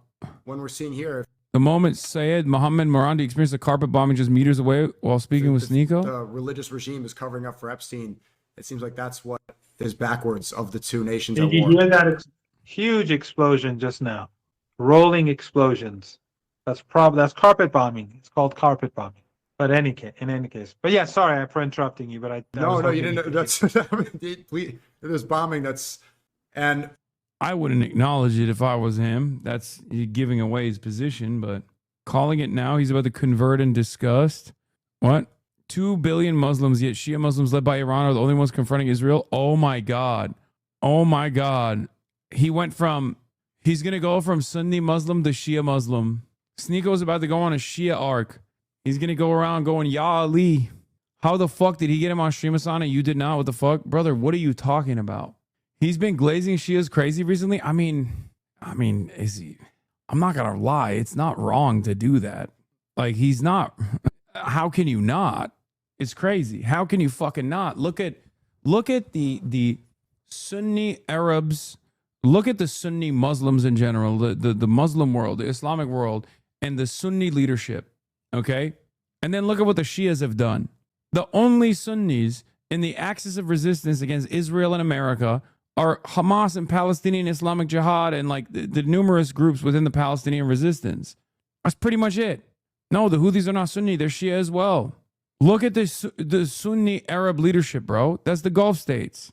we're seeing here, The moment Syed Mohammed Morandi experienced a carpet bombing just meters away while speaking with Sneeko. the religious regime is covering up for Epstein. It seems like that's what is backwards of the two nations at Did you war. hear that huge explosion just now? Rolling explosions. That's carpet bombing. It's called carpet bombing. But in any case. But yeah, sorry for interrupting you. But No, you didn't. There's bombing. And I wouldn't acknowledge it if I was him. That's giving away his position, but calling it now, he's about to convert in disgust. What? 2 billion Muslims, yet Shia Muslims led by Iran are the only ones confronting Israel. Oh my God. Oh my God. He's going to go from Sunni Muslim to Shia Muslim. Sneeko's about to go on a Shia arc. He's going to go around going, Ya Ali. How the fuck did he get him on Stream Hassan and you did not? What the fuck? Brother, what are you talking about? He's been glazing Shia's crazy recently. I mean, is he? I'm not going to lie. It's not wrong to do that. Like, he's not. How can you not? It's crazy. How can you fucking not? Look at the Sunni Arabs. Look at the Sunni Muslims in general, the Muslim world, the Islamic world, and the Sunni leadership. Okay? And then look at what the Shias have done. The only Sunnis in the axis of resistance against Israel and America are Hamas and Palestinian Islamic Jihad and like the numerous groups within the Palestinian resistance. That's pretty much it. No, the Houthis are not Sunni. They're Shia as well. Look at the Sunni Arab leadership, bro. That's the Gulf states.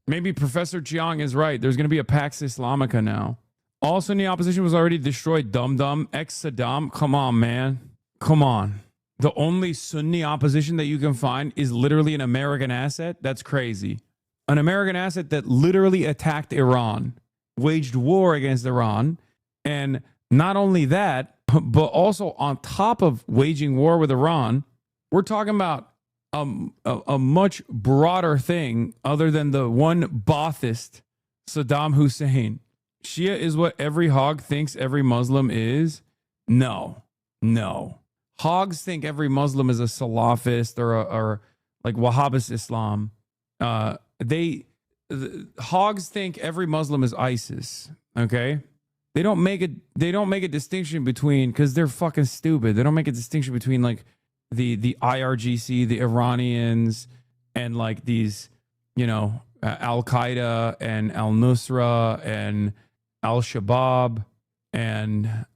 Maybe Professor Chiang is right. There's going to be a Pax Islamica now. All Sunni opposition was already destroyed. Dum-dum. Ex-Saddam. Come on, man. Come on. The only Sunni opposition that you can find is literally an American asset? That's crazy. An American asset that literally attacked Iran, waged war against Iran, and not only that, but also on top of waging war with Iran, we're talking about a much broader thing other than the one Ba'athist, Saddam Hussein. Shia is what every hog thinks every Muslim is? No. Hogs think every Muslim is a Salafist or like Wahhabist Islam. Hogs think every Muslim is ISIS. Okay, they don't make a distinction between, because they're fucking stupid. They don't make a distinction between like the IRGC, the Iranians, and like these, Al Qaeda and Al Nusra and Al Shabaab and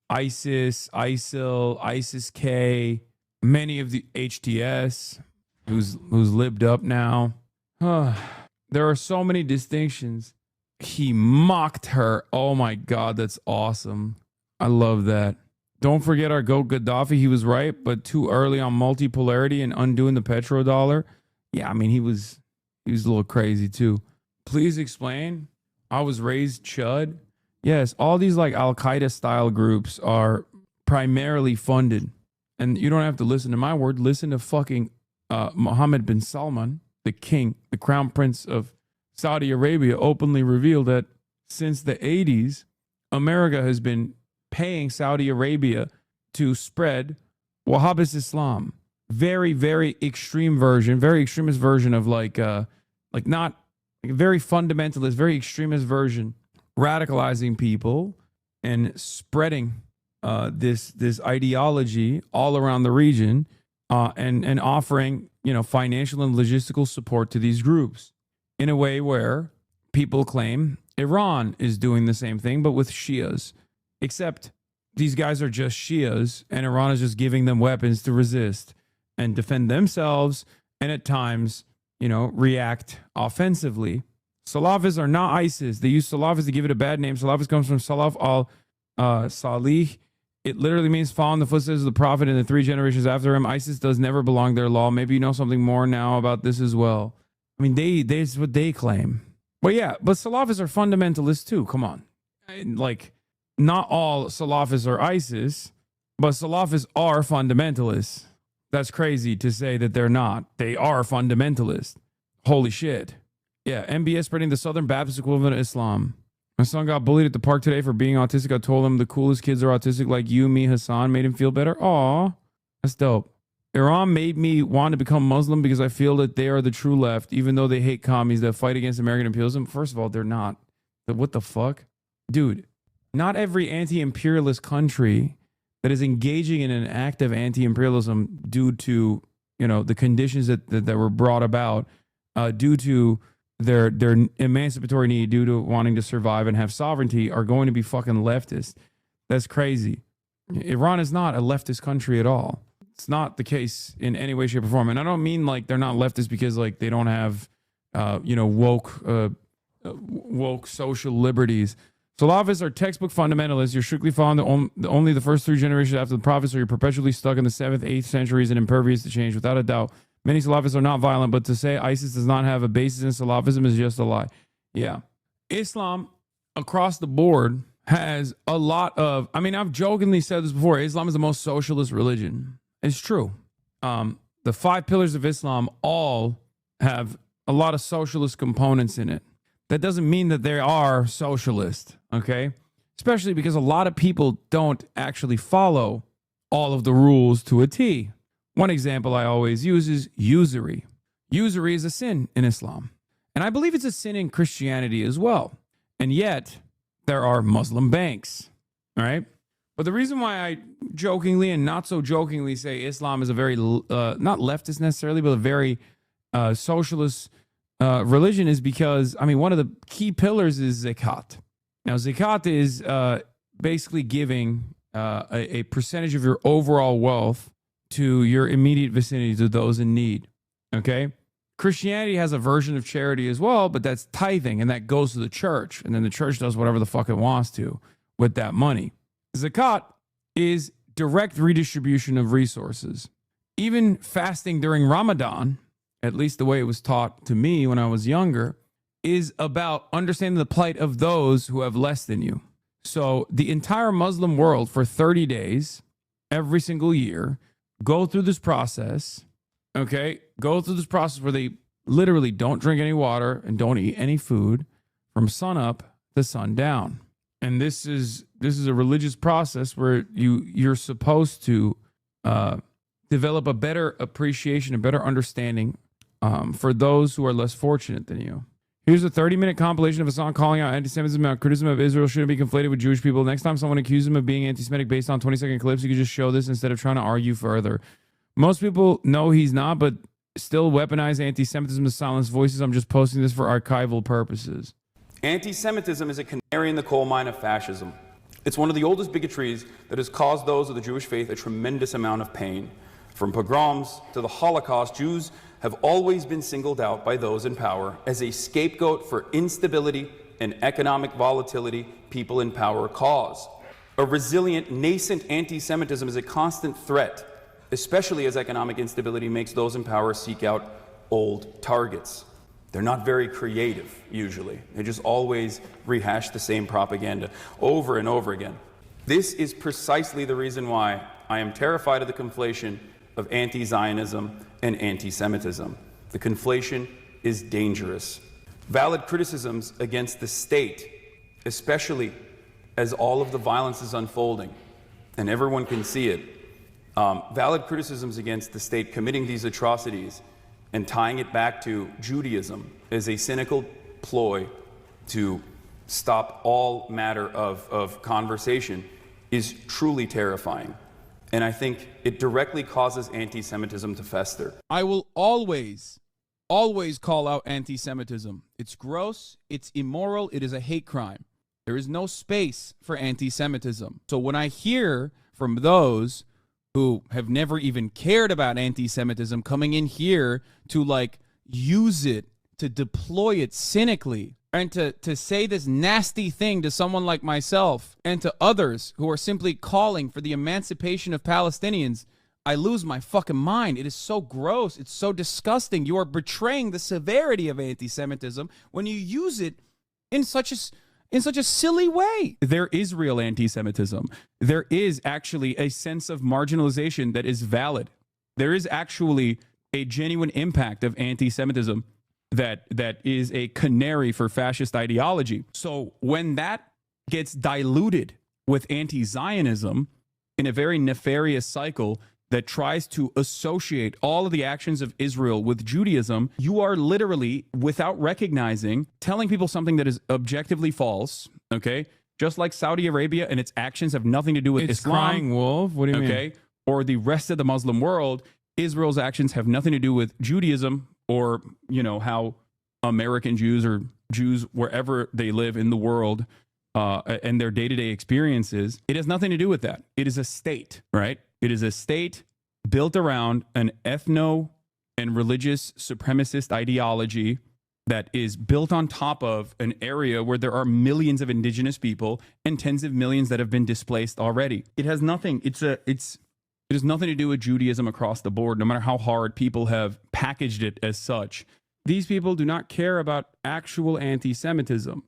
ISIS, ISIL, ISIS-K, many of the HTS, who's libbed up now. There are so many distinctions. He mocked her. Oh my God, that's awesome. I love that. Don't forget our GOAT Gaddafi. He was right, but too early on multipolarity and undoing the petrodollar. Yeah, I mean, he was a little crazy too. Please explain. I was raised chud. Yes, all these like Al-Qaeda style groups are primarily funded. And you don't have to listen to my word. Listen to fucking Mohammed bin Salman, the king, the crown prince of Saudi Arabia, openly revealed that since the 80s, America has been paying Saudi Arabia to spread Wahhabist Islam. Very, very extreme version, very extremist version of like not like a very fundamentalist, very extremist version, radicalizing people and spreading this ideology all around the region, and offering financial and logistical support to these groups in a way where people claim Iran is doing the same thing, but with Shias. Except these guys are just Shias, and Iran is just giving them weapons to resist and defend themselves, and at times, react offensively. Salafists are not ISIS. They use Salafists to give it a bad name. Salafist comes from Salaf al-Salih. It literally means following the footsteps of the Prophet in the 3 generations after him. ISIS does never belong their law. Maybe you know something more now about this as well. I mean, that's what they claim. But yeah, but Salafists are fundamentalists too. Come on. Like, not all Salafists are ISIS, but Salafists are fundamentalists. That's crazy to say that they're not. They are fundamentalists. Holy shit. Yeah, MBS spreading the Southern Baptist equivalent of Islam. My son got bullied at the park today for being autistic. I told him the coolest kids are autistic, like you, me, Hassan, made him feel better. Aw, that's dope. Iran made me want to become Muslim because I feel that they are the true left, even though they hate commies that fight against American imperialism. First of all, they're not. What the fuck? Dude, not every anti-imperialist country that is engaging in an act of anti-imperialism due to, you know, the conditions that were brought about due to their emancipatory need, due to wanting to survive and have sovereignty, are going to be fucking leftist. That's crazy. Iran is not a leftist country at all. It's not the case in any way, shape, or form. And I don't mean like they're not leftist because like they don't have, woke social liberties. Salafists are textbook fundamentalists. You're strictly following only the first 3 generations after the prophets, or you're perpetually stuck in the 7th, 8th centuries and impervious to change. Without a doubt, many Salafists are not violent, but to say ISIS does not have a basis in Salafism is just a lie. Yeah. Islam across the board has a lot of, I mean, I've jokingly said this before, Islam is the most socialist religion. It's true. The 5 pillars of Islam all have a lot of socialist components in it. That doesn't mean that they are socialist, okay? Especially because a lot of people don't actually follow all of the rules to a T. One example I always use is usury. Usury is a sin in Islam. And I believe it's a sin in Christianity as well. And yet, there are Muslim banks, all right? But the reason why I jokingly and not so jokingly say Islam is a very, not leftist necessarily, but a very socialist religion is because, I mean, one of the key pillars is zakat. Now, zakat is basically giving a percentage of your overall wealth to your immediate vicinity, to those in need, okay? Christianity has a version of charity as well, but that's tithing, and that goes to the church, and then the church does whatever the fuck it wants to with that money. Zakat is direct redistribution of resources. Even fasting during Ramadan, at least the way it was taught to me when I was younger, is about understanding the plight of those who have less than you. So the entire Muslim world for 30 days, every single year, go through this process, okay? Go through this process where they literally don't drink any water and don't eat any food from sun up to sun down. And this is a religious process where you're supposed to develop a better appreciation, a better understanding for those who are less fortunate than you. Here's a 30-minute compilation of a song calling out anti-Semitism and criticism of Israel shouldn't be conflated with Jewish people. Next time someone accuses them of being anti-Semitic based on 20-second clips, you can just show this instead of trying to argue further. Most people know he's not, but still weaponize anti-Semitism to silence voices. I'm just posting this for archival purposes. Anti-Semitism is a canary in the coal mine of fascism. It's one of the oldest bigotries that has caused those of the Jewish faith a tremendous amount of pain. From pogroms to the Holocaust, Jews have always been singled out by those in power as a scapegoat for instability and economic volatility people in power cause. A resilient, nascent anti-Semitism is a constant threat, especially as economic instability makes those in power seek out old targets. They're not very creative, usually. They just always rehash the same propaganda over and over again. This is precisely the reason why I am terrified of the conflation of anti-Zionism and anti-Semitism. The conflation is dangerous. Valid criticisms against the state, especially as all of the violence is unfolding, and everyone can see it, valid criticisms against the state committing these atrocities and tying it back to Judaism is a cynical ploy to stop all matter of conversation is truly terrifying. And I think it directly causes anti-Semitism to fester. I will always call out anti-Semitism. It's gross, it's immoral, it is a hate crime. There is no space for anti-Semitism. So when I hear from those who have never even cared about anti-Semitism coming in here to like use it, to deploy it cynically, and to say this nasty thing to someone like myself and to others who are simply calling for the emancipation of Palestinians, I lose my fucking mind. It is so gross. It's so disgusting. You are betraying the severity of anti-Semitism when you use it in such a silly way. There is real anti-Semitism. There is actually a sense of marginalization that is valid. There is actually a genuine impact of anti-Semitism that is a canary for fascist ideology. So when that gets diluted with anti-Zionism in a very nefarious cycle that tries to associate all of the actions of Israel with Judaism, you are literally, without recognizing, telling people something that is objectively false, okay? Just like Saudi Arabia and its actions have nothing to do with It's Islam. crying wolf? What do you mean? Or the rest of the Muslim world, Israel's actions have nothing to do with Judaism or, you know, how American Jews or Jews wherever they live in the world and their day-to-day experiences. It has nothing to do with that. It is a state, right? It is a state built around an ethno and religious supremacist ideology that is built on top of an area where there are millions of indigenous people and tens of millions that have been displaced already. It has nothing. It has nothing to do with Judaism across the board, no matter how hard people have packaged it as such. These people do not care about actual anti-Semitism,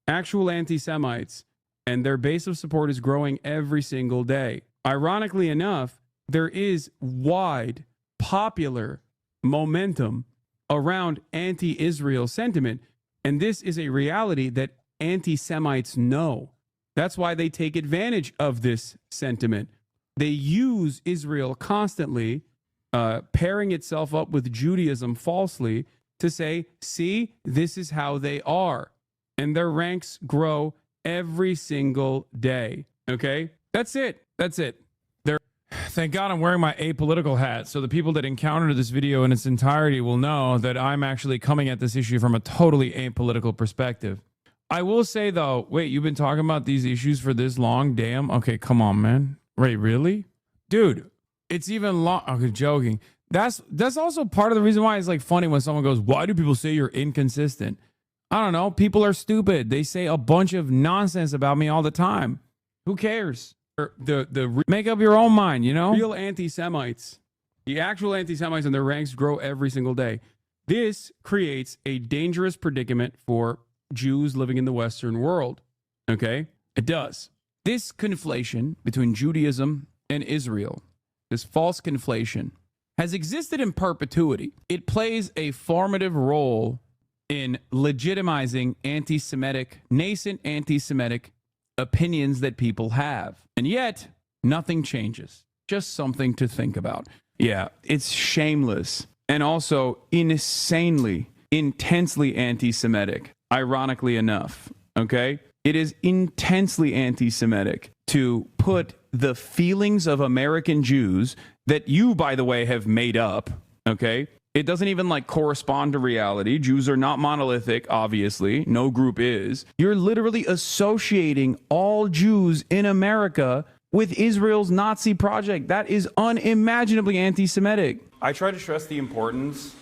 actual anti-Semites, and their base of support is growing every single day. Ironically enough, there is wide, popular momentum around anti-Israel sentiment, and this is a reality that anti-Semites know. That's why they take advantage of this sentiment. They use Israel constantly, pairing itself up with Judaism falsely to say, see, this is how they are. And their ranks grow every single day. Okay? That's it. That's it. Thank God I'm wearing my apolitical hat, so the people that encounter this video in its entirety will know that I'm actually coming at this issue from a totally apolitical perspective. I will say, though, wait, you've been talking about these issues for this long? Damn. Okay, come on, man. Wait, really? Dude, it's even long. Okay, joking. That's also part of the reason why it's like funny when someone goes, why do people say you're inconsistent? I don't know. People are stupid. They say a bunch of nonsense about me all the time. Who cares? Make up your own mind, you know? Real anti-Semites, the actual anti-Semites and their ranks grow every single day. This creates a dangerous predicament for Jews living in the Western world. Okay? It does. This conflation between Judaism and Israel, this false conflation, has existed in perpetuity. It plays a formative role in legitimizing anti-Semitic, nascent anti-Semitic opinions that people have. And yet, nothing changes. Just something to think about. Yeah, it's shameless and also insanely, intensely anti-Semitic, ironically enough, okay? It is intensely anti-Semitic to put the feelings of American Jews that you, by the way, have made up, okay? It doesn't even like correspond to reality. Jews are not monolithic, obviously. No group is. You're literally associating all Jews in America with Israel's Nazi project. That is unimaginably anti-Semitic. I try to stress the importance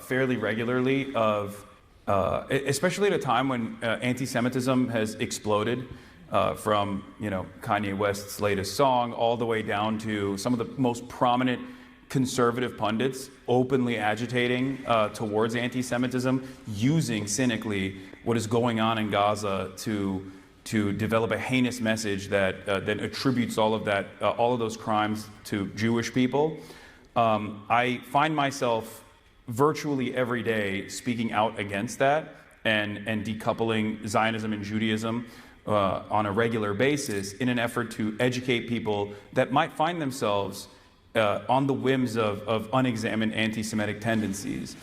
fairly regularly of, especially at a time when anti-Semitism has exploded from, you know, Kanye West's latest song all the way down to some of the most prominent conservative pundits openly agitating towards anti-Semitism, using cynically what is going on in Gaza to develop a heinous message that then attributes all of those crimes to Jewish people. I find myself virtually every day speaking out against that and decoupling Zionism and Judaism on a regular basis in an effort to educate people that might find themselves on the whims of unexamined anti-Semitic tendencies.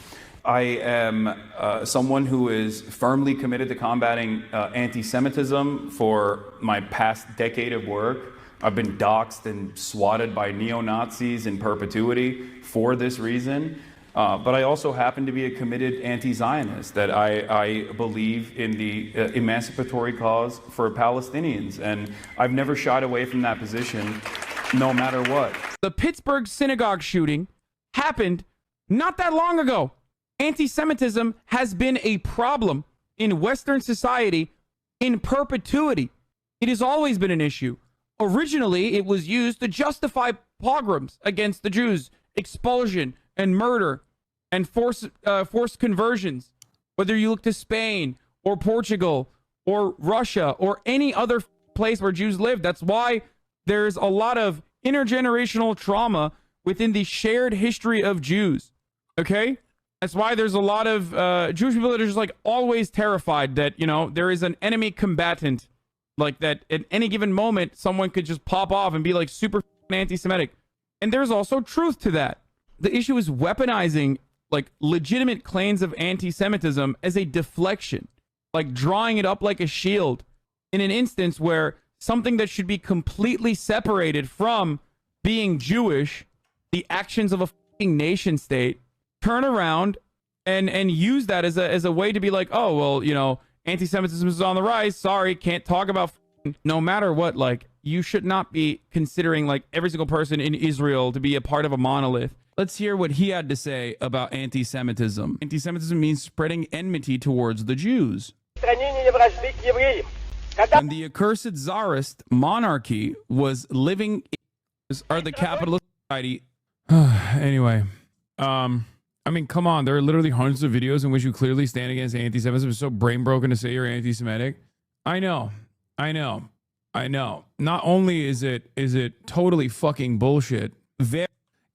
I am someone who is firmly committed to combating anti-Semitism for my past decade of work. I've been doxxed and swatted by neo-Nazis in perpetuity for this reason. But I also happen to be a committed anti-Zionist, that I believe in the emancipatory cause for Palestinians. And I've never shied away from that position, no matter what. The Pittsburgh synagogue shooting happened not that long ago. Anti-Semitism has been a problem in Western society in perpetuity. It has always been an issue. Originally, it was used to justify pogroms against the Jews, expulsion and murder, and forced conversions. Whether you look to Spain or Portugal or Russia or any other place where Jews live, that's why there's a lot of intergenerational trauma within the shared history of Jews. Okay? That's why there's a lot of Jewish people that are just like always terrified that, you know, there is an enemy combatant. Like that at any given moment, someone could just pop off and be like super anti-Semitic. And there's also truth to that. The issue is weaponizing like legitimate claims of anti-Semitism as a deflection, like drawing it up like a shield in an instance where something that should be completely separated from being Jewish, the actions of a fucking nation state, turn around and use that as a way to be like, oh, well, you know, anti-Semitism is on the rise. Sorry, can't talk about no matter what. Like, you should not be considering like every single person in Israel to be a part of a monolith. Let's hear what he had to say about anti-Semitism. Anti-Semitism means spreading enmity towards the Jews. When the accursed Tsarist monarchy was living are the capitalist society. Anyway, I mean, come on. There are literally hundreds of videos in which you clearly stand against anti-Semitism. It's so brain broken to say you're anti-Semitic. I know. Not only is it totally fucking bullshit.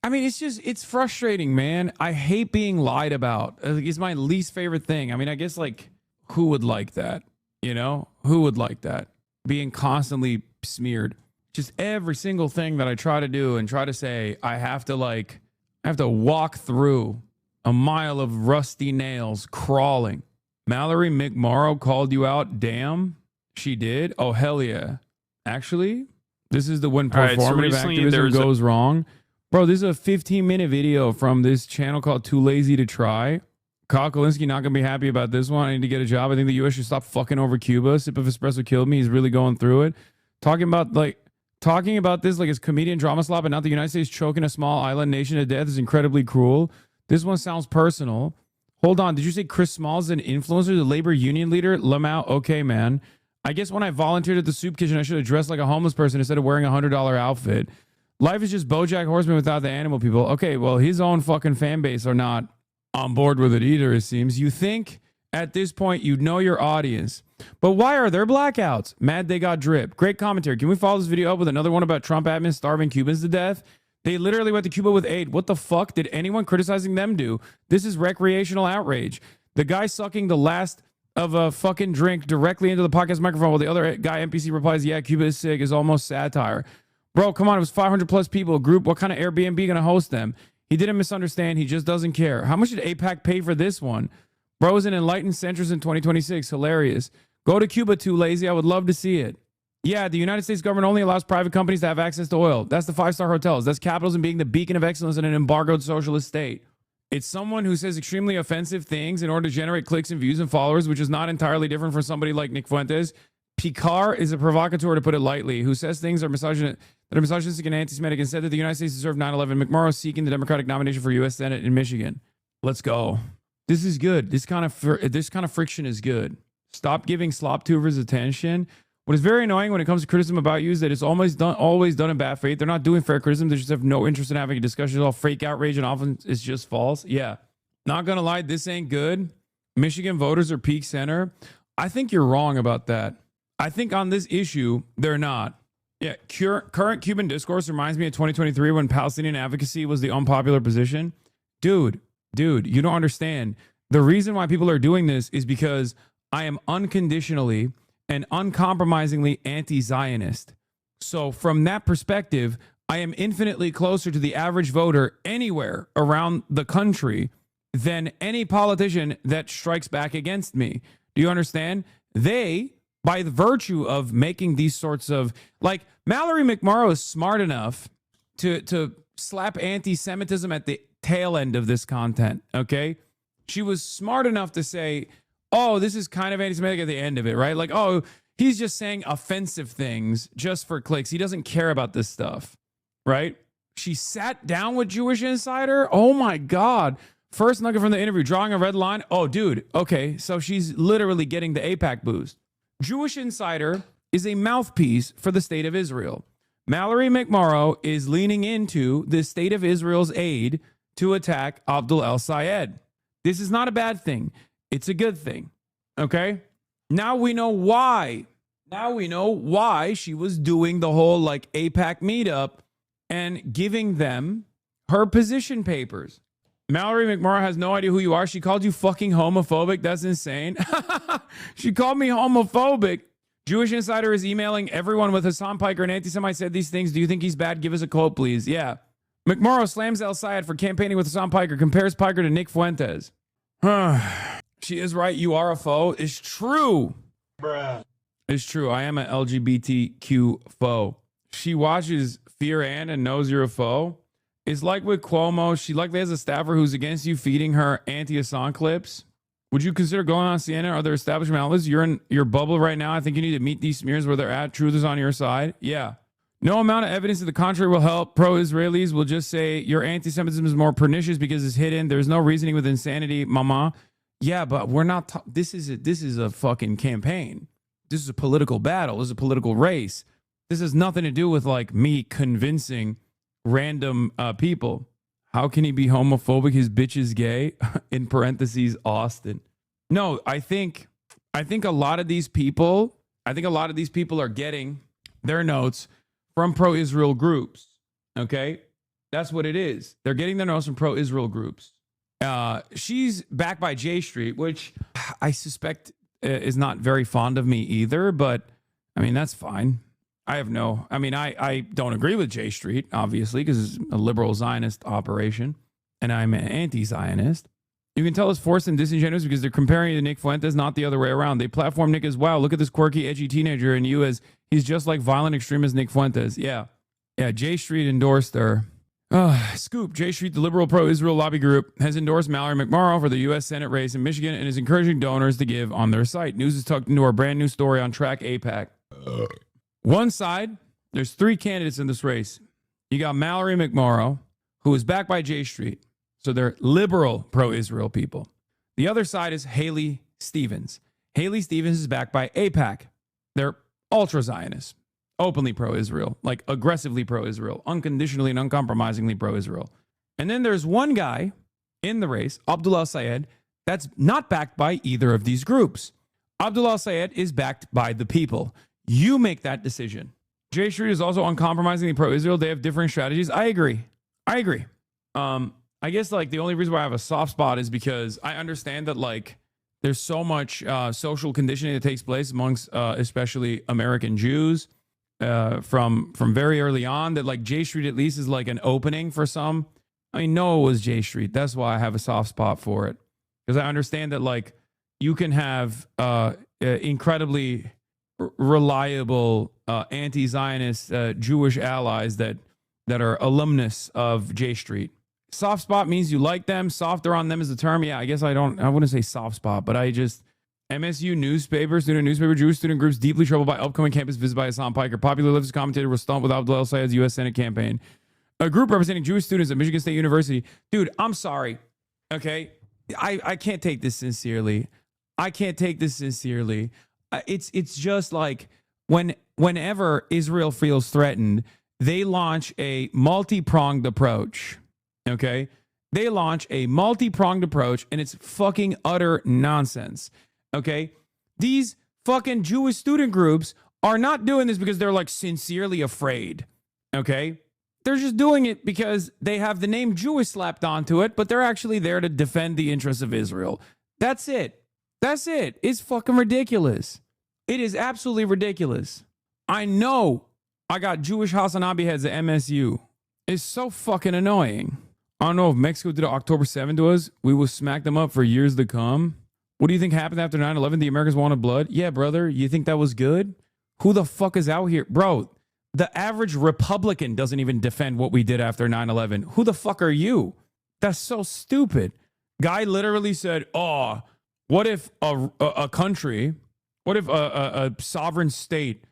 I mean, it's frustrating, man. I hate being lied about. It's my least favorite thing. I mean, I guess like who would like that? You know, who would like that? Being constantly smeared. Just every single thing that I try to do and try to say, I have to walk through a mile of rusty nails crawling. Mallory McMorrow called you out. Damn, she did. Oh, hell yeah. Actually, this is the when performative activism goes wrong. Bro, this is a 15-minute video from this channel called Too Lazy to Try. Kyle Kalinske not going to be happy about this one. I need to get a job. I think the U.S. should stop fucking over Cuba. Sip of Espresso killed me. He's really going through it. Talking about this like it's comedian drama slop and not the United States choking a small island nation to death is incredibly cruel. This one sounds personal. Hold on. Did you say Chris Smalls is an influencer, the labor union leader? Lamau? Okay, man. I guess when I volunteered at the soup kitchen, I should have dressed like a homeless person instead of wearing a $100 outfit. Life is just BoJack Horseman without the animal people. Okay, well, his own fucking fan base are not on board with it either, it seems. You think at this point you know your audience. But why are there blackouts? Mad they got drip. Great commentary. Can we follow this video up with another one about Trump admin starving Cubans to death? They literally went to Cuba with aid. What the fuck did anyone criticizing them do? This is recreational outrage. The guy sucking the last of a fucking drink directly into the podcast microphone while the other guy NPC replies, yeah, Cuba is sick, is almost satire. Bro, come on. It was 500 plus people. A group. What kind of Airbnb going to host them? He didn't misunderstand. He just doesn't care. How much did AIPAC pay for this one? Bro is an enlightened centrist in 2026. Hilarious. Go to Cuba, Too Lazy. I would love to see it. Yeah, the United States government only allows private companies to have access to oil. That's the five-star hotels. That's capitalism being the beacon of excellence in an embargoed socialist state. It's someone who says extremely offensive things in order to generate clicks and views and followers, which is not entirely different from somebody like Nick Fuentes. Picard is a provocateur, to put it lightly, who says things that are misogynistic and anti-Semitic and said that the United States deserved 9/11. McMorrow seeking the Democratic nomination for U.S. Senate in Michigan. Let's go. This is good. This kind of friction is good. Stop giving slop tubers attention. What is very annoying when it comes to criticism about you is that it's always done in bad faith. They're not doing fair criticism. They just have no interest in having a discussion. It's all fake outrage and often it's just false. Yeah. Not going to lie, this ain't good. Michigan voters are peak center. I think you're wrong about that. I think on this issue, they're not. Yeah, current Cuban discourse reminds me of 2023 when Palestinian advocacy was the unpopular position. Dude, you don't understand. The reason why people are doing this is because I am unconditionally and uncompromisingly anti-Zionist. So from that perspective, I am infinitely closer to the average voter anywhere around the country than any politician that strikes back against me. Do you understand? They, by the virtue of making these sorts of, like, Mallory McMorrow is smart enough to slap anti-Semitism at the tail end of this content, okay? She was smart enough to say, oh, this is kind of anti-Semitic at the end of it, right? Like, oh, he's just saying offensive things just for clicks. He doesn't care about this stuff, right? She sat down with Jewish Insider. Oh, my God. First nugget from the interview, drawing a red line. Oh, dude. Okay, so she's literally getting the AIPAC boost. Jewish Insider is a mouthpiece for the state of Israel. Mallory McMorrow is leaning into the state of Israel's aid to attack Abdul el-Sayed. This is not a bad thing. It's a good thing. Okay? Now we know why. Now we know why she was doing the whole like AIPAC meetup and giving them her position papers. Mallory McMorrow has no idea who you are. She called you fucking homophobic. That's insane. She called me homophobic. Jewish Insider is emailing everyone with Hassan Piker and anti-Semite said these things. Do you think he's bad? Give us a quote, please. Yeah. McMorrow slams el-Sayed for campaigning with Hassan Piker, compares Piker to Nick Fuentes. She is right. You are a foe. It's true. Bruh. It's true. I am an LGBTQ foe. She watches Fear Ann and knows you're a foe. It's like with Cuomo. She likely has a staffer who's against you feeding her anti-Hassan clips. Would you consider going on CNN or other establishment outlets? You're in your bubble right now. I think you need to meet these smears where they're at. Truth is on your side. Yeah. No amount of evidence to the contrary will help. Pro-Israelis will just say your anti-Semitism is more pernicious because it's hidden. There's no reasoning with insanity, mama. Yeah, but we're not. This is a fucking campaign. This is a political battle. This is a political race. This has nothing to do with like me convincing random people. How can he be homophobic? His bitch is gay. In parentheses, Austin. No, I think a lot of these people. Are getting their notes from pro-Israel groups. Okay, that's what it is. They're getting their notes from pro-Israel groups. She's backed by J Street, which I suspect is not very fond of me either. But I mean, that's fine. I don't agree with J Street, obviously, because it's a liberal Zionist operation, and I'm an anti-Zionist. You can tell it's forced and disingenuous because they're comparing you to Nick Fuentes, not the other way around. They platform Nick as, wow, look at this quirky, edgy teenager, and you as, he's just like violent extremist Nick Fuentes. Yeah, J Street endorsed her. Scoop, J Street, the liberal pro-Israel lobby group, has endorsed Mallory McMorrow for the U.S. Senate race in Michigan and is encouraging donors to give on their site. News is tucked into our brand new story on Track AIPAC. One side, there's three candidates in this race. You got Mallory McMorrow, who is backed by J Street. So they're liberal pro-Israel people. The other side is Haley Stevens. Haley Stevens is backed by AIPAC. They're ultra-Zionists, openly pro-Israel, like aggressively pro-Israel, unconditionally and uncompromisingly pro-Israel. And then there's one guy in the race, Abdul el-Sayed, that's not backed by either of these groups. Abdul el-Sayed is backed by the people. You make that decision. J Street is also uncompromisingly pro-Israel. They have different strategies. I agree. I guess like the only reason why I have a soft spot is because I understand that like there's so much social conditioning that takes place amongst especially American Jews from very early on, that like J Street at least is like an opening for some. I mean, no, it was J Street. That's why I have a soft spot for it, because I understand that like you can have incredibly reliable anti-Zionist Jewish allies that are alumnus of J Street. Soft spot means you like them. Softer on them is the term. Yeah, I guess I wouldn't say soft spot, but MSU newspaper, student newspaper, Jewish student groups deeply troubled by upcoming campus visit by Hassan Piker. Popular leftist commentator was stumped with Abdul el-Sayed's U.S. Senate campaign. A group representing Jewish students at Michigan State University. Dude, I'm sorry. Okay? I can't take this sincerely. It's just like whenever Israel feels threatened, they launch a multi-pronged approach. Okay? They launch a multi-pronged approach, and it's fucking utter nonsense. Okay? These fucking Jewish student groups are not doing this because they're like sincerely afraid. Okay? They're just doing it because they have the name Jewish slapped onto it, but they're actually there to defend the interests of Israel. That's it. It's fucking ridiculous. It is absolutely ridiculous. I know I got Jewish HasanAbi heads at MSU. It's so fucking annoying. I don't know if Mexico did October 7th to us. We will smack them up for years to come. What do you think happened after 9/11? The Americans wanted blood? Yeah, brother. You think that was good? Who the fuck is out here? Bro, the average Republican doesn't even defend what we did after 9/11. Who the fuck are you? That's so stupid. Guy literally said, what if a country, what if a sovereign state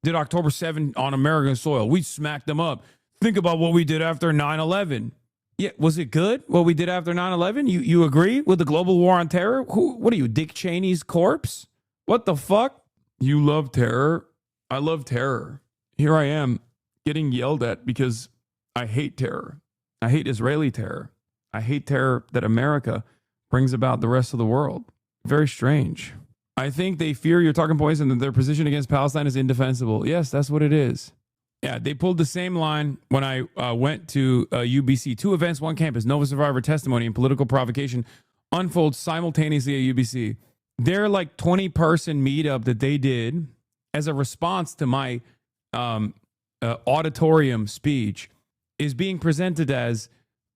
did October 7th on American soil? We smacked them up. Think about what we did after 9/11. Yeah, was it good, what we did after 9/11? You agree with the global war on terror? What are you, Dick Cheney's corpse? What the fuck? You love terror? I love terror. Here I am, getting yelled at because I hate terror. I hate Israeli terror. I hate terror that America brings about the rest of the world. Very strange. I think they fear your talking points and that their position against Palestine is indefensible. Yes, that's what it is. Yeah, they pulled the same line when I went to UBC. 2 events, 1 campus, Nova Survivor testimony and political provocation unfolds simultaneously at UBC. Their like 20-person meetup that they did as a response to my auditorium speech is being presented as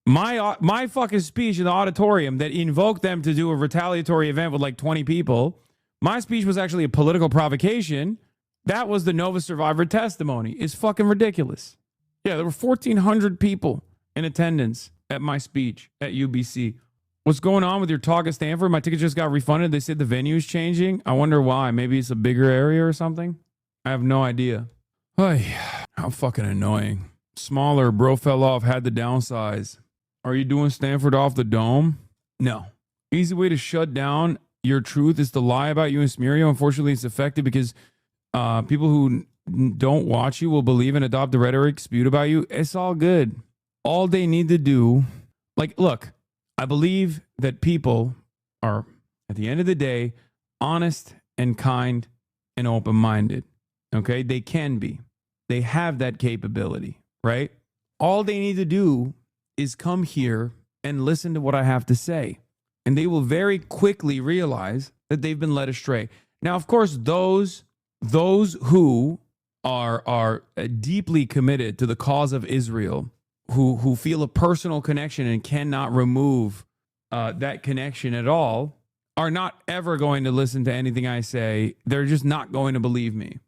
my fucking speech in the auditorium that invoked them to do a retaliatory event with like 20 people. My speech was actually a political provocation. That was the Nova Survivor testimony. It's fucking ridiculous. Yeah, there were 1,400 people in attendance at my speech at UBC. What's going on with your talk at Stanford? My ticket just got refunded. They said the venue's changing. I wonder why. Maybe it's a bigger area or something. I have no idea. Ay, how fucking annoying. Smaller, bro fell off, had to downsize. Are you doing Stanford off the dome? No. Easy way to shut down your truth is to lie about you and smear you. Unfortunately, it's effective because people who don't watch you will believe and adopt the rhetoric, spewed about you. It's all good. All they need to do, like, look, I believe that people are, at the end of the day, honest and kind and open-minded. Okay? They can be. They have that capability, right? All they need to do is come here and listen to what I have to say. And they will very quickly realize that they've been led astray. Now, of course, those who are deeply committed to the cause of Israel, who feel a personal connection and cannot remove that connection at all, are not ever going to listen to anything I say. They're just not going to believe me.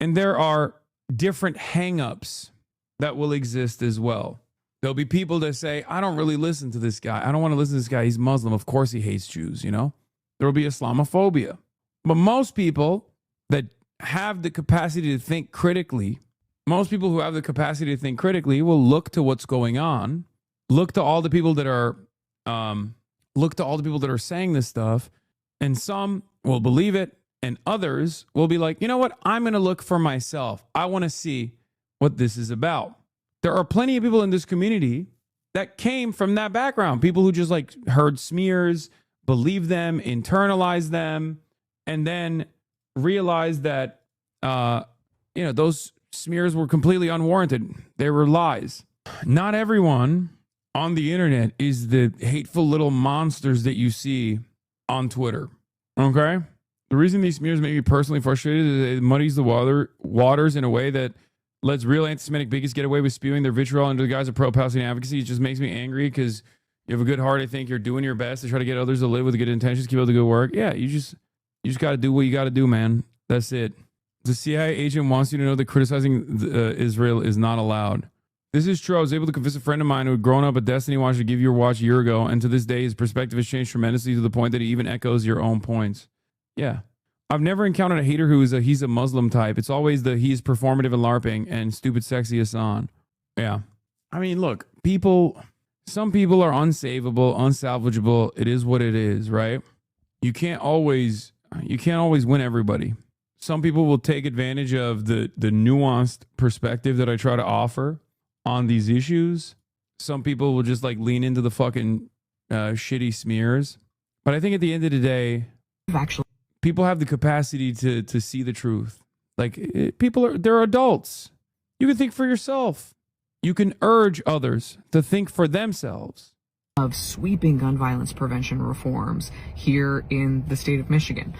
And there are different hang-ups that will exist as well. There'll be people that say, I don't really listen to this guy. I don't want to listen to this guy. He's Muslim. Of course he hates Jews, you know? There'll be Islamophobia. But most people that have the capacity to think critically, most people who have the capacity to think critically will look to what's going on, look to all the people that are saying this stuff, and some will believe it, and others will be like, you know what? I'm going to look for myself. I want to see what this is about. There are plenty of people in this community that came from that background. People who just like heard smears, believed them, internalized them, and then realized that, those smears were completely unwarranted. They were lies. Not everyone on the internet is the hateful little monsters that you see on Twitter. Okay? The reason these smears make me personally frustrated is it muddies the waters in a way that lets real anti-Semitic bigots get away with spewing their vitriol under the guise of pro-Palestinian advocacy. It just makes me angry because you have a good heart. I think you're doing your best to try to get others to live with good intentions, keep up the good work. Yeah, you just got to do what you got to do, man. That's it. The CIA agent wants you to know that criticizing Israel is not allowed. This is true. I was able to convince a friend of mine who had grown up a Destiny watch to give you your watch a year ago, and to this day, his perspective has changed tremendously to the point that he even echoes your own points. Yeah. I've never encountered a hater who is he's a Muslim type. It's always he's performative and LARPing and stupid sexy Hassan. Yeah. I mean, look, some people are unsavable, unsalvageable. It is what it is, right? You can't always win everybody. Some people will take advantage of the nuanced perspective that I try to offer on these issues. Some people will just like lean into the fucking shitty smears. But I think at the end of the day, people have the capacity to see the truth. Like they're adults. You can think for yourself. You can urge others to think for themselves. Of sweeping gun violence prevention reforms here in the state of Michigan.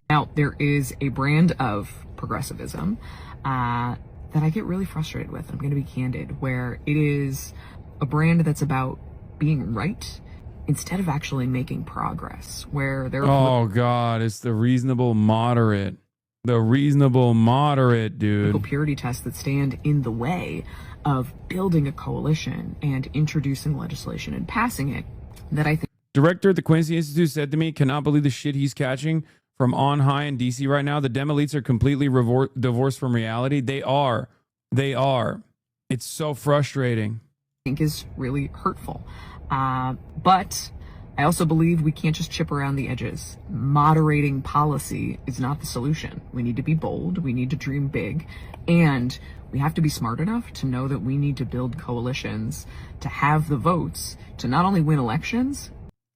Now, there is a brand of progressivism that I get really frustrated with. I'm going to be candid, where it is a brand that's about being right instead of actually making progress. Where there. Oh God, it's the reasonable moderate. The reasonable moderate, dude. Purity tests that stand in the way of building a coalition and introducing legislation and passing it that I think. Director at the Quincy Institute said to me, cannot believe the shit he's catching from on high in DC right now. The Dem elites are completely divorced from reality. They are. It's so frustrating. I think is really hurtful. But I also believe we can't just chip around the edges. Moderating policy is not the solution. We need to be bold. We need to dream big. And We have to be smart enough to know that we need to build coalitions to have the votes to not only win elections.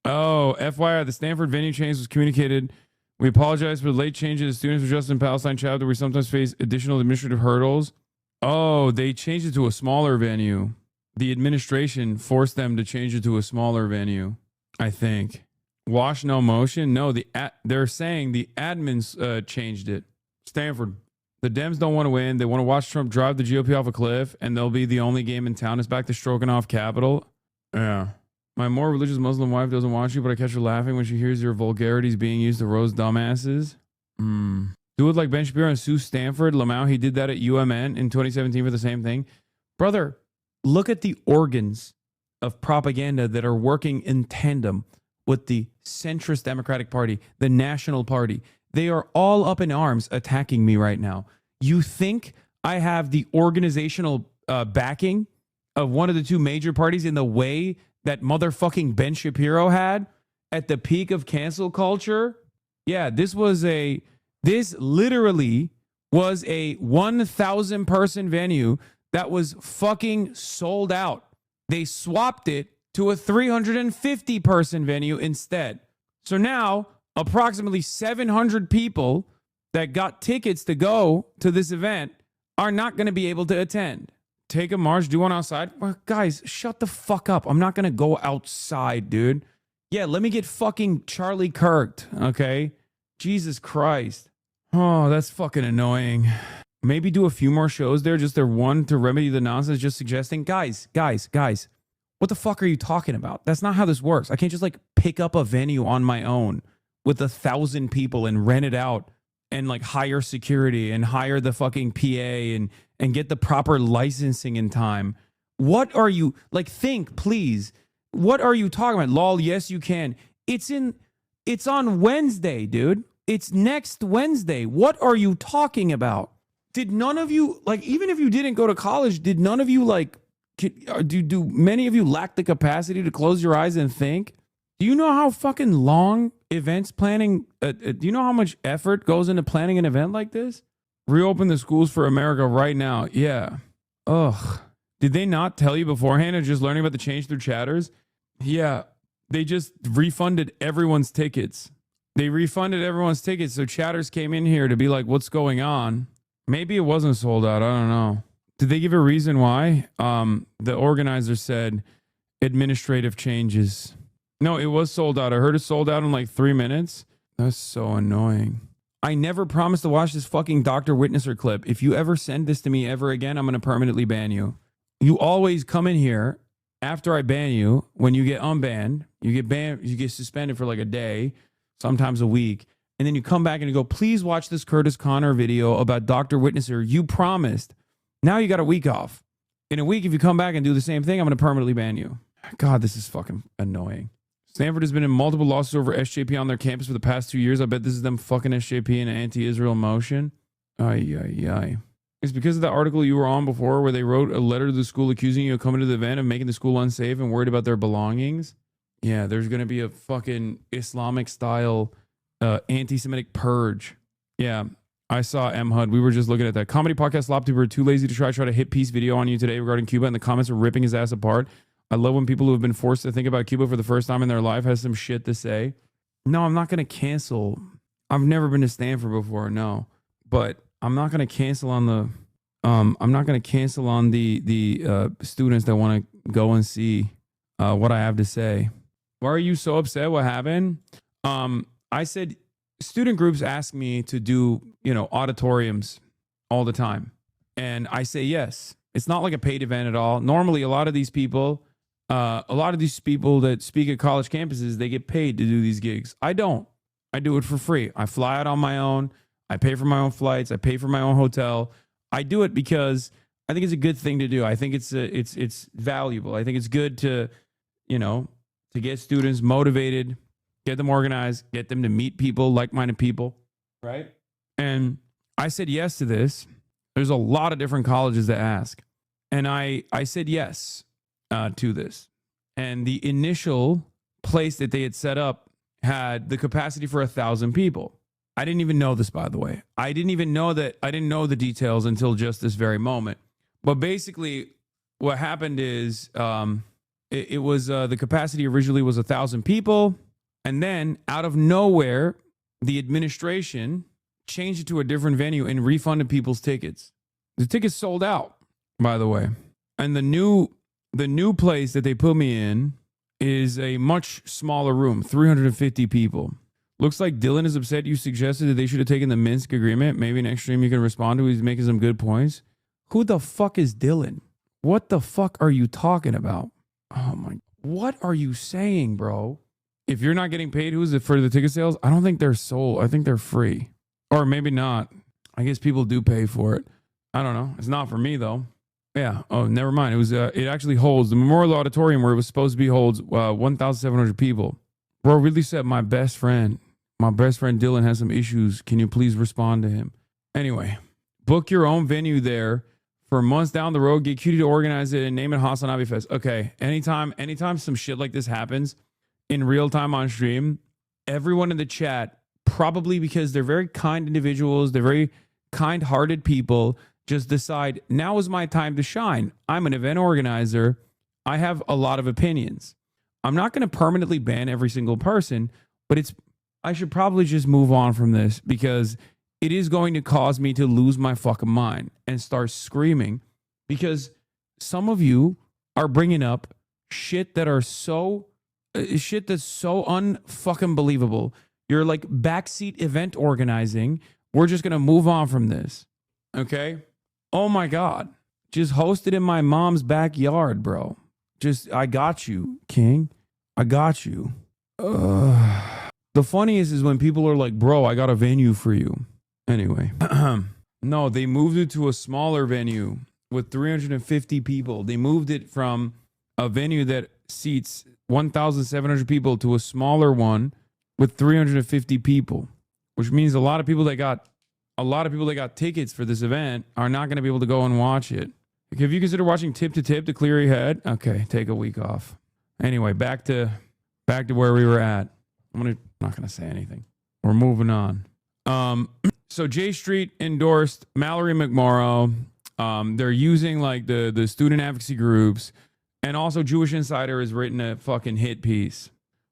Oh, FYI, the Stanford venue change was communicated. We apologize for the late changes. Students for Justice in Palestine chapter, we sometimes face additional administrative hurdles. Oh, they changed it to a smaller venue. The administration forced them to change it to a smaller venue, I think. Wash no motion? No, they're saying the admins changed it. Stanford. The Dems don't want to win. They want to watch Trump drive the GOP off a cliff, and they'll be the only game in town. It's back to stroking off Capitol. Yeah. My more religious Muslim wife doesn't watch you, but I catch her laughing when she hears your vulgarities being used to roast dumbasses. Do it like Ben Shapiro and Sue Stanford. Lamau, he did that at UMN in 2017 for the same thing. Brother, look at the organs of propaganda that are working in tandem with the centrist Democratic Party, the National Party. They are all up in arms attacking me right now. You think I have the organizational backing of one of the two major parties in the way that motherfucking Ben Shapiro had at the peak of cancel culture? Yeah, this literally was a 1,000 person venue that was fucking sold out. They swapped it to a 350 person venue instead. So now approximately 700 people that got tickets to go to this event are not going to be able to attend. Take a march, do one outside. Well, guys, shut the fuck up. I'm not going to go outside, dude. Yeah, let me get fucking Charlie Kirked, okay? Jesus Christ. Oh, that's fucking annoying. Maybe do a few more shows there, just there one to remedy the nonsense, just suggesting, guys, what the fuck are you talking about? That's not how this works. I can't just like pick up a venue on my own with 1,000 people and rent it out and like hire security and hire the fucking PA and get the proper licensing in time. What are you like? Think, please. What are you talking about? Lol, yes, you can. It's on Wednesday, dude. It's next Wednesday. What are you talking about? Did none of you, like, even if you didn't go to college, did none of you like, do many of you lack the capacity to close your eyes and think? Do you know how fucking long events planning, do you know how much effort goes into planning an event like this? Reopen the schools for America right now. Yeah. Ugh. Did they not tell you beforehand or just learning about the change through chatters? Yeah. They just refunded everyone's tickets. They refunded everyone's tickets. So chatters came in here to be like, what's going on? Maybe it wasn't sold out. I don't know. Did they give a reason why? The organizer said administrative changes. No, it was sold out. I heard it sold out in like 3 minutes. That's so annoying. I never promised to watch this fucking Dr. Witnesser clip. If you ever send this to me ever again, I'm going to permanently ban you. You always come in here after I ban you. When you get unbanned, you get banned, you get suspended for like a day, sometimes a week. And then you come back and you go, please watch this Curtis Connor video about Dr. Witnesser. You promised. Now you got a week off. In a week, if you come back and do the same thing, I'm going to permanently ban you. God, this is fucking annoying. Stanford has been in multiple lawsuits over SJP on their campus for the past 2 years. I bet this is them fucking SJP in an anti-Israel motion. Ay. It's because of the article you were on before where they wrote a letter to the school accusing you of coming to the event and making the school unsafe and worried about their belongings. Yeah, there's going to be a fucking Islamic style anti-Semitic purge. Yeah, I saw MHUD. We were just looking at that. Comedy podcast Lopty were too lazy to try to hit piece video on you today regarding Cuba, and the comments are ripping his ass apart. I love when people who have been forced to think about Cuba for the first time in their life has some shit to say. No, I'm not going to cancel. I've never been to Stanford before, no. But I'm not going to cancel on the students that want to go and see what I have to say. Why are you so upset? What happened? I said student groups ask me to do, auditoriums all the time. And I say yes. It's not like a paid event at all. Normally, a lot of these people that speak at college campuses, they get paid to do these gigs. I don't. I do it for free. I fly out on my own. I pay for my own flights. I pay for my own hotel. I do it because I think it's a good thing to do. I think it's valuable. I think it's good to get students motivated, get them organized, get them to meet people, like-minded people, right? And I said yes to this. There's a lot of different colleges that ask. And I said yes to this. And the initial place that they had set up had the capacity for 1,000 people. I didn't even know this, by the way. I didn't know the details until just this very moment. But basically, what happened is it was the capacity originally was 1,000 people. And then out of nowhere, the administration changed it to a different venue and refunded people's tickets. The tickets sold out, by the way. And the new place that they put me in is a much smaller room, 350 people. Looks like Dylan is upset you suggested that they should have taken the Minsk agreement. Maybe next stream you can respond to. He's making some good points. Who the fuck is Dylan? What the fuck are you talking about? Oh my, what are you saying, bro? If you're not getting paid, who's it for the ticket sales? I don't think they're sold. I think they're free. Or maybe not. I guess people do pay for it. I don't know. It's not for me though. Yeah. Oh, never mind. It was. It actually holds the Memorial Auditorium where it was supposed to be holds 1,700 people. Bro, really said my best friend Dylan has some issues. Can you please respond to him? Anyway, book your own venue there for months down the road. Get Cutie to organize it and name it HasanAbi Fest. Okay. Anytime some shit like this happens in real time on stream, everyone in the chat, probably because they're very kind individuals, they're very kind-hearted people, just decide now is my time to shine. I'm an event organizer. I have a lot of opinions. I'm not going to permanently ban every single person, but I should probably just move on from this because it is going to cause me to lose my fucking mind and start screaming because some of you are bringing up shit that are so shit that's so unfucking believable. You're like backseat event organizing. We're just going to move on from this. Okay? Oh my God. Just host it in my mom's backyard, bro. I got you, King. I got you. The funniest is when people are like, bro, I got a venue for you. Anyway. No, they moved it to a smaller venue with 350 people. They moved it from a venue that seats 1,700 people to a smaller one with 350 people, which means a lot of people that got tickets for this event are not going to be able to go and watch it. Have you considered watching Tip to Tip to clear your head? Okay, take a week off. Anyway, back to where we were at. I'm not gonna say anything. We're moving on. So J Street endorsed Mallory McMorrow. They're using like the student advocacy groups, and also Jewish Insider has written a fucking hit piece.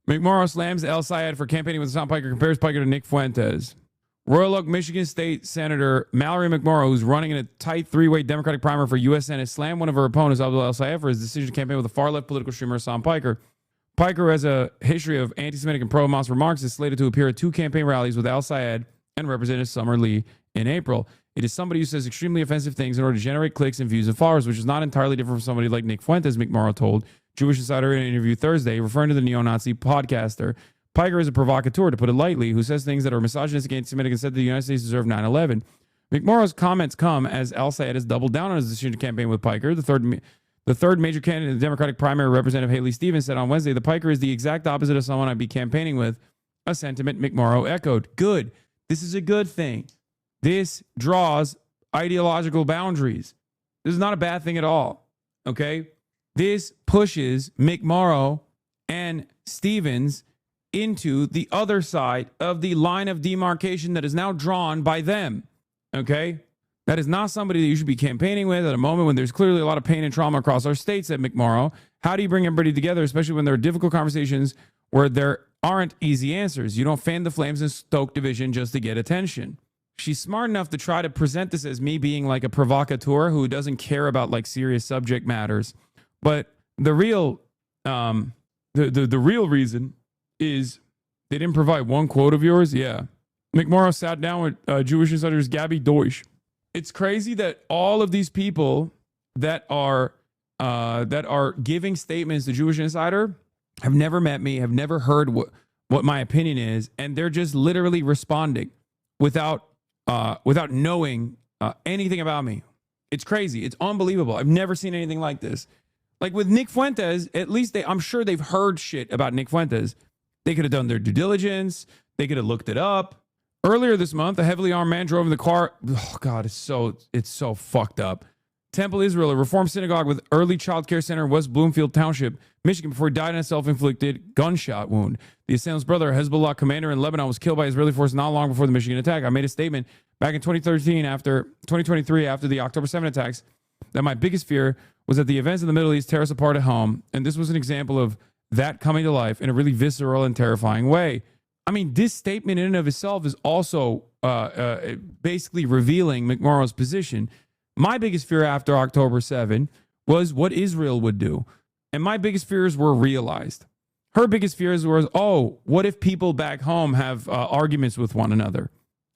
McMorrow slams El Sayed for campaigning with Hassan Piker, compares Piker to Nick Fuentes. Royal Oak, Michigan State Senator Mallory McMorrow, who's running in a tight three-way Democratic primary for U.S. Senate, slammed one of her opponents, Abdul El Sayed, for his decision to campaign with the far-left political streamer Hassan Piker. Piker, who has a history of anti-Semitic and pro-Hamas remarks, is slated to appear at 2 campaign rallies with El Sayed and Representative Summer Lee in April. It is somebody who says extremely offensive things in order to generate clicks and views and followers, which is not entirely different from somebody like Nick Fuentes, McMorrow told Jewish Insider in an interview Thursday, referring to the neo-Nazi podcaster. Piker is a provocateur, to put it lightly, who says things that are misogynistic, anti-Semitic, and said that the United States deserved 9/11. McMorrow's comments come as El Sayed has doubled down on his decision to campaign with Piker. The third major candidate in the Democratic primary, Representative Haley Stevens, said on Wednesday, the Piker is the exact opposite of someone I'd be campaigning with, a sentiment McMorrow echoed. Good. This is a good thing. This draws ideological boundaries. This is not a bad thing at all. Okay? This pushes McMorrow and Stevens into the other side of the line of demarcation that is now drawn by them. Okay? That is not somebody that you should be campaigning with at a moment when there's clearly a lot of pain and trauma across our states, said McMorrow. How do you bring everybody together, especially when there are difficult conversations where there aren't easy answers? You don't fan the flames and stoke division just to get attention. She's smart enough to try to present this as me being like a provocateur who doesn't care about like serious subject matters. But the real real reason is they didn't provide one quote of yours. Yeah. McMorrow sat down with Jewish Insider's Gabby Deutsch. It's crazy that all of these people that are giving statements to Jewish Insider have never met me, have never heard what my opinion is, and they're just literally responding without knowing anything about me. It's crazy. It's unbelievable. I've never seen anything like this. Like with Nick Fuentes, at least I'm sure they've heard shit about Nick Fuentes. They could have done their due diligence. They could have looked it up. Earlier this month, a heavily armed man drove in the car. Oh God, it's so fucked up. Temple Israel, a Reform synagogue with early child care center in West Bloomfield Township, Michigan, before he died in a self-inflicted gunshot wound. The assailant's brother, a Hezbollah commander in Lebanon, was killed by Israeli forces not long before the Michigan attack. I made a statement back in 2023 after the October 7 attacks that my biggest fear was that the events in the Middle East tear us apart at home, and this was an example of that coming to life in a really visceral and terrifying way. I mean, this statement in and of itself is also basically revealing McMorrow's position. My biggest fear after October 7 was what Israel would do. And my biggest fears were realized. Her biggest fears were, oh, what if people back home have arguments with one another?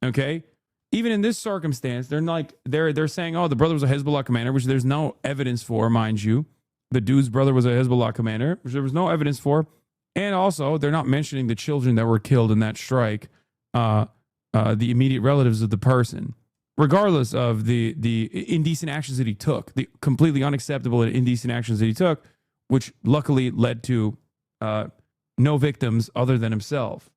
Okay? Even in this circumstance, they're saying, oh, the brother was a Hezbollah commander, which there's no evidence for, mind you. The dude's brother was a Hezbollah commander, which there was no evidence for. And also, they're not mentioning the children that were killed in that strike, the immediate relatives of the person, regardless of the indecent actions that he took, the completely unacceptable and indecent actions that he took, which luckily led to no victims other than himself.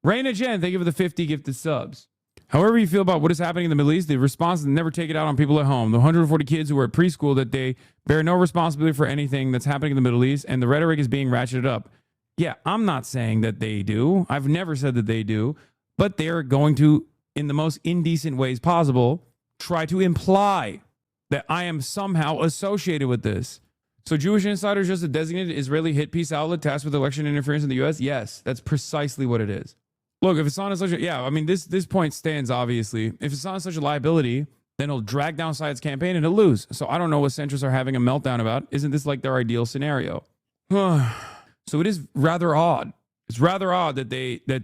Raina Jen, thank you for the 50 gifted subs. However you feel about what is happening in the Middle East, the response is never take it out on people at home. The 140 kids who are at preschool, that they bear no responsibility for anything that's happening in the Middle East, and the rhetoric is being ratcheted up. Yeah, I'm not saying that they do. I've never said that they do. But they're going to, in the most indecent ways possible, try to imply that I am somehow associated with this. So Jewish Insider is just a designated Israeli hit piece outlet tasked with election interference in the U.S.? Yes, that's precisely what it is. Look, if it's not such a, yeah, I mean, this point stands, obviously. If it's not such a liability, then it'll drag down Syed's campaign and it'll lose. So I don't know what centrists are having a meltdown about. Isn't this like their ideal scenario? So it is rather odd. It's rather odd that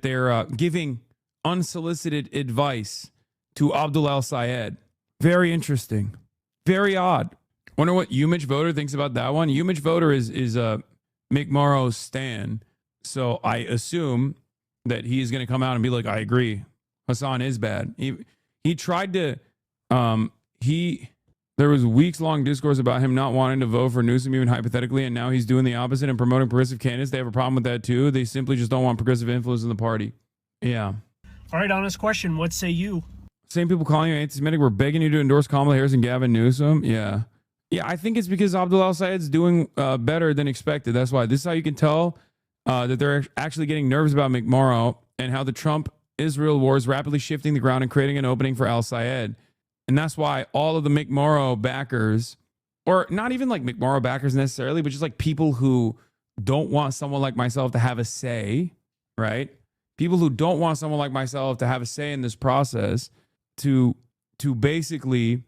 they're giving unsolicited advice to Abdul al-Sayed. Very interesting. Very odd. Wonder what Umich Voter thinks about that one. Umich Voter is McMorrow's stan. So I assume that he's going to come out and be like, I agree. Hasan is bad. He tried to, there was weeks-long discourse about him not wanting to vote for Newsom, even hypothetically, and now he's doing the opposite and promoting progressive candidates. They have a problem with that, too. They simply just don't want progressive influence in the party. Yeah. All right, honest question. What say you? Same people calling you anti-Semitic were begging you to endorse Kamala Harris and Gavin Newsom. Yeah. Yeah, I think it's because Abdul al-Sayed's doing better than expected. That's why. This is how you can tell that they're actually getting nervous about McMorrow and how the Trump-Israel war is rapidly shifting the ground and creating an opening for al-Sayed. And that's why all of the McMorrow backers, or not even like McMorrow backers necessarily, but just like people who don't want someone like myself to have a say, right? People who don't want someone like myself to have a say in this process, to basically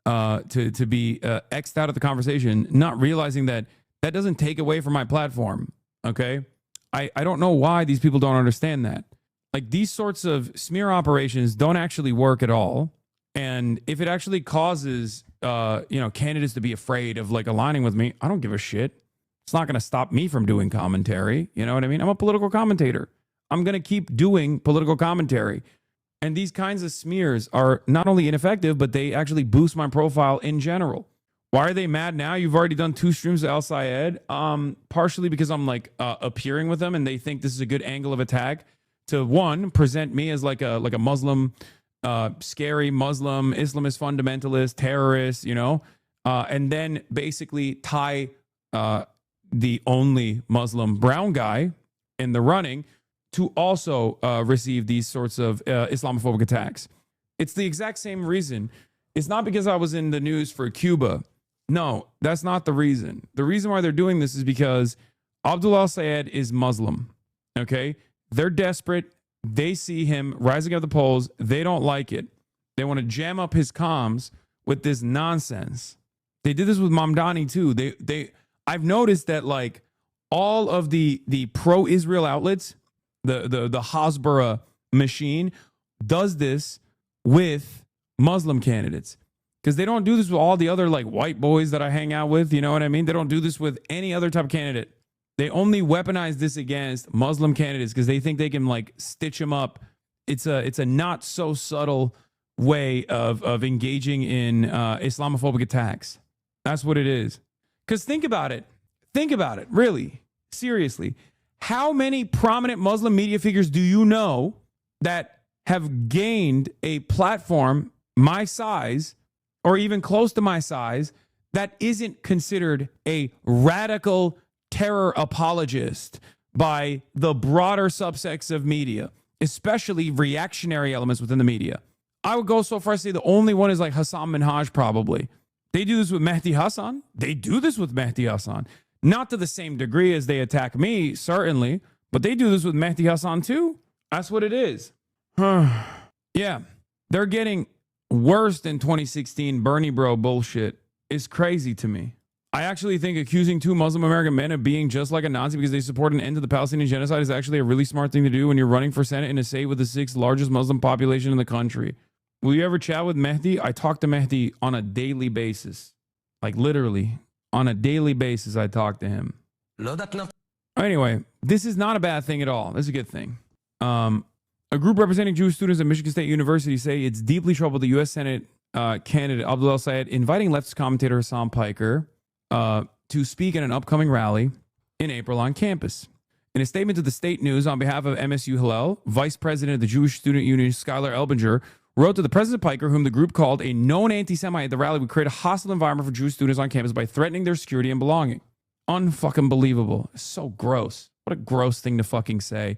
to be X'd out of the conversation, not realizing that that doesn't take away from my platform, okay? I don't know why these people don't understand that. Like, these sorts of smear operations don't actually work at all. And if it actually causes, candidates to be afraid of like aligning with me, I don't give a shit. It's not going to stop me from doing commentary. You know what I mean? I'm a political commentator. I'm going to keep doing political commentary. And these kinds of smears are not only ineffective, but they actually boost my profile in general. Why are they mad now? You've already done 2 streams of al-Sayed. Partially because I'm like appearing with them and they think this is a good angle of attack to, one, present me as like a Muslim, scary Muslim, Islamist fundamentalist, terrorist, and then basically tie the only Muslim brown guy in the running to also receive these sorts of Islamophobic attacks. It's the exact same reason. It's not because I was in the news for Cuba. No, that's not the reason. The reason why they're doing this is because Abdul al-Sayed is Muslim, okay? They're desperate. They see him rising up the polls. They don't like it. They want to jam up his comms with this nonsense. They did this with Mamdani too. I've noticed that like all of the pro-Israel outlets, the Hasbara machine does this with Muslim candidates, because they don't do this with all the other like white boys that I hang out with. You know what I mean? They don't do this with any other type of candidate. They only weaponize this against Muslim candidates because they think they can like stitch them up. It's a not so subtle way of engaging in Islamophobic attacks. That's what it is. Because think about it. Think about it. Really. Seriously. How many prominent Muslim media figures do you know that have gained a platform my size or even close to my size that isn't considered a radical terror apologist by the broader subsects of media, especially reactionary elements within the media? I would go so far as to say the only one is like Hassan Minhaj, probably. They do this with Mehdi Hasan. They do this with Mehdi Hasan. Not to the same degree as they attack me, certainly, but they do this with Mehdi Hasan too. That's what it is. Yeah, they're getting worse than 2016 Bernie bro bullshit. Is crazy to me. I actually think accusing two Muslim American men of being just like a Nazi because they support an end to the Palestinian genocide is actually a really smart thing to do when you're running for Senate in a state with the 6th largest Muslim population in the country. Will you ever chat with Mehdi? I talk to Mehdi on a daily basis. Like literally, on a daily basis, I talk to him. Anyway, this is not a bad thing at all. This is a good thing. A group representing Jewish students at Michigan State University say it's deeply troubled the U.S. Senate candidate Abdul El-Sayed inviting leftist commentator Hassan Piker to speak at an upcoming rally in April on campus. In a statement to the State News on behalf of MSU Hillel, Vice President of the Jewish Student Union, Skylar Elbinger, wrote to the President Piker, whom the group called a known anti-Semite at the rally, would create a hostile environment for Jewish students on campus by threatening their security and belonging. Unfucking believable. So gross. What a gross thing to fucking say.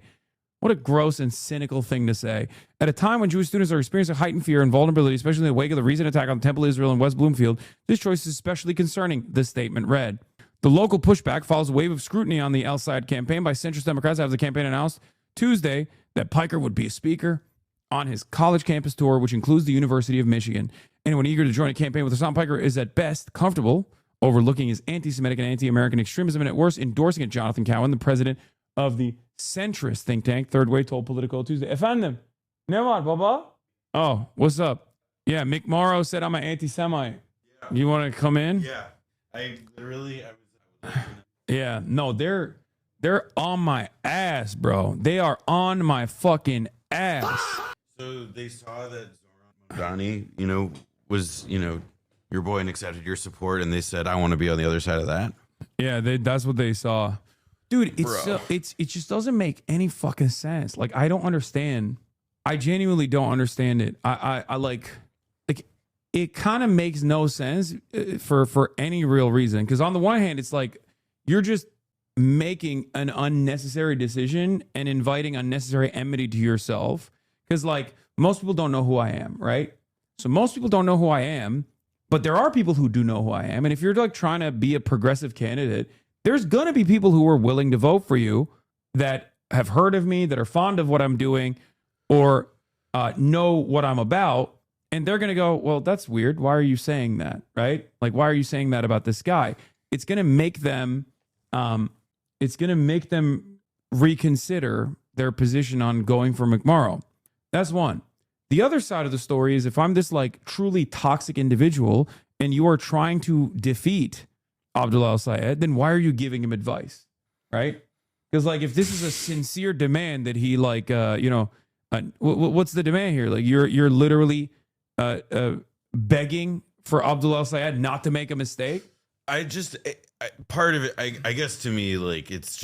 What a gross and cynical thing to say. At a time when Jewish students are experiencing heightened fear and vulnerability, especially in the wake of the recent attack on Temple Israel in West Bloomfield, this choice is especially concerning, the statement read. The local pushback follows a wave of scrutiny on the El-Sayed campaign by centrist Democrats after the campaign announced Tuesday that Piker would be a speaker on his college campus tour, which includes the University of Michigan. Anyone eager to join a campaign with Hassan Piker is at best comfortable overlooking his anti-Semitic and anti-American extremism and at worst endorsing it. Jonathan Cowan, the president of the centrist think tank Third Way, told Politico Tuesday. Efendim, ne var baba? Oh, what's up? Yeah, Mick Morrow said I'm an anti-Semite. Yeah. You want to come in? Yeah, I literally. Yeah, no, they're on my ass, bro. They are on my fucking ass. So they saw that Zoran Mamdani, was, your boy and accepted your support, and they said, I want to be on the other side of that. Yeah, that's what they saw. Dude, it just doesn't make any fucking sense. Like, I don't understand. I genuinely don't understand it. I like it kind of makes no sense for any real reason. Because on the one hand, it's like you're just making an unnecessary decision and inviting unnecessary enmity to yourself. Because like most people don't know who I am, right? So most people don't know who I am, but there are people who do know who I am. And if you're like trying to be a progressive candidate, there's going to be people who are willing to vote for you that have heard of me, that are fond of what I'm doing, or know what I'm about. And they're going to go, well, that's weird. Why are you saying that? Right? Like, why are you saying that about this guy? It's going to make them, reconsider their position on going for McMorrow. That's one. The other side of the story is if I'm this like truly toxic individual and you are trying to defeat Abdullah El-Sayed, then why are you giving him advice? Right? Because like if this is a sincere demand that he like, what's the demand here? Like you're literally begging for Abdullah El-Sayed not to make a mistake. Part of it, I guess to me, like it's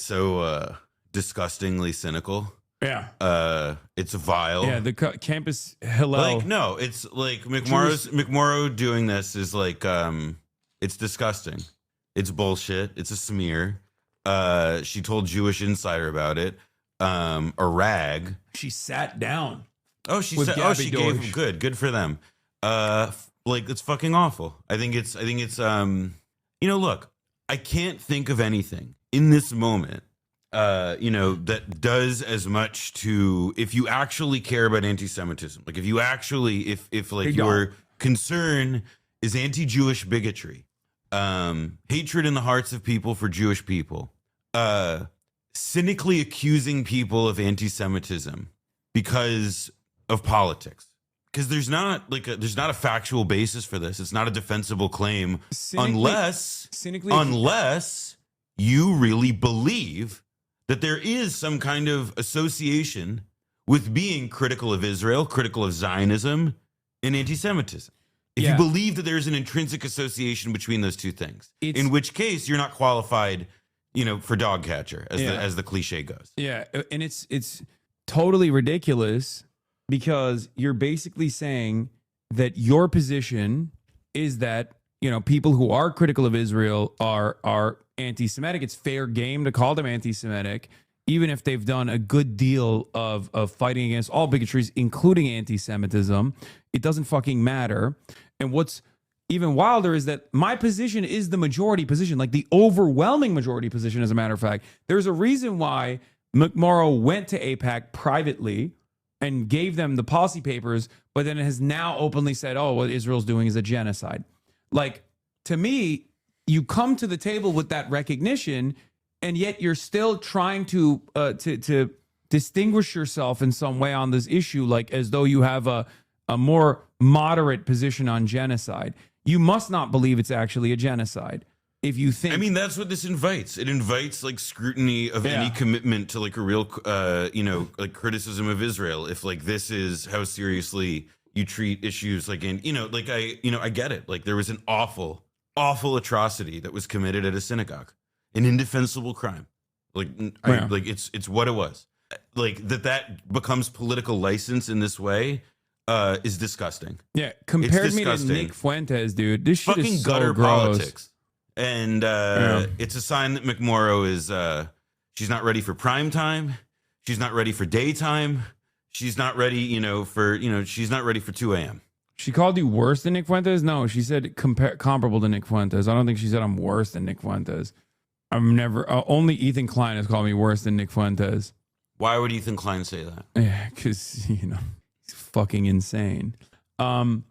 so disgustingly cynical. Yeah. It's vile. Yeah, the campus Hillel. Like no, it's like McMorrow doing this is like it's disgusting. It's bullshit. It's a smear. She told Jewish Insider about it. A rag. She sat down. Oh, she gave good for them. Like it's fucking awful. I think it's look, I can't think of anything in this moment that does as much to, if you actually care about anti-Semitism, like if you actually if like your concern is anti-Jewish bigotry, hatred in the hearts of people for Jewish people, cynically accusing people of anti-Semitism because of politics. Because there's not a factual basis for this. It's not a defensible claim unless you really believe that there is some kind of association with being critical of Israel, critical of Zionism, and anti-Semitism. If you believe that there's an intrinsic association between those two things, in which case you're not qualified, for dog catcher, as the cliche goes. Yeah, and it's totally ridiculous. Because you're basically saying that your position is that, people who are critical of Israel are anti-Semitic. It's fair game to call them anti-Semitic, even if they've done a good deal of fighting against all bigotries, including anti-Semitism. It doesn't fucking matter. And what's even wilder is that my position is the majority position, like the overwhelming majority position, as a matter of fact. There's a reason why McMorrow went to AIPAC privately and gave them the policy papers, but then has now openly said, oh, what Israel's doing is a genocide. Like, to me, you come to the table with that recognition, and yet you're still trying to distinguish yourself in some way on this issue, like as though you have a more moderate position on genocide. You must not believe it's actually a genocide. If you think, I mean, that's what this invites. It invites like scrutiny of any commitment to like a real, like criticism of Israel. If like this is how seriously you treat issues, like in, I get it. Like there was an awful atrocity that was committed at a synagogue, an indefensible crime. Like, it's what it was. Like that becomes political license in this way. Is disgusting. Yeah, compared me to Nick Fuentes, dude. This shit fucking is so gutter gross. politics, and it's a sign that McMorrow is she's not ready for prime time. She's not ready for daytime. She's not ready, she's not ready for 2 a.m. She called you worse than Nick Fuentes? No, she said comparable to Nick Fuentes. I don't think she said I'm worse than Nick Fuentes. I'm never. Only Ethan Klein has called me worse than Nick Fuentes. Why would Ethan Klein say that? Yeah, because fucking insane. The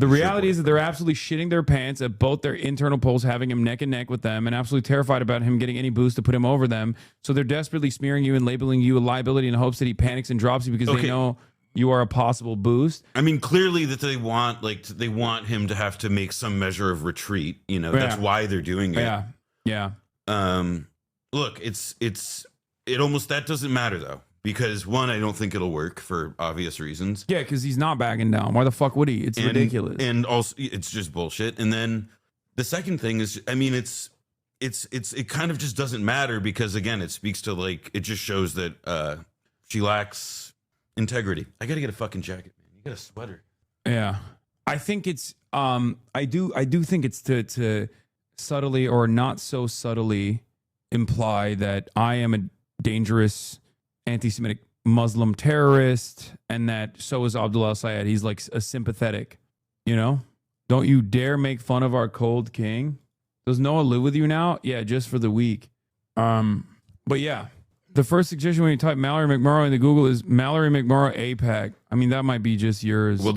reality is that they're absolutely shitting their pants at both their internal polls, having him neck and neck with them, and absolutely terrified about him getting any boost to put him over them. So they're desperately smearing you and labeling you a liability in hopes that he panics and drops you because they know you are a possible boost. I mean, clearly that they want him to have to make some measure of retreat. That's why they're doing it. Yeah. Look, it almost, that doesn't matter though. Because one, I don't think it'll work for obvious reasons. Yeah, because he's not backing down. Why the fuck would he? It's ridiculous. And also, it's just bullshit. And then the second thing is, I mean, it kind of just doesn't matter because again, it speaks to like, it just shows that she lacks integrity. I gotta get a fucking jacket, man. You got a sweater. Yeah, I think it's I do think it's to subtly or not so subtly imply that I am a dangerous anti-Semitic Muslim terrorist, and that so is Abdullah Syed. He's like a sympathetic, Don't you dare make fun of our cold king. Does Noah live with you now? Yeah, just for the week. But yeah, the first suggestion when you type Mallory McMorrow into Google is Mallory McMorrow AIPAC. I mean, that might be just yours. Well,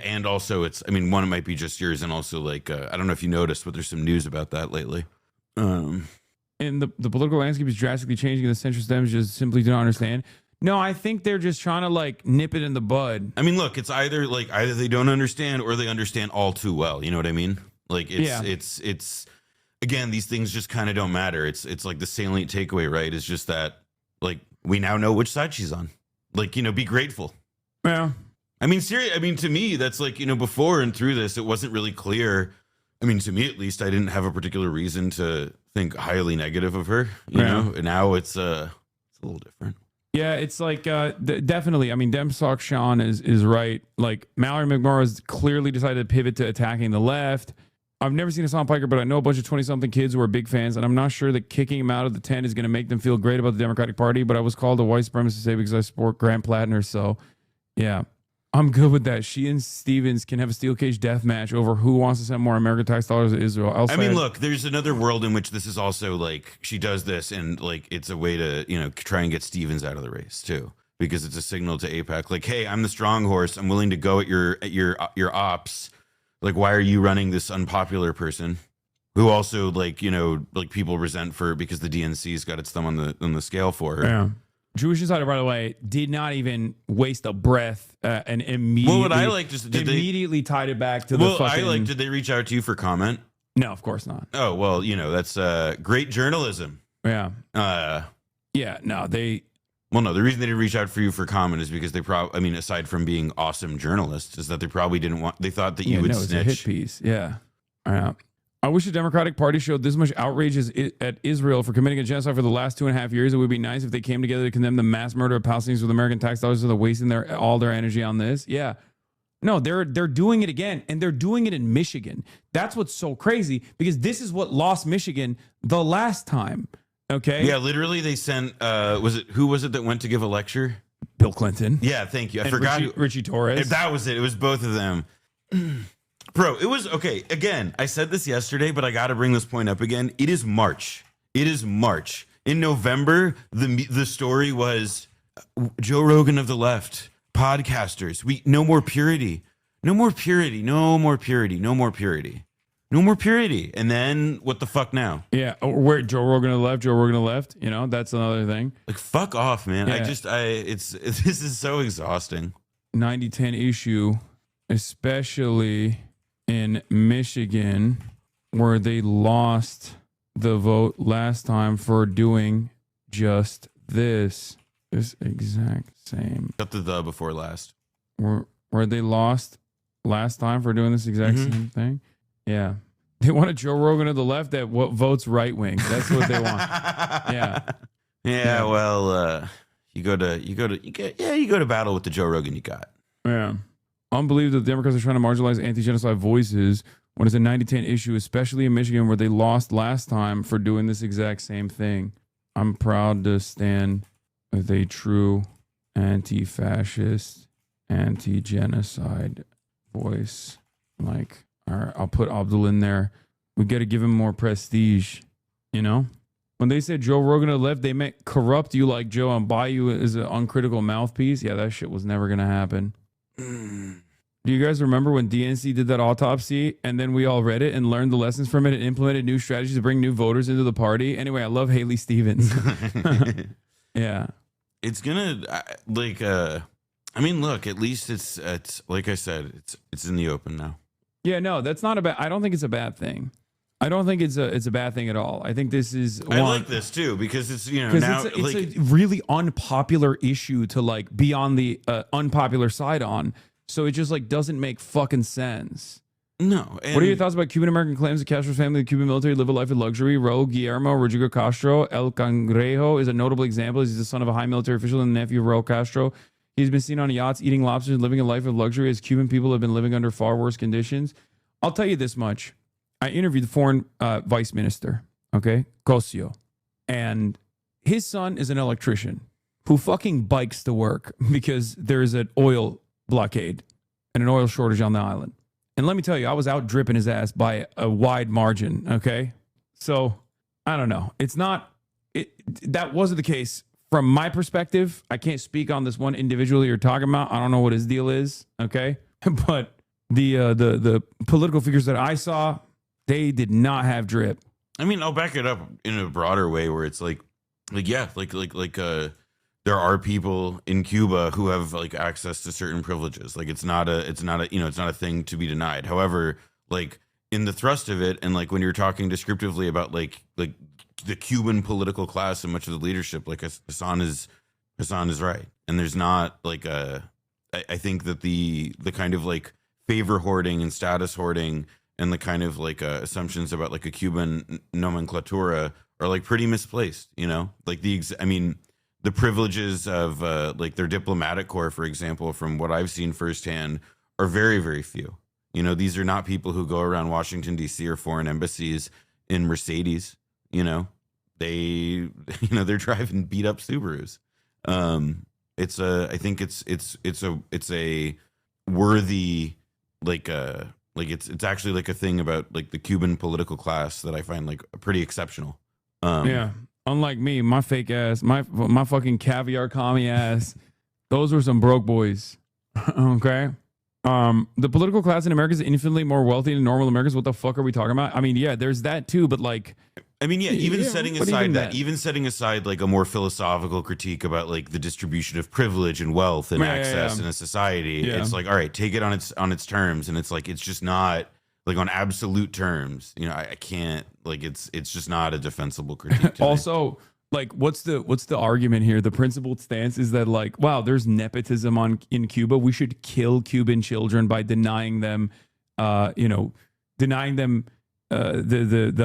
and also one, it might be just yours, and also like, I don't know if you noticed, but there's some news about that lately. And the political landscape is drastically changing. The centrist Dems just simply do not understand. No, I think they're just trying to like nip it in the bud. I mean, look, it's either they don't understand or they understand all too well. You know what I mean? Like it's again, these things just kind of don't matter. It's like the salient takeaway, right? Is just that like we now know which side she's on. Like, be grateful. Yeah. I mean, to me, that's like, before and through this, it wasn't really clear. I mean, to me, at least, I didn't have a particular reason to think highly negative of her, you know, and now it's a little different. Yeah, it's like definitely. I mean, Demstock Sean is right. Like Mallory McMorrow has clearly decided to pivot to attacking the left. I've never seen Hassan Piker, but I know a bunch of 20-something kids who are big fans, and I'm not sure that kicking him out of the tent is going to make them feel great about the Democratic Party. But I was called a white supremacist today because I support Grant Plattner, so yeah. I'm good with that. She and Stevens can have a steel cage death match over who wants to send more American tax dollars to Israel. I mean, look, there's another world in which this is also like she does this and like it's a way to, try and get Stevens out of the race too, because it's a signal to AIPAC like, hey, I'm the strong horse. I'm willing to go at your ops. Like, why are you running this unpopular person who also like, like people resent for because the DNC's got its thumb on the scale for her. Yeah. Jewish Insider, by the way, did not even waste a breath and immediately. Well, what I like just immediately tied it back to the fucking. Did they reach out to you for comment? No, of course not. Oh well, that's great journalism. Yeah. Yeah. No, they. Well, no, the reason they didn't reach out for you for comment is because they probably. I mean, aside from being awesome journalists, is that they probably didn't want. They thought that you would snitch. It's a hit piece. Yeah. I wish the Democratic Party showed this much outrage at Israel for committing a genocide for the last 2.5 years. It would be nice if they came together to condemn the mass murder of Palestinians with American tax dollars, so they're wasting all their energy on this. Yeah. No, they're doing it again, and they're doing it in Michigan. That's what's so crazy, because this is what lost Michigan the last time. Okay. Yeah, literally they sent who was it that went to give a lecture? Bill Clinton. Yeah, thank you. I forgot Richie Torres. That was it. It was both of them. Bro, it was okay. Again, I said this yesterday, but I got to bring this point up again. It is March. In November, the story was Joe Rogan of the left, podcasters. No more purity. And then what the fuck now? Yeah, where Joe Rogan of the left, you know, that's another thing. Like, fuck off, man. Yeah. This is so exhausting. 90-10 issue, especially in Michigan, where they lost the vote last time for doing just this exact same. Got the before last. Where they lost last time for doing this exact same thing. Yeah. They want a Joe Rogan of the left that votes right wing. That's what they want. Yeah. Well, you go to battle with the Joe Rogan you got. Yeah. Unbelievable that the Democrats are trying to marginalize anti-genocide voices when it's a 90-10 issue, especially in Michigan where they lost last time for doing this exact same thing. I'm proud to stand with a true anti-fascist, anti-genocide voice. Like, all right, I'll put Abdul in there. We got to give him more prestige, you know? When they said Joe Rogan to the left, they meant corrupt you like Joe and buy you as an uncritical mouthpiece. Yeah, that shit was never going to happen. Do you guys remember when DNC did that autopsy and then we all read it and learned the lessons from it and implemented new strategies to bring new voters into the party? Anyway, I love Haley Stevens. Yeah. It's going to, I mean, look, at least it's like I said, it's in the open now. Yeah, no, that's not a bad. I don't think it's a bad thing. I don't think it's a bad thing at all. I think this is. I like this too because it's now it's a really unpopular issue to like be on the unpopular side on. So it just like doesn't make fucking sense. No. What are your thoughts about Cuban American claims that Castro's family, the Cuban military, live a life of luxury? Raul Guillermo Rodrigo Castro El Cangrejo is a notable example. He's the son of a high military official and the nephew of Raul Castro. He's been seen on yachts, eating lobsters, and living a life of luxury as Cuban people have been living under far worse conditions. I'll tell you this much. I interviewed the foreign vice minister, okay, Cosio, and his son is an electrician who fucking bikes to work because there's an oil blockade and an oil shortage on the island. And let me tell you, I was out dripping his ass by a wide margin, okay? So, I don't know. That wasn't the case. From my perspective, I can't speak on this one individual you're talking about. I don't know what his deal is, okay? But the political figures that I saw, they did not have drip. I mean, I'll back it up in a broader way where it's there are people in Cuba who have like access to certain privileges. Like it's not a thing to be denied. However, like in the thrust of it, and like when you're talking descriptively about like the Cuban political class and much of the leadership, like Hasan is right. And there's not like I think that the kind of like favor hoarding and status hoarding and the kind of like assumptions about like a Cuban nomenclatura are like pretty misplaced, you know, like the privileges of like their diplomatic corps, for example, from what I've seen firsthand are very, very few. You know, these are not people who go around Washington, D.C. or foreign embassies in Mercedes. You know, they're driving beat up Subarus. I think it's a worthy, it's actually like a thing about like the Cuban political class that I find like pretty exceptional. Yeah. Unlike me, my fake ass, my fucking caviar commie ass, those were some broke boys. Okay. The political class in America is infinitely more wealthy than normal Americans. What the fuck are we talking about? I mean, yeah, there's that too, but like, I mean, yeah, even setting aside like a more philosophical critique about like the distribution of privilege and wealth and access in a society, it's like, all right, take it on its terms, and it's like it's just not like on absolute terms. You know, I can't like it's just not a defensible critique. To also, me. Like, what's the argument here? The principled stance is that like, wow, there's nepotism in Cuba. We should kill Cuban children by denying them, the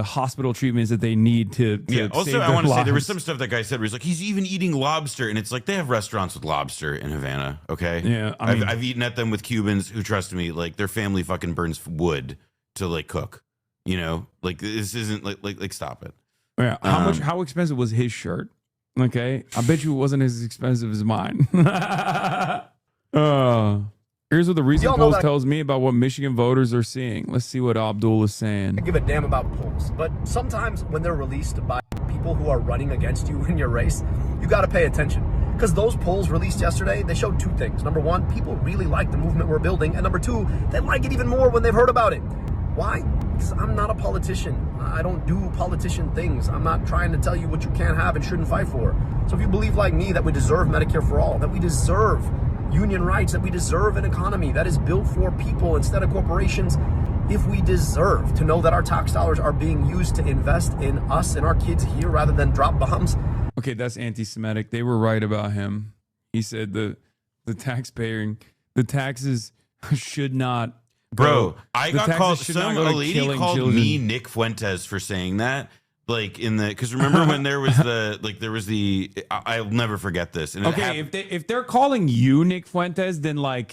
hospital treatments that they need to also, save I want to lives. say there was some stuff that guy said where he's like, he's even eating lobster, and it's like they have restaurants with lobster in Havana. Okay, yeah, I've eaten at them with Cubans who, trust me, like their family fucking burns wood to like cook. You know, like this isn't like stop it. Yeah, how expensive was his shirt? Okay, I bet you it wasn't as expensive as mine. Here's what the recent polls tells me about what Michigan voters are seeing. Let's see what Abdul is saying. I give a damn about polls, but sometimes when they're released by people who are running against you in your race, you got to pay attention. Because those polls released yesterday, they showed two things. Number one, people really like the movement we're building. And number two, they like it even more when they've heard about it. Why? Because I'm not a politician. I don't do politician things. I'm not trying to tell you what you can't have and shouldn't fight for. So if you believe like me that we deserve Medicare for all, that we deserve union rights, that we deserve an economy that is built for people instead of corporations, if we deserve to know that our tax dollars are being used to invest in us and our kids here rather than drop bombs. Okay, that's anti-Semitic. They were right about him. He said the taxes should not. Bro, I got called. A lady called me Nick Fuentes for saying that. Like because remember when there was I'll never forget this. And okay, if they're calling you Nick Fuentes, then I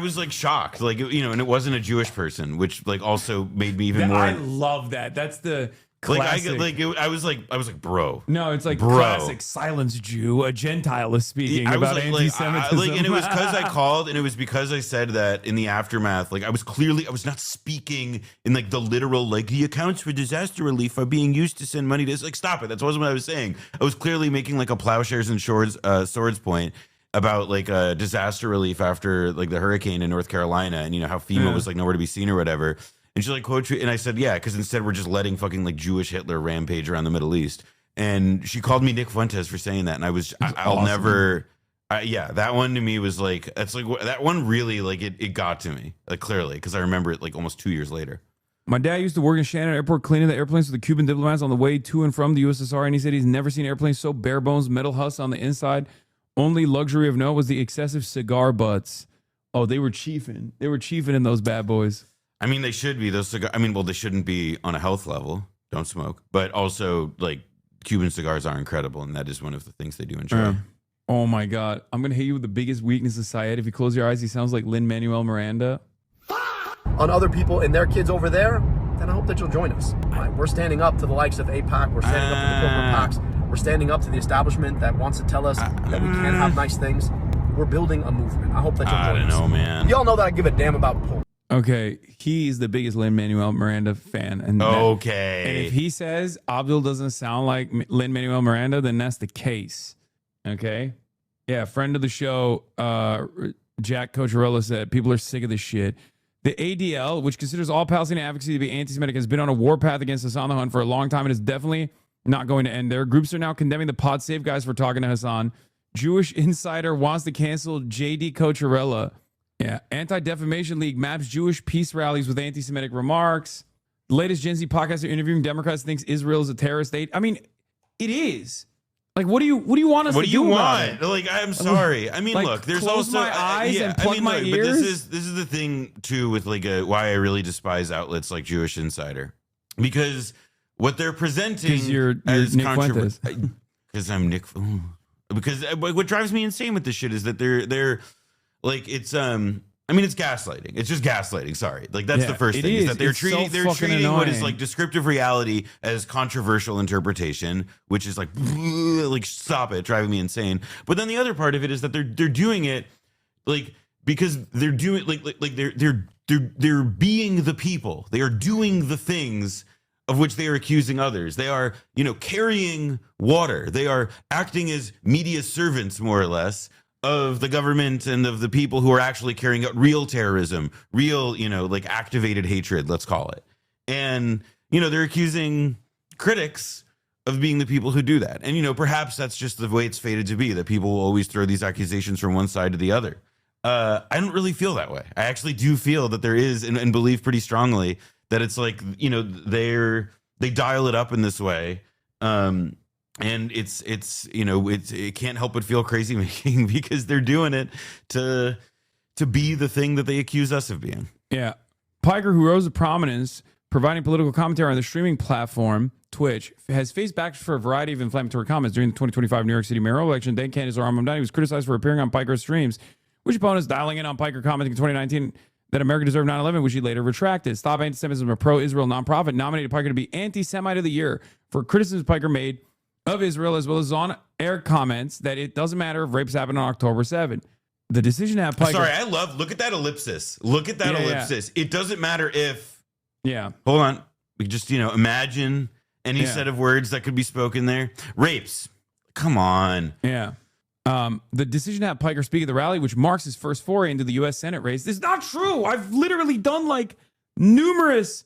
was like shocked, and it wasn't a Jewish person, which like also made me even more. I love that. That's the classic. I was like, bro. No, it's like classic silence Jew. A Gentile is speaking about anti-Semitism. And it was because I called, and it was because I said that in the aftermath. Like I was not speaking in like the literal the accounts for disaster relief are being used to send money to. Like stop it. That wasn't what I was saying. I was clearly making like a plowshares and swords point about like disaster relief after like the hurricane in North Carolina, and how FEMA was like nowhere to be seen or whatever. And she's like, quote, and I said, yeah, because instead we're just letting fucking like Jewish Hitler rampage around the Middle East. And she called me Nick Fuentes for saying that. And I'll awesome. Never, that one to me was like, that's like, that one really like it got to me, like clearly, because I remember it like almost 2 years later. My dad used to work in Shannon Airport cleaning the airplanes with the Cuban diplomats on the way to and from the USSR. And he said he's never seen airplanes so bare bones, metal husks on the inside. Only luxury of note was the excessive cigar butts. Oh, they were chiefing. They were chiefing in those bad boys. I mean, they should be those cigars. I mean, well, they shouldn't be on a health level. Don't smoke. But also, like, Cuban cigars are incredible, and that is one of the things they do enjoy. Oh, my God. I'm going to hit you with the biggest weakness of Syed. If you close your eyes, he sounds like Lin-Manuel Miranda. On other people and their kids over there, then I hope that you'll join us. Right? We're standing up to the likes of AIPAC. We're standing up to the corporate PACs. We're standing up to the establishment that wants to tell us that we can't have nice things. We're building a movement. I hope that you'll join us. I don't know, man. Y'all know that I give a damn about polls. Okay, he's the biggest Lin-Manuel Miranda fan. And and if he says Abdul doesn't sound like Lin-Manuel Miranda, then that's the case. Okay? Yeah, friend of the show, Jack Cocherella said, people are sick of this shit. The ADL, which considers all Palestinian advocacy to be anti-Semitic, has been on a warpath against Hassan the Hun for a long time and is definitely not going to end there. Groups are now condemning the Pod Save guys for talking to Hassan. Jewish Insider wants to cancel JD Cocherella. Yeah, Anti-Defamation League maps Jewish peace rallies with anti-Semitic remarks. The latest Gen Z podcast are interviewing Democrats thinks Israel is a terrorist state. I mean, it is. Like, what do you want us to do? What do you want? Like, I'm sorry. I mean, like, look, there's close also my eyes and plug my ears. But this is the thing too with like why I really despise outlets like Jewish Insider, because what they're presenting you're as Nick Fuentes. Because I'm Nick. Because what drives me insane with this shit is that they're like it's I mean, it's gaslighting. It's just gaslighting. Sorry. Like, that's the first thing. Is that they're treating what is like descriptive reality as controversial interpretation, which is like stop it, driving me insane. But then the other part of it is that they're doing it like because they're doing they're being the people. They are doing the things of which they are accusing others. They are, carrying water. They are acting as media servants, more or less, of the government and of the people who are actually carrying out real terrorism, real, activated hatred, let's call it. And, they're accusing critics of being the people who do that. And, perhaps that's just the way it's fated to be, that people will always throw these accusations from one side to the other. I don't really feel that way. I actually do feel that there is, and believe pretty strongly that it's like, they dial it up in this way. And it can't help but feel crazy making because they're doing it to be the thing that they accuse us of being. Yeah. Piker, who rose to prominence providing political commentary on the streaming platform Twitch, has faced backlash for a variety of inflammatory comments during the 2025 New York City mayoral election. Then candidates Zohar Mamdani was criticized for appearing on Piker's streams, which opponents dialing in on Piker commenting in 2019 that America deserved 9/11, which he later retracted. Stop Anti-Semitism, a pro-Israel nonprofit, nominated Piker to be Anti-Semite of the Year for criticisms Piker made of Israel, as well as on-air comments that it doesn't matter if rapes happened on October 7. The decision to have Piker. Sorry, look at that ellipsis. Look at that ellipsis. Yeah. It doesn't matter if. Yeah. Hold on. We just, imagine any set of words that could be spoken there. Rapes. Come on. Yeah. The decision to have Piker speak at the rally, which marks his first foray into the U.S. Senate race, this is not true. I've literally done numerous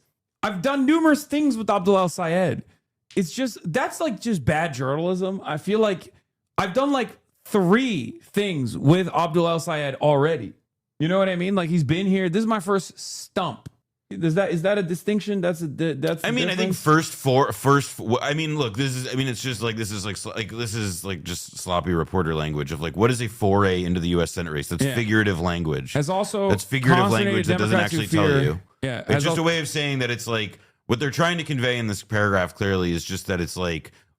things with Abdul El-Sayed. It's just, that's just bad journalism. I feel like I've done 3 things with Abdul El-Sayed already. You know what I mean? He's been here. This is my first stump. Is that a distinction? I think look, this is just sloppy reporter language of what is a foray into the U.S. Senate race? That's figurative language. That's figurative language that doesn't actually tell you. Yeah, it's just a way of saying that it's what they're trying to convey in this paragraph clearly is just that it's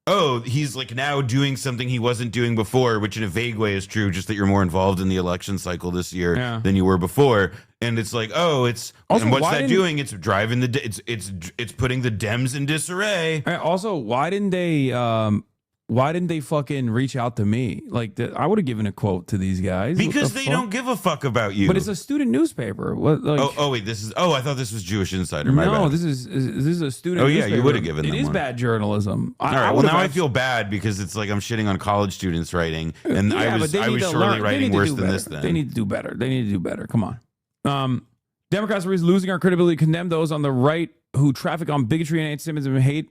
oh, he's now doing something he wasn't doing before, which in a vague way is true, just that you're more involved in the election cycle this year than you were before. And it's oh, it's also, and what's that doing? It's driving it's putting the Dems in disarray. Also, why didn't they fucking reach out to me? I would have given a quote to these guys. Because they don't give a fuck about you. But it's a student newspaper. What? Wait, I thought this was Jewish Insider. My bad. This is a student. Oh yeah, newspaper. you would have given them. It is one. Bad journalism. All right. Well, now I feel bad because it's I'm shitting on college students writing, and I was surely writing worse than this. Then they need to do better. Come on. Democrats are losing our credibility to condemn those on the right who traffic on bigotry and anti-Semitism and hate.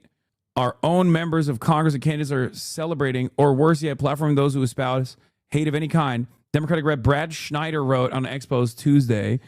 Our own members of Congress and candidates are celebrating, or worse yet, platforming those who espouse hate of any kind. Democratic Rep. Brad Schneider wrote on Expos Tuesday.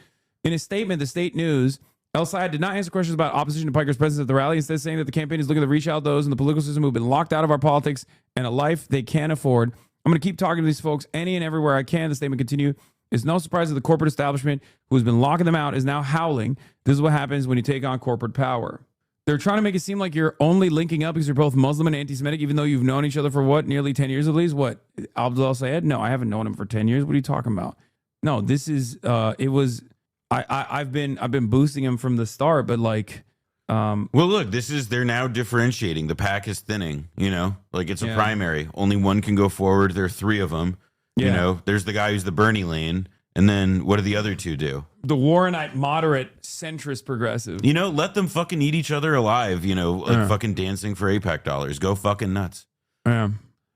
In a statement, the State News, El-Sayed did not answer questions about opposition to Piker's presence at the rally, instead saying that the campaign is looking to reach out those in the political system who have been locked out of our politics and a life they can't afford. I'm going to keep talking to these folks any and everywhere I can. The statement continued. It's no surprise that the corporate establishment who has been locking them out is now howling. This is what happens when you take on corporate power. They're trying to make it seem like you're only linking up because you're both Muslim and anti-Semitic, even though you've known each other for nearly 10 years at least? What? Abdul El-Sayed? No, I haven't known him for 10 years. What are you talking about? No, this is, I've been boosting him from the start, but well, look, they're now differentiating. The pack is thinning, it's a primary. Only one can go forward. There are 3 of them. There's the guy who's the Bernie lane. And then what do the other 2 do? The Warrenite moderate centrist progressive. Let them fucking eat each other alive, fucking dancing for AIPAC dollars. Go fucking nuts. Yeah.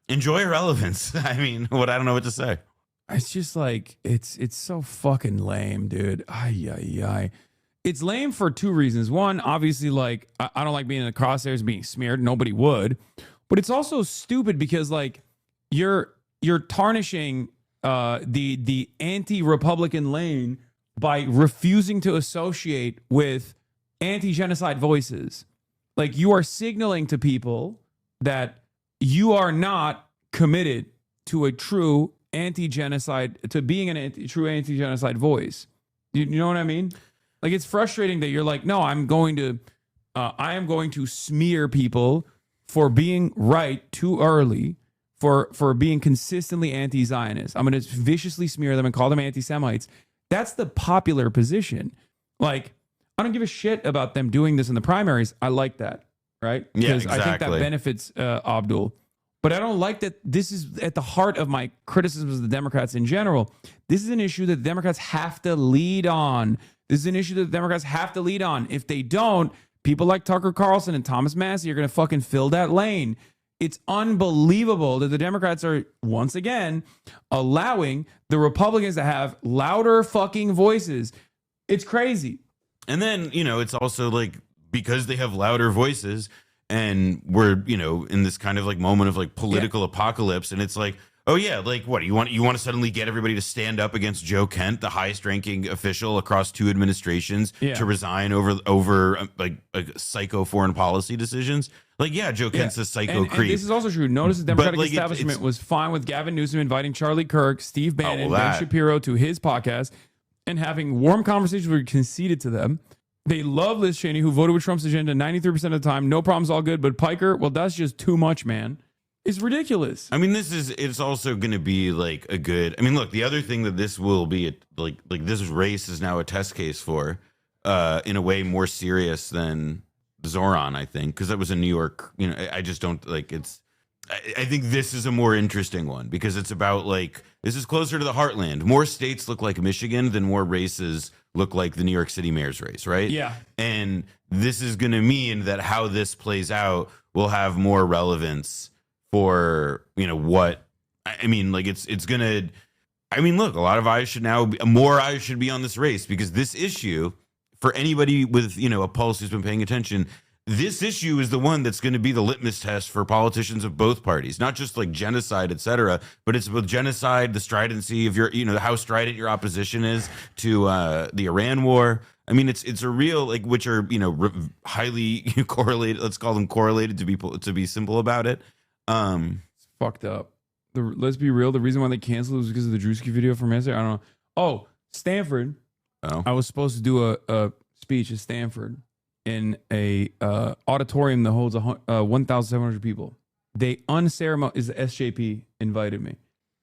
Enjoy irrelevance. I don't know what to say. It's just it's so fucking lame, dude. Ay. It's lame for 2 reasons. One, obviously, I don't like being in the crosshairs and being smeared. Nobody would. But it's also stupid because you're tarnishing the anti-Republican lane by refusing to associate with anti-genocide voices. You are signaling to people that you are not committed to a true anti-genocide, to being true anti-genocide voice. You know what I mean? It's frustrating that you're no, I am going to smear people for being right too early, for being consistently anti-Zionist. I'm going to viciously smear them and call them anti-Semites. That's the popular position. I don't give a shit about them doing this in the primaries. I like that, right? Because I think that benefits Abdul. But I don't like that this is at the heart of my criticisms of the Democrats in general. This is an issue that the Democrats have to lead on. If they don't, people like Tucker Carlson and Thomas Massie are going to fucking fill that lane. It's unbelievable that the Democrats are, once again, allowing the Republicans to have louder fucking voices. It's crazy. And then, it's also because they have louder voices and we're, in this kind of moment of political apocalypse. And it's oh yeah, what you want to suddenly get everybody to stand up against Joe Kent, the highest ranking official across 2 administrations, to resign over psycho foreign policy decisions. Joe Kent's a psycho creep. And this is also true. Notice the Democratic establishment was fine with Gavin Newsom inviting Charlie Kirk, Steve Bannon, Ben Shapiro to his podcast and having warm conversations where he conceded to them. They love Liz Cheney, who voted with Trump's agenda 93% of the time. No problems, all good. But Piker, well, that's just too much, man. It's ridiculous. It's also going to be a good, look, the other thing that this will be this race is now a test case for, in a way more serious than Zoran, I think, because that was in New York. I just don't it's I think this is a more interesting one because it's about like this is closer to the heartland. More states look like Michigan than more races look like the New York City mayor's race, right? Yeah. And this is going to mean that how this plays out will have more relevance for, you know, what I mean, like it's going to I mean, look, a lot of eyes should now be more eyes should be on this race because this issue for anybody with, you know, a pulse who's been paying attention, this issue is the one that's going to be the litmus test for politicians of both parties, not just like genocide, et cetera, but it's with genocide, the stridency of your, you know, how strident your opposition is to the Iran war. I mean, it's a real, like, which are, you know, highly correlated. Let's call them correlated to be simple about it. It's fucked up. Let's be real. The reason why they canceled was because of the Drewski video from yesterday. I don't know. Oh, Stanford. Oh. I was supposed to do a speech at Stanford in a auditorium that holds 1,700 people. They unceremoniously, is the SJP invited me.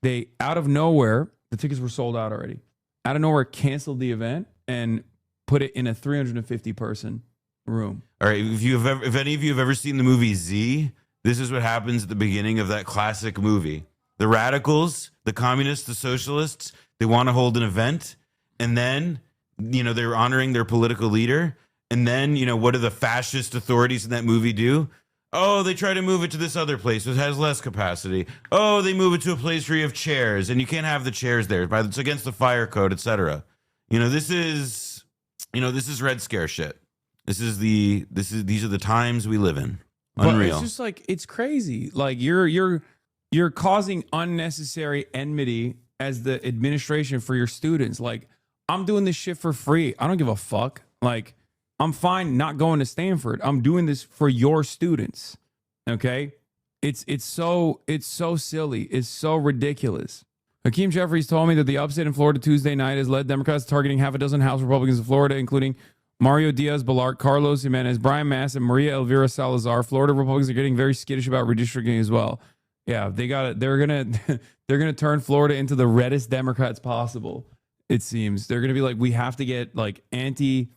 They, out of nowhere, the tickets were sold out already. Out of nowhere, canceled the event and put it in a 350 person room. All right. If any of you have ever seen the movie Z, this is what happens at the beginning of that classic movie. The radicals, the communists, the socialists, they want to hold an event. And then, you know, they're honoring their political leader. And then, you know, what do the fascist authorities in that movie do? Oh, they try to move it to this other place which has less capacity. Oh, they move it to a place where you have chairs and you can't have the chairs there. It's against the fire code, etc. You know, this is Red Scare shit. These are the times we live in. Unreal. But it's just like, it's crazy. Like you're causing unnecessary enmity as the administration for your students. Like, I'm doing this shit for free. I don't give a fuck. Like, I'm fine not going to Stanford. I'm doing this for your students. Okay? It's so silly. It's so ridiculous. Hakeem Jeffries told me that the upstate in Florida Tuesday night has led Democrats targeting half a dozen House Republicans in Florida, including Mario Diaz-Balart, Carlos Jimenez, Brian Mass, and Maria Elvira Salazar. Florida Republicans are getting very skittish about redistricting as well. Yeah, they got it. They're gonna turn Florida into the reddest Democrats possible. It seems they're gonna be like, we have to get like anti-Cuban,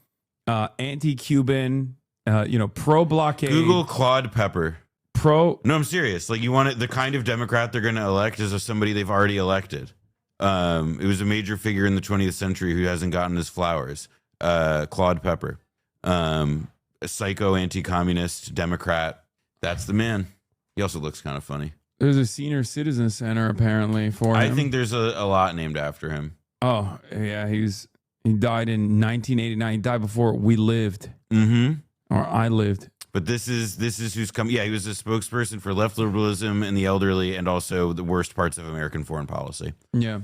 pro-blockade. Google Claude Pepper. No, I'm serious. Like, you want it, the kind of Democrat they're going to elect is somebody they've already elected. It was a major figure in the 20th century who hasn't gotten his flowers. Claude Pepper, a psycho anti-communist Democrat. That's the man. He also looks kind of funny. There's a senior citizen center apparently for him. I think there's a lot named after him. Oh yeah, he died in 1989. He died before we lived. Mm-hmm. Or I lived. But this is who's come. Yeah, he was a spokesperson for left liberalism and the elderly, and also the worst parts of American foreign policy. Yeah.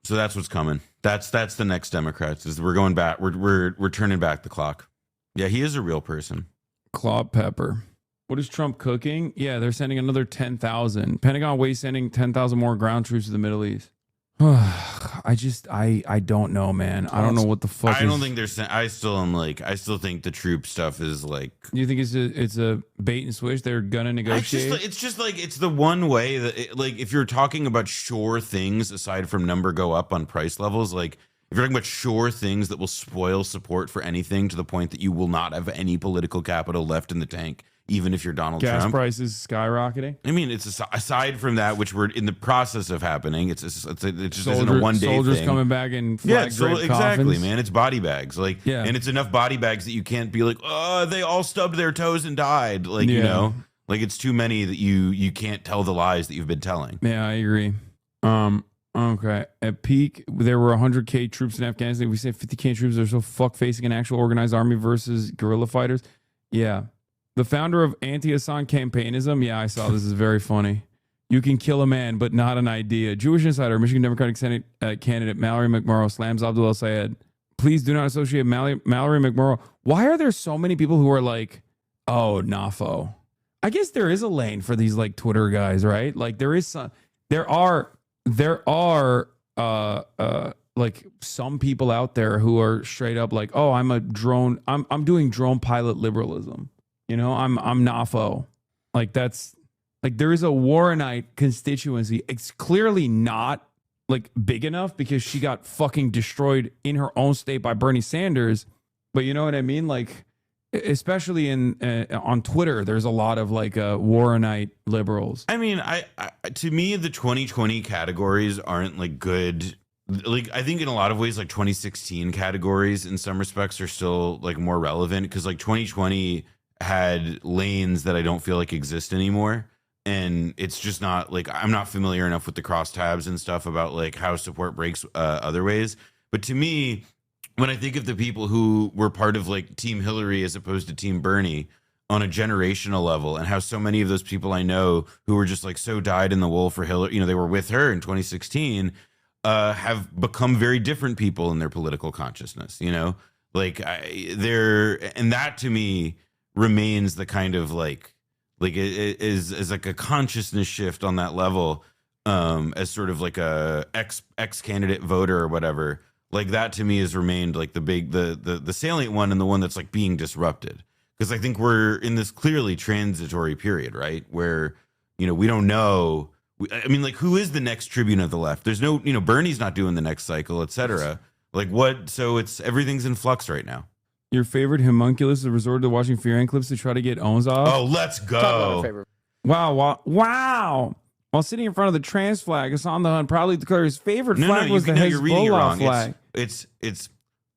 So that's what's coming. That's the next Democrats. Is we're going back. We're turning back the clock. Yeah, he is a real person. Claude Pepper. What is Trump cooking? Yeah, they're sending another 10,000. Pentagon ways sending 10,000 more ground troops to the Middle East. I don't know, man. I don't know what the fuck. I don't think they're. I still think the troop stuff is like. You think it's a bait and switch? They're gonna negotiate. It's just like it's the one way that like if you're talking about sure things aside from number go up on price levels, like if you're talking about sure things that will spoil support for anything to the point that you will not have any political capital left in the tank. Even if you're Donald Trump. Gas prices skyrocketing. I mean, it's aside from that, which we're in the process of happening. It just isn't a one day thing. Soldiers coming back in flag draped exactly, coffins. Man. It's body bags, like, yeah. And it's enough body bags that you can't be like, oh, they all stubbed their toes and died, like you know, like it's too many that you can't tell the lies that you've been telling. Yeah, I agree. Okay. At peak, there were 100K troops in Afghanistan. We say 50K troops are so fuck facing an actual organized army versus guerrilla fighters. Yeah. The founder of anti-Hassan campaignism. Yeah, I saw this. Is very funny. You can kill a man, but not an idea. Jewish insider, Michigan Democratic Senate candidate Mallory McMorrow slams Abdul El-Sayed. Please do not associate Mallory McMorrow. Why are there so many people who are like, oh, NAFO? I guess there is a lane for these like Twitter guys, right? Like there are like some people out there who are straight up like, oh, I'm doing drone pilot liberalism. You know, I'm NAFO. Like that's like there is a Warrenite constituency. It's clearly not like big enough because she got fucking destroyed in her own state by Bernie Sanders. But you know what I mean? Like especially in on Twitter, there's a lot of like Warrenite liberals. I mean, I to me, the 2020 categories aren't like good. Like, I think in a lot of ways, like 2016 categories in some respects are still like more relevant because like 2020 had lanes that I don't feel like exist anymore. And it's just not like, I'm not familiar enough with the crosstabs and stuff about like how support breaks other ways. But to me, when I think of the people who were part of like Team Hillary as opposed to Team Bernie on a generational level, and how so many of those people I know who were just like so dyed in the wool for Hillary, you know, they were with her in 2016, have become very different people in their political consciousness, you know, like and that to me remains the kind of like it is like a consciousness shift on that level, as sort of like a ex candidate voter or whatever. Like that to me has remained like the salient one, and the one that's like being disrupted, because I think we're in this clearly transitory period, right, where, you know, we don't know. I mean, like, who is the next tribune of the left? There's no, you know, Bernie's not doing the next cycle, etc. Like what? So everything's in flux right now. Your favorite homunculus has resorted to watching Fear and clips to try to get owns off. Oh, let's go! Wow! While sitting in front of the trans flag, Hassan the Hun proudly declared his favorite flag was the Hezbollah flag. It's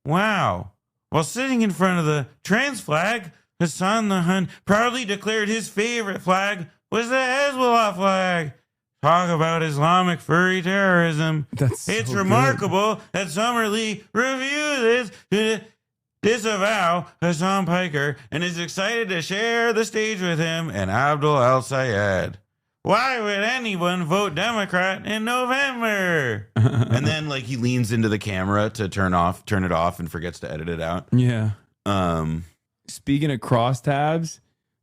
wow. While sitting in front of the trans flag, Hassan the Hun proudly declared his favorite flag was the Hezbollah flag. Talk about Islamic furry terrorism. It's remarkable that Summerlee reviewed this to disavow Hassan Piker and is excited to share the stage with him and Abdul Al-Sayed. Why would anyone vote Democrat in November? And then like he leans into the camera to turn it off and forgets to edit it out. Yeah. Speaking of crosstabs,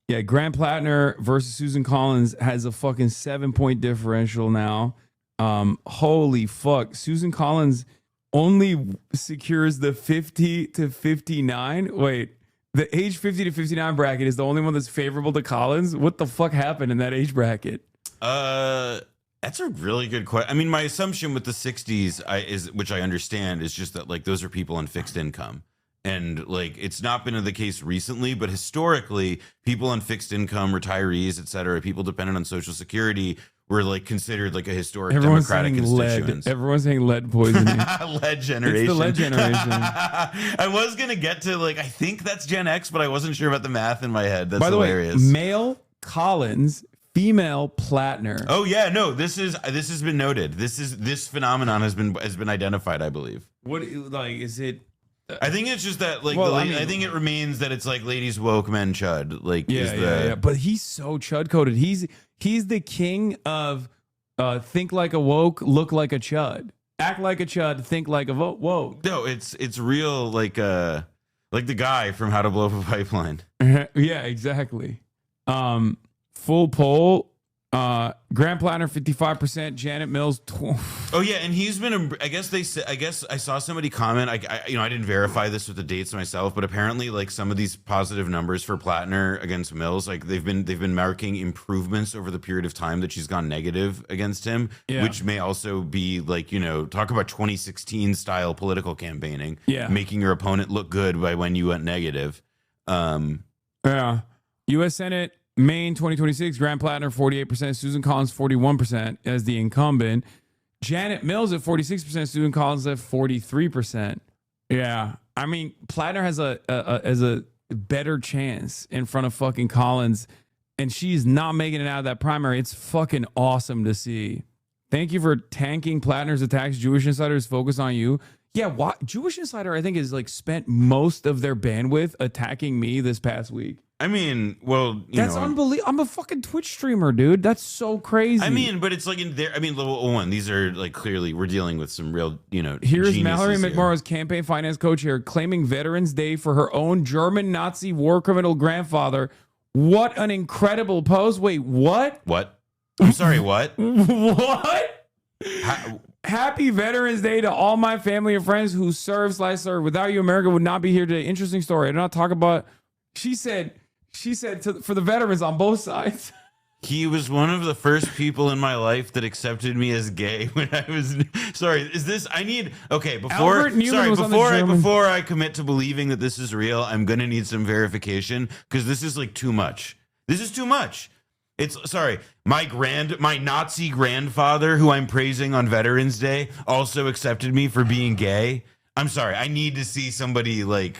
yeah, Grant Plattner versus Susan Collins has a fucking 7-point differential now. Holy fuck. Susan Collins only secures the 50 to 59. Wait, the age 50 to 59 bracket is the only one that's favorable to Collins. What the fuck happened in that age bracket? That's a really good question. I mean, my assumption with the 60s which I understand, is just that like those are people on fixed income. And like it's not been the case recently, but historically, people on fixed income, retirees, etc., people dependent on Social Security were like considered like a historic Democratic constituents. Everyone's saying lead poisoning. Lead generation. It's the lead generation. I was gonna get to like I think that's Gen X, but I wasn't sure about the math in my head. That's By the hilarious. way, male Collins, female Plattner. Oh yeah, no, this has been noted. This phenomenon has been identified, I believe. What like is it? I think it's just that, like, I think it remains that it's like ladies woke, men chud. Like, yeah. But he's so chud coded. He's the king of think like a woke, look like a chud, act like a chud, think like a woke. No, it's real. Like the guy from How to Blow Up a Pipeline. Yeah, exactly. Full poll. Grant Plattner 55%, Janet Mills. Oh yeah, and he's been. I guess I saw somebody comment. I didn't verify this with the dates myself, but apparently like some of these positive numbers for Plattner against Mills, like they've been marking improvements over the period of time that she's gone negative against him, which may also be like talk about 2016 style political campaigning, making your opponent look good by when you went negative. U.S. Senate. Maine 2026, Grant Plattner 48%, Susan Collins 41% as the incumbent. Janet Mills at 46%, Susan Collins at 43%. Yeah, I mean Plattner has a better chance in front of fucking Collins, and she's not making it out of that primary. It's fucking awesome to see. Thank you for tanking Plattner's attacks. Jewish Insider's focus on you. Yeah, Jewish Insider I think is like spent most of their bandwidth attacking me this past week. I mean, well, that's unbelievable. I'm a fucking Twitch streamer, dude. That's so crazy. I mean, but it's like in there. I mean, level one. These are like clearly we're dealing with some real, Here's Mallory McMorrow's campaign finance coach here, claiming Veterans Day for her own German Nazi war criminal grandfather. What an incredible post! Wait, what? What? I'm sorry. What? What? Happy Veterans Day to all my family and friends who serve. Without you, America would not be here today. Interesting story. I do not talk about. She said for the veterans on both sides. He was one of the first people in my life that accepted me as gay when I was. Sorry, is this? I need. Okay, before. Before I commit to believing that this is real, I'm gonna need some verification because this is like too much. This is too much. It's sorry. My Nazi grandfather, who I'm praising on Veterans Day, also accepted me for being gay. I'm sorry. I need to see somebody like.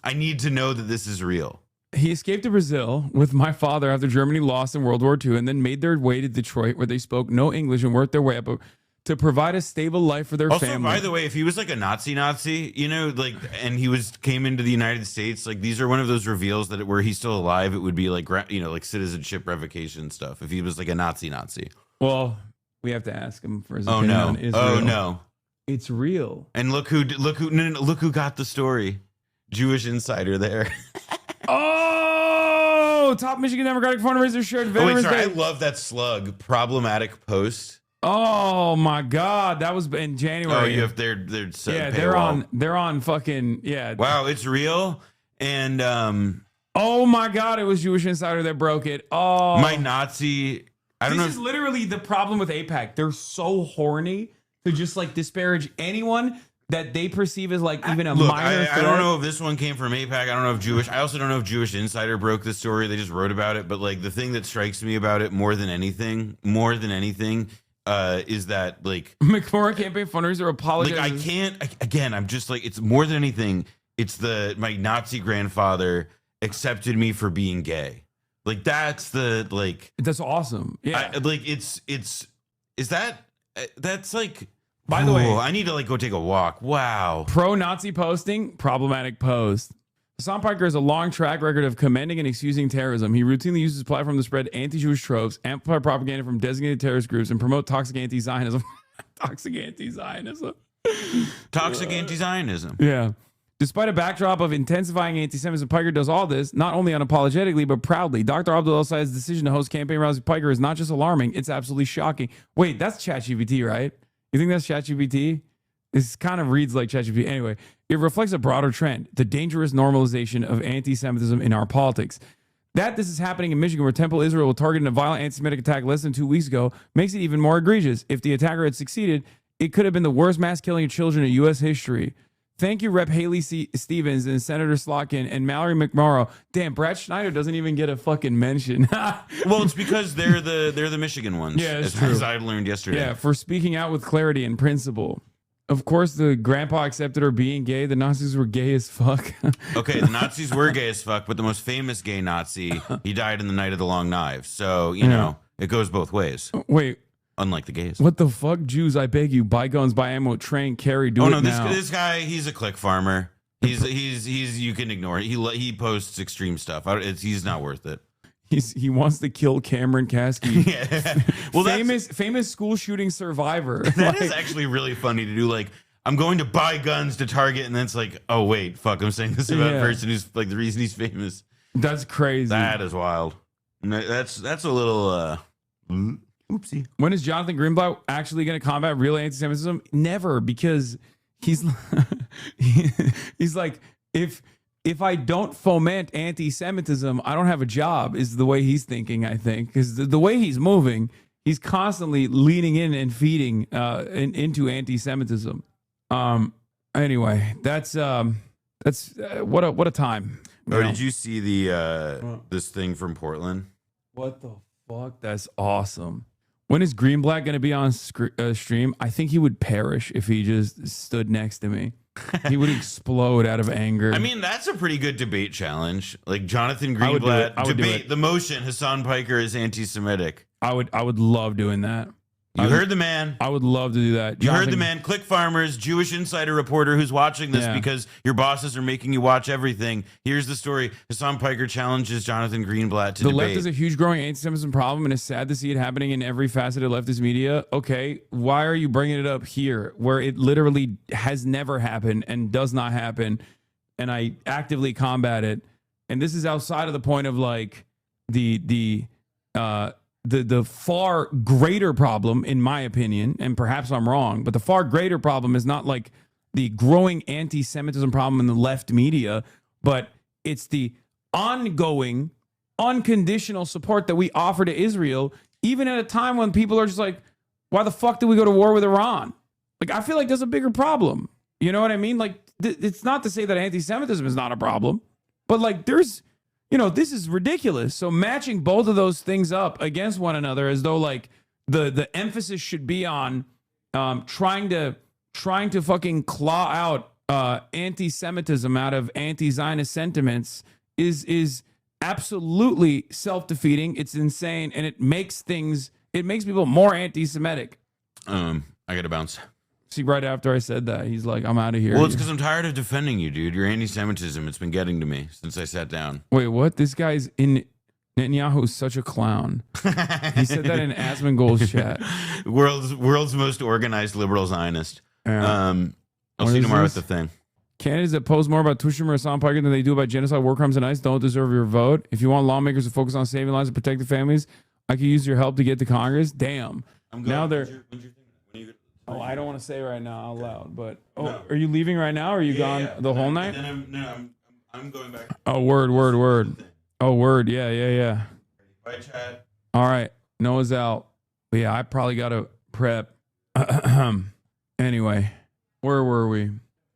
I need to know that this is real. He escaped to Brazil with my father after Germany lost in World War II and then made their way to Detroit where they spoke no English and worked their way up to provide a stable life for their family. By the way, if he was like a Nazi, you know, like, and he came into the United States, like these are one of those reveals that were he's still alive, it would be like, you know, like citizenship revocation stuff. If he was like a Nazi. Well, we have to ask him for his opinion on Israel. Oh no. It's real. And look who got the story. Jewish insider there. Oh, top Michigan Democratic fundraiser shared Veterans Day. I love that slug. Problematic post. Oh my God, that was in January. Oh, you have they're they're on fucking Wow, it's real. And oh my God, it was Jewish Insider that broke it. Oh, my Nazi. This is literally the problem with AIPAC. They're so horny to just like disparage anyone that they perceive as like even a minor threat. I don't know if this one came from AIPAC. I don't know if Jewish. I also don't know if Jewish Insider broke the story. They just wrote about it. But like the thing that strikes me about it more than anything, is that like McMorrow campaign fundraiser apologizes. Like I can't. Again, I'm just like it's more than anything. It's my Nazi grandfather accepted me for being gay. Like that's that's awesome. Yeah, that's like. By the way, I need to like go take a walk. Wow. Pro-Nazi posting, problematic post. Hasan Piker has a long track record of commending and excusing terrorism. He routinely uses his platform to spread anti-Jewish tropes, amplify propaganda from designated terrorist groups, and promote toxic anti-Zionism. Toxic anti-Zionism. Yeah. Despite a backdrop of intensifying anti-Semitism, Piker does all this, not only unapologetically, but proudly. Dr. Abdul El-Sayed's decision to host campaign rallies with Piker is not just alarming, it's absolutely shocking. Wait, that's ChatGPT, right? You think that's ChatGPT? This kind of reads like ChatGPT. Anyway, it reflects a broader trend, the dangerous normalization of anti-Semitism in our politics. That this is happening in Michigan, where Temple Israel was targeted in a violent anti-Semitic attack less than 2 weeks ago, makes it even more egregious. If the attacker had succeeded, it could have been the worst mass killing of children in U.S. history. Thank you, Rep. Haley Stevens and Senator Slotkin and Mallory McMorrow. Damn, Brad Schneider doesn't even get a fucking mention. Well, it's because they're the Michigan ones. Yeah, as I learned yesterday. Yeah, for speaking out with clarity and principle. Of course, the grandpa accepted her being gay. The Nazis were gay as fuck. Okay, the Nazis were gay as fuck, but the most famous gay Nazi, he died in the Night of the Long Knives. So, you know, it goes both ways. Wait. Unlike the gays. What the fuck, Jews? I beg you, buy guns, buy ammo, train, carry, do it now. This guy, he's a click farmer. He's you can ignore it. He posts extreme stuff. He's not worth it. He wants to kill Cameron Kasky. Yeah. Well, famous school shooting survivor. That is actually really funny to do. Like, I'm going to buy guns to target, and then it's like, oh wait, fuck, I'm saying this about a person who's like the reason he's famous. That's crazy. That is wild. That's a little oopsie. When is Jonathan Greenblatt actually going to combat real anti-Semitism? Never, because he's like, if I don't foment anti-Semitism, I don't have a job, is the way he's thinking, I think. Because the way he's moving, he's constantly leaning in and feeding into anti-Semitism. Anyway, that's what a time. Did you see the this thing from Portland? What the fuck? That's awesome. When is Greenblatt going to be on stream? I think he would perish if he just stood next to me. He would explode out of anger. I mean, that's a pretty good debate challenge. Like Jonathan Greenblatt debate the motion Hasan Piker is anti-Semitic. I would love doing that. You heard the man. I would love to do that. You heard the man. Click Farmers, Jewish Insider reporter who's watching this because your bosses are making you watch everything. Here's the story. Hasan Piker challenges Jonathan Greenblatt to debate. The left is a huge growing anti-Semitism problem, and it's sad to see it happening in every facet of leftist media. Okay, why are you bringing it up here where it literally has never happened and does not happen, and I actively combat it? And this is outside of the point of like the far greater problem, in my opinion, and perhaps I'm wrong, but the far greater problem is not like the growing anti-Semitism problem in the left media, but it's the ongoing unconditional support that we offer to Israel, even at a time when people are just like, why the fuck did we go to war with Iran? Like, I feel like there's a bigger problem. You know what I mean? Like, it's not to say that anti-Semitism is not a problem, but like there's, you know, this is ridiculous. So matching both of those things up against one another as though like the emphasis should be on trying to fucking claw out anti-Semitism out of anti-Zionist sentiments is absolutely self-defeating. It's insane, and it makes people more anti-Semitic. I gotta bounce. See, right after I said that, he's like, I'm out of here. Well, it's because I'm tired of defending you, dude. Your anti-Semitism, it's been getting to me since I sat down. Wait, what? This guy's in Netanyahu is such a clown. He said that in Asmongold's chat. World's most organized liberal Zionist. I'll see you tomorrow with the thing. Candidates that post more about Tushim or Hassan Piker than they do about genocide, war crimes, and ICE don't deserve your vote. If you want lawmakers to focus on saving lives and protecting families, I could use your help to get to Congress. Damn. Now they're... Oh, I don't want to say right now out loud, but Are you leaving right now? Or are you gone the whole night? I'm going back. Oh, word. Oh, word. Yeah. Bye, chat. All right. Noah's out. But yeah, I probably got to prep. Anyway, where were we?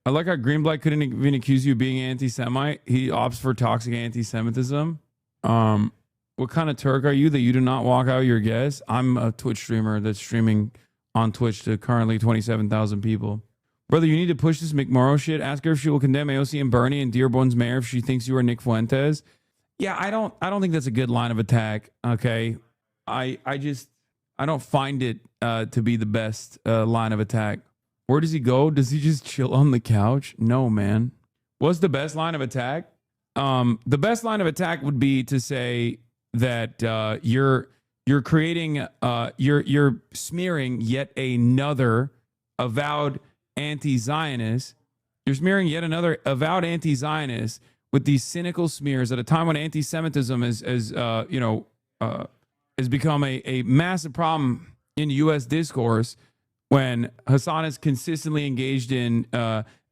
I like how Greenblatt couldn't even accuse you of being anti-Semite. He opts for toxic anti-Semitism. What kind of Turk are you that you do not walk out your guests? I'm a Twitch streamer that's streaming on Twitch to currently 27,000 people. Brother, you need to push this McMurrow shit. Ask her if she will condemn AOC and Bernie and Dearborn's mayor if she thinks you are Nick Fuentes. Yeah, I don't think that's a good line of attack. Okay. I don't find it to be the best line of attack. Where does he go? Does he just chill on the couch? No, man. What's the best line of attack? The best line of attack would be to say that you're creating, you're smearing yet another avowed anti-Zionist. You're smearing yet another avowed anti-Zionist with these cynical smears at a time when anti-Semitism has become a massive problem in U.S. discourse, when Hassan is consistently engaged in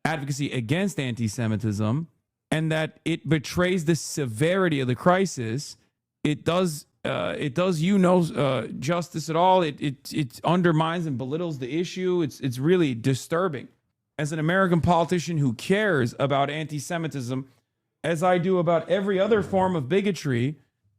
advocacy against anti-Semitism, and that it betrays the severity of the crisis. It does justice at all. It undermines and belittles the issue. It's really disturbing. As an American politician who cares about anti-Semitism, as I do about every other form of bigotry,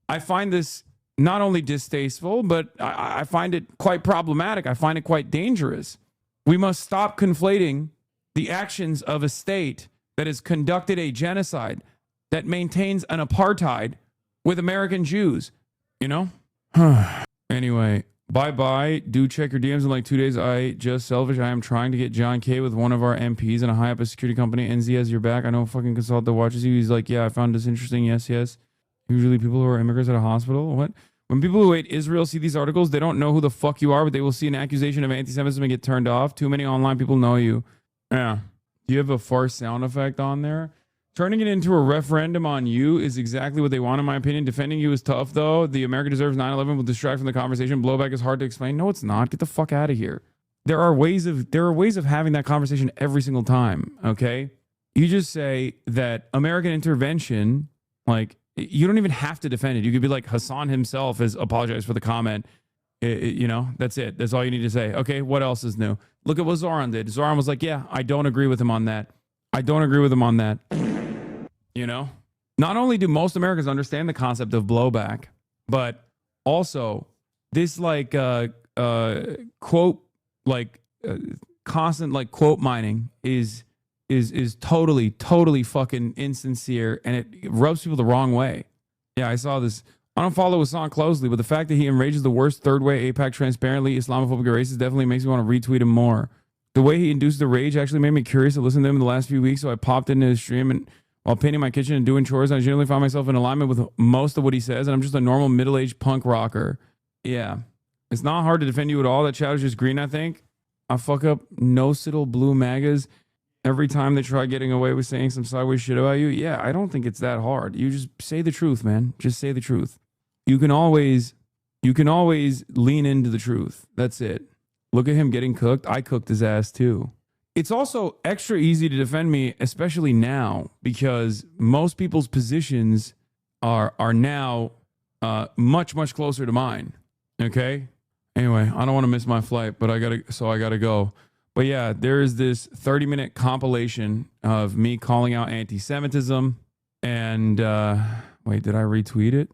I find this not only distasteful, but I find it quite problematic. I find it quite dangerous. We must stop conflating the actions of a state that has conducted a genocide, that maintains an apartheid, with American Jews, you know? Anyway, bye-bye. Do check your DMs in like 2 days. I just selfish. I am trying to get John K with one of our MPs and a high up a security company. NZ has your back. I know a fucking consultant that watches you. He's like, yeah, I found this interesting. Yes. Usually people who are immigrants at a hospital. What? When people who hate Israel see these articles, they don't know who the fuck you are, but they will see an accusation of anti-Semitism and get turned off. Too many online people know you. Yeah. Do you have a farce sound effect on there? Turning it into a referendum on you is exactly what they want, in my opinion. Defending you is tough, though. The America Deserves 9/11 will distract from the conversation. Blowback is hard to explain. No, it's not. Get the fuck out of here. There are ways of having that conversation every single time, okay? You just say that American intervention, like, you don't even have to defend it. You could be like, Hassan himself has apologized for the comment. That's it. That's all you need to say. Okay, what else is new? Look at what Zoran did. Zoran was like, yeah, I don't agree with him on that. You know, not only do most Americans understand the concept of blowback, but also this constant quote mining is totally fucking insincere, and it rubs people the wrong way. Yeah, I saw this. I don't follow Hassan closely, but the fact that he enrages the worst third way APAC transparently Islamophobic racist definitely makes me want to retweet him more. The way he induced the rage actually made me curious to listen to him in the last few weeks, so I popped into his stream, and while painting my kitchen and doing chores, I generally find myself in alignment with most of what he says, and I'm just a normal middle-aged punk rocker. Yeah. It's not hard to defend you at all. That chat is just green, I think. I fuck up no-siddle blue MAGAs every time they try getting away with saying some sideways shit about you. Yeah, I don't think it's that hard. You just say the truth, man. Just say the truth. You can always lean into the truth. That's it. Look at him getting cooked. I cooked his ass too. It's also extra easy to defend me, especially now, because most people's positions are now much closer to mine. Okay. Anyway, I don't want to miss my flight, but I gotta go. But yeah, there is this 30-minute compilation of me calling out anti-Semitism. And wait, did I retweet it?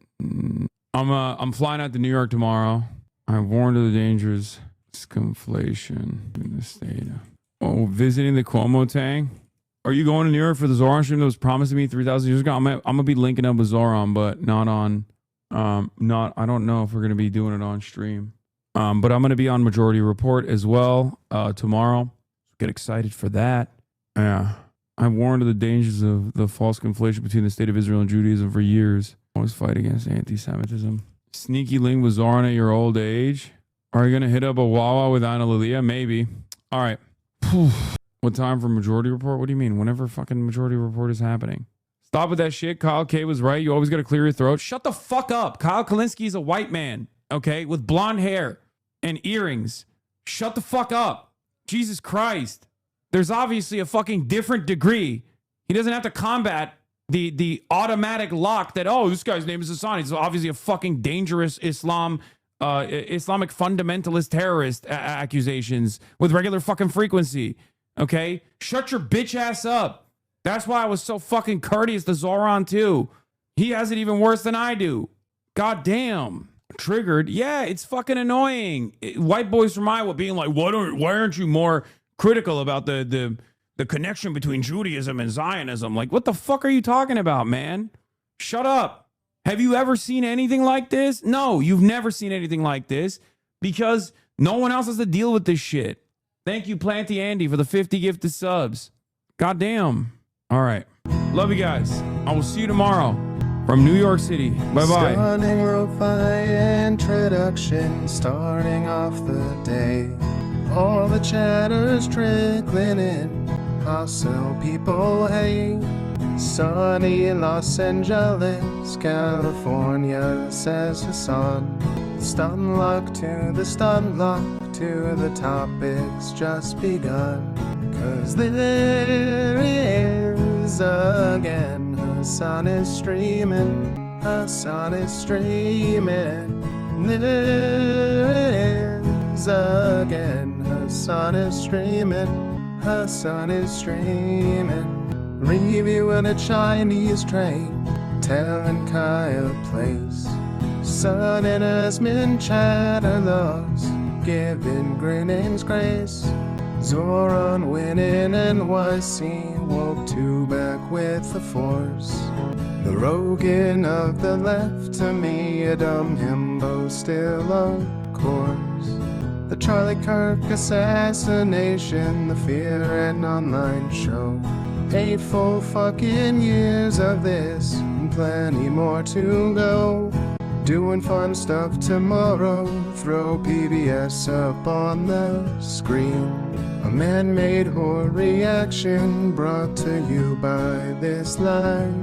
I'm flying out to New York tomorrow. I'm warned of the dangers. Conflation in the state. Oh, visiting the Cuomo Tang. Are you going to New York for the Zoran stream that was promised to me 3,000 years ago? I'm gonna be linking up with Zoran, but not on. I don't know if we're gonna be doing it on stream. But I'm going to be on Majority Report as well tomorrow. Get excited for that. Yeah. I warned of the dangers of the false conflation between the state of Israel and Judaism for years. Always fight against anti-Semitism. Sneaky link with Zoran at your old age. Are you going to hit up a Wawa with Anna Lilia? Maybe. All right. What time for Majority Report? What do you mean? Whenever fucking Majority Report is happening. Stop with that shit. Kyle K was right. You always got to clear your throat. Shut the fuck up. Kyle Kalinske is a white man. Okay, with blonde hair and earrings. Shut the fuck up. Jesus Christ. There's obviously a fucking different degree. He doesn't have to combat the automatic lock that, oh, this guy's name is Hassan. He's obviously a fucking dangerous Islamic fundamentalist terrorist accusations with regular fucking frequency. Okay? Shut your bitch ass up. That's why I was so fucking courteous to Zoran too. He has it even worse than I do. God damn. Triggered. Yeah, it's fucking annoying. White boys from Iowa being like, why aren't you more critical about the connection between Judaism and Zionism? Like, what the fuck are you talking about, man? Shut up. Have you ever seen anything like this? No, you've never seen anything like this because no one else has to deal with this shit. Thank you, Planty Andy, for the 50 gifted subs. God damn. All right. Love you guys. I will see you tomorrow. From New York City. Bye-bye. Stunning lo-fi introduction, starting off the day. All the chatter's trickling in, hustle people hate. Sunny Los Angeles, California, says Hassan. Stun luck to the stun luck to the topics just begun. 'Cause there he is again. Hassan is streaming, Hassan is streaming. There it is again. Hassan is streaming, Hassan is streaming. Reviewing a Chinese train, telling Kyle place. Sun and Asmin chatter loves, giving Greening's grace. Zoran winning NYC, woke two back with the force. The Rogan of the left, to me a dumb himbo still of course. The Charlie Kirk assassination, the Fear and Online show. 8 full fucking years of this, and plenty more to go. Doing fun stuff tomorrow, throw PBS up on the screen. A man-made horror reaction brought to you by this live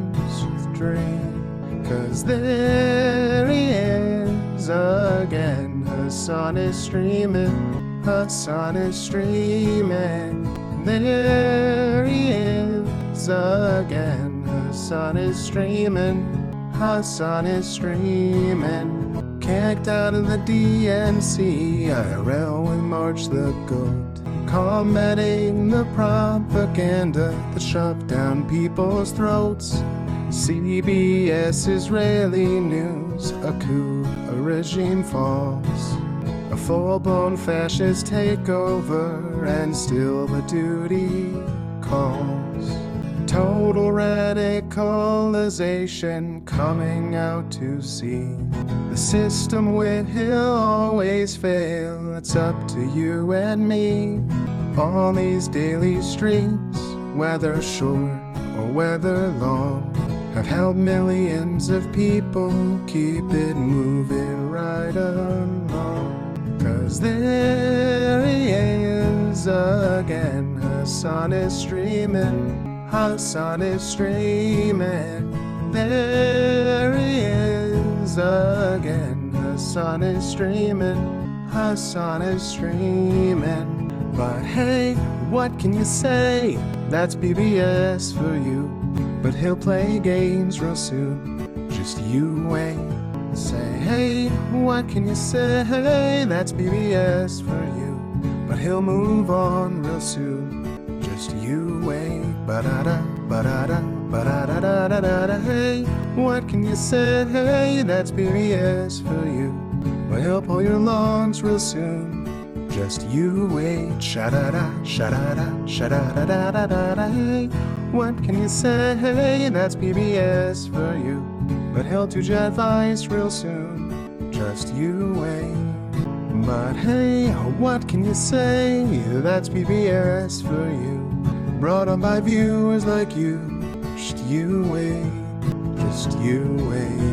stream. 'Cause there he is again. Hassan is streaming, Hassan is streaming. There he is again. Hassan is streaming, Hassan is streaming. Kicked out of the DNC, IRL we march the goat. Combating the propaganda that shoved down people's throats. CBS Israeli news, a coup, a regime falls. A full-blown fascist takeover, and still the duty calls. Total radicalization coming out to see. The system will always fail, it's up to you and me. All these daily streams, whether short or whether long, have helped millions of people keep it moving right along. 'Cause there he is again. Hassan is streaming, Hassan is streaming. There he is again. Hassan is streaming, Hassan is streaming. But hey, what can you say? That's PBS for you. But he'll play games real soon. Just Just you wait. Say, hey, what can you say? That's BBS for you. But he'll move on real soon. Just you wait. Ba-da-da, ba-da-da, ba-da-da-da-da-da. Hey, what can you say? That's BBS for you. But he'll pull your lungs real soon. Just you wait. Sha-da-da, sha-da-da, sha-da-da-da-da-da. Hey, what can you say? That's BBS for you. But he'll do jet advice real soon. Just you wait. But hey, what can you say? That's PBS for you. Brought on by viewers like you. Just you wait. Just you wait.